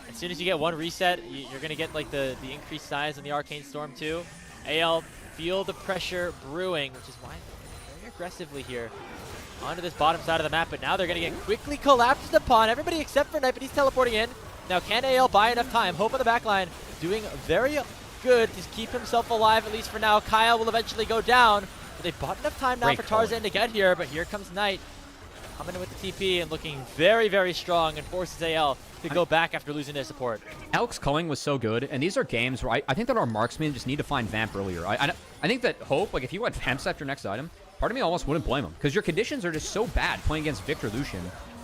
as soon as you get one reset, you're going to get like the increased size in the Arcane Storm too. AL feel the pressure brewing, which is why they're very aggressively here onto this bottom side of the map, but now they're going to get quickly collapsed upon. Everybody except for Knight, but he's teleporting in. Now can AL buy enough time? Hope on the back line doing very good to keep himself alive, at least for now. Kyle will eventually go down, but they bought enough time now for Tarzan to get here, but here comes Knight. Coming in with the TP and looking very, very strong and forces AL to go back after losing their support. Alex culling was so good, and these are games where I think that our marksmen just need to find Vamp earlier. I think that Hope, like if you went Vamps after next item, part of me almost wouldn't blame him, because your conditions are just so bad playing against Victor Lucian.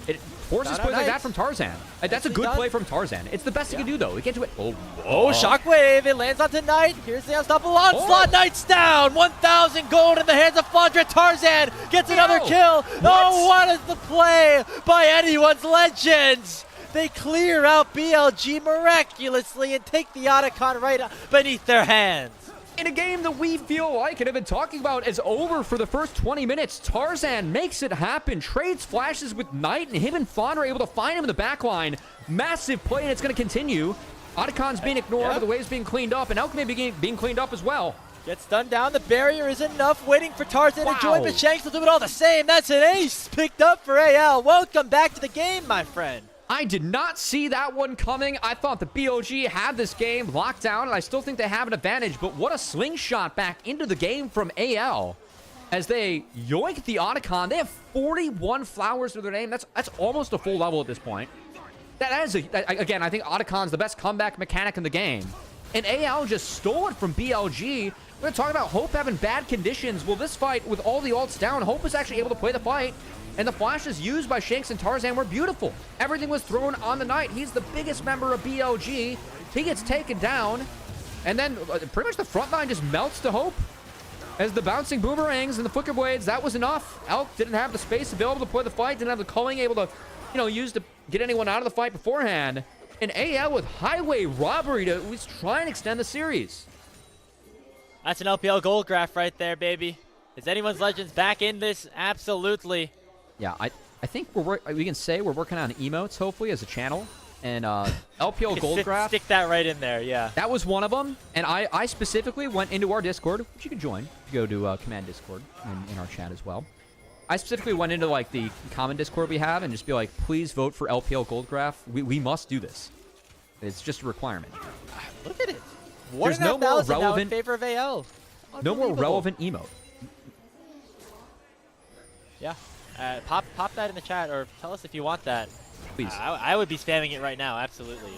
It forces Not plays like nice. that from Tarzan. That's a good done. play from Tarzan. It's the best he can do, though. He can't do it. Oh, Oh, Shockwave. It lands onto Knight. Here's the unstoppable onslaught. Knight's down. 1,000 gold in the hands of Flandre. Tarzan gets another kill. Oh, what is the play by anyone's legends? They clear out BLG miraculously and take the Otacon right beneath their hands. In a game that we feel like and have been talking about is over for the first 20 minutes, Tarzan makes it happen, trades flashes with Knight, and him and Fawn are able to find him in the back line. Massive play, and it's going to continue. Otacon's being ignored, but the wave's being cleaned up, and Alchemy being cleaned up as well. Gets stunned down. The barrier is enough. Waiting for Tarzan to join, but Shanks will do it all the same. That's an ace picked up for AL. Welcome back to the game, my friend. I did not see that one coming. I thought the BLG had this game locked down, and I still think they have an advantage, but what a slingshot back into the game from AL as they yoink the Otacon. They have 41 flowers to their name. That's almost a full level at this point. Again, I think Otacon's the best comeback mechanic in the game. And AL just stole it from BLG. We're going to talk about Hope having bad conditions. Well, this fight, with all the ults down, Hope was actually able to play the fight. And the flashes used by Shanks and Tarzan were beautiful. Everything was thrown on the Knight. He's the biggest member of BLG. He gets taken down. And then pretty much the front line just melts to Hope. As the bouncing boomerangs and the flicker blades, that was enough. Elk didn't have the space available to play the fight. Didn't have the culling able to, use to get anyone out of the fight beforehand. And AL with highway robbery to at least try and extend the series. That's an LPL gold graph right there, baby. Is anyone's legends back in this? Absolutely. Yeah, I think we can say we're working on emotes, hopefully, as a channel. And LPL Gold Graph. Stick that right in there, yeah. That was one of them. And I specifically went into our Discord, which you can join if you go to Command Discord in our chat as well. I specifically went into like the common Discord we have and just be like, please vote for LPL Gold Graph. We must do this. It's just a requirement. Look at it. There's no more relevant in favor of AL. No more relevant emote. Yeah. Pop that in the chat, or tell us if you want that. Please. I would be spamming it right now, absolutely.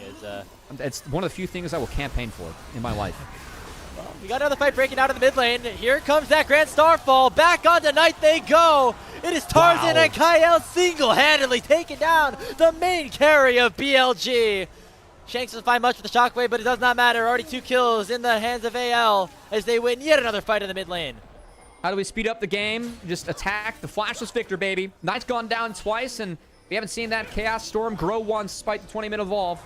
It's one of the few things I will campaign for in my life. Well, we got another fight breaking out of the mid lane. Here comes that Grand Starfall. Back onto Knight they go. It is Tarzan and Kyle single-handedly taking down the main carry of BLG. Shanks doesn't find much with the Shockwave, but it does not matter. Already 2 kills in the hands of AL as they win yet another fight in the mid lane. How do we speed up the game? Just attack the flashless Victor, baby. Knight's gone down twice, and we haven't seen that Chaos Storm grow once despite the 20-minute evolve.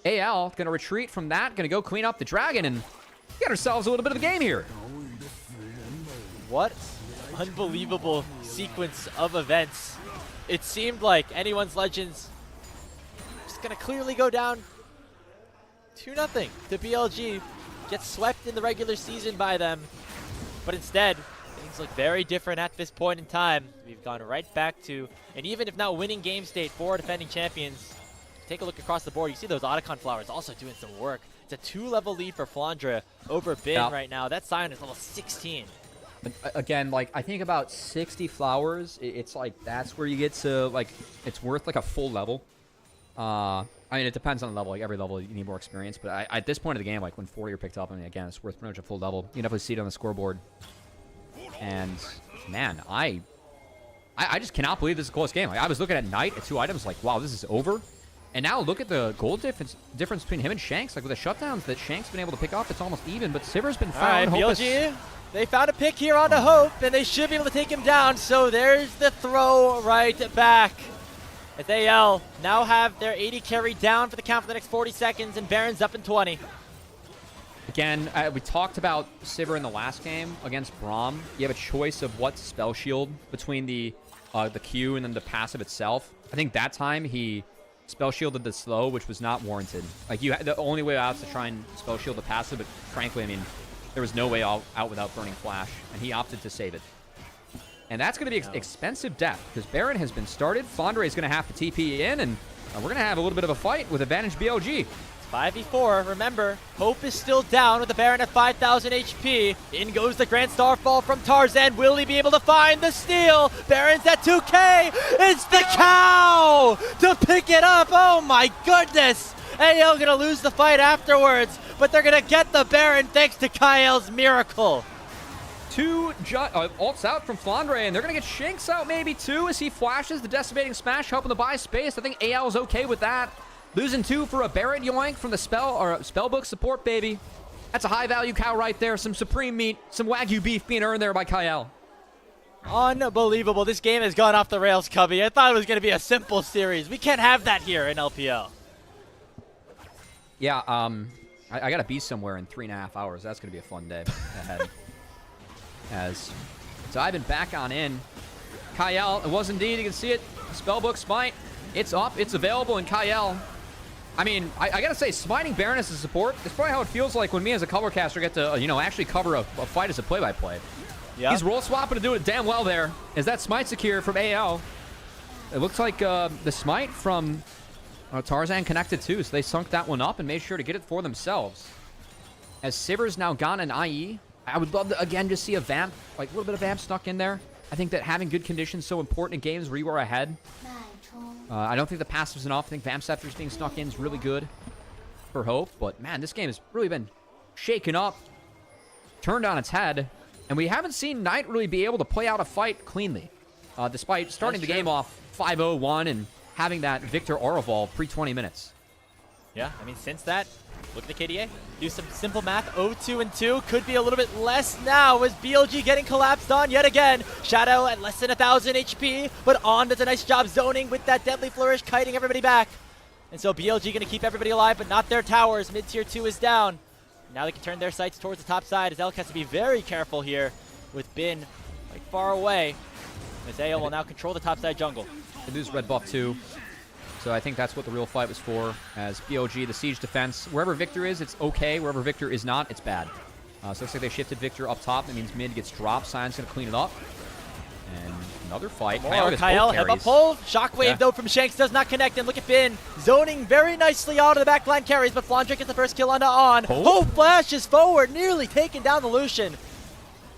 AL going to retreat from that, going to go clean up the dragon, and get ourselves a little bit of the game here. What unbelievable sequence of events. It seemed like anyone's legends just going to clearly go down 2-0 to BLG. Get swept in the regular season by them. But instead, things look very different at this point in time. We've gone right back to, and even if not winning game state for defending champions, take a look across the board. You see those Otacon flowers also doing some work. It's a 2-level lead for Flandre over Bin right now. That Sion is level 16. Again, like, I think about 60 flowers, it's like, that's where you get to, like, it's worth, like, a full level. I mean, it depends on the level. Like, every level, you need more experience. But at this point of the game, like, when 40 are picked up, I mean, again, it's worth pretty much a full level. You can definitely see it on the scoreboard. And, man, I just cannot believe this is a close game. Like, I was looking at Knight at 2 items, like, wow, this is over. And now look at the gold difference between him and Shanks. Like, with the shutdowns that Shanks been able to pick off, it's almost even. But Siver's been found. All right, BLG, they found a pick here onto Hope, and they should be able to take him down. So there's the throw right back. As AL now have their 80 carry down for the count for the next 40 seconds, and Baron's up in 20. Again, we talked about Sivir in the last game against Braum. You have a choice of what to spell shield between the Q and then the passive itself. I think that time he spell shielded the slow, which was not warranted. Like, the only way out is to try and spell shield the passive, but frankly, I mean, there was no way out without burning flash, and he opted to save it. And that's going to be expensive death, because Baron has been started. Flandre is going to have to TP in, and we're going to have a little bit of a fight with advantage BLG. It's 5v4. Remember, Hope is still down with the Baron at 5,000 HP. In goes the Grand Starfall from Tarzan. Will he be able to find the steal? Baron's at 2k. It's the cow to pick it up. Oh my goodness. AL going to lose the fight afterwards, but they're going to get the Baron thanks to Kyle's miracle. two ults out from Flandre, and they're going to get Shanks out maybe too as he flashes the Decimating Smash, helping to buy space. I think AL is okay with that. Losing 2 for a Barret yoink from the Spellbook support, baby. That's a high-value cow right there. Some Supreme meat, some Wagyu beef being earned there by Kyle. Unbelievable. This game has gone off the rails, Cubby. I thought it was going to be a simple series. We can't have that here in LPL. Yeah, I got to be somewhere in 3.5 hours. That's going to be a fun day ahead. So I've been back on in. Kyle, it was indeed, you can see it. Spellbook Smite, it's up, it's available in Kyle. I mean, I gotta say, smiting Baron as a support is probably how it feels like when me as a cover caster get to, actually cover a fight as a play-by-play. Yeah. He's roll swapping to do it damn well there. Is that smite secure from AL? It looks like the smite from Tarzan connected too, so they sunk that one up and made sure to get it for themselves. As Siver's now gone in IE, I would love to, again, just see a Vamp, like a little bit of Vamp stuck in there. I think that having good conditions is so important in games where you are ahead. I don't think the passive's enough. I think Vamp Scepter's being snuck in is really good for Hope. But, man, this game has really been shaken up, turned on its head. And we haven't seen Knight really be able to play out a fight cleanly. Despite starting the game off 5-0-1 and having that Victor aura evolve pre-20 minutes. Yeah, I mean, since that, look at the KDA. Do some simple math. 0-2-2. Could be a little bit less now as BLG getting collapsed on yet again. Shadow at less than 1,000 HP, but On does a nice job zoning with that Deadly Flourish, kiting everybody back. And so BLG going to keep everybody alive, but not their towers. Mid-tier 2 is down. Now they can turn their sights towards the top side as Elk has to be very careful here with Bin like far away. As AO will now control the top side jungle. They lose red buff too. So I think that's what the real fight was for, as BLG, the siege defense. Wherever Victor is, it's okay. Wherever Victor is not, it's bad. So it looks like they shifted Victor up top. That means mid gets dropped. Sion's going to clean it up. And another fight. Kyle have a pull. Shockwave, though, from Shanks does not connect. And look at Bin zoning very nicely out of the backline carries, but Flandre gets the first kill onto On. Hope flashes forward, nearly taking down the Lucian.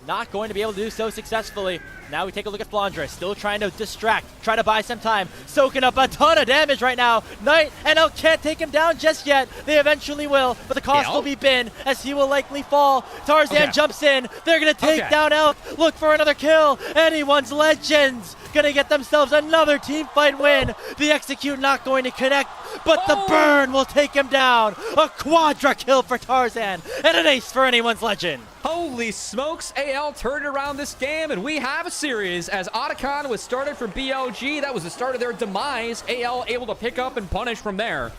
Not going to be able to do so successfully. Now we take a look at Flandre, still trying to distract, try to buy some time, soaking up a ton of damage right now. Knight and Elk can't take him down just yet. They eventually will, but the cost will be Bin as he will likely fall. Tarzan jumps in. They're going to take down Elk. Look for another kill. Anyone's Legends going to get themselves another team fight win. The execute not going to connect, but the burn will take him down. A quadra kill for Tarzan and an ace for Anyone's Legend. Holy smokes, AL turned around this game, and we have a series as Otacon was started for BLG. That was the start of their demise. AL able to pick up and punish from there.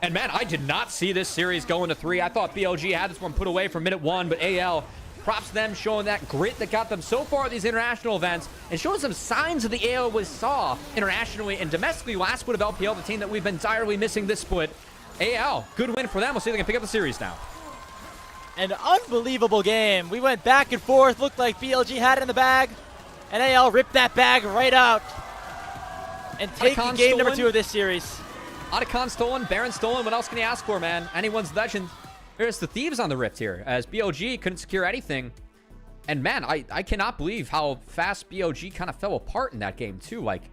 And man, I did not see this series going to 3. I thought BLG had this one put away from minute 1, but AL, props to them showing that grit that got them so far at these international events and showing some signs of the AL we saw internationally and domestically last split of LPL, the team that we've been direly missing this split. AL, good win for them. We'll see if they can pick up the series now. An unbelievable game. We went back and forth. Looked like BLG had it in the bag. And AL ripped that bag right out. And take game stolen. Number 2 of this series. Otacon stolen, Baron stolen. What else can you ask for, man? Anyone's Legend. There's the Thieves on the rift here, as BLG couldn't secure anything. And man, I cannot believe how fast BLG kind of fell apart in that game too. Like,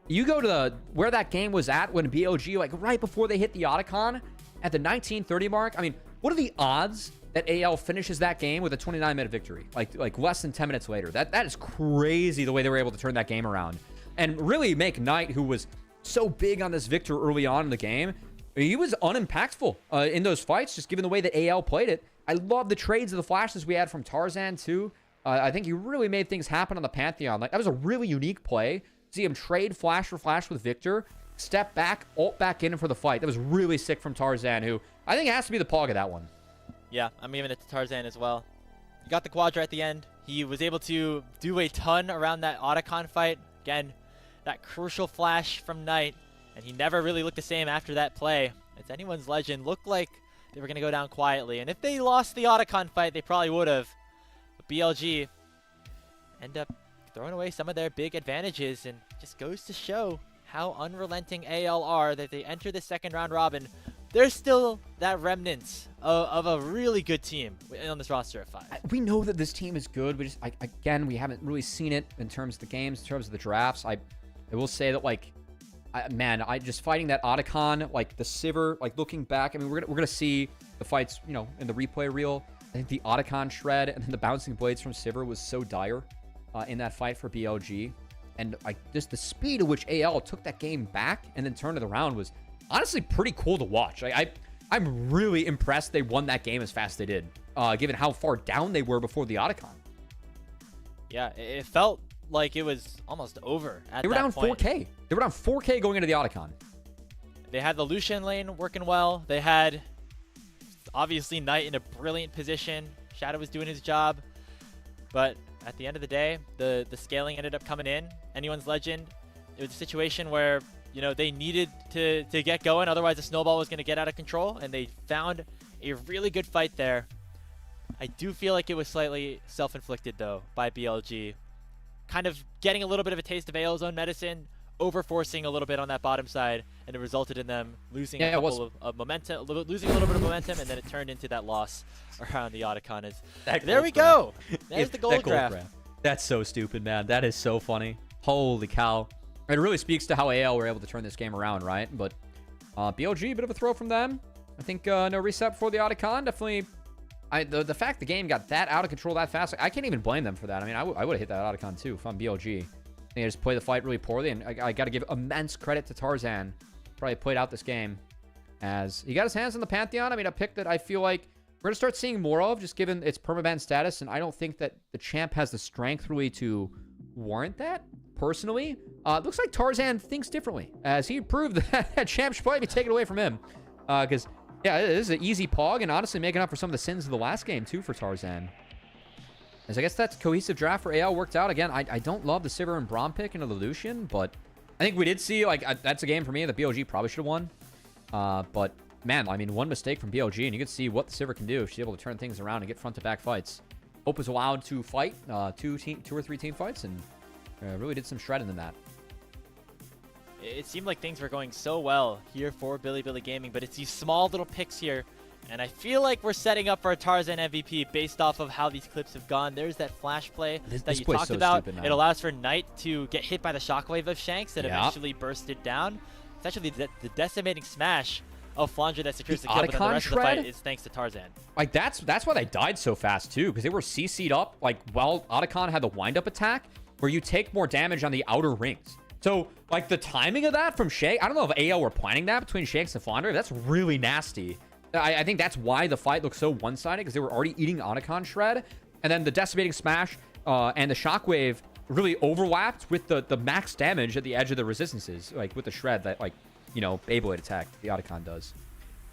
you go to where that game was at when BLG, like right before they hit the Otacon at the 1930 mark. I mean, what are the odds that AL finishes that game with a 29-minute victory, like less than 10 minutes later? That is crazy the way they were able to turn that game around and really make Knight, who was so big on this Victor early on in the game, he was unimpactful in those fights, just given the way that AL played it. I love the trades of the flashes we had from Tarzan too. I think he really made things happen on the Pantheon. Like, that was a really unique play. See him trade flash for flash with Victor, step back, ult back in for the fight. That was really sick from Tarzan, who I think has to be the pog of that one. Yeah, I'm giving it to Tarzan as well. He got the quadra at the end. He was able to do a ton around that Otacon fight. Again, that crucial flash from Knight. And he never really looked the same after that play. It's Anyone's Legend. Looked like they were going to go down quietly. And if they lost the Otacon fight, they probably would have. But BLG end up throwing away some of their big advantages. And just goes to show how unrelenting AL are that they enter the second round robin. There's still that remnants of a really good team on this roster of 5. We know that this team is good. We just, again, we haven't really seen it in terms of the games, in terms of the drafts. I will say that, like, I just fighting that Otacon, like the Sivir, like looking back. I mean, we're gonna see the fights, in the replay reel. I think the Otacon shred and then the bouncing blades from Sivir was so dire in that fight for BLG. And just the speed at which AL took that game back and then turned it around was honestly pretty cool to watch. I'm really impressed they won that game as fast as they did, given how far down they were before the Otacon. Yeah, it felt like it was almost over at that point. They were down 4K. They were down 4K going into the Otacon. They had the Lucian lane working well. They had, obviously, Knight in a brilliant position. Shadow was doing his job. But at the end of the day, the scaling ended up coming in. Anyone's Legend, it was a situation where, you know, they needed to get going. Otherwise, the snowball was going to get out of control. And they found a really good fight there. I do feel like it was slightly self-inflicted, though, by BLG. Kind of getting a little bit of a taste of AL's own medicine, over-forcing a little bit on that bottom side, and it resulted in them losing a couple of momentum, losing a little bit of momentum, and then it turned into that loss around the Otacon. There we go. There's the gold draft. That's so stupid, man. That is so funny. Holy cow. It really speaks to how AL were able to turn this game around, right? But BLG, a bit of a throw from them. I think no reset before the Otacon. Definitely, the fact the game got that out of control that fast, I can't even blame them for that. I mean, I would have hit that Otacon too if I'm BLG. I think I just played the fight really poorly, and I got to give immense credit to Tarzan. Probably played out this game as he got his hands on the Pantheon. I mean, a pick that I feel like we're going to start seeing more of, just given its permaban status, and I don't think that the champ has the strength really to warrant that, personally. It looks like Tarzan thinks differently, as he proved that champ should probably be taken away from him. Because, yeah, it is an easy pog, and honestly making up for some of the sins of the last game, too, for Tarzan. As I guess that cohesive draft for AL worked out. Again, I don't love the Sivir and Braum pick into the Lucian, but I think we did see, like, that's a game for me that BLG probably should have won. But, man, I mean, one mistake from BLG, and you could see what the Sivir can do if she's able to turn things around and get front-to-back fights. Hope was allowed to fight two or three team fights, and really did some shredding in that. It seemed like things were going so well here for Billy Gaming, but it's these small little picks here. And I feel like we're setting up for a Tarzan MVP based off of how these clips have gone. There's that flash play that you talked about. It allows for Knight to get hit by the shockwave of Shanks that eventually burst it down. It's actually the decimating smash of Flandre that secures the kill, but then the rest of the fight is thanks to Tarzan. Like, that's why they died so fast, too, because they were CC'd up, like, while Otacon had the wind-up attack, where you take more damage on the outer rings. So, like, the timing of that from Shanks, I don't know if AL were planning that between Shanks and Flandre. That's really nasty. I think that's why the fight looks so one-sided, because they were already eating Otacon shred, and then the decimating smash and the shockwave really overlapped with the max damage at the edge of the resistances, like with the shred that, like, you know, Beyblade attack the Otacon does.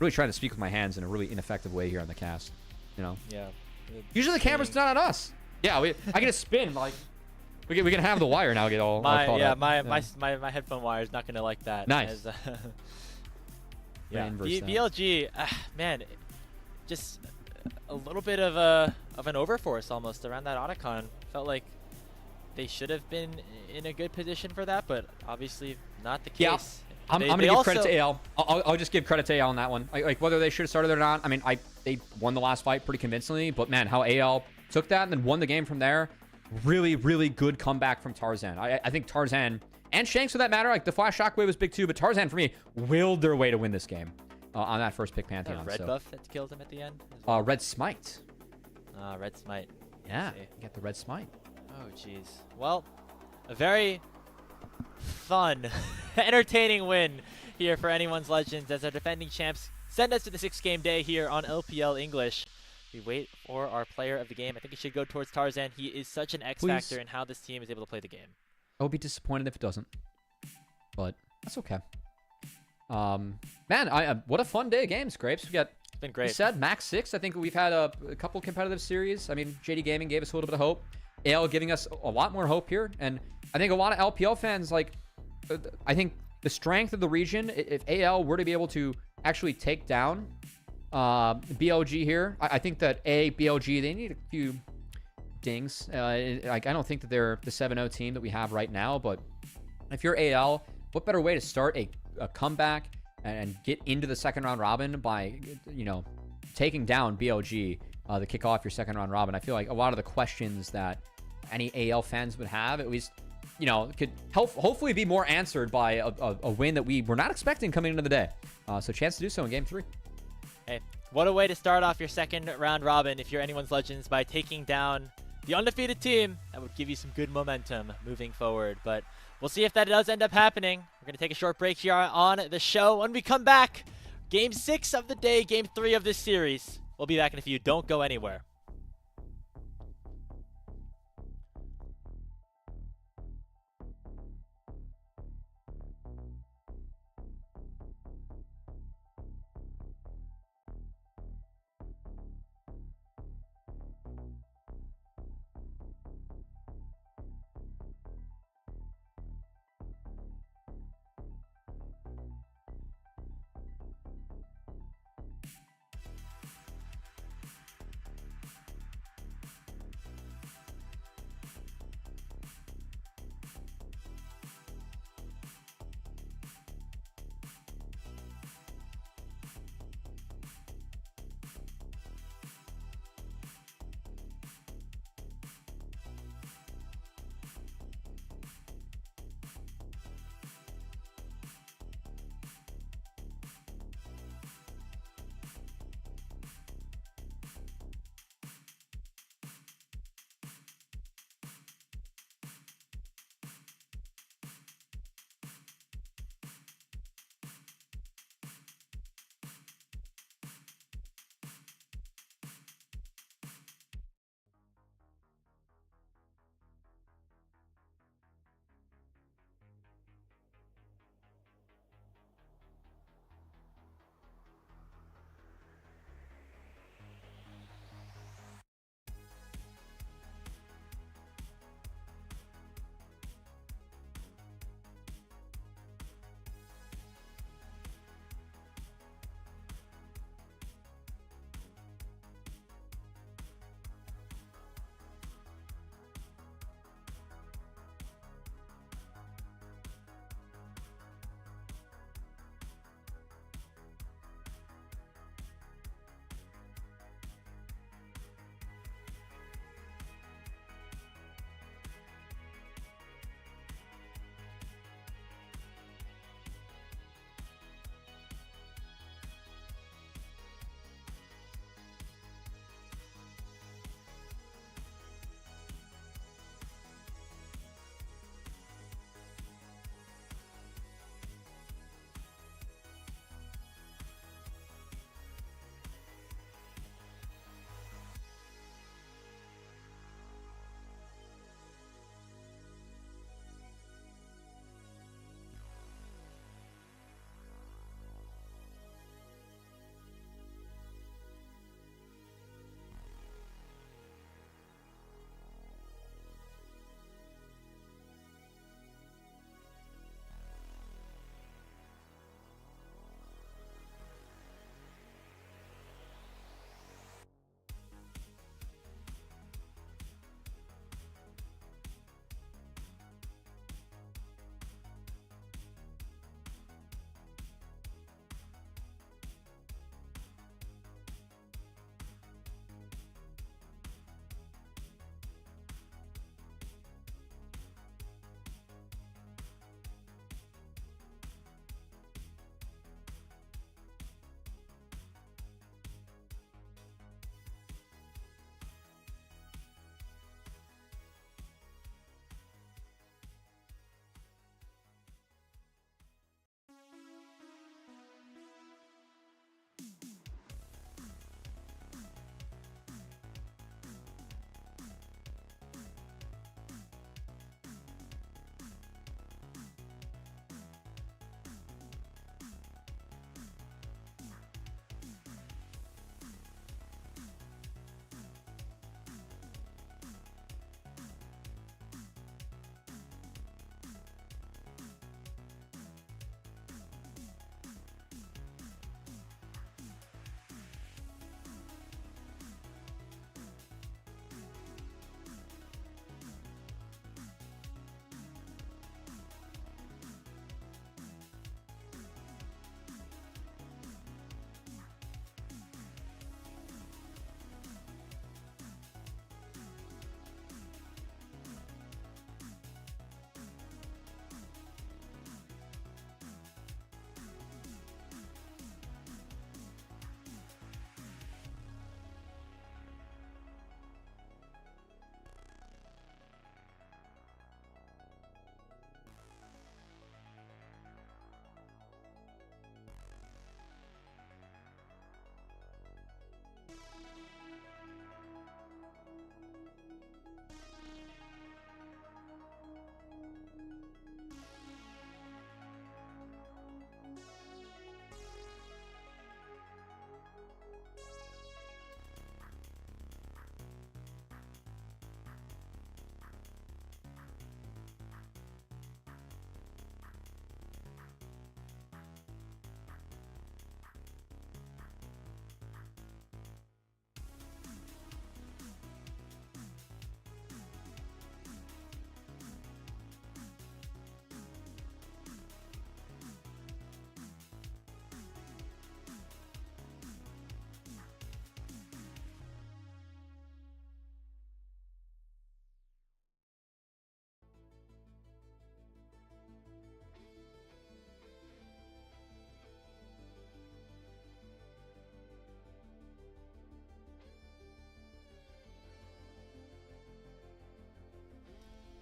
Really trying to speak with my hands in a really ineffective way here on the cast, you know. Yeah. Usually the camera's not on us. Yeah, I get a spin, like we can have the wire now get all caught up. My headphone wire is not gonna like that. Nice. Yeah, BLG, man, just a little bit of an overforce almost around that Otacon. Felt like they should have been in a good position for that, but obviously not the case. Yeah, I'm going to give credit to AL. I'll just give credit to AL on that one. Like whether they should have started or not, I mean, they won the last fight pretty convincingly, but man, how AL took that and then won the game from there. Really, really good comeback from Tarzan. I think Tarzan... And Shanks, for that matter, like the flash shockwave was big too, but Tarzan, for me, willed their way to win this game on that first pick Pantheon. Red buff that killed him at the end? Well. Red Smite. Red Smite. Yeah, you got the Red Smite. Oh, jeez. Well, a very fun, entertaining win here for Anyone's Legends as our defending champs send us to the 6-game day here on LPL English. We wait for our player of the game. I think it should go towards Tarzan. He is such an X-factor in how this team is able to play the game. I would be disappointed if it doesn't, but that's okay. Man, what a fun day of games, Grapes. We got, it's been great. You said max 6. I think we've had a couple competitive series. I mean, JD Gaming gave us a little bit of hope. AL giving us a lot more hope here, and I think a lot of LPL fans, like, I think the strength of the region, if AL were to be able to actually take down BLG here, I think that BLG, they need a few dings. Like, I don't think that they're the 7-0 team that we have right now, but if you're AL, what better way to start a comeback and get into the second round robin by, you know, taking down BLG to kick off your second round robin? I feel like a lot of the questions that any AL fans would have, at least, you know, could hopefully be more answered by a win that we were not expecting coming into the day. So chance to do so in game 3. Hey, What a way to start off your second round robin if you're anyone's Legends, by taking down the undefeated team. That would give you some good momentum moving forward. But we'll see if that does end up happening. We're going to take a short break here on the show. When we come back, Game 6 of the day, Game 3 of this series. We'll be back in a few. Don't go anywhere.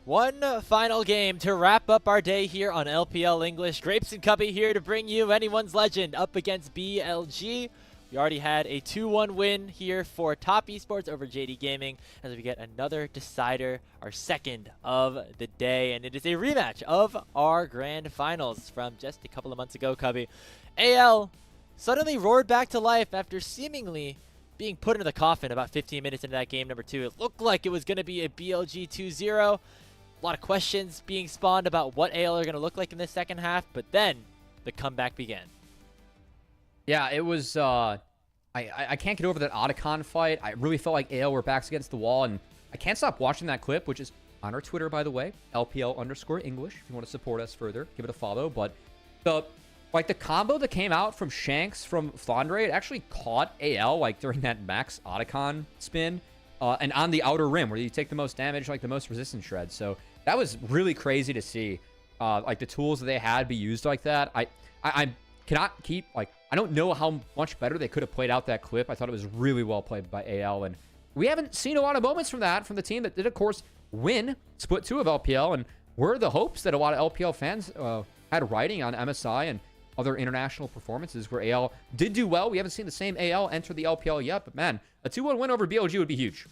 One final game to wrap up our day here on LPL English. Grapes and Cubby here to bring you Anyone's Legend up against BLG. We already had a 2-1 win here for Top Esports over JD Gaming as we get another decider, our second of the day. And it is a rematch of our grand finals from just a couple of months ago, Cubby. AL suddenly roared back to life after seemingly being put into the coffin about 15 minutes into that game number 2. It looked like it was going to be a BLG 2-0. A lot of questions being spawned about what AL are going to look like in the second half, but then the comeback began. Yeah, it was, I can't get over that Otacon fight. I really felt like AL were backs against the wall, and I can't stop watching that clip, which is on our Twitter, by the way, LPL_English. If you want to support us further, give it a follow. But the combo that came out from Shanks from Flandre, it actually caught AL, like, during that max Otacon spin, and on the outer rim, where you take the most damage, like, the most resistance shred. So that was really crazy to see, like, the tools that they had be used like that. I cannot keep, like, I don't know how much better they could have played out that clip. I thought it was really well played by AL, and we haven't seen a lot of moments from that from the team that did, of course, win Split 2 of LPL, and were the hopes that a lot of LPL fans had riding on MSI and other international performances where AL did do well. We haven't seen the same AL enter the LPL yet, but man, a 2-1 win over BLG would be huge.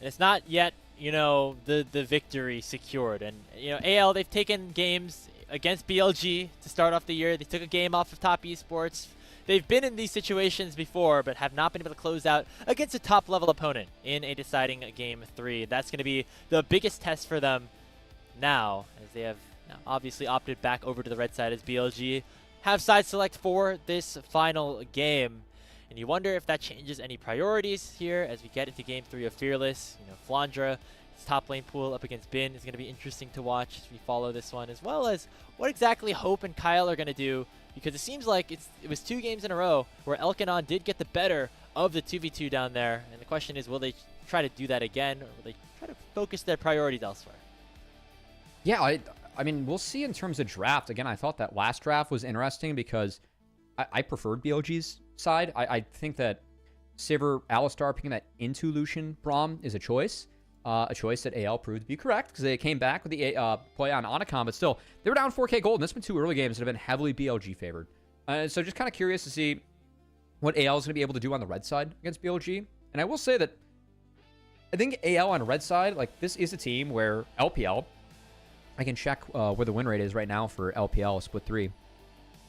It's not yet, you know, the victory secured. And, you know, AL, they've taken games against BLG to start off the year. They took a game off of Top Esports. They've been in these situations before, but have not been able to close out against a top-level opponent in a deciding Game 3. That's going to be the biggest test for them now, as they have now obviously opted back over to the red side as BLG have side select for this final game. And you wonder if that changes any priorities here as we get into Game 3 of Fearless. You know, Flandre, his top lane pool up against Bin is going to be interesting to watch as we follow this one, as well as what exactly Hope and Kyle are going to do, because it seems like it was 2 games in a row where Elkanon did get the better of the 2v2 down there. And the question is, will they try to do that again, or will they try to focus their priorities elsewhere? Yeah, I mean, we'll see in terms of draft. Again, I thought that last draft was interesting because I preferred BLG's side. I think that Sivir Alistar picking that into Lucian Braum is a choice that AL proved to be correct because they came back with the play on Otacon, but still, they were down 4K gold, and this has been 2 early games that have been heavily BLG favored. So just kind of curious to see what AL is going to be able to do on the red side against BLG. And I will say that I think AL on the red side, like, this is a team where LPL, I can check where the win rate is right now for LPL Split 3.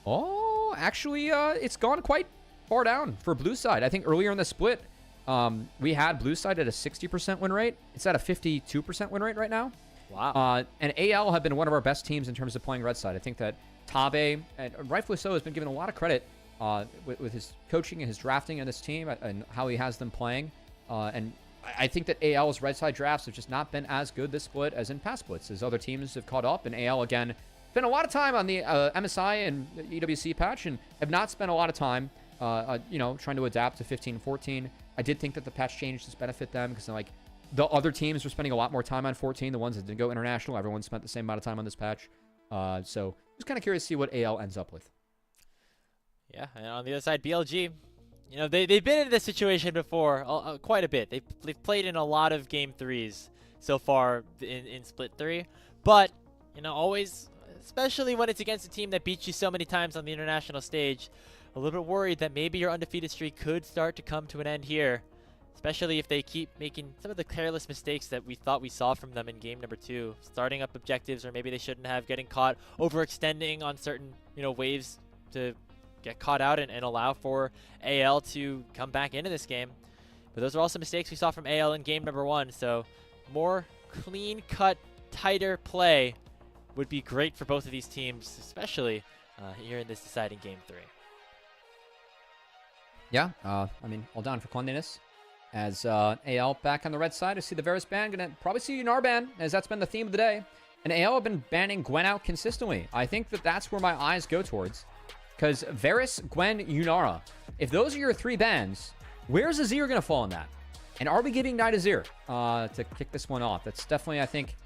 Oh, actually, it's gone quite far down for blue side. I think earlier in the split, we had blue side at a 60% win rate. It's at a 52% win rate right now. Wow. And AL have been one of our best teams in terms of playing red side. I think that Tabe, and rightfully so, has been given a lot of credit with his coaching and his drafting on this team and how he has them playing. And I think that AL's red side drafts have just not been as good this split as in past splits, as other teams have caught up. And AL, again, spent a lot of time on the MSI and EWC patch and have not spent a lot of time, you know, trying to adapt to 15-14. I did think that the patch changes benefit them because, like, the other teams were spending a lot more time on 14. The ones that didn't go international, everyone spent the same amount of time on this patch. So just kind of curious to see what AL ends up with. Yeah, and on the other side, BLG, you know, they've been in this situation before quite a bit. They've played in a lot of Game 3s so far in Split 3. But, you know, always, especially when it's against a team that beats you so many times on the international stage, a little bit worried that maybe your undefeated streak could start to come to an end here, especially if they keep making some of the careless mistakes that we thought we saw from them in game number 2, starting up objectives, or maybe they shouldn't have, getting caught overextending on certain, you know, waves to get caught out and allow for AL to come back into this game. But those are also mistakes we saw from AL in game number 1, so more clean-cut, tighter play would be great for both of these teams, especially here in this deciding game 3. Yeah, I mean, all down for cleanliness. As AL back on the red side, I see the Varus ban. Gonna probably see Yunar ban, as that's been the theme of the day. And AL have been banning Gwen out consistently. I think that that's where my eyes go towards. Because Varus, Gwen, Yunara, if those are your 3 bans, where's Azir going to fall in that? And are we giving Knight Azir to kick this one off? That's definitely, I think,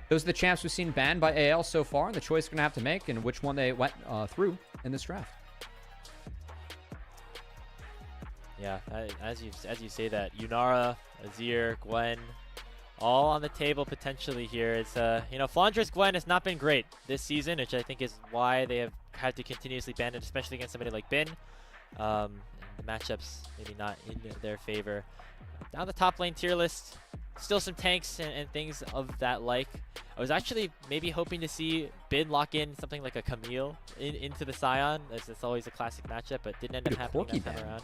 those are the champs we've seen banned by AL so far, and the choice we're going to have to make and which one they went through in this draft. Yeah, as you say that, Yunara, Azir, Gwen, all on the table potentially here. It's you know, Flandre's Gwen has not been great this season, which I think is why they have had to continuously ban it, especially against somebody like Bin. And the matchups maybe not in their favor. Down the top lane tier list, still some tanks and things of that like. I was actually maybe hoping to see Bin lock in something like a Camille into the Scion, as it's always a classic matchup, but didn't end up happening that time around.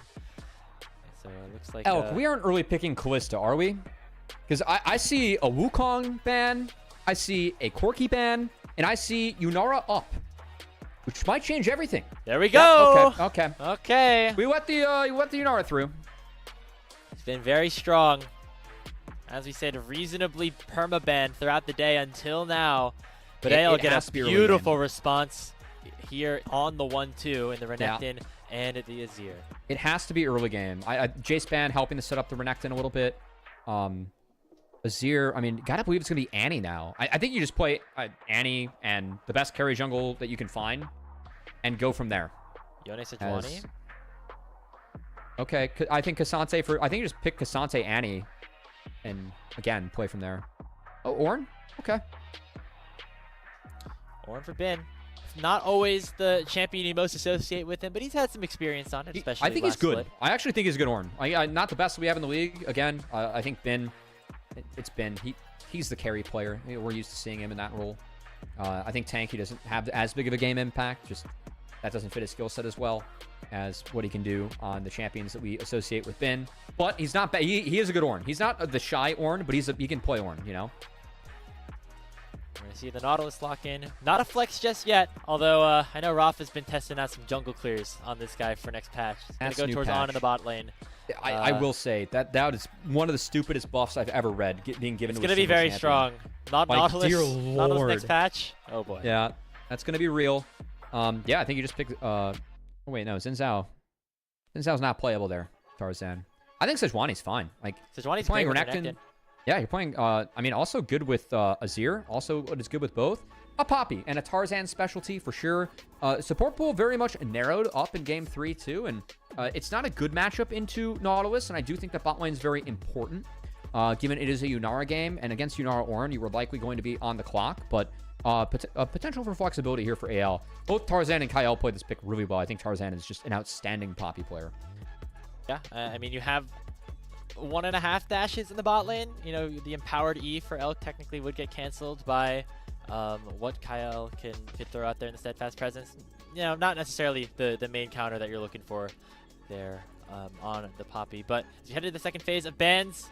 So it looks like Elk, we aren't really picking Callista, are we? Because I see a Wukong ban, I see a Corki ban, and I see Yunara up, which might change everything. There we go. Yeah, okay. Okay. We went the Yunara through. It's been very strong. As we said, reasonably permaban throughout the day until now. But AL get a beautiful response here on the 1-2 in the Renekton and at the Azir. It has to be early game. Jace ban helping to set up the Renekton a little bit. Azir, I mean, gotta believe it's gonna be Annie now. I think you just play Annie and the best carry jungle that you can find and go from there. Yone Sejuani. Okay, I think Cassante I think you just pick Cassante Annie and again play from there. Oh, Ornn? Okay. Ornn for Bin. Not always the champion you most associate with him, but he's had some experience on it, especially I think he's good. Split. I actually think he's a good Ornn. Not the best we have in the league. Again, I think Bin, it's Bin. He's the carry player. We're used to seeing him in that role. I think Tanky doesn't have as big of a game impact. Just that doesn't fit his skill set as well as what he can do on the champions that we associate with Bin. But he's not bad. He is a good Ornn. He's not the shy Ornn, but he can play Ornn, you know? We're going to see the Nautilus lock in. Not a flex just yet, although I know Roth has been testing out some jungle clears on this guy for next patch. He's going to go towards on in the bot lane. I will say, that is one of the stupidest buffs I've ever read being given to a single champion. It's going to be very strong. Nautilus, dear Nautilus Lord. next patch. Oh, boy. Yeah, that's going to be real. Yeah, I think you just pick... oh, wait, no, Xin Zhao's not playable there, Tarzan. I think Sejuani's fine. Like, Sejuani's playing Renekton. Yeah, you're playing, I mean, also good with Azir. Also, what is good with both. A Poppy and a Tarzan specialty for sure. Support pool very much narrowed up in game 3 too. And it's not a good matchup into Nautilus. And I do think that bot lane is very important, given it is a Yunara game. And against Yunara Ornn, you were likely going to be on the clock. But potential for flexibility here for AL. Both Tarzan and Kyle played this pick really well. I think Tarzan is just an outstanding Poppy player. Yeah, I mean, you have 1.5 dashes in the bot lane. You know, the empowered E for Elk technically would get canceled by what Kyle could throw out there in the steadfast presence. You know, not necessarily the main counter that you're looking for there on the Poppy. But as you head to the second phase of bans,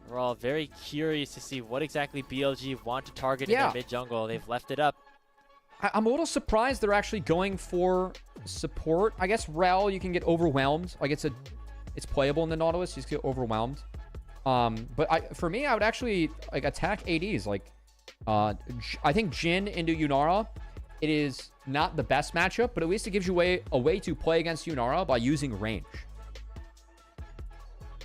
we're all very curious to see what exactly BLG want to target in their mid jungle. They've left it up. I'm a little surprised they're actually going for support. I guess Rel, you can get overwhelmed. Like it's playable in the Nautilus. You just get overwhelmed. But for me, I would actually like attack ADs. Like I think Jhin into Yunara. It is not the best matchup, but at least it gives you a way to play against Yunara by using range.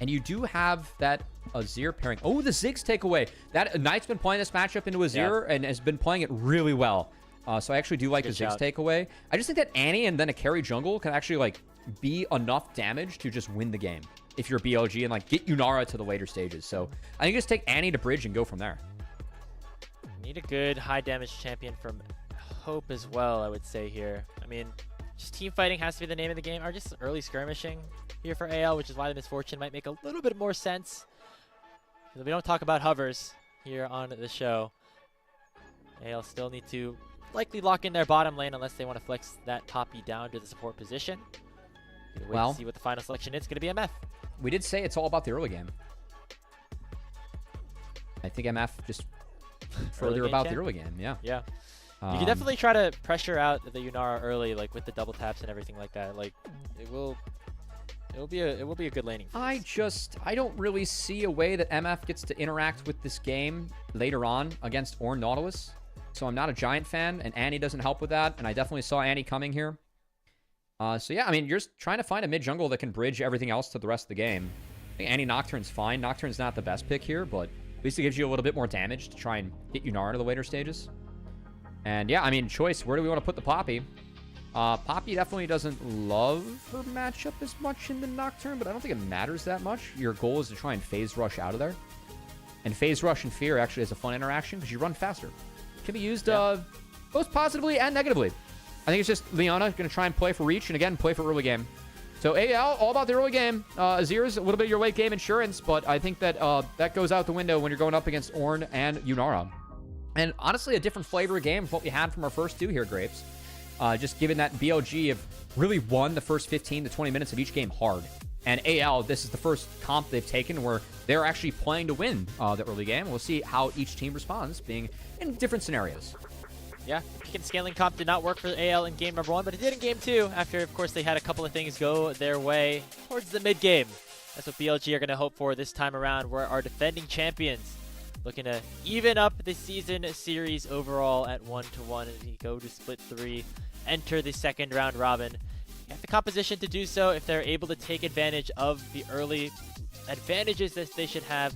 And you do have that Azir pairing. Oh, the Ziggs takeaway. That Knight's been playing this matchup into Azir and has been playing it really well. So I actually do like the Ziggs takeaway. I just think that Annie and then a carry jungle can actually like be enough damage to just win the game if you're BLG and like get Yunara to the later stages. So I think just take Annie to bridge and go from there. Need a good high damage champion from Hope as well, I would say here. I mean, just team fighting has to be the name of the game, or just early skirmishing here for AL, which is why the Misfortune might make a little bit more sense. We don't talk about hovers here on the show. AL still need to likely lock in their bottom lane unless they want to flex that Poppy down to the support position. Wait to see what the final selection is. It's going to be MF. We did say it's all about the early game. I think MF just further about the early game. Yeah. Yeah. You can definitely try to pressure out the Yunara early, like with the double taps and everything like that. Like it will be a good laning phase. I don't really see a way that MF gets to interact with this game later on against Ornn Nautilus. So I'm not a Giant fan, and Annie doesn't help with that. And I definitely saw Annie coming here. So yeah, I mean, you're just trying to find a mid jungle that can bridge everything else to the rest of the game. I think Annie Nocturne's fine. Nocturne's not the best pick here, but at least it gives you a little bit more damage to try and get Yunara to the later stages. And yeah, I mean, choice, where do we want to put the Poppy? Poppy definitely doesn't love her matchup as much in the Nocturne, but I don't think it matters that much. Your goal is to try and phase rush out of there. And Phase Rush and Fear actually is a fun interaction because you run faster. Can be used both positively and negatively. I think it's just Leona going to try and play for reach and, again, play for early game. So AL, all about the early game. Azir's a little bit of your late game insurance, but I think that that goes out the window when you're going up against Ornn and Yunara. And honestly, a different flavor of game from what we had from our first two here, Grapes. Just given that BLG have really won the first 15 to 20 minutes of each game hard. And AL, this is the first comp they've taken where they're actually playing to win the early game. We'll see how each team responds, being in different scenarios. Yeah, pick and scaling comp did not work for AL in game number 1, but it did in game 2 after, of course, they had a couple of things go their way towards the mid game. That's what BLG are going to hope for this time around, where our defending champions looking to even up the season series overall at 1-1 as we go to split 3, enter the second round robin. They have the composition to do so if they're able to take advantage of the early advantages that they should have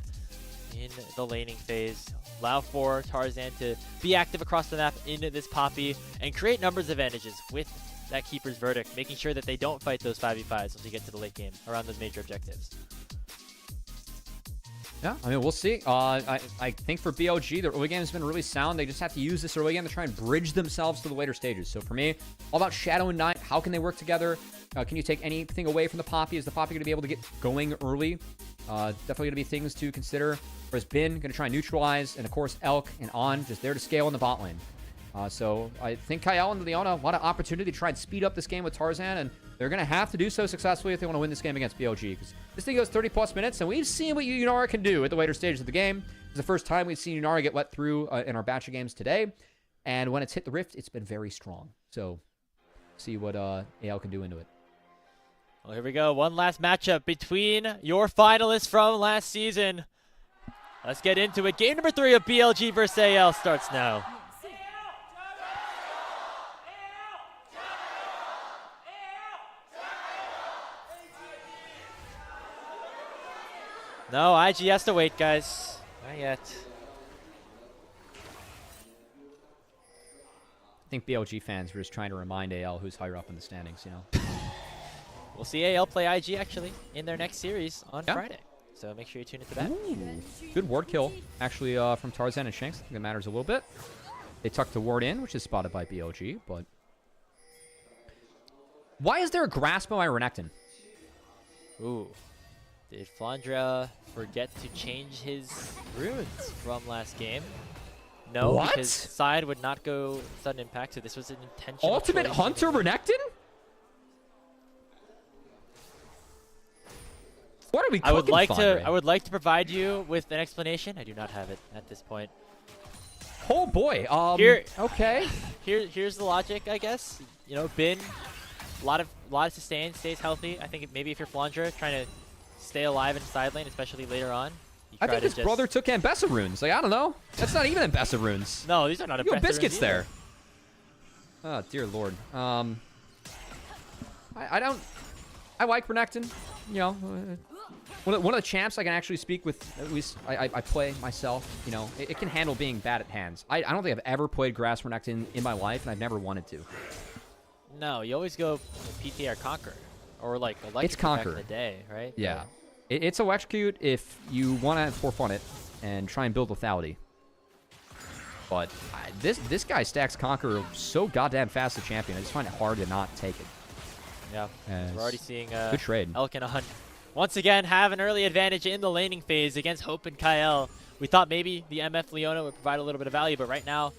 in the laning phase. Allow for Tarzan to be active across the map into this Poppy and create numbers advantages with that Keeper's Verdict, making sure that they don't fight those 5v5s once you get to the late game around those major objectives. Yeah, I mean, we'll see. I think for BLG, the early game has been really sound. They just have to use this early game to try and bridge themselves to the later stages. So for me, all about Shadow and Knight. How can they work together? Can you take anything away from the Poppy? Is the Poppy going to be able to get going early? Definitely going to be things to consider. Whereas Bin going to try and neutralize, and of course Elk and On just there to scale in the bot lane. So I think Kyle and Leona want an opportunity to try and speed up this game with Tarzan, and they're going to have to do so successfully if they want to win this game against BLG. Because this thing goes 30+ minutes, and we've seen what Yunara can do at the later stages of the game. It's the first time we've seen Yunara get let through in our batch of games today, and when it's hit the Rift, it's been very strong. So see what AL can do into it. Well, here we go. One last matchup between your finalists from last season. Let's get into it. Game number 3 of BLG versus AL starts now. No, IG has to wait, guys. Not yet. I think BLG fans were just trying to remind AL who's higher up in the standings, you know. We'll see AL play IG, actually, in their next series on Friday. So make sure you tune into that. Ooh, good ward kill, actually, from Tarzan and Shanks. I think it matters a little bit. They tucked the ward in, which is spotted by BLG, but... Why is there a grasp by Renekton? Ooh. Did Flandra forget to change his runes from last game? No, what? Because side would not go sudden impact, so this was an intentional Ultimate choice. Hunter Renekton? What are we cooking, I would like to provide you with an explanation. I do not have it at this point. Oh boy. Okay. Here's the logic, I guess. You know, Bin, a lot of sustain, stays healthy. I think maybe if you're Flandra trying to stay alive in side lane, especially later on. I think his brother took Ambessa runes. Like, I don't know. That's not even Ambessa runes. No, these are not Ambessa runes. Biscuits there. Oh, dear Lord. I like Renekton. You know, one of the champs I can actually speak with. At least I play myself. You know, it can handle being bad at hands. I don't think I've ever played Grass Renekton in my life, and I've never wanted to. No, you always go PT or Conquer. Or like Electrocute back in the day, right? Yeah. It's Electrocute if you want to forefront it and try and build lethality. But this guy stacks Conquer so goddamn fast a champion. I just find it hard to not take it. Yeah. We're already seeing good trade. Elk and On once again have an early advantage in the laning phase against Hope and Kyle. We thought maybe the MF Leona would provide a little bit of value, but right now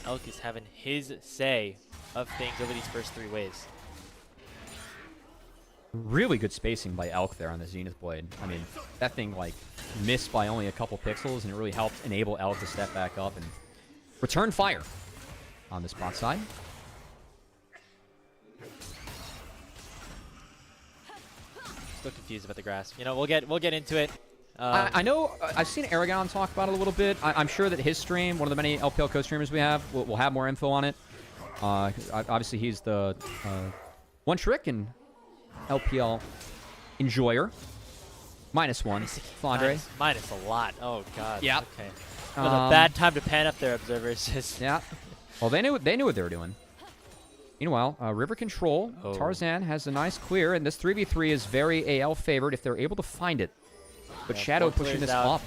Elk is having his say of things over these first 3 waves. Really good spacing by Elk there on the Zenith Blade. I mean, that thing, like, missed by only a couple pixels, and it really helped enable Elk to step back up and return fire on this bot side. Still confused about the grass. You know, we'll get into it. I know I've seen Aragon talk about it a little bit. I'm sure that his stream, one of the many LPL co-streamers we have, will have more info on it. Obviously, he's the one trick and LPL enjoyer. -1. Flandre. Minus a lot. Oh god. Yep. Okay. What a bad time to pan up there, observers. Yeah. Well, they knew what they were doing. Meanwhile, river control. Oh. Tarzan has a nice clear, and this 3v3 is very AL favored if they're able to find it. But Yeah, Shadow four pushing players this out. up.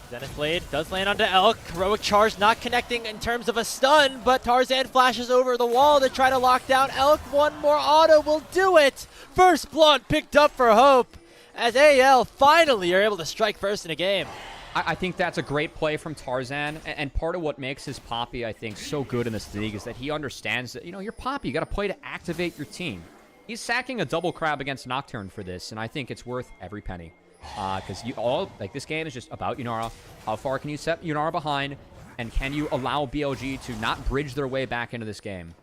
Zenith Blade does land onto Elk. Heroic Charge not connecting in terms of a stun, but Tarzan flashes over the wall to try to lock down Elk. One more auto will do it. First blood picked up for Hope as AL finally are able to strike first in a game. I think that's a great play from Tarzan, and part of what makes his Poppy, I think, so good in this league is that he understands that, you're Poppy. You got to play to activate your team. He's sacking a double crab against Nocturne for this, and I think it's worth every penny. Because this game is just about Yunara. How far can you set Yunara behind, and can you allow BLG to not bridge their way back into this game,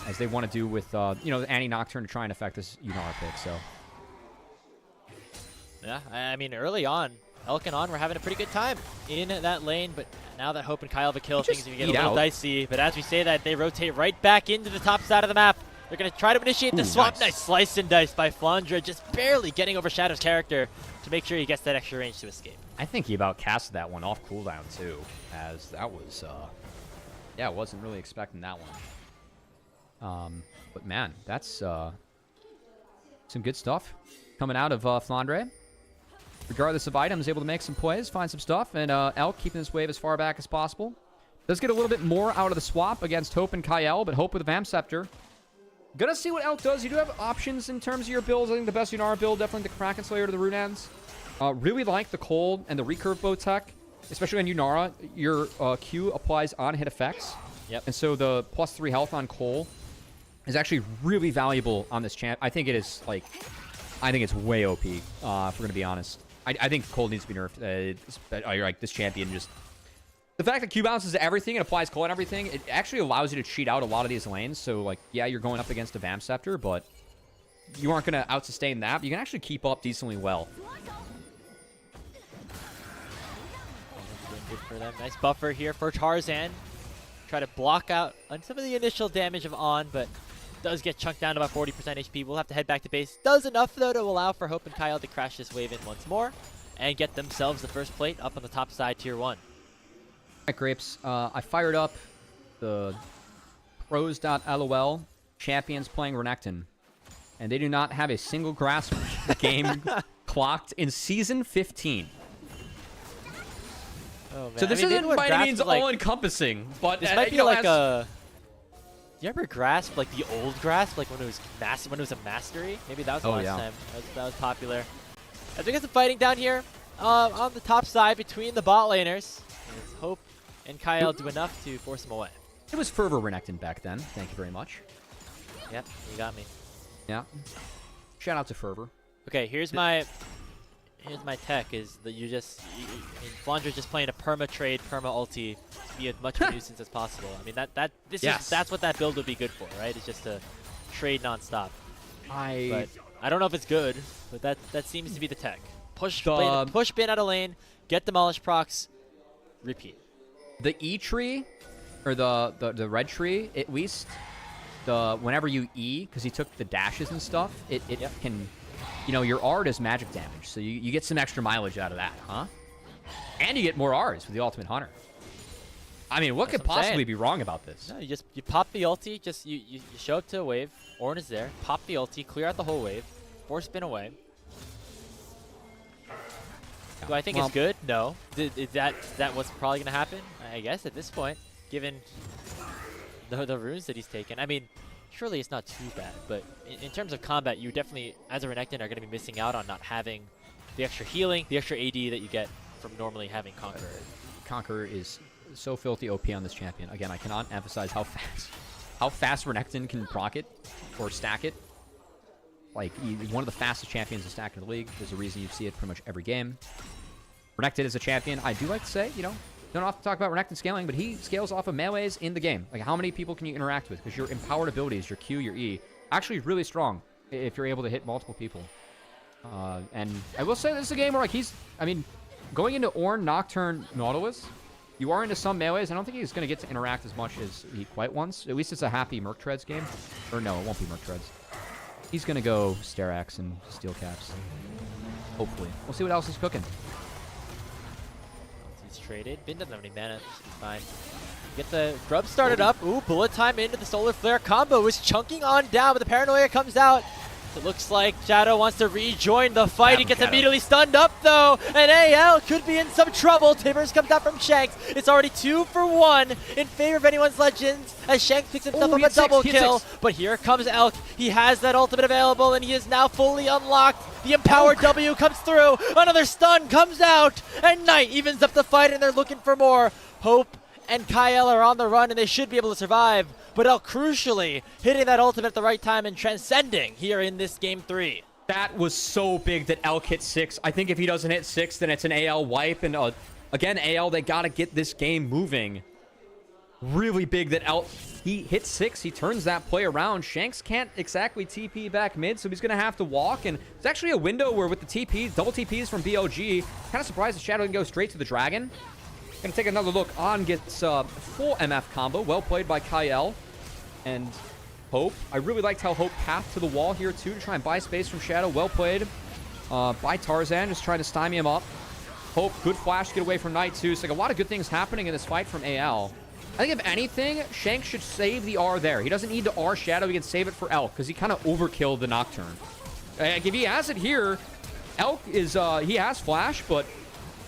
as they want to do with the anti-Nocturne to try and affect this Yunara pick. So, yeah, I mean, early on, Elk and On were having a pretty good time in that lane, but now that Hope and Kyle have a kill, things get a little dicey. But as we say that, they rotate right back into the top side of the map. They're going to try to initiate the swap. Nice slice and dice by Flandra, just barely getting over Shadow's character to make sure he gets that extra range to escape. I think he about casted that one off cooldown too, as that was, I wasn't really expecting that one. But man, that's some good stuff coming out of Flandre. Regardless of items, able to make some plays, find some stuff, and Elk keeping this wave as far back as possible. Does get a little bit more out of the swap against Hope and Kyle, but Hope with a Vamp Scepter. Gonna see what Elk does. You do have options in terms of your builds. I think the best Yunara build, definitely the Kraken Slayer to the Runeans. Really like the Cold and the Recurve Bow tech, especially on Yunara. Your Q applies on hit effects. Yep. And so the +3 health on Cole is actually really valuable on this champ. I think it is, I think it's way OP, if we're going to be honest. I think Cole needs to be nerfed. This champion just... The fact that Q bounces everything and applies Cole and everything, it actually allows you to cheat out a lot of these lanes. So, yeah, you're going up against a Vamp Scepter, but you aren't going to out-sustain that. But you can actually keep up decently well. Good for them. Nice buffer here for Tarzan. Try to block out on some of the initial damage of On, but does get chunked down to about 40% HP. We'll have to head back to base. Does enough, though, to allow for Hope and Kyle to crash this wave in once more and get themselves the first plate up on the top side, Tier 1. All right, Grapes. I fired up the pros.lol champions playing Renekton, and they do not have a single grasp game clocked in Season 15. Oh, man. So this isn't by any means all-encompassing, but this might be like a... Do you ever grasp the old grasp, when it was a mastery? Maybe that was the last time. That was popular. As we get some fighting down here on the top side between the bot laners, let's Hope and Kyle do enough to force him away. It was Fervor Renekton back then. Thank you very much. Yep, you got me. Yeah. Shout out to Fervor. Okay, here's my tech is that Flandra's just playing a perma trade, perma ulti to be as much of a nuisance as possible. I mean that's what that build would be good for, right? It's just to trade nonstop. But I don't know if it's good, but that seems to be the tech. Push bin out of lane, get demolish procs, repeat. The E tree, or the red tree, at least whenever you E, because he took the dashes and stuff, it can. Your R does magic damage, so you get some extra mileage out of that, huh? And you get more Rs with the Ultimate Hunter. I mean, what could possibly be wrong about this? No, you pop the ulti, you show up to a wave, Ornn is there, pop the ulti, clear out the whole wave, force spin away. Do I think it's good? No. Is that what's probably going to happen? I guess at this point, given the runes that he's taken. I mean, surely it's not too bad, but in terms of combat, you definitely, as a Renekton, are going to be missing out on not having the extra healing, the extra AD that you get from normally having Conqueror. Conqueror is so filthy OP on this champion. Again, I cannot emphasize how fast Renekton can proc it or stack it. He's one of the fastest champions to stack in the league. There's a reason you see it pretty much every game. Renekton is a champion. I do like to say, don't often talk about Renekton scaling, but he scales off of melees in the game. How many people can you interact with? Because your empowered abilities, your Q, your E, actually really strong if you're able to hit multiple people. And I will say this is a game where going into Ornn, Nocturne, Nautilus, you are into some melees. I don't think he's going to get to interact as much as he quite wants. At least it's a happy Merc Treads game. Or no, it won't be Merc Treads. He's going to go Sterax and Steel Caps. Hopefully. We'll see what else is cooking. He's traded. Bin doesn't have any mana. Should be fine. Get the grub started up. Ooh, bullet time into the solar flare combo is chunking on down, but the paranoia comes out. It looks like Shadow wants to rejoin the fight. He gets immediately stunned up though, and AL could be in some trouble. Tibbers comes out from Shanks. It's already 2 for 1 in favor of anyone's Legends as Shanks picks himself up a double kill. But here comes Elk. He has that ultimate available and he is now fully unlocked. The empowered W comes through. Another stun comes out, and Knight evens up the fight, and they're looking for more. Hope and Kyle are on the run, and they should be able to survive. But Elk crucially hitting that ultimate at the right time and transcending here in this game 3. That was so big that Elk hit 6. I think if he doesn't hit 6, then it's an AL wipe. And again, AL, they got to get this game moving. Really big that Elk, he hit 6. He turns that play around. Shanks can't exactly TP back mid, so he's going to have to walk. And it's actually a window where with the TPs, double TPs from BLG, kind of surprised the Shadow didn't go straight to the Dragon. Gonna take another look. On gets full MF combo. Well played by Kyle. And Hope. I really liked how Hope pathed to the wall here too to try and buy space from Shadow. Well played by Tarzan, just trying to stymie him up. Hope, good flash to get away from Knight too. So like a lot of good things happening in this fight from AL. I think if anything, Shanks should save the R there. He doesn't need to R Shadow. He can save it for Elk because he kind of overkilled the Nocturne. Like if he has it here, Elk is, he has flash, but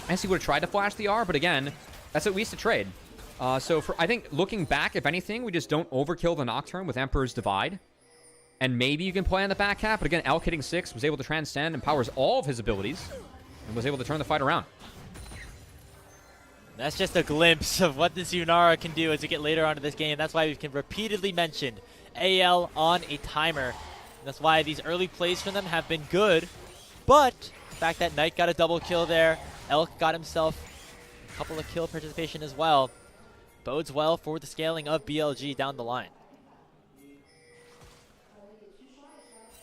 I guess he would have tried to flash the R, but again, that's at least a trade. So I think looking back, if anything, we just don't overkill the Nocturne with Emperor's Divide. And maybe you can play on the back half, but again, Elk hitting 6 was able to transcend and powers all of his abilities and was able to turn the fight around. That's just a glimpse of what this Yunara can do as we get later on in this game. That's why we can repeatedly mention AL on a timer. And that's why these early plays from them have been good. But the fact that Knight got a double kill there, Elk got himself a couple of kill participation as well, bodes well for the scaling of BLG down the line.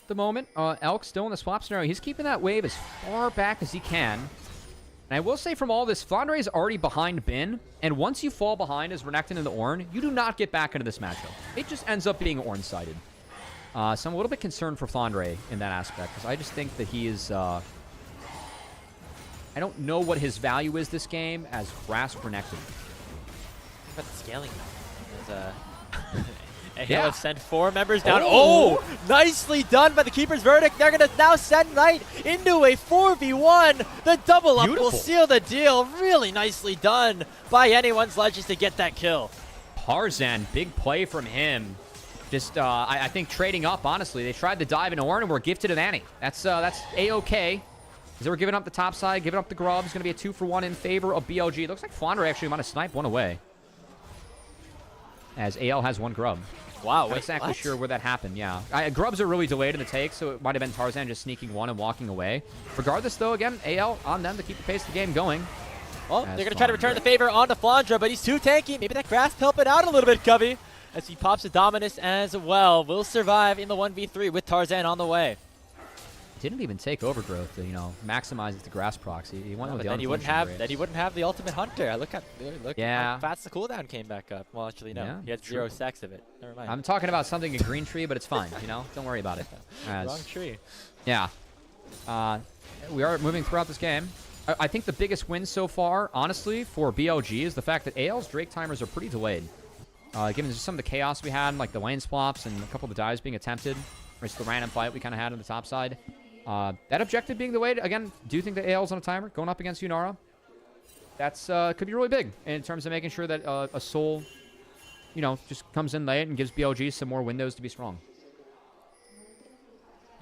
At the moment, Elk still in the swap scenario. He's keeping that wave as far back as he can. And I will say from all this, Flandre is already behind Bin, and once you fall behind as Renekton and the Ornn, you do not get back into this matchup. It just ends up being Ornn-sided. So I'm a little bit concerned for Flandre in that aspect, because I just think that he is... I don't know what his value is this game as Grasp Renekton. What about the scaling now? Yeah. Have sent 4 members down. Oh, nicely done by the Keeper's Verdict. They're going to now send Knight into a 4v1. The double up will seal the deal. Really nicely done by anyone's Legends to get that kill. Tarzan, big play from him. Just, I think trading up, honestly. They tried to dive into Ornn and were gifted an Annie. That's A-okay. As they were giving up the top side, giving up the grub. It's going to be a 2 for 1 in favor of BLG. It looks like Flandre actually might have sniped one away. As AL has 1 grub. Wow, Not exactly sure where that happened, yeah. Grubs are really delayed in the take, so it might have been Tarzan just sneaking one and walking away. Regardless, though, again, AL on them to keep the pace of the game going. Well, they're going to try to return the favor onto Flandre, but he's too tanky. Maybe that Grasp helping out a little bit, Covey, as he pops a Dominus as well. Will survive in the 1v3 with Tarzan on the way. Didn't even take Overgrowth to, maximize the Grasp proxy. He went with the then he wouldn't have the Ultimate Hunter. Look how fast the cooldown came back up. Well, actually, no. Yeah, he had 0 stacks of it. Never mind. I'm talking about something in Green Tree, but it's fine. Don't worry about it. Wrong tree. Yeah. We are moving throughout this game. I think the biggest win so far, honestly, for BLG is the fact that AL's Drake timers are pretty delayed. Given just some of the chaos we had, like the lane swaps and a couple of the dives being attempted, or just the random fight we kind of had on the top side. That objective being delayed, again, do you think that AL's on a timer going up against Yunara? That's could be really big in terms of making sure that a Soul, just comes in late and gives BLG some more windows to be strong.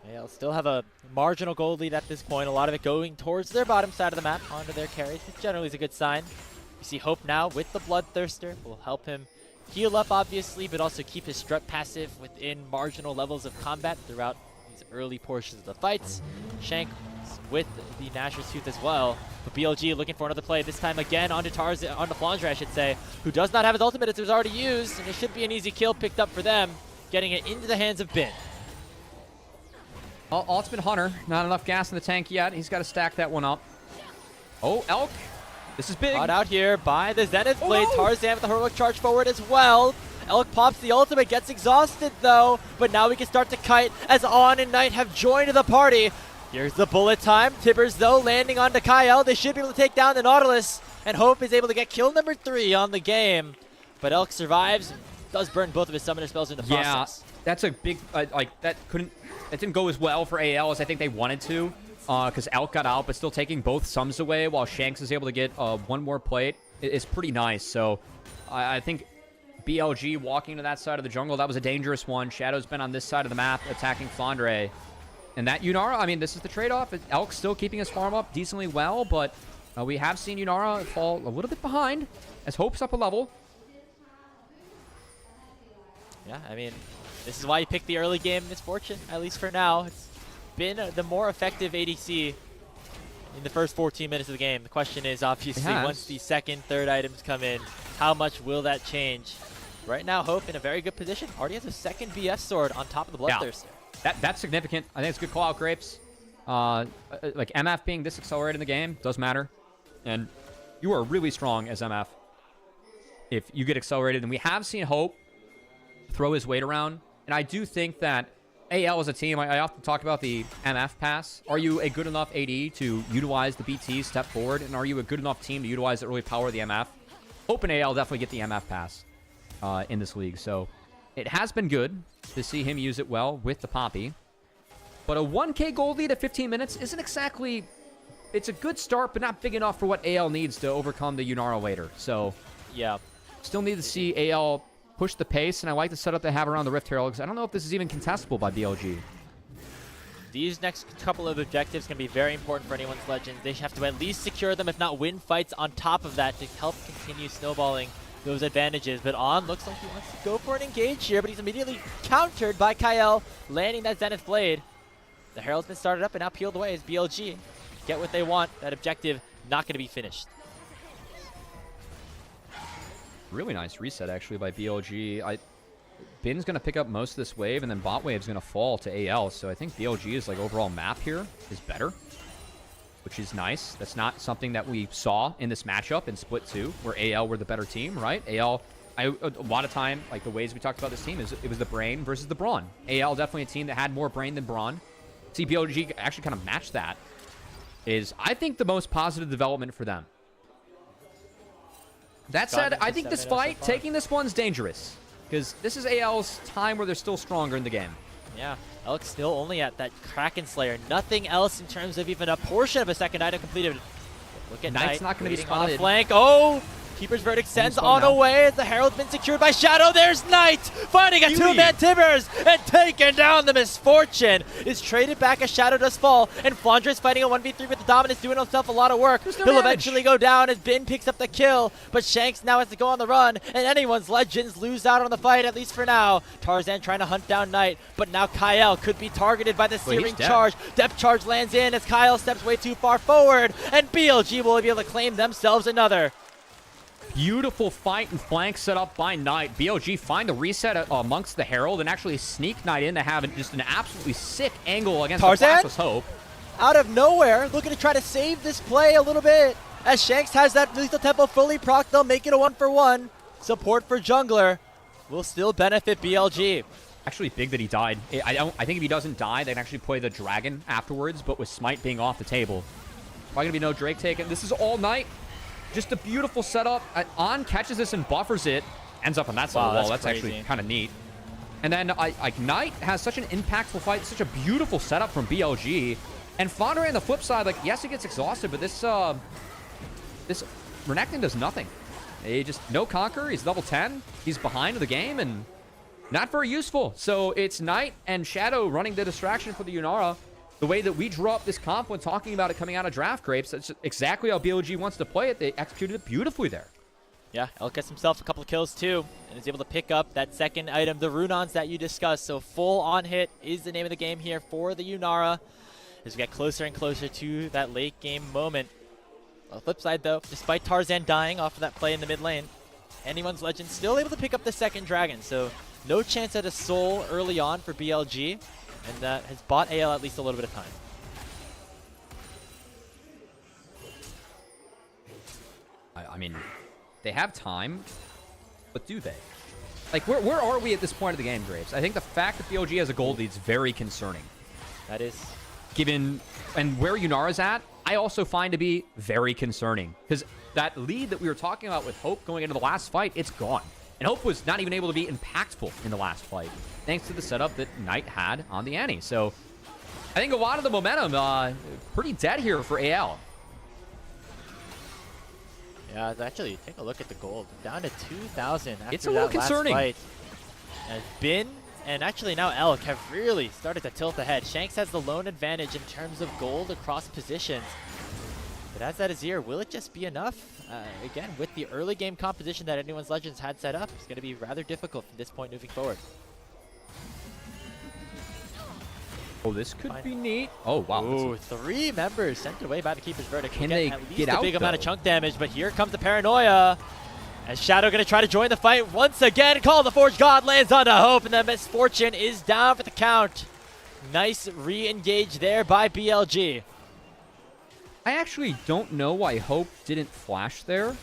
They'll still have a marginal gold lead at this point. A lot of it going towards their bottom side of the map, onto their carries, which generally is a good sign. You see Hope now with the Bloodthirster will help him heal up, obviously, but also keep his strut passive within marginal levels of combat throughout these early portions of the fights. Shank with the Nashor's Tooth as well. But BLG looking for another play, this time again onto Tarzan, onto Flandre, I should say, who does not have his ultimate as it was already used, and it should be an easy kill picked up for them, getting it into the hands of Bin. Ultimate Hunter, not enough gas in the tank yet. He's got to stack that one up. Oh, Elk. This is big. Caught out here by the Zenith Blade. Oh, no. Tarzan with the heroic charge forward as well. Elk pops the ultimate, gets exhausted though, but now we can start to kite as On and Knight have joined the party. Here's the bullet time. Tibbers though landing onto Kyle. They should be able to take down the Nautilus, and Hope is able to get kill number 3 on the game. But Elk survives, does burn both of his summoner spells in the process. that's a big, that didn't go as well for AL as I think they wanted to, because Elk got out, but still taking both sums away while Shanks is able to get one more plate is pretty nice. So I think BLG walking to that side of the jungle, that was a dangerous one. Shadow's been on this side of the map attacking Flandre. And that Yunara, I mean, this is the trade-off. Elk's still keeping his farm up decently well, but we have seen Yunara fall a little bit behind as Hope's up a level. Yeah, I mean, this is why you pick the early game misfortune, at least for now. It's been the more effective ADC in the first 14 minutes of the game. The question is, obviously, once the second, third items come in, how much will that change? Right now, Hope in a very good position. Already has a second VS sword on top of the Bloodthirster. That's significant. I think it's a good call out, Grapes. Like, MF being this accelerated in the game does matter. And you are really strong as MF if you get accelerated. And we have seen Hope throw his weight around. And I do think that AL as a team, I often talk about the MF pass. Are you a good enough AD to utilize the BT step forward? And are you a good enough team to utilize the early power of the MF? Hope and AL definitely get the MF pass in this league. So it has been good to see him use it well with the Poppy. But a 1K gold lead at 15 minutes isn't exactly... It's a good start, but not big enough for what AL needs to overcome the Yunara later. So yeah, still need to see AL push the pace, and I like the setup they have around the Rift Herald, because I don't know if this is even contestable by BLG. These next couple of objectives can be very important for anyone's Legends. They have to at least secure them, if not win fights on top of that, to help continue snowballing those advantages. But On looks like he wants to go for an engage here, but he's immediately countered by Kyle, landing that Zenith Blade. The Herald's been started up and now peeled away as BLG get what they want. That objective not going to be finished. Really nice reset, actually, by BLG. Bin's going to pick up most of this wave, and then bot wave's going to fall to AL. So I think BLG's like overall map here is better, which is nice. That's not something that we saw in this matchup in Split 2, where AL were the better team, right? AL, a lot of time, like the ways we talked about this team, is it was the brain versus the brawn. AL definitely a team that had more brain than brawn. See, BLG actually kind of matched that. Is, I think, the most positive development for them. That said, I think this fight, taking this one's dangerous. Because this is AL's time where they're still stronger in the game. Yeah, Elk's still only at that Kraken Slayer. Nothing else in terms of even a portion of a second item completed. Look at Knight's not going to be spotted. On the flank. Oh! Keeper's Verdict sends on away as the Herald's been secured by Shadow. There's Knight finding a two-man Tibbers and taking down the Misfortune. Is traded back as Shadow does fall, and Flandre's fighting a 1v3 with the Dominus, doing himself a lot of work. He'll eventually go down as Bin picks up the kill, but Shanks now has to go on the run, and anyone's Legends lose out on the fight, at least for now. Tarzan trying to hunt down Knight, but now Kyle could be targeted by the Searing Charge. Depth Charge lands in as Kyle steps way too far forward, and BLG will be able to claim themselves another. Beautiful fight and flank set up by Knight. BLG find the reset amongst the Herald and actually sneak Knight in to have just an absolutely sick angle against the Flashless Hope. Out of nowhere, looking to try to save this play a little bit. As Shanks has that lethal tempo fully procced, they'll make it a 1-for-1. Support for Jungler will still benefit BLG. Actually big that he died. I think if he doesn't die, they can actually play the Dragon afterwards, but with Smite being off the table. Probably going to be no Drake taken. This is all Knight. Just a beautiful setup. On catches this and buffers it. Ends up on that side of the wall. That's actually kind of neat. And then Knight has such an impactful fight. Such a beautiful setup from BLG. And Fondre on the flip side, like, yes, he gets exhausted, but this Renekton does nothing. He just, no conquer. He's level 10. He's behind the game and not very useful. So it's Knight and Shadow running the distraction for the Yunara. The way that we drew up this comp when talking about it coming out of Draft Grapes, that's exactly how BLG wants to play it. They executed it beautifully there. Yeah, Elk gets himself a couple of kills too, and is able to pick up that second item, the Runons that you discussed. So full on hit is the name of the game here for the Yunara as we get closer and closer to that late game moment. On the flip side though, despite Tarzan dying off of that play in the mid lane, anyone's Legend still able to pick up the second dragon. So no chance at a soul early on for BLG. And that has bought AL at least a little bit of time. I mean, they have time, but do they? Like, where are we at this point of the game, Graves? I think the fact that BLG has a gold lead is very concerning. That is. Given, and where Yunara's at, I also find to be very concerning. Because that lead that we were talking about with Hope going into the last fight, it's gone. And Hope was not even able to be impactful in the last fight, thanks to the setup that Knight had on the Annie. So I think a lot of the momentum pretty dead here for AL. Yeah, actually, take a look at the gold. Down to 2,000 after It's a little that concerning. last fight. As Bin and actually now Elk have really started to tilt ahead. Shanks has the lone advantage in terms of gold across positions. But as that Azir, will it just be enough? Again, with the early game composition that Anyone's Legends had set up, it's going to be rather difficult from this point moving forward. Oh, this could be neat. Oh, wow. Ooh, 3 members sent away by the Keeper's Verdict. Can We'll they at least get a out, big amount of though? chunk damage, but here comes the Paranoia. As Shadow going to try to join the fight once again. Call the Forge God lands onto Hope, and then Misfortune is down for the count. Nice re-engage there by BLG. I actually don't know why Hope didn't flash there.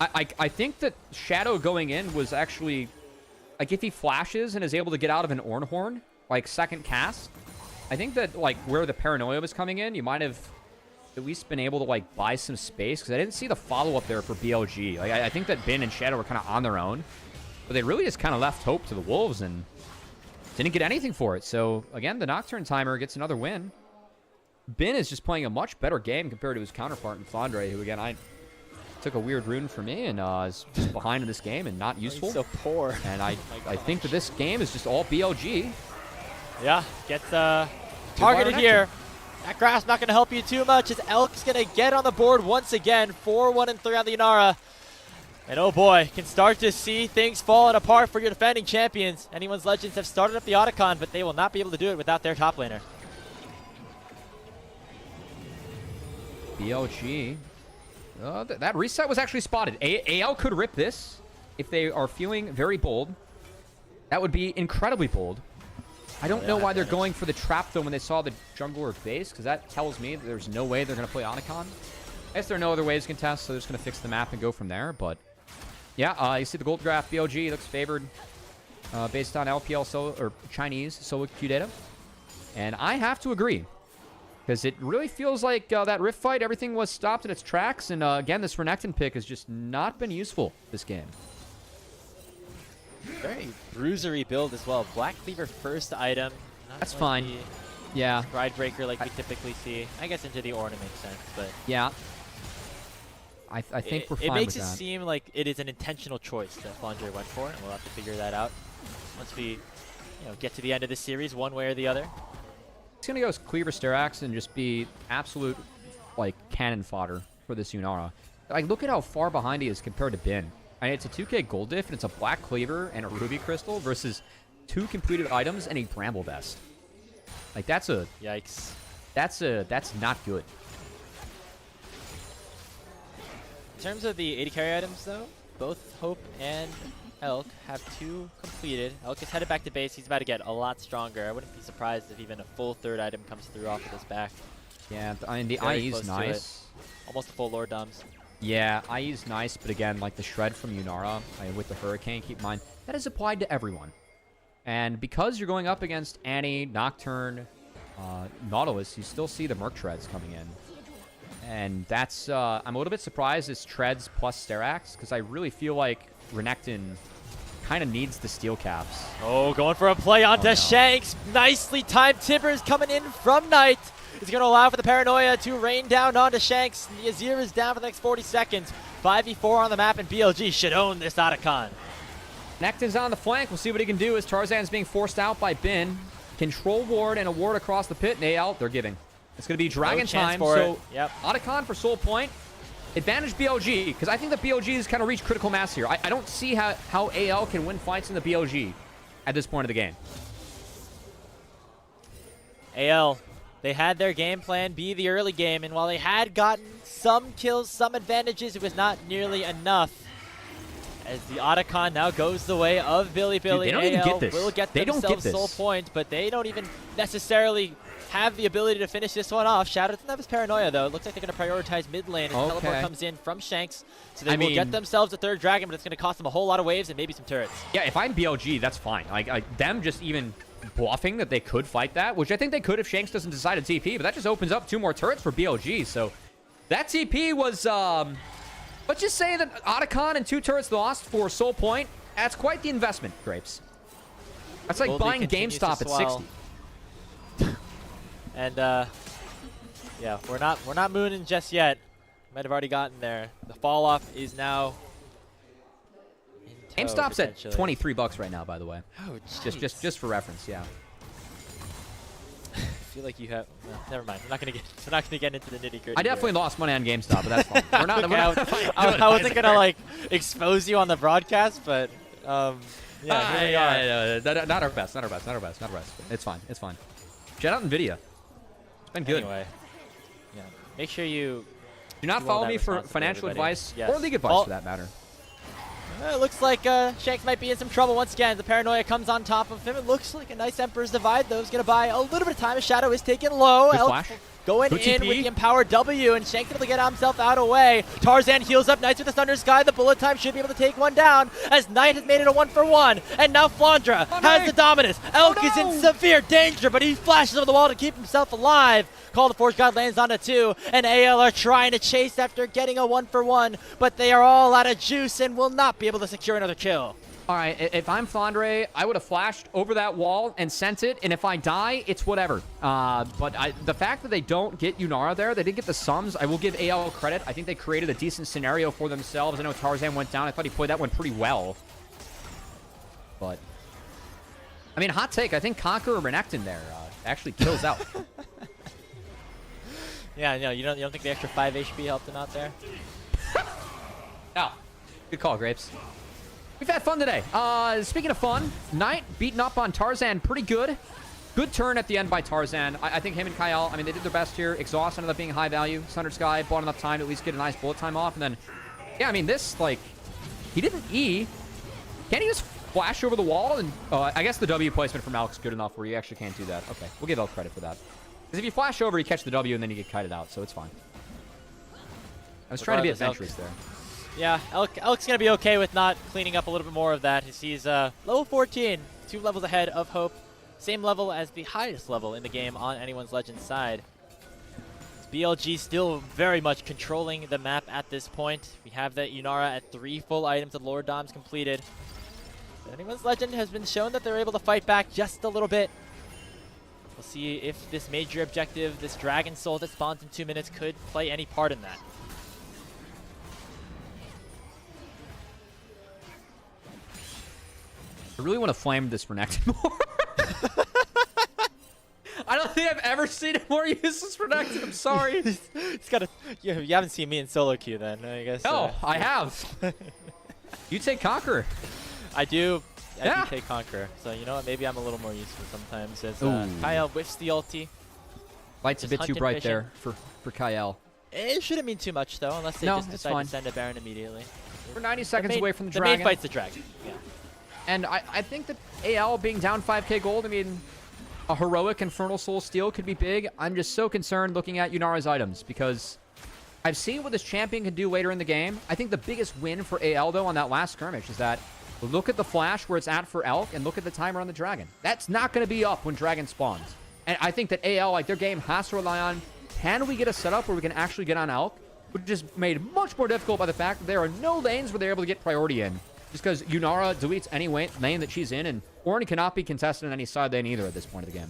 I think that Shadow going in was actually, like, if he flashes and is able to get out of an Ornhorn, like second cast, I think that, like, where the Paranoia was coming in, you might have at least been able to, like, buy some space, because I didn't see the follow-up there for BLG. Like, I think that Bin and Shadow were kind of on their own, but they really just kind of left Hope to the Wolves and didn't get anything for it. So, again, the Nocturne Timer gets another win. Bin is just playing a much better game compared to his counterpart in Flandre, who, again, I took a weird rune for me and is just behind in this game and not useful. He's so poor. And I think that this game is just all BLG. Yeah, gets targeted here. That grass not going to help you too much as Elk's going to get on the board once again. 4-1 and 3 on the Inara. And oh boy, can start to see things falling apart for your defending champions. Anyone's Legends have started up the Otacon, but they will not be able to do it without their top laner. BLG. That reset was actually spotted. AL could rip this if they are feeling very bold. That would be incredibly bold. I don't know why they're going for the trap, though, when they saw the jungler base, because that tells me that there's no way they're going to play Otacon. I guess there are no other ways to contest, so they're just going to fix the map and go from there. But, yeah, you see the gold graph. BLG looks favored based on LPL or Chinese solo queue data. And I have to agree, because it really feels like that Rift fight, everything was stopped in its tracks. And, again, this Renekton pick has just not been useful this game. Very bruisery build as well. Black Cleaver first item. That's fine. Yeah. Stride Breaker like we typically see. I guess into the Ornament makes sense, but... Yeah. I think we're fine with that. It makes it seem like it is an intentional choice that Flandre went for, and we'll have to figure that out once we get to the end of the series one way or the other. It's going to go as Cleaver Sterax and just be absolute, like, cannon fodder for this Yunara. Like, look at how far behind he is compared to Bin. I mean, it's a 2k gold diff, and it's a Black Cleaver and a Ruby Crystal versus 2 completed items and a Bramble Vest. Like, that's a... Yikes. That's not good. In terms of the 80 carry items, though, both Hope and Elk have 2 completed. Elk is headed back to base. He's about to get a lot stronger. I wouldn't be surprised if even a full 3rd item comes through off of his back. Yeah, I mean, the Very IE close is to nice. Almost a full Lord Doms. Yeah, IE is nice, but again, like the Shred from Yunara with the Hurricane, keep in mind, that is applied to everyone. And because you're going up against Annie, Nocturne, Nautilus, you still see the Merc Treads coming in. And that's, I'm a little bit surprised it's Treads plus Sterax, because I really feel like Renekton kind of needs the Steel Caps. Oh, going for a play onto Shanks. Nicely timed Timbers coming in from Knight. Is going to allow for the Paranoia to rain down onto Shanks. The Azir is down for the next 40 seconds. 5v4 on the map, and BLG should own this Otacon. Necton's on the flank. We'll see what he can do as Tarzan's being forced out by Bin. Control ward and a ward across the pit. Nail, they're giving. It's going to be Dragon time. So, Otacon for Soul Point. Advantage BLG, because I think the BLG has kind of reached critical mass here. I don't see how AL can win fights in the BLG at this point of the game. AL, they had their game plan be the early game, and while they had gotten some kills, some advantages, it was not nearly enough. As the Otacon now goes the way of Billy. Dude, they don't even get this. Will get they themselves don't get this. Soul Point, but they don't even necessarily have the ability to finish this one off. Shadow doesn't have his Paranoia, though. It looks like they're going to prioritize mid lane as Teleport comes in from Shanks. So they will get themselves a 3rd Dragon, but it's going to cost them a whole lot of waves and maybe some turrets. Yeah, if I'm BLG, that's fine. Like them just even bluffing that they could fight that, which I think they could if Shanks doesn't decide to TP, but that just opens up 2 more turrets for BLG. So that TP was Let's just say that Otacon and 2 turrets lost for Soul Point. That's quite the investment, Grapes. That's like buying GameStop at 60. And yeah, we're not mooning just yet. Might have already gotten there. The fall off is now. GameStop's at $23 right now, by the way. Oh, just for reference, yeah. I feel like you have. No, never mind. We're not gonna get into the nitty gritty. I definitely lost money on GameStop, but that's fine. We're not. Okay, I wasn't gonna like expose you on the broadcast, but yeah, here we are. Not our best. It's fine. Shout out NVIDIA. It's been good. Anyway, yeah. Make sure you do not follow me for financial advice or league advice for that matter. It looks like Shanks might be in some trouble once again. The paranoia comes on top of him. It looks like a nice Emperor's Divide, though. He's going to buy a little bit of time. His Shadow is taken low. Flash. Going in with the Empowered W, and Shanks able to get himself out of the way. Tarzan heals up nice with the Thunder Sky. The bullet time should be able to take one down, as Knight has made it a 1-for-1. And now Flandra has the dominance. Elk is in severe danger, but he flashes over the wall to keep himself alive. Call the Forge God lands on a 2, and AL are trying to chase after getting a 1-for-1, but they are all out of juice and will not be able to secure another kill. All right, if I'm Flandre, I would have flashed over that wall and sent it, and if I die, it's whatever. But the fact that they don't get Yunara there, they didn't get the sums, I will give AL credit. I think they created a decent scenario for themselves. I know Tarzan went down. I thought he played that one pretty well. But, I mean, hot take, I think Conqueror Renekton there actually kills out. Yeah, no, you don't think the extra 5 HP helped him out there? No. Good call, Grapes. We've had fun today. Speaking of fun, Knight beating up on Tarzan pretty good. Good turn at the end by Tarzan. I think him and Kyle, I mean, they did their best here. Exhaust ended up being high value. Thunder Sky bought enough time to at least get a nice bullet time off. And then, yeah, I mean, this, like, he didn't E. Can't he just flash over the wall? And I guess the W placement from Alex is good enough where you actually can't do that. Okay, we'll give Elk credit for that. Because if you flash over, you catch the W and then you get kited out, so it's fine. I was trying to be adventurous there. Yeah, Elk's going to be okay with not cleaning up a little bit more of that. He's level 14, 2 levels ahead of Hope. Same level as the highest level in the game on anyone's Legends side. BLG still very much controlling the map at this point. We have that Yunara at 3 full items of Lord Doms completed. But anyone's Legend has been shown that they're able to fight back just a little bit. We'll see if this major objective, this Dragon Soul that spawns in 2 minutes, could play any part in that. I really want to flame this Renekton more. I don't think I've ever seen a more useless Renekton. I'm sorry. It's got a. You haven't seen me in solo queue then, I guess. No, I have. You take Conqueror. I do take Conqueror. So you know what? Maybe I'm a little more useful sometimes. As Kyle whiffs the ulti. Light's a bit too bright there for Kyle. It shouldn't mean too much though, unless they just decide to send a Baron immediately. We're 90 seconds away from the Dragon. The main fight's the Dragon. Yeah. And I think that AL being down 5k gold, I mean, a heroic Infernal Soul steal could be big. I'm just so concerned looking at Yunara's items because I've seen what this champion can do later in the game. I think the biggest win for AL, though, on that last skirmish is that look at the flash where it's at for Elk and look at the timer on the Dragon. That's not going to be up when Dragon spawns. And I think that AL, like, their game has to rely on, can we get a setup where we can actually get on Elk? Which is made much more difficult by the fact that there are no lanes where they're able to get priority in. Just because Yunara deletes any lane that she's in, and Ornn cannot be contested on any side lane either at this point of the game.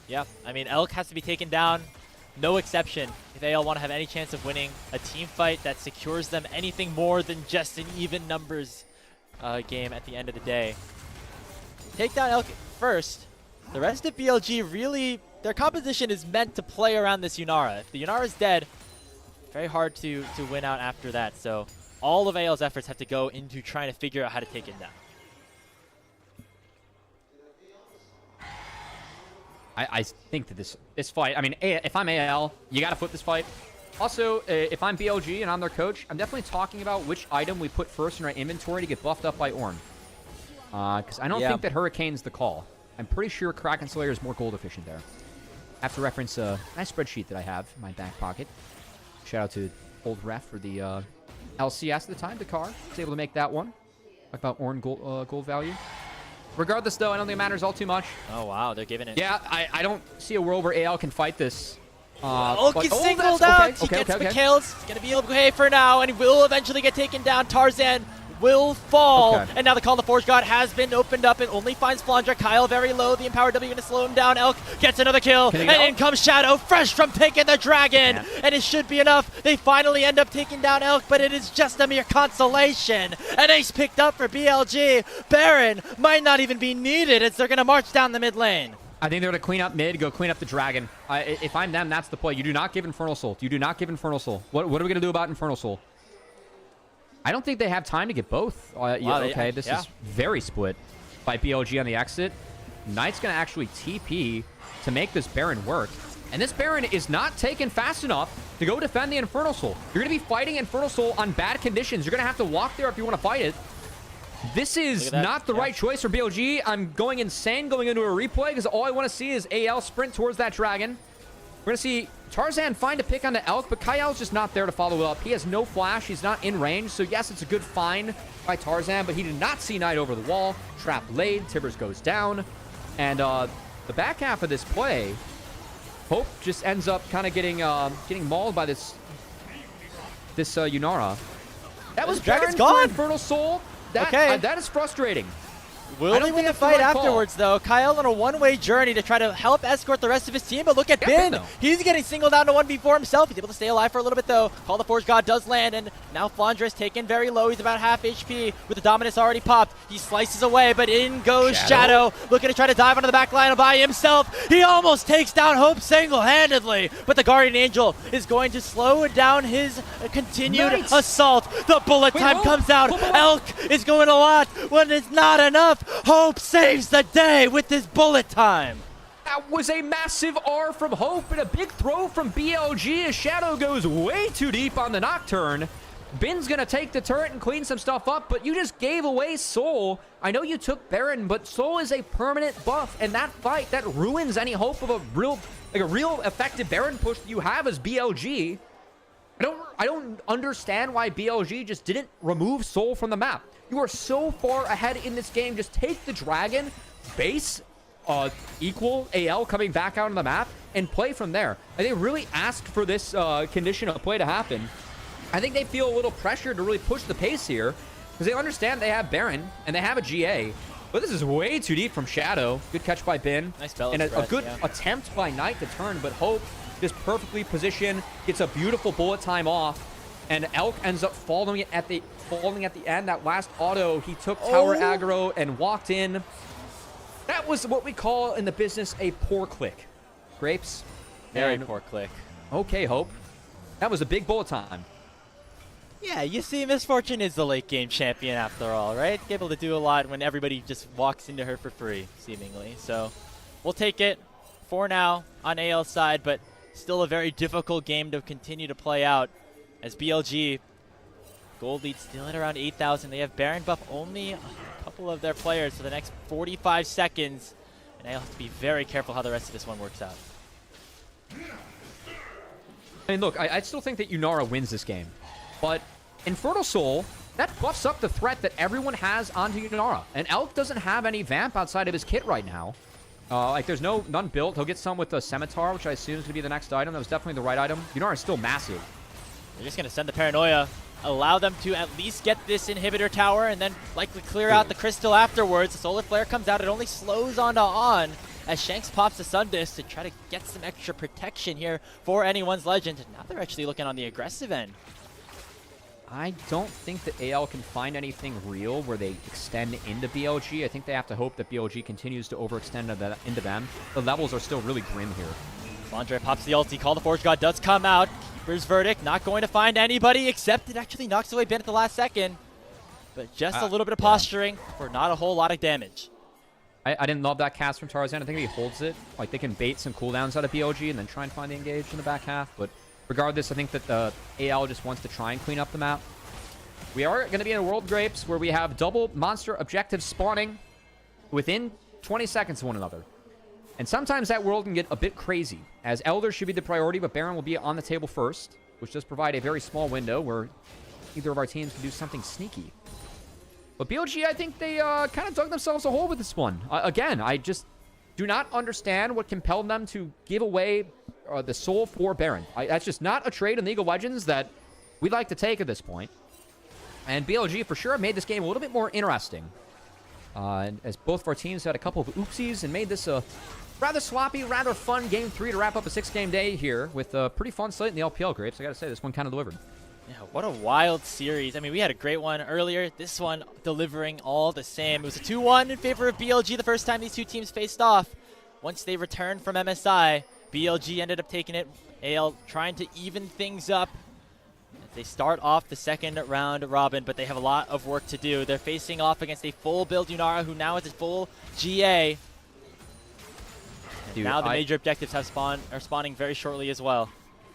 Yeah, I mean, Elk has to be taken down. No exception if AL want to have any chance of winning a team fight that secures them anything more than just an even numbers game at the end of the day. Take down Elk first. The rest of BLG really, their composition is meant to play around this Yunara. If the Yunara is dead, very hard to win out after that. So all of AL's efforts have to go into trying to figure out how to take it down. I think that this fight, I mean, if I'm AL, you got to flip this fight. Also, if I'm BLG and I'm their coach, I'm definitely talking about which item we put first in our inventory to get buffed up by Ornn. Because I don't think that Hurricane's the call. I'm pretty sure Kraken Slayer is more gold efficient there. I have to reference a nice spreadsheet that I have in my back pocket. Shout out to old ref for the LCS at the time, Dakar. Was able to make that one. Talk about Ornn gold value. Regardless, though, I don't think it matters all too much. Oh, wow. They're giving it. Yeah, I don't see a world where AL can fight this Ulk is singled out. He gets the kills. It's going to be okay for now, and he will eventually get taken down. Tarzan will fall, and now the Call of the Forge God has been opened up. It only finds Flandra. Kyle very low. The Empowered W going to slow him down. Elk gets another kill, and in comes Shadow, fresh from taking the dragon, and it should be enough. They finally end up taking down Elk, but it is just a mere consolation. An ace picked up for BLG. Baron might not even be needed as they're going to march down the mid lane. I think they're going to clean up mid, go clean up the dragon. If I'm them, that's the play. You do not give Infernal Soul. You do not give Infernal Soul. What are we going to do about Infernal Soul? I don't think they have time to get both. This is very split by BLG on the exit. Knight's going to actually TP to make this Baron work. And this Baron is not taken fast enough to go defend the Infernal Soul. You're going to be fighting Infernal Soul on bad conditions. You're going to have to walk there if you want to fight it. This is not the right choice for BLG. I'm going insane going into a replay because all I want to see is AL sprint towards that dragon. We're going to see Tarzan find a pick on the Elk, but Kyle's just not there to follow up. He has no flash. He's not in range. So, yes, it's a good find by Tarzan, but he did not see Knight over the wall. Trap laid. Tibbers goes down. And the back half of this play, Hope just ends up kind of getting mauled by this Yunara. That was Dragon's Baron gone. for Infernal Soul. That is frustrating. Will they win the fight afterwards, though? Kyle on a one-way journey to try to help escort the rest of his team, but look at Bin. He's getting singled down to 1v4 himself. He's able to stay alive for a little bit, though. Call the Forge God does land, and now Flandra is taken very low. He's about half HP with the Dominus already popped. He slices away, but in goes Shadow, looking to try to dive onto the back line by himself. He almost takes down Hope single-handedly, but the Guardian Angel is going to slow down his continued assault. The bullet time comes out. Elk is going a lot when it's not enough. Hope saves the day with this bullet time. That was a massive R from Hope and a big throw from BLG as Shadow goes way too deep on the Nocturne. Bin's going to take the turret and clean some stuff up, but you just gave away Soul. I know you took Baron, but Soul is a permanent buff, and that fight, that ruins any hope of a real effective Baron push that you have as BLG. I don't understand why BLG just didn't remove Soul from the map. You are so far ahead in this game. Just take the dragon, base, equal AL coming back out on the map, and play from there. And they really asked for this condition of play to happen. I think they feel a little pressure to really push the pace here because they understand they have Baron and they have a GA. But this is way too deep from Shadow. Good catch by Bin. Nice spell. And a good attempt by Knight to turn, but Hope just perfectly positioned, gets a beautiful bullet time off, and Elk ends up falling at the end. That last auto, he took tower aggro and walked in. That was what we call in the business a poor click. Grapes. Very poor click. Okay, Hope. That was a big bullet time. Yeah, you see, Misfortune is the late game champion after all, right? Able to do a lot when everybody just walks into her for free, seemingly. So we'll take it for now on AL's side, but still a very difficult game to continue to play out as BLG gold lead still at around 8,000. They have Baron buff only a couple of their players for the next 45 seconds, and they'll have to be very careful how the rest of this one works out. I mean, look, I still think that Yunara wins this game, but Infernal Soul, that buffs up the threat that everyone has onto Yunara, and Elk doesn't have any Vamp outside of his kit right now. There's none built. He'll get some with the Scimitar, which I assume is going to be the next item. That was definitely the right item. Yunara is still massive. They're just going to send the Paranoia, allow them to at least get this inhibitor tower, and then likely clear out the crystal afterwards. The Solar Flare comes out. It only slows on as Shanks pops the Sun Disc to try to get some extra protection here for anyone's Legend. And now they're actually looking on the aggressive end. I don't think that AL can find anything real where they extend into BLG. I think they have to hope that BLG continues to overextend into them. The levels are still really grim here. Flandre pops the ulti. Call the Forge God does come out. Keeper's verdict, not going to find anybody except it actually knocks away Ben at the last second. But just a little bit of posturing for not a whole lot of damage. I didn't love that cast from Tarzan. I think if he holds it, like they can bait some cooldowns out of BLG and then try and find the engage in the back half. But regardless, I think that the AL just wants to try and clean up the map. We are going to be in a World Grapes where we have double monster objectives spawning within 20 seconds of one another. And sometimes that world can get a bit crazy, as Elder should be the priority, but Baron will be on the table first, which does provide a very small window where either of our teams can do something sneaky. But BLG, I think they kind of dug themselves a hole with this one. Again, I just do not understand what compelled them to give away the Soul for Baron. That's just not a trade in League of Legends that we'd like to take at this point. And BLG, for sure, made this game a little bit more interesting. As both of our teams had a couple of oopsies and made this a rather sloppy, rather fun Game 3 to wrap up a 6-game day here with a pretty fun slate in the LPL, Grapes. I gotta say, this one kind of delivered. Yeah, what a wild series. I mean, we had a great one earlier. This one delivering all the same. It was a 2-1 in favor of BLG the first time these two teams faced off. Once they returned from MSI, BLG ended up taking it. AL trying to even things up. They start off the second round robin, but they have a lot of work to do. They're facing off against a full build Yunara, who now has a full GA. Dude, now the major objectives are spawning very shortly as well.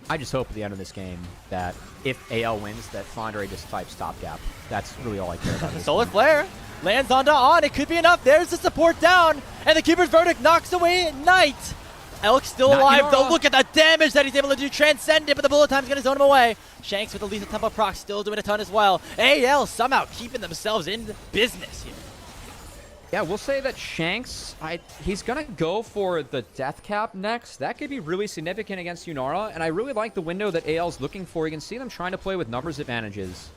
I just hope at the end of this game that if AL wins, that Flandre just types stopgap. That's really all I care about. Solar Flare lands onto On. It could be enough. There's the support down, and the Keeper's Verdict knocks away Knight. Elk still alive, though. Look at the damage that he's able to do. Transcend it, but the bullet time's going to zone him away. Shanks with the lethal tempo proc still doing a ton as well. AL somehow keeping themselves in business here. Yeah, we'll say that Shanks, he's going to go for the death cap next. That could be really significant against Yunara, and I really like the window that AL's looking for. You can see them trying to play with numbers advantages.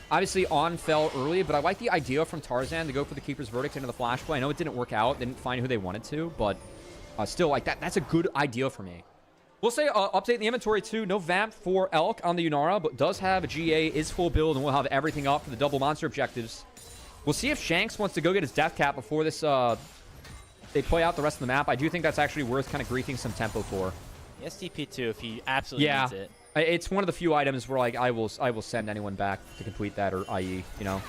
Obviously, On fell early, but I like the idea from Tarzan to go for the Keeper's Verdict into the flash play. I know it didn't work out. They didn't find who they wanted to, but still, like that's a good idea for me. We'll say update the inventory too. No Vamp for Elk on the Yunara, but does have a GA, is full build, and we'll have everything up for the double monster objectives. We'll see if Shanks wants to go get his death cap before this. They play out the rest of the map. I do think that's actually worth kind of griefing some tempo for. STP too, if he absolutely needs it. It's one of the few items where like I will send anyone back to complete that, or IE, you know.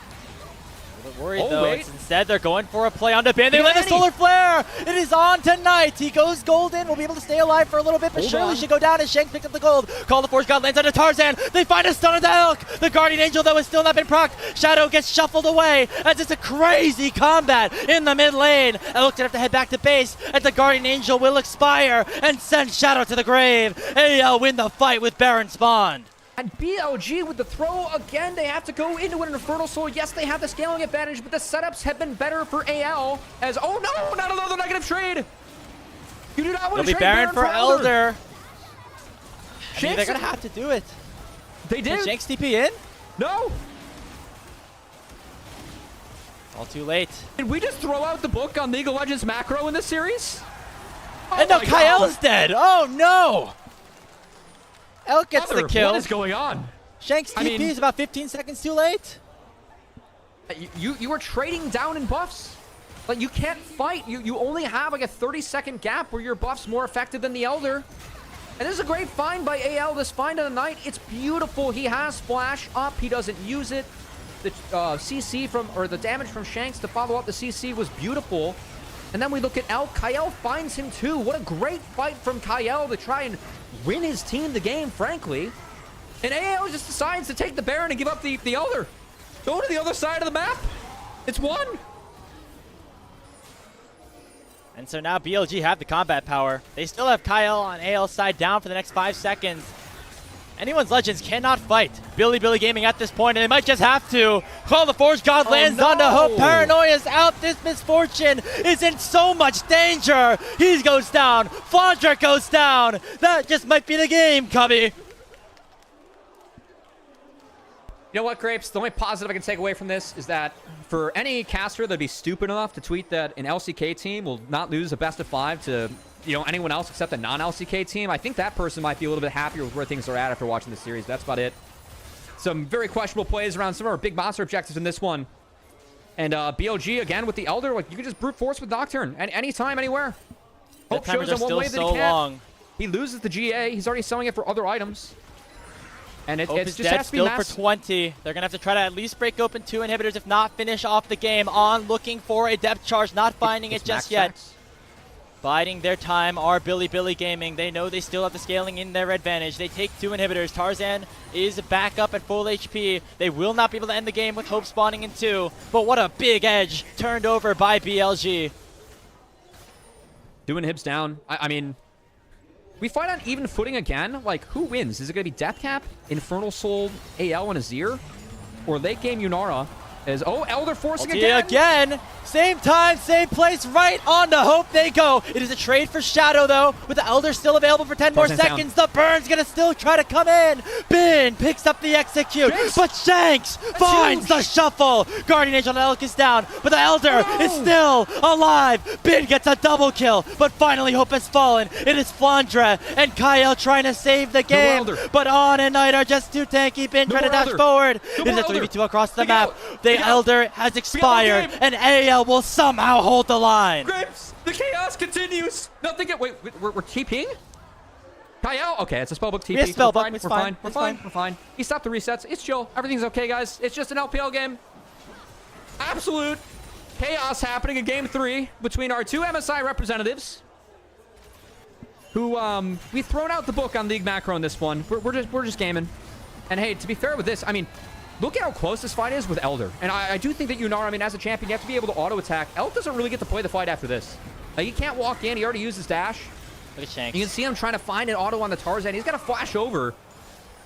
Worried though. Instead, they're going for a play on the ban. They land a Solar Flare. It is on tonight. He goes golden. Will be able to stay alive for a little bit, but surely should go down as Shanks picked up the gold. Call the Force God lands onto Tarzan. They find a stun on the Elk. The Guardian Angel though has still not been procced. Shadow gets shuffled away as it's a crazy combat in the mid lane. Elk gonna have to head back to base as the Guardian Angel will expire and send Shadow to the grave. AL win the fight with Baron spawned. And BLG with the throw again, they have to go into an Infernal Soul. Yes, they have the scaling advantage, but the setups have been better for AL. As oh no, not another negative trade. You do not want to trade Baron for Elder. I mean, they're gonna have to do it. They did. Can Shanks TP in? No. All too late. Did we just throw out the book on League of Legends macro in this series? Oh and no, Kael's dead. Oh no. Elk gets the kill. What is going on? Shanks TP is about 15 seconds too late. You are trading down in buffs. Like, you can't fight. You only have like a 30-second gap where your buff's more effective than the Elder. And this is a great find by AL, this find on the Knight. It's beautiful. He has Flash up. He doesn't use it. The CC from, or the damage from Shanks to follow up the CC was beautiful. And then we look at Elk. Kael finds him too. What a great fight from Kael to try and win his team the game, frankly. And AL just decides to take the Baron and give up the Elder. Go to the other side of the map. It's one. And so now BLG have the combat power. They still have Kyle on AL's side down for the next 5 seconds. Anyone's Legends cannot fight Billy Gaming at this point, and they might just have to. Call the Forge God lands onto Hope. Paranoia's out. This Misfortune is in so much danger. He goes down. Flandre goes down. That just might be the game, Cubby. You know what, Grapes? The only positive I can take away from this is that for any caster that'd be stupid enough to tweet that an LCK team will not lose a best of 5 to anyone else except a non-LCK team, I think that person might be a little bit happier with where things are at after watching the series. That's about it. Some very questionable plays around some of our big monster objectives in this one. And BLG, again, with the Elder, like, you can just brute force with Nocturne anytime, anywhere. Hope shows him one way that he can't. He loses the GA. He's already selling it for other items. And it just has to be still for 20. They're going to have to try to at least break open 2 inhibitors, if not finish off the game. On looking for a depth charge, not finding it just yet. Biding their time are Billy Gaming. They know they still have the scaling in their advantage. They take 2 inhibitors. Tarzan is back up at full HP. They will not be able to end the game with Hope spawning in 2. But what a big edge turned over by BLG. Doing Hibs down. I mean, we fight on even footing again. Like, who wins? Is it going to be Deathcap, Infernal Soul, AL, and Azir? Or late game Yunara? Elder forcing again. Same time, same place, right on the Hope they go. It is a trade for Shadow, though, with the Elder still available for 10 more seconds. The Burn's going to still try to come in. Bin picks up the execute, but Shanks finds the shuffle. Guardian Angel and Elk is down, but the Elder is still alive. Bin gets a double kill, but finally Hope has fallen. It is Flandre and Kyle trying to save the game, but On and Knight are just too tanky. Bin trying to dash forward. It is a 3v2 across the map. The Elder has expired, and AL will somehow hold the line. Grapes, the chaos continues. Nothing. Wait, we're TPing? Kyle? Okay, it's a spellbook TP. Yeah, spellbook. We're fine. He stopped the resets. It's chill. Everything's okay, guys. It's just an LPL game. Absolute chaos happening in game 3 between our two MSI representatives. Who we've thrown out the book on League Macro in this one. We're just gaming. And hey, to be fair with this, I mean, look at how close this fight is with Elder. And I do think that Yunara, I mean, as a champion, you have to be able to auto-attack. Elk doesn't really get to play the fight after this. Like, he can't walk in. He already used his dash. Look at Shanks. You can see him trying to find an auto on the Tarzan. He's got to flash over.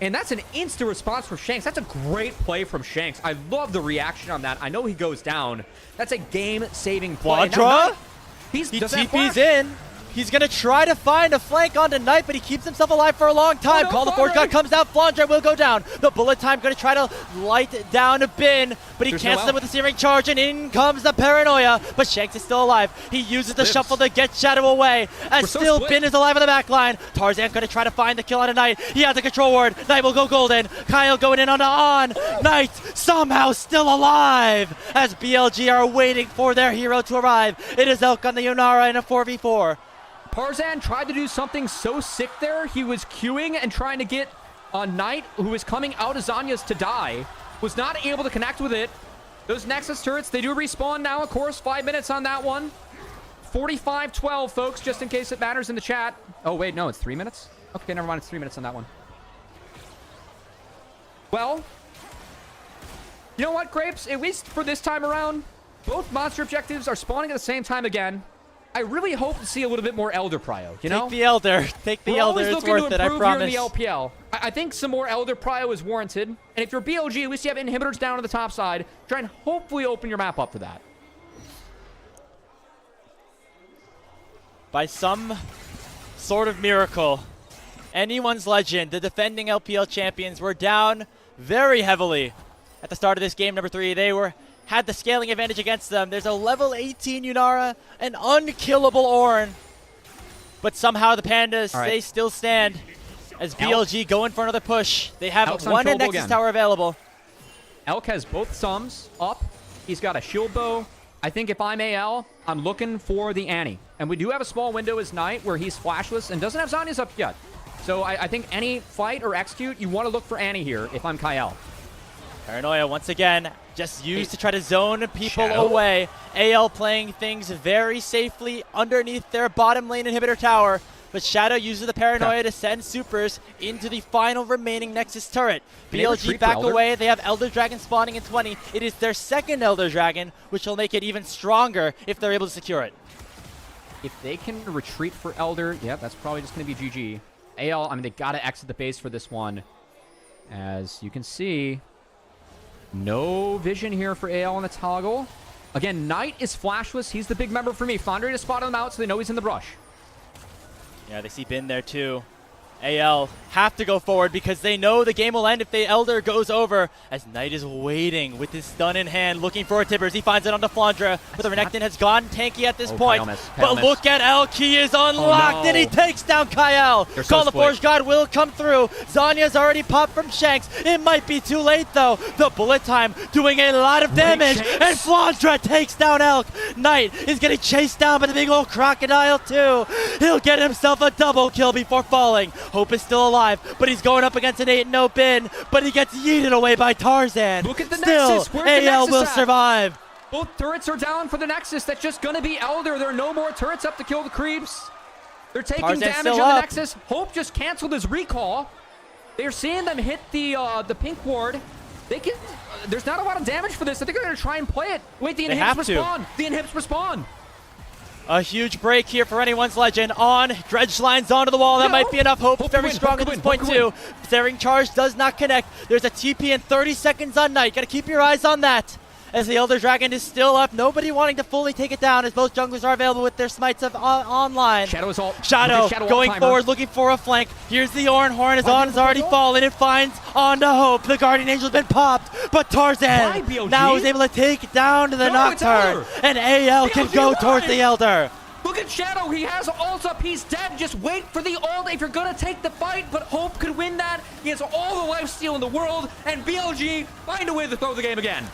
And that's an instant response from Shanks. That's a great play from Shanks. I love the reaction on that. I know he goes down. That's a game-saving play. Quadra? He TP's in. He's going to try to find a flank onto Knight, but he keeps himself alive for a long time. Call the Forge God comes out. Flandre will go down. The bullet time going to try to light down a Bin, but he cancels it with a searing charge, and in comes the Paranoia. But Shanks is still alive. He uses the shuffle to get Shadow away, as still Bin is alive on the back line. Tarzan going to try to find the kill on a Knight. He has the control ward. Knight will go golden. Kyle going in on On. Knight somehow still alive, as BLG are waiting for their hero to arrive. It is Elk on the Yunara in a 4v4. Tarzan tried to do something so sick there. He was queuing and trying to get a Knight who was coming out of Zanya's to die. Was not able to connect with it. Those Nexus turrets, they do respawn now, of course. 5 minutes on that one. 45-12, folks, just in case it matters in the chat. Oh, wait, no, it's 3 minutes? Okay, never mind. It's 3 minutes on that one. Well, you know what, Grapes? At least for this time around, both monster objectives are spawning at the same time again. I really hope to see a little bit more Elder Prio, you know? Take the Elder. Take the Elder. It's worth it, I promise. Here in the LPL. I think some more Elder Prio is warranted. And if you're BLG, at least you have inhibitors down on the top side. Try and hopefully open your map up for that. By some sort of miracle, anyone's legend, the defending LPL champions, were down very heavily at the start of this game number 3. They had the scaling advantage against them. There's a level 18 Yunara, an unkillable Ornn. But somehow the Pandas, they still stand as BLG going for another push. They have one Nexus Tower available. Elk has both sums up. He's got a shield bow. I think if I'm AL, I'm looking for the Annie. And we do have a small window as Knight where he's flashless and doesn't have Zanya's up yet. So I think any fight or execute, you want to look for Annie here if I'm Kyle. Paranoia once again, just used to try to zone people away. AL playing things very safely underneath their bottom lane inhibitor tower. But Shadow uses the Paranoia to send supers into the final remaining Nexus turret. BLG back away. They have Elder Dragon spawning in 20. It is their second Elder Dragon, which will make it even stronger if they're able to secure it. If they can retreat for Elder, yeah, that's probably just going to be GG. AL, I mean, they got to exit the base for this one. As you can see, no vision here for AL on the toggle. Again, Knight is flashless. He's the big member for me. Flandre to spot him out so they know he's in the brush. Yeah, they see Bin there too. AL have to go forward because they know the game will end if the Elder goes over, as Knight is waiting with his stun in hand, looking for a Tibbers. He finds it on the Flandre, but the Renekton has gone tanky at this point. But look at Elk, he is unlocked, and he takes down Kyle. Call the Forge God will come through. Zanya's already popped from Shanks. It might be too late though. The bullet time doing a lot of damage, and Flandre takes down Elk. Knight is getting chased down by the big old crocodile too. He'll get himself a double kill before falling. Hope is still alive, but he's going up against an 8-0 Bin, but he gets yeeted away by Tarzan. Look at the still, Nexus. Where's AL the Nexus will at? survive. Both turrets are down for the Nexus. That's just going to be Elder. There are no more turrets up to kill the creeps. They're taking Tarzan's damage still on the up. Nexus. Hope just canceled his recall. They're seeing them hit the pink ward. They can. There's not a lot of damage for this. I think they're going to try and play it. Wait, the inhibs respawn. The inhibs respawn. A huge break here for anyone's legend. On, dredge lines onto the wall. That might be enough. Hope very strong at this point too. Searing charge does not connect. There's a TP in 30 seconds on Knight. Got to keep your eyes on that. as the Elder Dragon is still up. Nobody wanting to fully take it down as both junglers are available with their smites online. Shadow is all. Shadow going forward, looking for a flank. Here's the Oran Horn. His on has already fallen. It finds onto Hope. The Guardian Angel's been popped, but Tarzan now is able to take down the Nocturne. And AL can go towards the Elder. Look at Shadow, he has ult up, he's dead. Just wait for the ult if you're gonna take the fight, but Hope could win that. He has all the lifesteal in the world, and BLG find a way to throw the game again.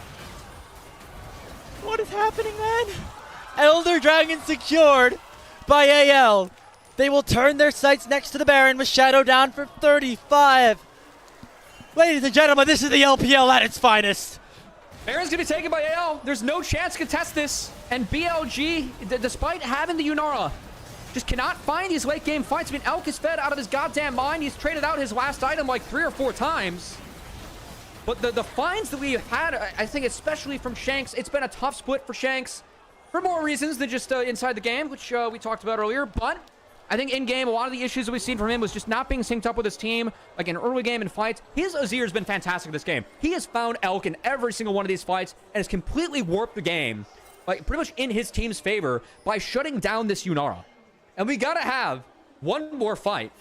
What is happening, man? Elder Dragon secured by AL. They will turn their sights next to the Baron with Shadow down for 35. Ladies and gentlemen, this is the LPL at its finest. Baron's gonna be taken by AL. There's no chance to contest this. And BLG, despite having the Yunara, just cannot find these late game fights. I mean, Elk is fed out of his goddamn mind. He's traded out his last item like 3 or 4 times. But the finds that we have had, I think especially from Shanks, it's been a tough split for Shanks for more reasons than just inside the game, which we talked about earlier. But I think in-game, a lot of the issues that we've seen from him was just not being synced up with his team, like in early game and fights. His Azir has been fantastic this game. He has found Elk in every single one of these fights and has completely warped the game, like pretty much in his team's favor, by shutting down this Yunara. And we gotta have one more fight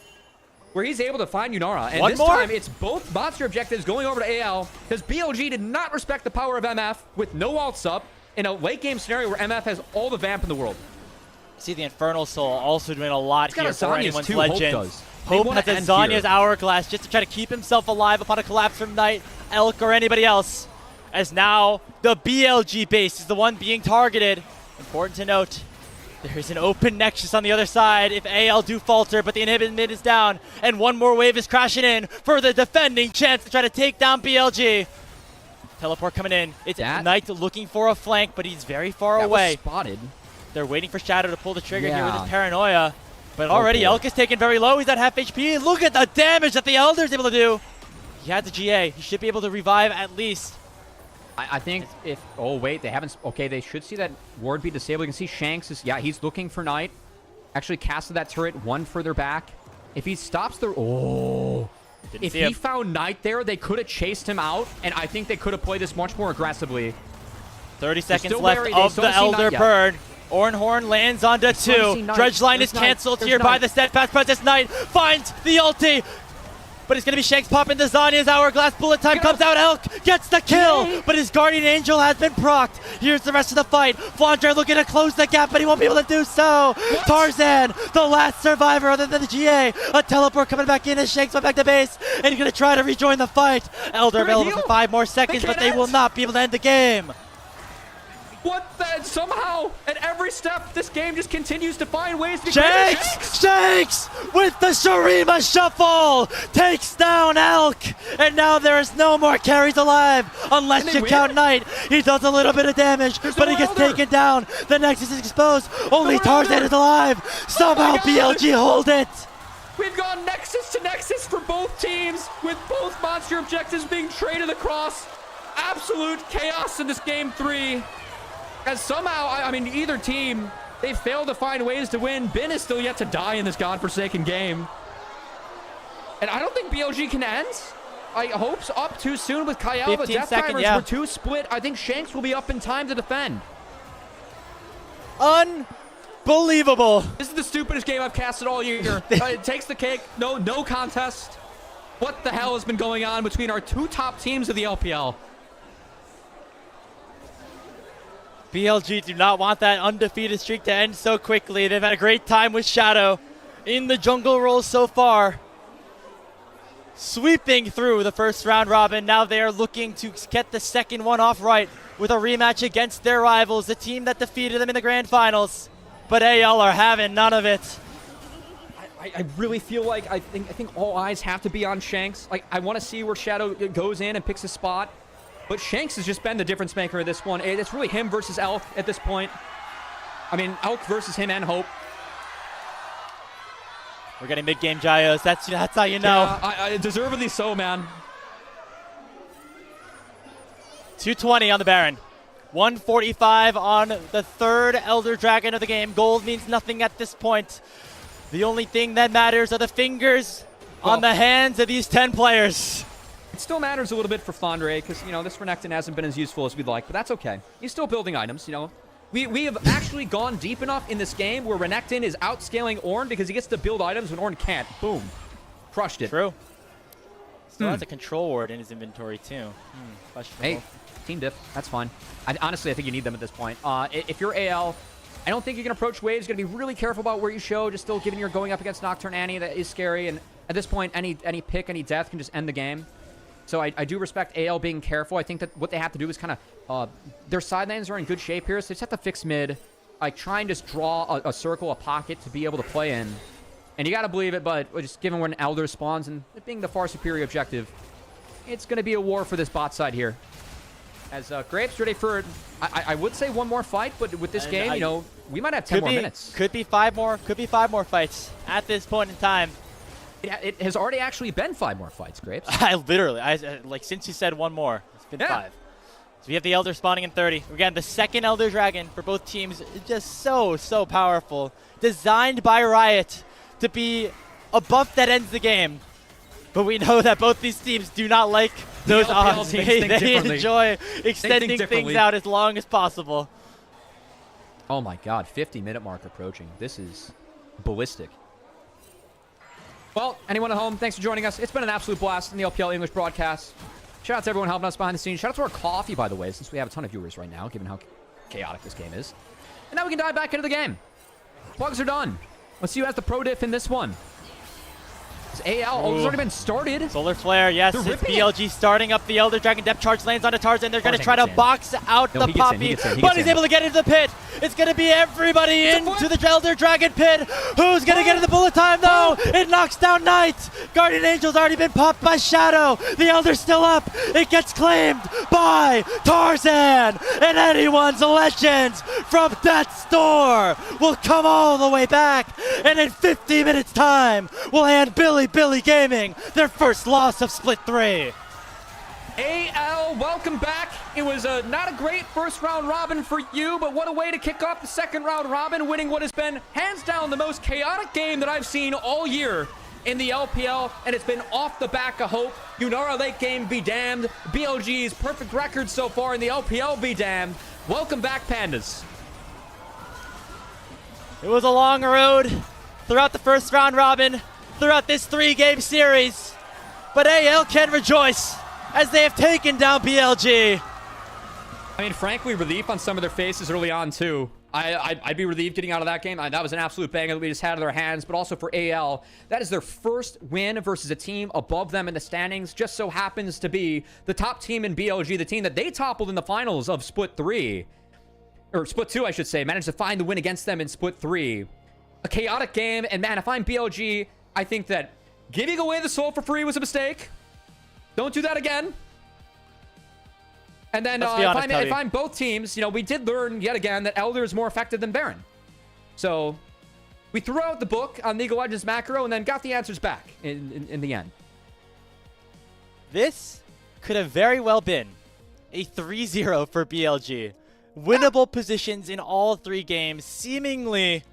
where he's able to find Yunara. And this time, it's both monster objectives going over to AL, because BLG did not respect the power of MF with no ults up in a late game scenario where MF has all the vamp in the world. See the Infernal Soul also doing a lot here for anyone's too, Legends. Hope has a Zanya's Hourglass just to try to keep himself alive upon a collapse from Knight, Elk, or anybody else. As now the BLG base is the one being targeted. Important to note, there's an open Nexus on the other side if AL do falter, but the inhibit mid is down, and one more wave is crashing in for the defending chance to try to take down BLG. Teleport coming in. It's Knight looking for a flank, but he's very far away. Was spotted. They're waiting for Shadow to pull the trigger here with his paranoia. But already Elk is taken very low. He's at half HP. Look at the damage that the Elder's able to do. He has the GA. He should be able to revive at least. I think if... Oh, wait. They haven't... Okay, they should see that ward be disabled. You can see Shanks is... Yeah, he's looking for Knight. Actually casted that turret one further back. If he stops the... Oh... If he found Knight there, they could have chased him out. And I think they could have played this much more aggressively. 30 seconds left of the Elder burn. Ornhorn lands onto 2. Dredge line is cancelled here by the Steadfast Presence. Knight finds the ulti, but it's going to be Shanks popping the Zanya's Hourglass. Bullet time comes out. Elk gets the kill, but his Guardian Angel has been procced. Here's the rest of the fight. Flandre looking to close the gap, but he won't be able to do so. Tarzan, the last survivor other than the GA. A teleport coming back in as Shanks went back to base, and he's going to try to rejoin the fight. Elder available for 5 more seconds, but they will not be able to end the game. What the? Somehow, at every step, this game just continues to find ways to Shanks with the Shurima Shuffle takes down Elk, and now there is no more carries alive unless you count Knight. He does a little bit of damage, but he gets taken down. The Nexus is exposed. Only Tarzan is alive. Somehow BLG hold it. We've gone Nexus to Nexus for both teams, with both monster objectives being traded across. Absolute chaos in this game 3. As somehow, I mean, either team, they failed to find ways to win. Bin is still yet to die in this godforsaken game. And I don't think BLG can end. I hope's up too soon with Kyle, but Death Timers were too split. I think Shanks will be up in time to defend. Unbelievable. This is the stupidest game I've casted all year. It takes the cake. No contest. What the hell has been going on between our 2 top teams of the LPL? BLG do not want that undefeated streak to end so quickly. They've had a great time with Shadow in the jungle role so far. Sweeping through the first round robin. Now they are looking to get the second one off right with a rematch against their rivals, the team that defeated them in the grand finals. But AL are having none of it. I really feel like I think all eyes have to be on Shanks. Like, I want to see where Shadow goes in and picks a spot. But Shanks has just been the difference maker of this one. It's really him versus Elk at this point. I mean, Elk versus him and Hope. We're getting mid-game Gyos. That's how you know. Yeah, deservedly so, man. 220 on the Baron. 145 on the 3rd Elder Dragon of the game. Gold means nothing at this point. The only thing that matters are the fingers on the hands of these 10 players. It still matters a little bit for Flandre because, you know, this Renekton hasn't been as useful as we'd like, but that's okay. He's still building items, you know. We have actually gone deep enough in this game where Renekton is outscaling Ornn because he gets to build items when Ornn can't. Boom. Crushed it. True. Still has a control ward in his inventory, too. Questionable. Hey, team diff. That's fine. Honestly, I think you need them at this point. If you're AL, I don't think you can approach waves. You're going to be really careful about where you show, just still given you're going up against Nocturne Annie. That is scary, and at this point, any pick, any death can just end the game. So I do respect AL being careful. I think that what they have to do is kind of... their side lanes are in good shape here, so they just have to fix mid. Like, try and just draw a circle, a pocket to be able to play in. And you got to believe it, but just given when Elder spawns and it being the far superior objective, it's going to be a war for this bot side here. As Grapes ready for, I would say one more fight, but with this game, you know, we might have 10 more minutes. Could be 5 more. Could be 5 more fights at this point in time. It has already actually been 5 more fights, Grapes. Like, since you said one more, it's been 5. So we have the Elder spawning in 30. Again, the second Elder Dragon for both teams is just so powerful. Designed by Riot to be a buff that ends the game. But we know that both these teams do not like those odds. They enjoy extending things out as long as possible. Oh my god, 50-minute mark approaching. This is ballistic. Well, anyone at home, thanks for joining us. It's been an absolute blast in the LPL English broadcast. Shout out to everyone helping us behind the scenes. Shout out to our coffee, by the way, since we have a ton of viewers right now, given how chaotic this game is. And now we can dive back into the game. Plugs are done. Let's see who has the pro diff in this one. It's AL. It's already been started. Solar Flare, yes. It's BLG starting up the Elder Dragon. Depth charge lands onto Tarzan. They're going to try to box out the Poppy, but he's able to get into the pit. It's going to be everybody into the Elder Dragon pit. Who's going to get in the bullet time, though? It knocks down Knight. Guardian Angel's already been popped by Shadow. The Elder's still up. It gets claimed by Tarzan. And anyone's legends from Death's Door will come all the way back. And in 50 minutes time, we'll hand Billy Gaming their first loss of Split 3. AL, welcome back. It was not a great first round robin for you, but what a way to kick off the second round robin, winning what has been hands down the most chaotic game that I've seen all year in the LPL, and it's been off the back of hope. Yunara late game be damned. BLG's perfect record so far in the LPL be damned. Welcome back, Pandas. It was a long road throughout the first round robin, throughout this 3-game series, but AL can rejoice as they have taken down BLG. I mean, frankly, relief on some of their faces early on, too. I'd be relieved getting out of that game. That was an absolute banger that we just had in their hands. But also for AL, that is their first win versus a team above them in the standings. Just so happens to be the top team in BLG, the team that they toppled in the finals of Split 3. Or Split 2, I should say. Managed to find the win against them in Split 3. A chaotic game. And man, if I'm BLG, I think that giving away the soul for free was a mistake. Don't do that again. And then if I'm both teams, you know, we did learn yet again that Elder is more effective than Baron. So we threw out the book on League of Legends macro and then got the answers back in the end. This could have very well been a 3-0 for BLG. Winnable positions in all 3 games. Seemingly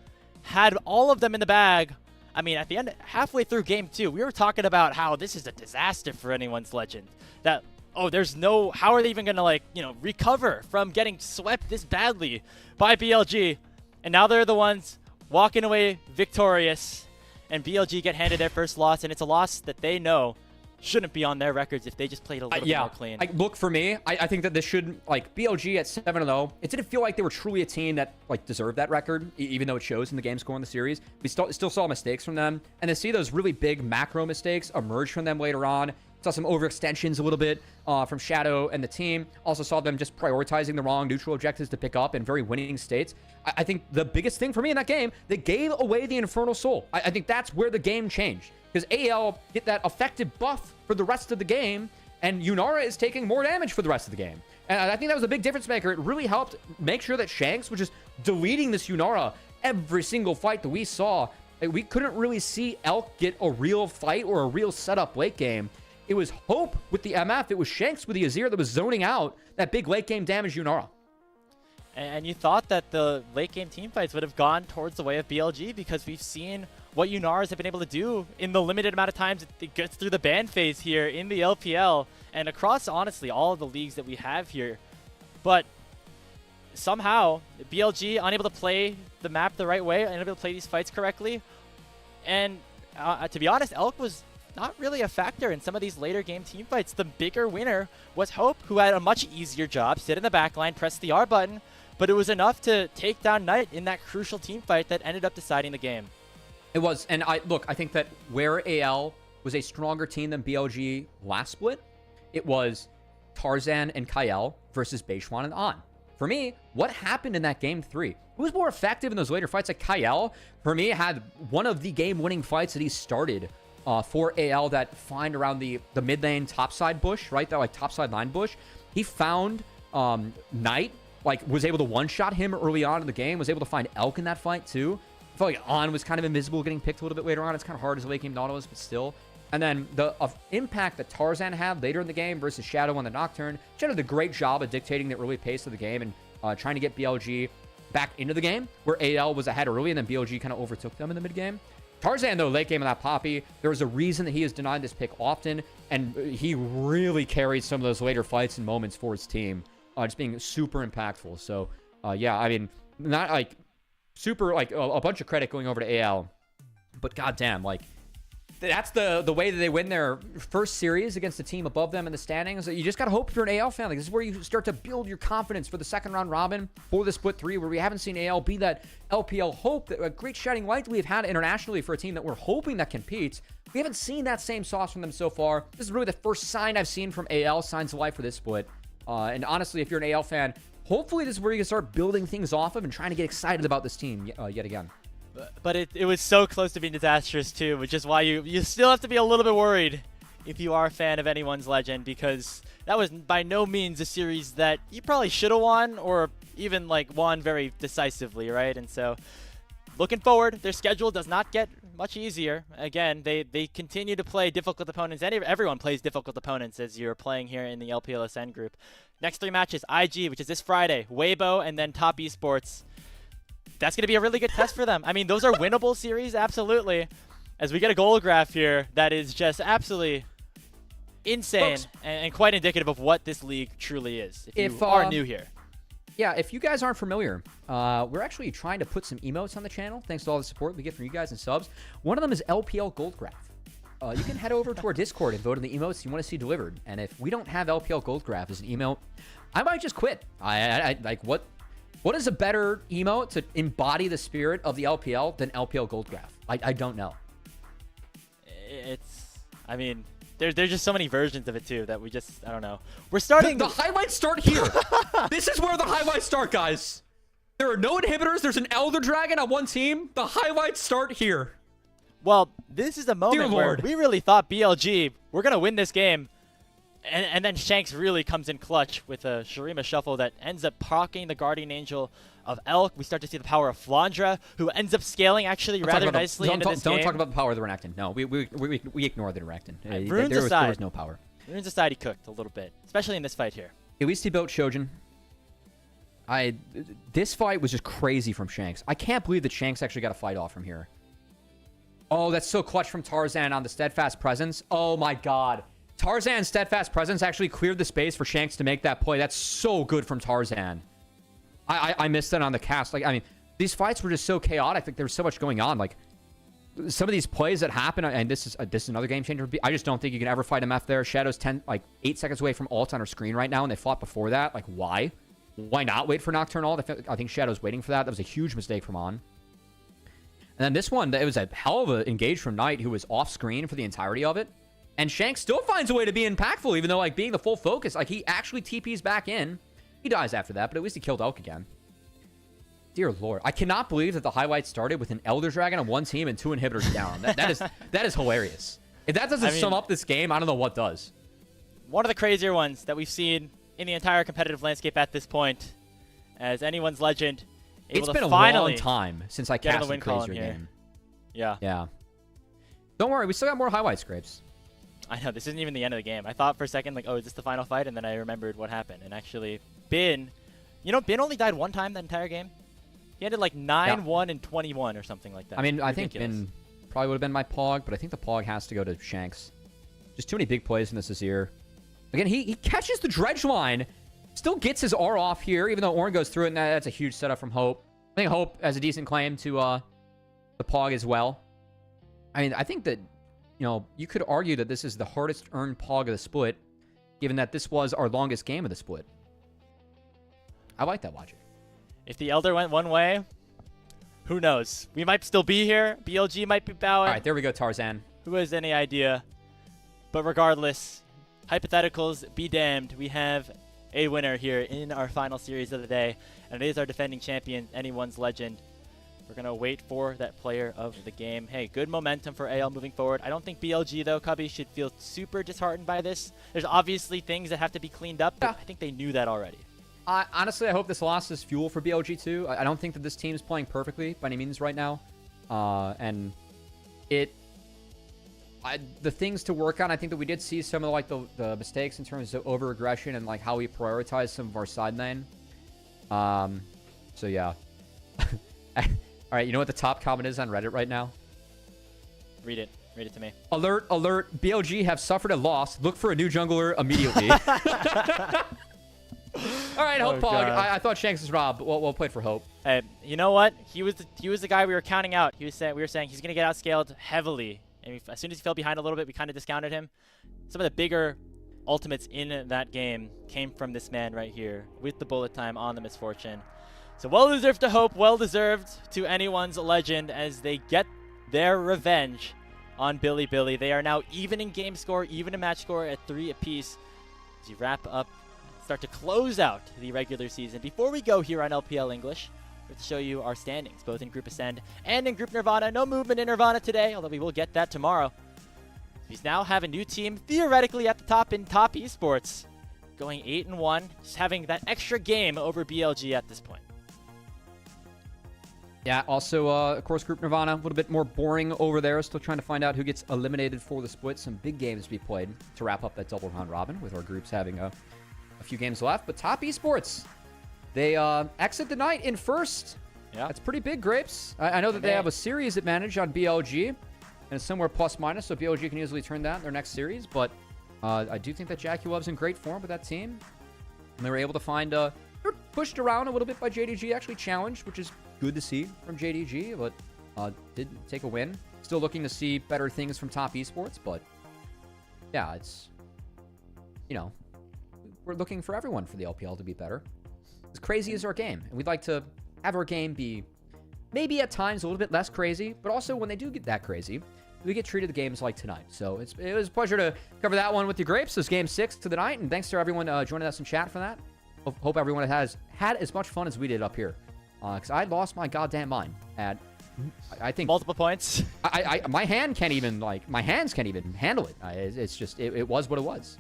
had all of them in the bag. I mean, at the end, halfway through game 2, we were talking about how this is a disaster for anyone's legend. That, oh, there's no, how are they even going to, like, you know, recover from getting swept this badly by BLG? And now they're the ones walking away victorious. And BLG get handed their first loss, and it's a loss that they know shouldn't be on their records if they just played a little bit more clean. Look, for me, I think that this should, like, BLG at 7-0, it didn't feel like they were truly a team that, like, deserved that record, even though it shows in the game score in the series. We still saw mistakes from them, and to see those really big macro mistakes emerge from them later on, saw some overextensions a little bit from Shadow and the team. Also saw them just prioritizing the wrong neutral objectives to pick up in very winning states. I think the biggest thing for me in that game, they gave away the Infernal Soul. I think that's where the game changed. Because AL get that effective buff for the rest of the game, and Yunara is taking more damage for the rest of the game. And I think that was a big difference maker. It really helped make sure that Shanks was just deleting this Yunara every single fight that we saw. Like, we couldn't really see Elk get a real fight or a real setup late game. It was Hope with the MF. It was Shanks with the Azir that was zoning out that big late game damage Yunara. And you thought that the late game team fights would have gone towards the way of BLG because we've seen what Unars have been able to do in the limited amount of times it gets through the ban phase here in the LPL and across, honestly, all of the leagues that we have here. But somehow, BLG unable to play the map the right way, unable to play these fights correctly. And to be honest, Elk was not really a factor in some of these later game team fights. The bigger winner was Hope, who had a much easier job, sit in the back line, press the R button, but it was enough to take down Knight in that crucial team fight that ended up deciding the game. It was, and I think that where AL was a stronger team than BLG last split, it was Tarzan and Kyle versus Beishwan and An. For me, what happened in that game 3? Who was more effective in those later fights? Like Kyle, for me, had one of the game-winning fights that he started for AL that find around the mid lane topside bush, right? That like topside line bush. He found Knight, like was able to one-shot him early on in the game, was able to find Elk in that fight too. I felt like An was kind of invisible, getting picked a little bit later on. It's kind of hard as a late game Nautilus, but still. And then the impact that Tarzan had later in the game versus Shadow on the Nocturne. Shadow did a great job of dictating the early pace of the game and trying to get BLG back into the game, where AL was ahead early and then BLG kind of overtook them in the mid game. Tarzan, though, late game of that Poppy, there was a reason that he is denied this pick often, and he really carried some of those later fights and moments for his team, just being super impactful. So, yeah, I mean, not like super, like a bunch of credit going over to AL, but goddamn, like, that's the way that they win their first series against a team above them in the standings. You just got to hope if you're an AL fan. Like, this is where you start to build your confidence for the second round robin for the split 3, where we haven't seen AL be that LPL hope, that a great shining light we've had internationally for a team that we're hoping that competes. We haven't seen that same sauce from them so far. This is really the first sign I've seen from AL, signs of life for this split. And honestly, if you're an AL fan, hopefully this is where you can start building things off of and trying to get excited about this team yet again. But it was so close to being disastrous too, which is why you still have to be a little bit worried if you are a fan of anyone's legend, because that was by no means a series that you probably should have won or even like won very decisively, right? And so looking forward, their schedule does not get much easier. Again, they continue to play difficult opponents. Everyone plays difficult opponents as you're playing here in the LPLSN group. Next 3 matches, IG, which is this Friday, Weibo, and then Top Esports. That's going to be a really good test for them. I mean, those are winnable series, absolutely. As we get a goal graph here that is just absolutely insane and quite indicative of what this league truly is, if you are new here. Yeah, if you guys aren't familiar, we're actually trying to put some emotes on the channel, thanks to all the support we get from you guys and subs. One of them is LPL Gold Graph. You can head over to our Discord and vote on the emotes you want to see delivered. And if we don't have LPL Gold Graph as an emote, I might just quit. I like, what is a better emote to embody the spirit of the LPL than LPL Gold Graph? I don't know. I mean, there's just so many versions of it too that we just, I don't know. We're starting. The highlights start here. This is where the highlights start, guys. There are no inhibitors. There's an Elder Dragon on one team. The highlights start here. Well, this is a moment where we really thought BLG, we're going to win this game. And then Shanks really comes in clutch with a Shurima shuffle that ends up proccing the Guardian Angel of Elk. We start to see the power of Flandra, who ends up scaling actually rather nicely into this game. Don't talk about the power of the Renekton. No, we ignore the Renekton. There was no power. Runes aside, he cooked a little bit, especially in this fight here. At least he built Shojin. This fight was just crazy from Shanks. I can't believe that Shanks actually got a fight off from here. Oh, that's so clutch from Tarzan on the Steadfast Presence. Oh my god. Tarzan's Steadfast Presence actually cleared the space for Shanks to make that play. That's so good from Tarzan. I missed that on the cast. Like, I mean, these fights were just so chaotic. Like, there was so much going on. Like, some of these plays that happen, and this is another game changer. I just don't think you can ever fight MF there. Shadow's 8 seconds away from ult on her screen right now, and they fought before that. Like, why? Why not wait for Nocturne ult? I think Shadow's waiting for that. That was a huge mistake from On. And then this one, it was a hell of an engage from Knight, who was off screen for the entirety of it. And Shanks still finds a way to be impactful, even though, like, being the full focus. Like, he actually TPs back in. He dies after that, but at least he killed Elk again. Dear Lord. I cannot believe that the highlights started with an Elder Dragon on one team and 2 inhibitors down. That is hilarious. If that doesn't sum up this game, I don't know what does. One of the crazier ones that we've seen in the entire competitive landscape at this point, as anyone's legend able to finally a long time since I cast a crazier game. Yeah. Yeah. Don't worry, we still got more highlights, Grapes. I know, this isn't even the end of the game. I thought for a second, like, oh, is this the final fight? And then I remembered what happened. And actually, Bin, Bin only died one time that entire game. He ended like 9-1 and 21 or something like that. I mean, I think Bin probably would have been my Pog, but I think the Pog has to go to Shanks. Just too many big plays in this year. Again, he catches the dredge line. Still gets his R off here, even though Orn goes through it, and that's a huge setup from Hope. I think Hope has a decent claim to the Pog as well. I mean, I think that, you know, you could argue that this is the hardest earned Pog of the split, given that this was our longest game of the split. I like that logic. If the Elder went one way, who knows? We might still be here. BLG might be bowing. All right, there we go, Tarzan. Who has any idea? But regardless, hypotheticals be damned. We have a winner here in our final series of the day, and it is our defending champion, Anyone's Legend. We're going to wait for that player of the game. Hey, good momentum for AL moving forward. I don't think BLG, though, Cubby, should feel super disheartened by this. There's obviously things that have to be cleaned up, but I think they knew that already. Honestly, I hope this loss is fuel for BLG, too. I don't think that this team is playing perfectly by any means right now. And the things to work on, I think that we did see some of like the mistakes in terms of over-aggression and like how we prioritize some of our side lane. So, yeah. All right, you know what the top comment is on Reddit right now? Read it. Read it to me. Alert, alert. BLG have suffered a loss. Look for a new jungler immediately. All right, Hope Pog. I thought Shanks was Rob, but we'll play for Hope. Hey, you know what? He was the guy we were counting out. We were saying he's going to get outscaled heavily. And as soon as he fell behind a little bit, we kind of discounted him. Some of the bigger ultimates in that game came from this man right here with the bullet time on the Misfortune. So well-deserved to Hope, well-deserved to Anyone's Legend as they get their revenge on Billy. They are now even in game score, even in match score at 3 apiece as you wrap up, start to close out the regular season. Before we go here on LPL English, we're going to show you our standings, both in Group Ascend and in Group Nirvana. No movement in Nirvana today, although we will get that tomorrow. We now have a new team, theoretically at the top in Top Esports, going 8-1, just having that extra game over BLG at this point. Yeah, also, of course, Group Nirvana, a little bit more boring over there. Still trying to find out who gets eliminated for the split. Some big games to be played to wrap up that double round robin with our groups having a few games left. But Top Esports, they exit the night in first. Yeah. That's pretty big, Grapes. I know that they have a series advantage on BLG, and it's somewhere plus-minus, so BLG can easily turn that in their next series. But I do think that Jackie Love's in great form with that team. And they were able to find... they were pushed around a little bit by JDG, actually challenged, which is good to see from JDG, but did take a win. Still looking to see better things from Top Esports, but yeah, it's, you know, we're looking for everyone for the LPL to be better. As crazy as our game, and we'd like to have our game be maybe at times a little bit less crazy, but also when they do get that crazy, we get treated the games like tonight. So it was a pleasure to cover that one with you, Grapes. This game 6 to the night, and thanks to everyone joining us in chat for that. Hope everyone has had as much fun as we did up here. Because I lost my goddamn mind at, I think... multiple points. My hands can't even handle it. It's just, it was what it was.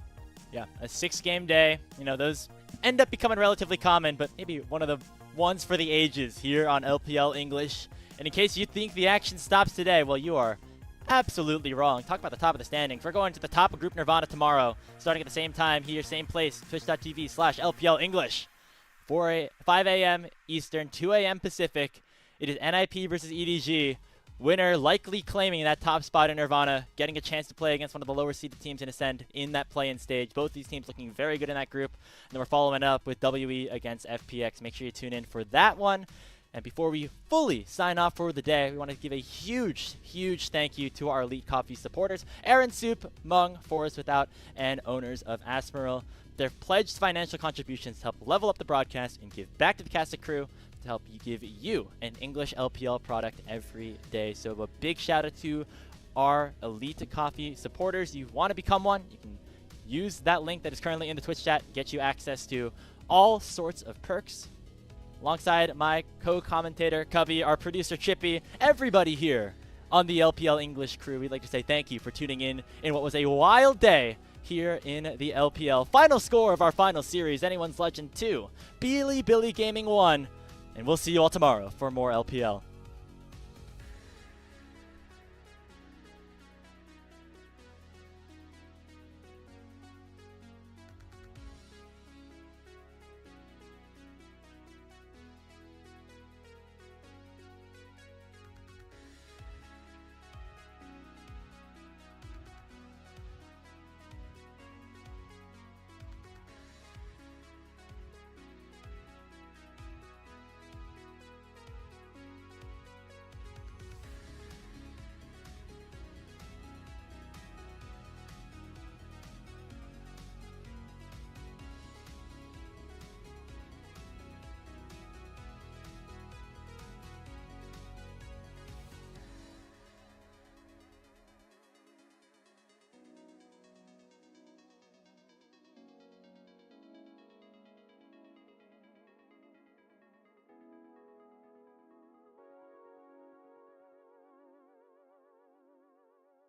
Yeah, a 6-game day. You know, those end up becoming relatively common, but maybe one of the ones for the ages here on LPL English. And in case you think the action stops today, well, you are absolutely wrong. Talk about the top of the standings. We're going to the top of Group Nirvana tomorrow, starting at the same time here, same place, twitch.tv/LPL English. 5 a.m. Eastern, 2 a.m. Pacific. It is NIP versus EDG. Winner likely claiming that top spot in Nirvana, getting a chance to play against one of the lower seeded teams in Ascend in that play-in stage. Both these teams looking very good in that group. And then we're following up with WE against FPX. Make sure you tune in for that one. And before we fully sign off for the day, we want to give a huge, huge thank you to our Elite Coffee supporters, Aaron Soup, Mung, Forest Without, and owners of Asperal. They've pledged financial contributions to help level up the broadcast and give back to the cast and crew to help give you an English LPL product every day. So a big shout out to our Elite Coffee supporters. You want to become one, you can use that link that is currently in the Twitch chat, get you access to all sorts of perks. Alongside my co-commentator, Cubby, our producer, Chippy, everybody here on the LPL English crew, we'd like to say thank you for tuning in what was a wild day here in the LPL. Final score of our final series, Anyone's Legend 2, Billy Gaming 1, and we'll see you all tomorrow for more LPL.